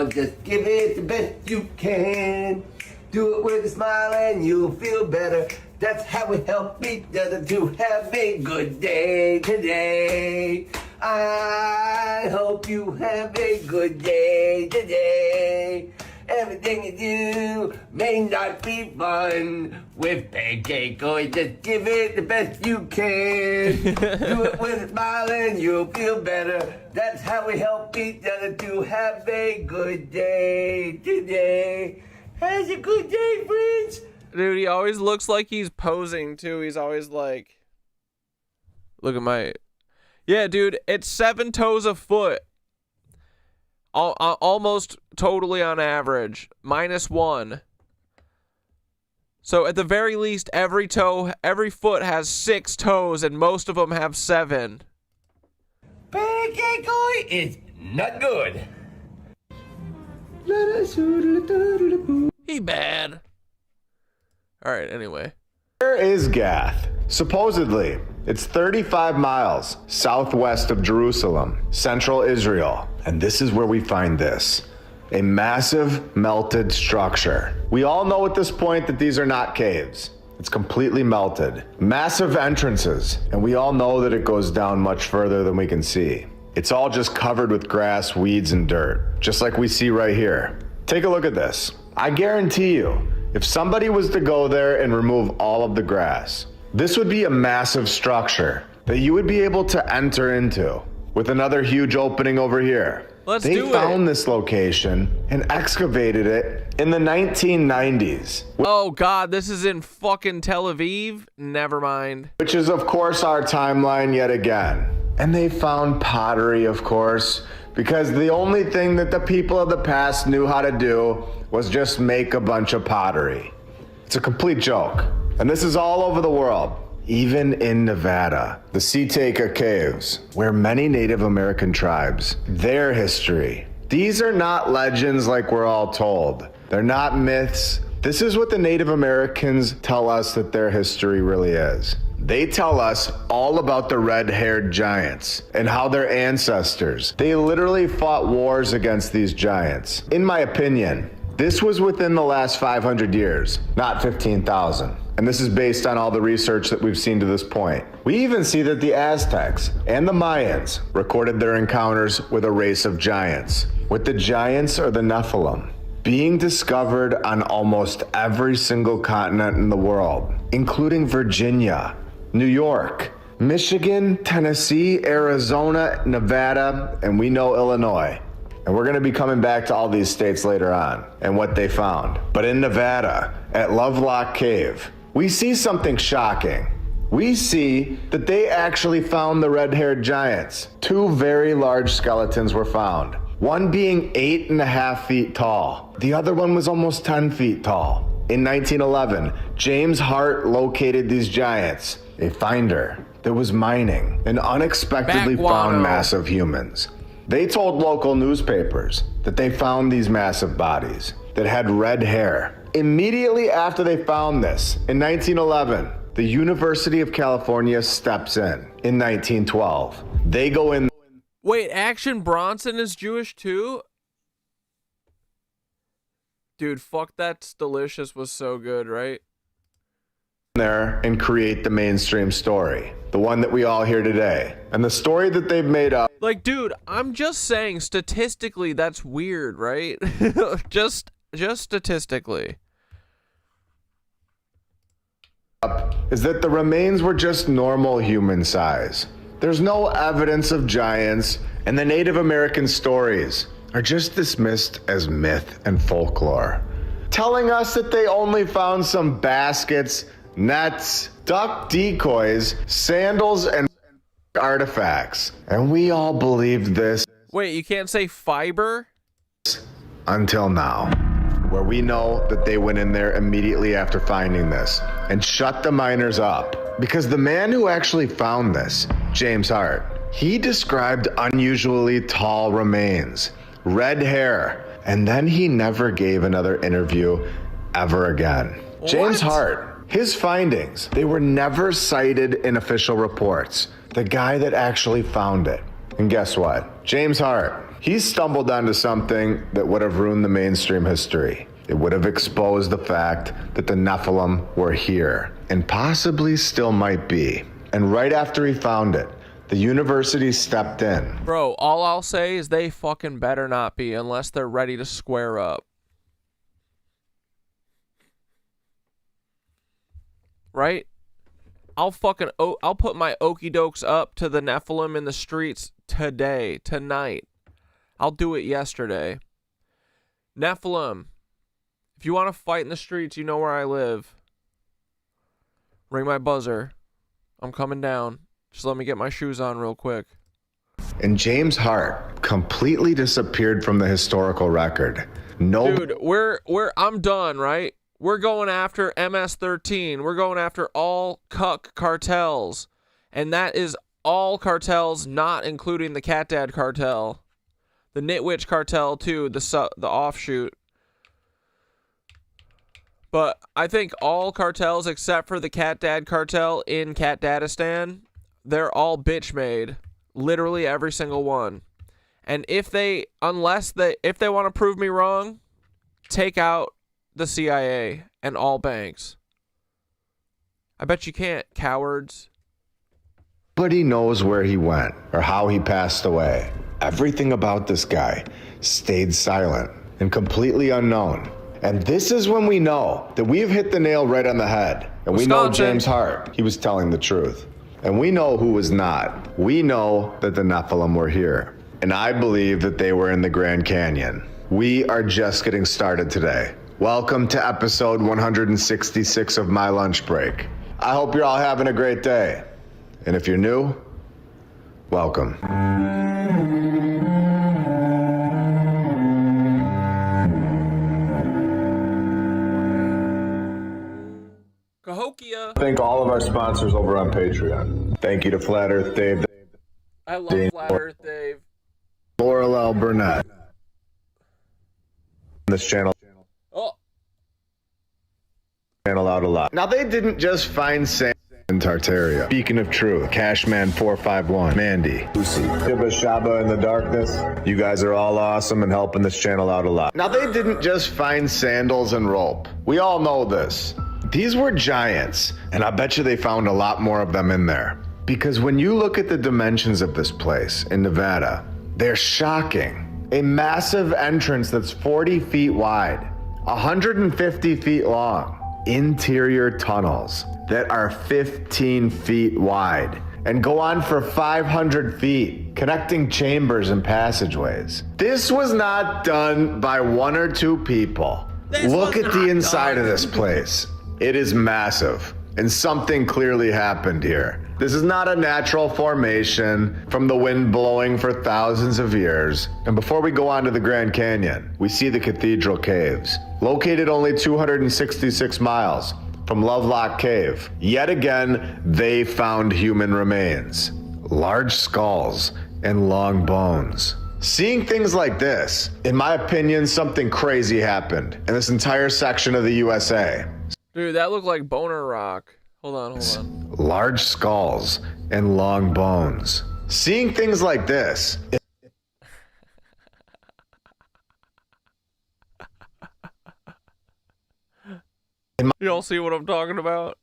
Just give it the best you can. Do it with a smile and you'll feel better. That's how we help each other to have a good day today. I hope you have a good day today. Everything you do may not be fun. With Pancake Oi, just give it the best you can. Do it with a smile and you'll feel better. That's how we help each other to have a good day today. Have a good day, friends. Dude, he always looks like he's posing, too. He's always like... Look at my... Yeah, dude, it's 7 toes a foot. Almost totally on average. -1. So at the very least, every foot has 6 toes, and most of them have 7. Pancake Oi is not good. He bad. Alright, anyway. Where is Gath? Supposedly, it's 35 miles southwest of Jerusalem, central Israel. And this is where we find this. A massive melted structure. We all know at this point that these are not caves. It's completely melted. Massive entrances, and we all know that it goes down much further than we can see. It's all just covered with grass, weeds, and dirt, just like we see right here. Take a look at this. I guarantee you, if somebody was to go there and remove all of the grass, this would be a massive structure that you would be able to enter into, with another huge opening over here. They found this location and excavated it in the 1990s. Oh God, this is in fucking Tel Aviv? Never mind. Which is of course our timeline yet again. And they found pottery, of course, because the only thing that the people of the past knew how to do was just make a bunch of pottery. It's a complete joke. And this is all over the world. Even in Nevada, the Seataka Caves, where many Native American tribes, their history. These are not legends like we're all told. They're not myths. This is what the Native Americans tell us that their history really is. They tell us all about the red-haired giants and how their ancestors, they literally fought wars against these giants. In my opinion, this was within the last 500 years, not 15,000. And this is based on all the research that we've seen to this point. We even see that the Aztecs and the Mayans recorded their encounters with a race of giants, with the giants or the Nephilim being discovered on almost every single continent in the world, including Virginia, New York, Michigan, Tennessee, Arizona, Nevada, and we know Illinois. And we're gonna be coming back to all these states later on and what they found. But in Nevada, at Lovelock Cave, we see something shocking. We see that they actually found the red-haired giants. Two very large skeletons were found. One being 8.5 feet tall. The other one was almost 10 feet tall. In 1911, James Hart located these giants, a finder that was mining and unexpectedly found massive humans. They told local newspapers that they found these massive bodies that had red hair. Immediately after they found this, in 1911, the University of California steps in 1912. They go in. Wait, Action Bronson is Jewish too? Dude, fuck That's Delicious was so good, right? There and create the mainstream story, the one that we all hear today. And the story that they've made up. Like, dude, I'm just saying statistically that's weird, right? just statistically. Is that the remains were just normal human size. There's no evidence of giants, and the Native American stories are just dismissed as myth and folklore, telling us that they only found some baskets, nets, duck decoys, sandals, and artifacts. And we all believed this. Wait, you can't say fiber? Until now, where we know that they went in there immediately after finding this and shut the miners up. Because the man who actually found this, James Hart, he described unusually tall remains, red hair, and then he never gave another interview ever again. What? James Hart, his findings, they were never cited in official reports. The guy that actually found it. And guess what? James Hart, he stumbled onto something that would have ruined the mainstream history. It would have exposed the fact that the Nephilim were here, and possibly still might be. And right after he found it, the university stepped in. Bro, all I'll say is they fucking better not be unless they're ready to square up. Right? I'll put my okey dokes up to the Nephilim in the streets today, tonight. I'll do it yesterday. Nephilim, if you want to fight in the streets, you know where I live. Ring my buzzer. I'm coming down. Just let me get my shoes on real quick. And James Hart completely disappeared from the historical record. No, dude, I'm done, right? We're going after MS-13. We're going after all cuck cartels. And that is all cartels, not including the Cat Dad cartel. The Nitwitch cartel, too, the offshoot. But I think all cartels except for the Cat Dad cartel in Cat Dadistan, they're all bitch made. Literally every single one. And if they want to prove me wrong, take out the CIA and all banks. I bet you can't, cowards. Nobody knows where he went or how he passed away. Everything about this guy stayed silent and completely unknown. And this is when we know that we've hit the nail right on the head. And we know James Hart, he was telling the truth. And we know who was not. We know that the Nephilim were here. And I believe that they were in the Grand Canyon. We are just getting started today. Welcome to episode 166 of My Lunch Break. I hope you're all having a great day. And if you're new, welcome. Cahokia. Thank all of our sponsors over on Patreon. Thank you to Flat Earth Dave. I love Flat Earth Dave. Laurel L. Burnett. This channel. Channel out a lot. Now they didn't just find sand in Tartaria. Beacon of Truth, Cashman 451, Mandy, Lucy, Tibba Shaba in the Darkness. You guys are all awesome and helping this channel out a lot. Now they didn't just find sandals and rope. We all know this. These were giants, and I bet you they found a lot more of them in there. Because when you look at the dimensions of this place in Nevada, they're shocking. A massive entrance that's 40 feet wide, 150 feet long. Interior tunnels that are 15 feet wide and go on for 500 feet, connecting chambers and passageways. This was not done by one or two people. Look at the inside of this place. It is massive, and something clearly happened here. This is not a natural formation from the wind blowing for thousands of years. And before we go on to the Grand Canyon, we see the Cathedral Caves, located only 266 miles from Lovelock Cave. Yet again, they found human remains, large skulls, and long bones. Seeing things like this, in my opinion, something crazy happened in this entire section of the USA. Dude, that looked like Boner Rock. Hold on. Large skulls and long bones. Seeing things like this. Y'all see what I'm talking about?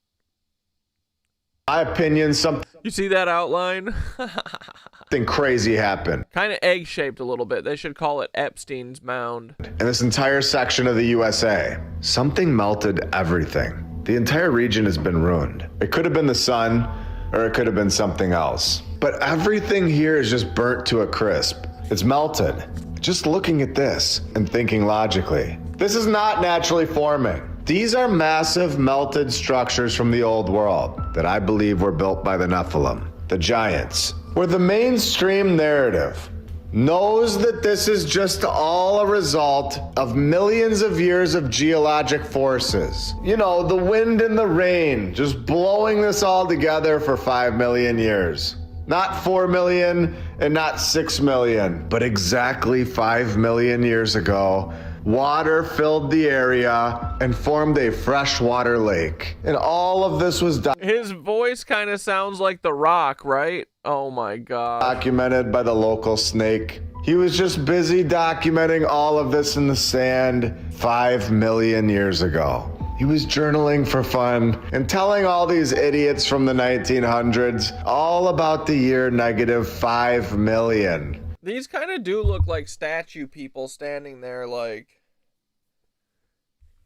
My opinion, You see that outline? something crazy happened. Kind of egg-shaped a little bit. They should call it Epstein's Mound. In this entire section of the USA, something melted everything. The entire region has been ruined. It could have been the sun, or it could have been something else. But everything here is just burnt to a crisp. It's melted. Just looking at this and thinking logically, this is not naturally forming. These are massive melted structures from the old world that I believe were built by the Nephilim, the giants, where the mainstream narrative knows that this is just all a result of millions of years of geologic forces. You know, the wind and the rain just blowing this all together for 5 million years. Not 4 million and not 6 million, but exactly 5 million years ago, water filled the area and formed a freshwater lake. And all of this was done. His voice kind of sounds like The Rock, right? Oh my God. Documented by the local snake. He was just busy documenting all of this in the sand 5 million years ago. He was journaling for fun and telling all these idiots from the 1900s all about the year -5 million. These kind of do look like statue people standing there, like,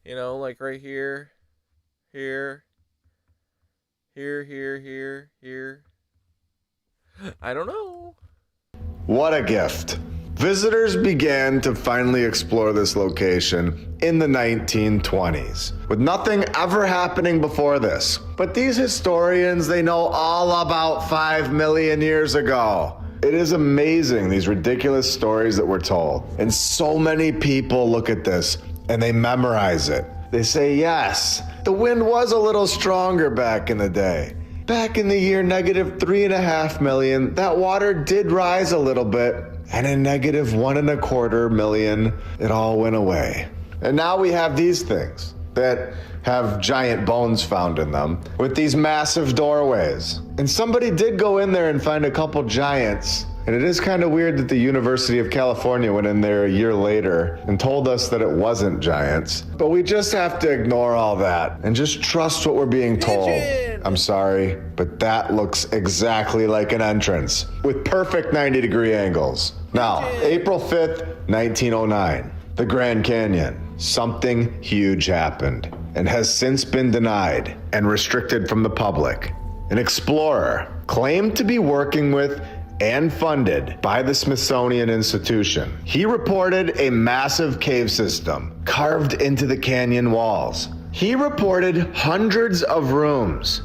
you know, like right here, here, here. I don't know. What a gift. Visitors began to finally explore this location in the 1920s, with nothing ever happening before this. But these historians, they know all about 5 million years ago. It is amazing, these ridiculous stories that we're told. And so many people look at this and they memorize it. They say, yes, the wind was a little stronger back in the day. Back in the year -3.5 million, that water did rise a little bit. And in -1.25 million, it all went away. And now we have these things that have giant bones found in them with these massive doorways. And somebody did go in there and find a couple giants. And it is kind of weird that the University of California went in there a year later and told us that it wasn't giants. But we just have to ignore all that and just trust what we're being told. I'm sorry, but that looks exactly like an entrance with perfect 90-degree angles. Now, April 5th, 1909, the Grand Canyon. Something huge happened and has since been denied and restricted from the public. An explorer claimed to be working with and funded by the Smithsonian Institution. He reported a massive cave system carved into the canyon walls. He reported hundreds of rooms.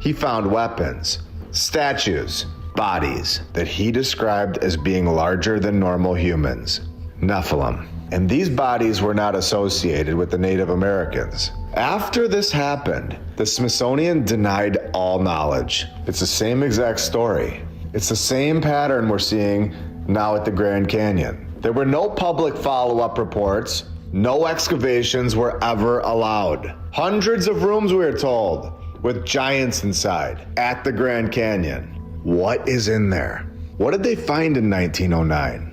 He found weapons, statues, bodies that he described as being larger than normal humans, Nephilim. And these bodies were not associated with the Native Americans. After this happened, the Smithsonian denied all knowledge. It's the same exact story. It's the same pattern we're seeing now at the Grand Canyon. There were no public follow-up reports. No excavations were ever allowed. Hundreds of rooms, we are told, with giants inside at the Grand Canyon. What is in there? What did they find in 1909?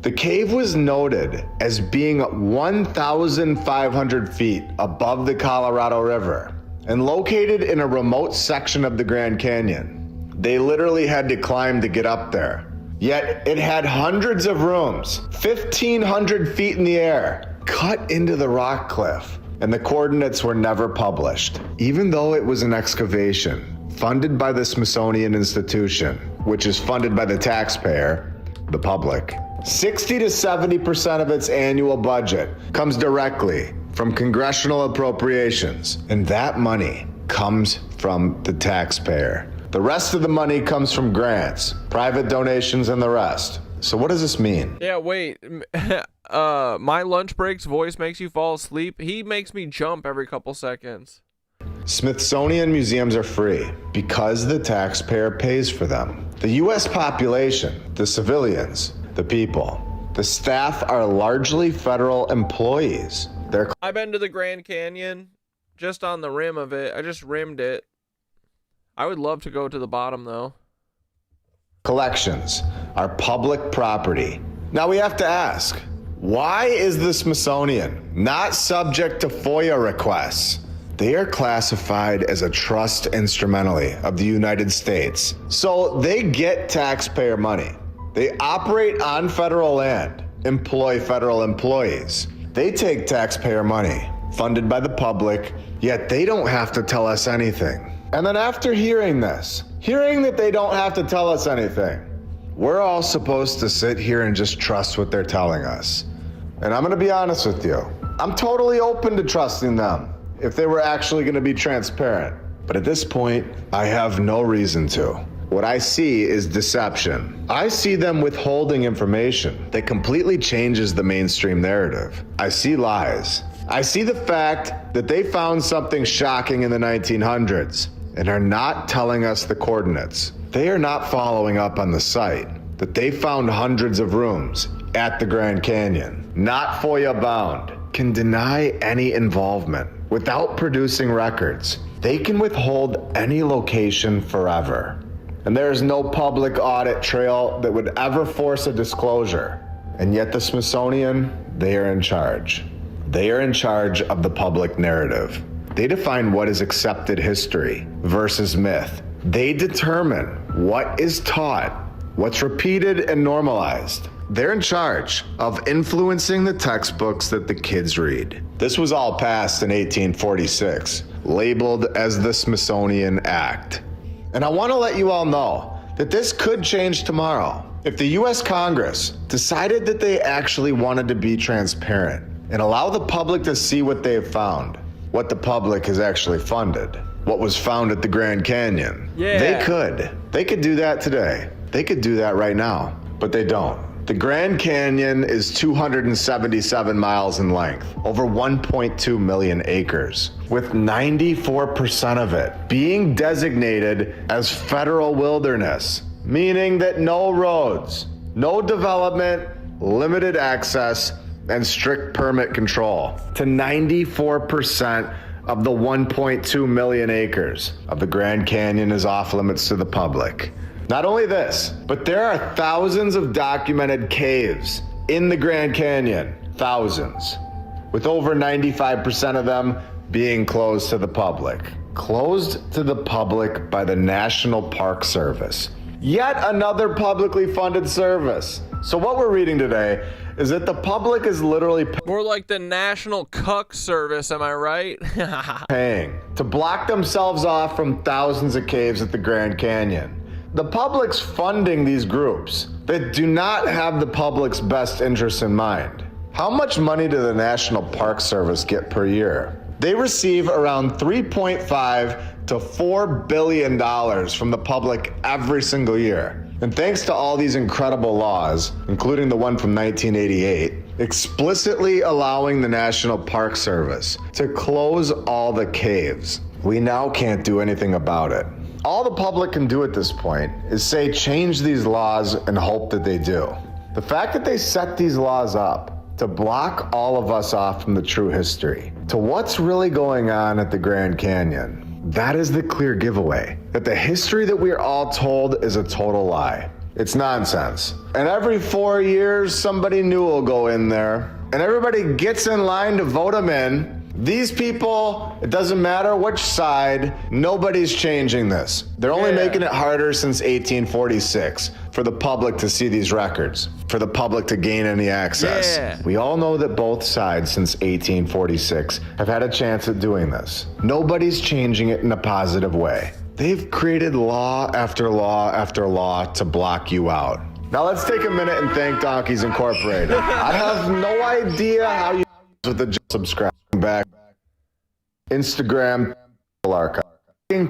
The cave was noted as being 1,500 feet above the Colorado River and located in a remote section of the Grand Canyon. They literally had to climb to get up there. Yet it had hundreds of rooms, 1,500 feet in the air, cut into the rock cliff, and the coordinates were never published. Even though it was an excavation funded by the Smithsonian Institution, which is funded by the taxpayer, the public, 60 to 70% of its annual budget comes directly from congressional appropriations, and that money comes from the taxpayer. The rest of the money comes from grants, private donations, and the rest. So what does this mean? Yeah, wait. My lunch break's voice makes you fall asleep. He makes me jump every couple seconds. Smithsonian museums are free because the taxpayer pays for them. The U.S. population, the civilians, the people, the staff are largely federal employees. I've been to the Grand Canyon, just on the rim of it. I just rimmed it. I would love to go to the bottom, though. Collections are public property. Now we have to ask, why is the Smithsonian not subject to FOIA requests? They are classified as a trust instrumentally of the United States, so they get taxpayer money. They operate on federal land, employ federal employees. They take taxpayer money, funded by the public, yet they don't have to tell us anything. And then after hearing this, hearing that they don't have to tell us anything, we're all supposed to sit here and just trust what they're telling us. And I'm gonna be honest with you, I'm totally open to trusting them if they were actually gonna be transparent. But at this point, I have no reason to. What I see is deception. I see them withholding information that completely changes the mainstream narrative. I see lies. I see the fact that they found something shocking in the 1900s and are not telling us the coordinates. They are not following up on the site that they found hundreds of rooms at the Grand Canyon, not FOIA bound, can deny any involvement without producing records. They can withhold any location forever. And there is no public audit trail that would ever force a disclosure. And yet the Smithsonian, they are in charge. They are in charge of the public narrative. They define what is accepted history versus myth. They determine what is taught, what's repeated and normalized. They're in charge of influencing the textbooks that the kids read. This was all passed in 1846, labeled as the Smithsonian Act. And I want to let you all know that this could change tomorrow. If the US Congress decided that they actually wanted to be transparent and allow the public to see what they have found, what the public has actually funded, what was found at the Grand Canyon. Yeah. They could do that today. They could do that right now, but they don't. The Grand Canyon is 277 miles in length, over 1.2 million acres, with 94% of it being designated as federal wilderness, meaning that no roads, no development, limited access, and strict permit control to 94% of the 1.2 million acres of the Grand Canyon is off limits to the public. Not only this, but there are thousands of documented caves in the Grand Canyon, thousands, with over 95% of them being closed to the public. closed to the public by the National Park Service. Yet another publicly funded service. So what we're reading today is that the public is literally more like the National Cuck Service, am I right? paying to block themselves off from thousands of caves at the Grand Canyon. The public's funding these groups that do not have the public's best interests in mind. How much money does the National Park Service get per year? They receive around $3.5 to $4 billion from the public every single year. And thanks to all these incredible laws, including the one from 1988, explicitly allowing the National Park Service to close all the caves, we now can't do anything about it. All the public can do at this point is say change these laws and hope that they do. The fact that they set these laws up to block all of us off from the true history, to what's really going on at the Grand Canyon, that is the clear giveaway that the history that we're all told is a total lie. It's nonsense. And every 4 years, somebody new will go in there, and everybody gets in line to vote them in. These people, it doesn't matter which side, nobody's changing this. They're only making it harder since 1846 for the public to see these records, for the public to gain any access. We all know that both sides since 1846 have had a chance at doing this. Nobody's changing it in a positive way. They've created law after law after law to block you out. Now let's take a minute and thank Donkeys Incorporated. I have no idea how you with the subscribing back. Instagram archive.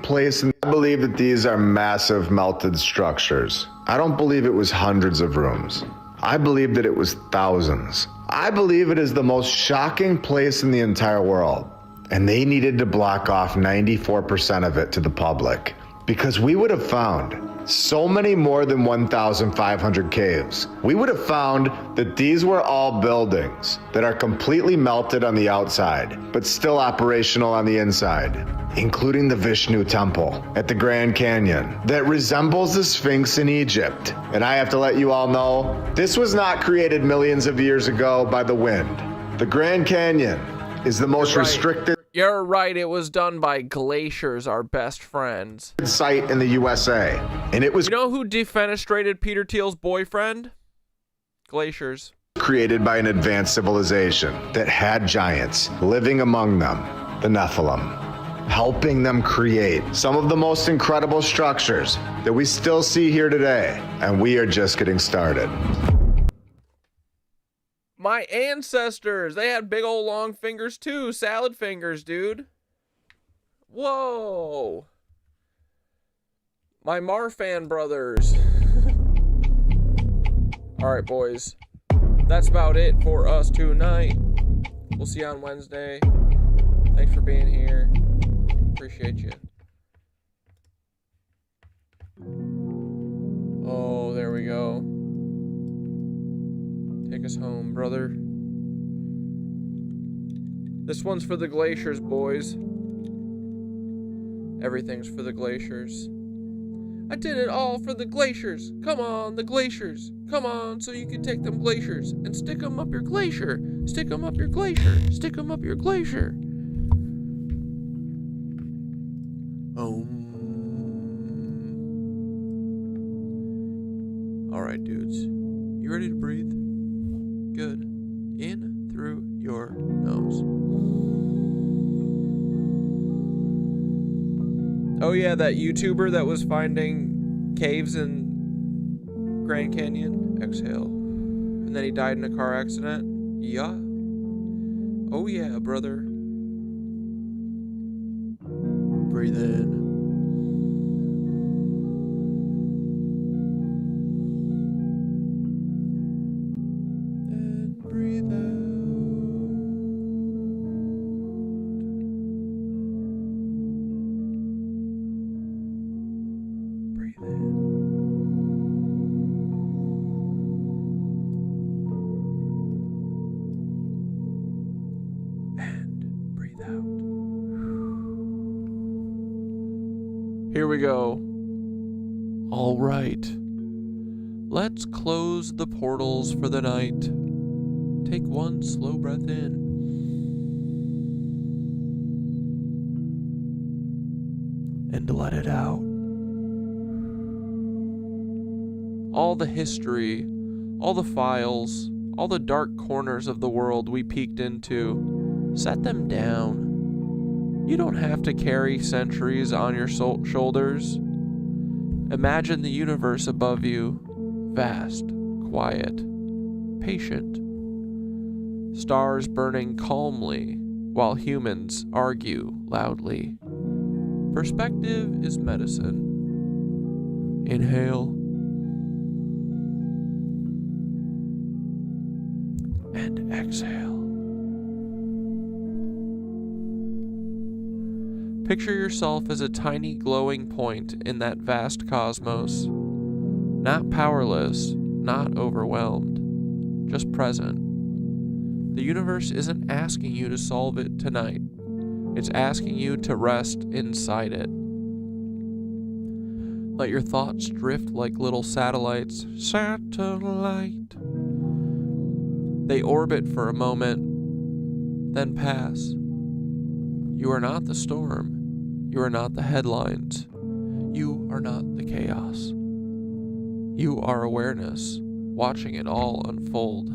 Place, and I believe that these are massive melted structures. I don't believe it was hundreds of rooms. I believe that it was thousands. I believe it is the most shocking place in the entire world. And they needed to block off 94% of it to the public, because we would have found so many more than 1,500 caves. We would have found that these were all buildings that are completely melted on the outside, but still operational on the inside, including the Vishnu Temple at the Grand Canyon that resembles the Sphinx in Egypt. And I have to let you all know, this was not created millions of years ago by the wind. The Grand Canyon is the most restricted. You're right, it was done by glaciers, our best friends. Site in the USA. And it was, you know who defenestrated Peter Thiel's boyfriend? Glaciers. Created by an advanced civilization that had giants living among them, the Nephilim, helping them create some of the most incredible structures that we still see here today. And we are just getting started. My ancestors, they had big old long fingers too. Salad fingers, dude. Whoa. My Marfan brothers. All right, boys. That's about it for us tonight. We'll see you on Wednesday. Thanks for being here. Appreciate you. Oh, there we go. Take us home, brother. This one's for the glaciers, boys. Everything's for the glaciers. I did it all for the glaciers. Come on, the glaciers. Come on, so you can take them glaciers and stick them up your glacier. Stick them up your glacier. Stick them up your glacier. All right, dudes. You ready to breathe? Good. In through your nose. Oh yeah, that YouTuber that was finding caves in Grand Canyon. Exhale. And then he died in a car accident. Yeah. Oh yeah, brother. Breathe in. Here we go. All right. Let's close the portals for the night. Take one slow breath in. and let it out. All the history, all the files, all the dark corners of the world we peeked into, set them down. You don't have to carry centuries on your shoulders. Imagine the universe above you, vast, quiet, patient. Stars burning calmly while humans argue loudly. Perspective is medicine. Inhale. And exhale. Picture yourself as a tiny glowing point in that vast cosmos. Not powerless, not overwhelmed, just present. The universe isn't asking you to solve it tonight. It's asking you to rest inside it. Let your thoughts drift like little satellites. Satellite. They orbit for a moment, then pass. You are not the storm. You are not the headlines. You are not the chaos. You are awareness, watching it all unfold.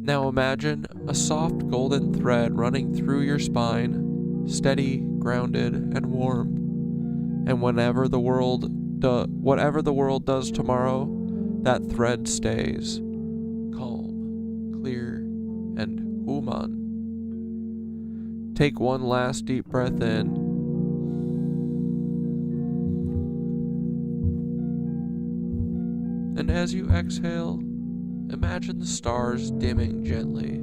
Now imagine a soft golden thread running through your spine, steady, grounded, and warm. And whatever the world does tomorrow, that thread stays calm, clear, and human. Take one last deep breath in. And as you exhale, imagine the stars dimming gently,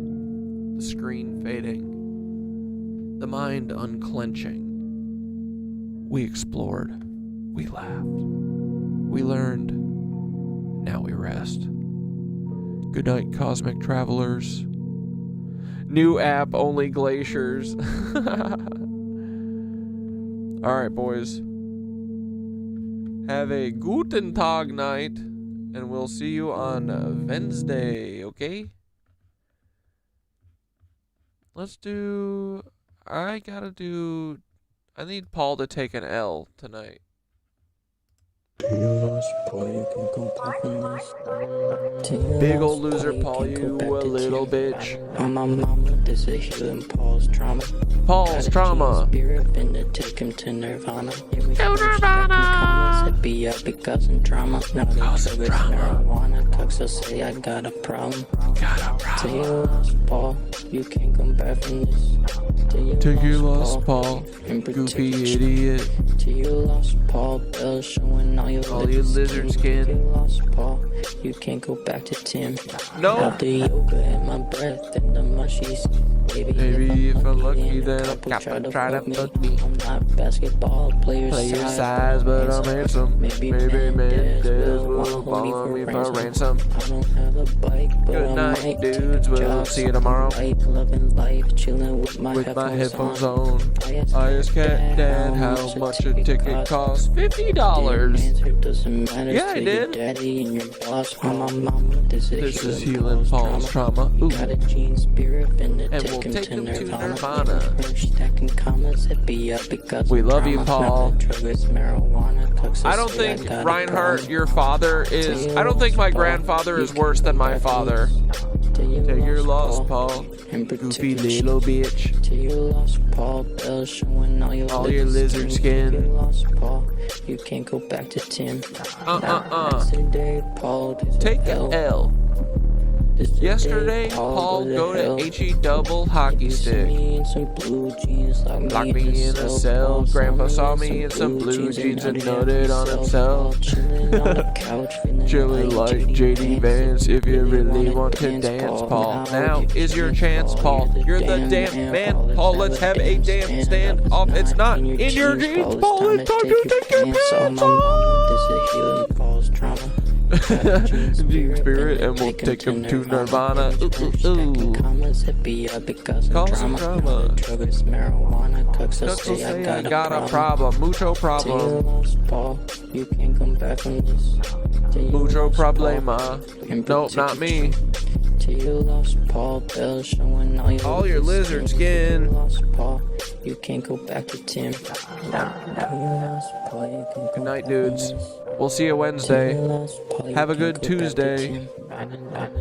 the screen fading, the mind unclenching. We explored, we laughed, we learned, now we rest. Good night, cosmic travelers. New app, only glaciers. Alright, boys. Have a guten Tag night, and we'll see you on Wednesday, okay? I need Paul to take an L tonight. Big old loser, Paul, you a little bitch. On my mama, this is healing Paul's trauma. Paul's trauma. Spirit been to take him to Nirvana. To Nirvana. It be up because of drama. Now Cause it's marijuana. Tuxo say I got a problem. Till you lost Paul, you can't come back from this. Till you lost Paul, goofy idiot. Till you lost Paul, Bell showing all your lizard skin. Till you lost Paul, you can't go back to Tim. No. After yoga and my breath and the mushies. Maybe if I'm lucky, then I'll try to fuck me. I'm not basketball player size, but I'm handsome. Maybe Mendez will follow me for ransom. I don't have a bike, but good night, dudes. We'll see you tomorrow. Loving life, chilling with my headphones on. I asked Dad how much a ticket costs. $50. Yeah, I did. Daddy and your boss. My mama, this is healing Paul's trauma. Ooh. Got a gene spirit, and we'll take them to Nirvana. We love you, Paul. I don't think Reinhard, your father, is. I don't think my grandfather is worse than my father. Take your loss, Paul. Goofy little bitch. Till you lost Paul, Bell showing all your lizard skin. Till you lost Paul, you can't go back to Tim. Take an L. Yesterday, Paul go to HE double hockey stick. Locked me in a cell. Grandpa saw me in some blue jeans and nutted on himself. Chilling like JD Vance. If you really want to dance, Paul, now is your chance, Paul. You're the damn man, Paul. Let's have a damn stand off. It's not in your jeans, Paul. It's time to take your pants off. Gene Spirit, and we'll take them to Nirvana. Ooh. Cause some drama. Tuxo say I got a problem. Mucho problem. Mucho problema. Nope, not me. till you lost Paul. Bill showing all your lizard skin. You can't go back to Tim. Good night, dudes. We'll see you Wednesday. Have a good Tuesday.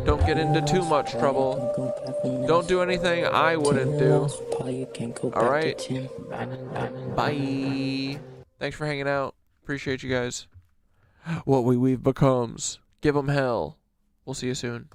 Don't get into too much trouble. Don't do anything I wouldn't do. Alright? Bye. Thanks for hanging out. Appreciate you guys. What we weave becomes. Give them hell. We'll see you soon.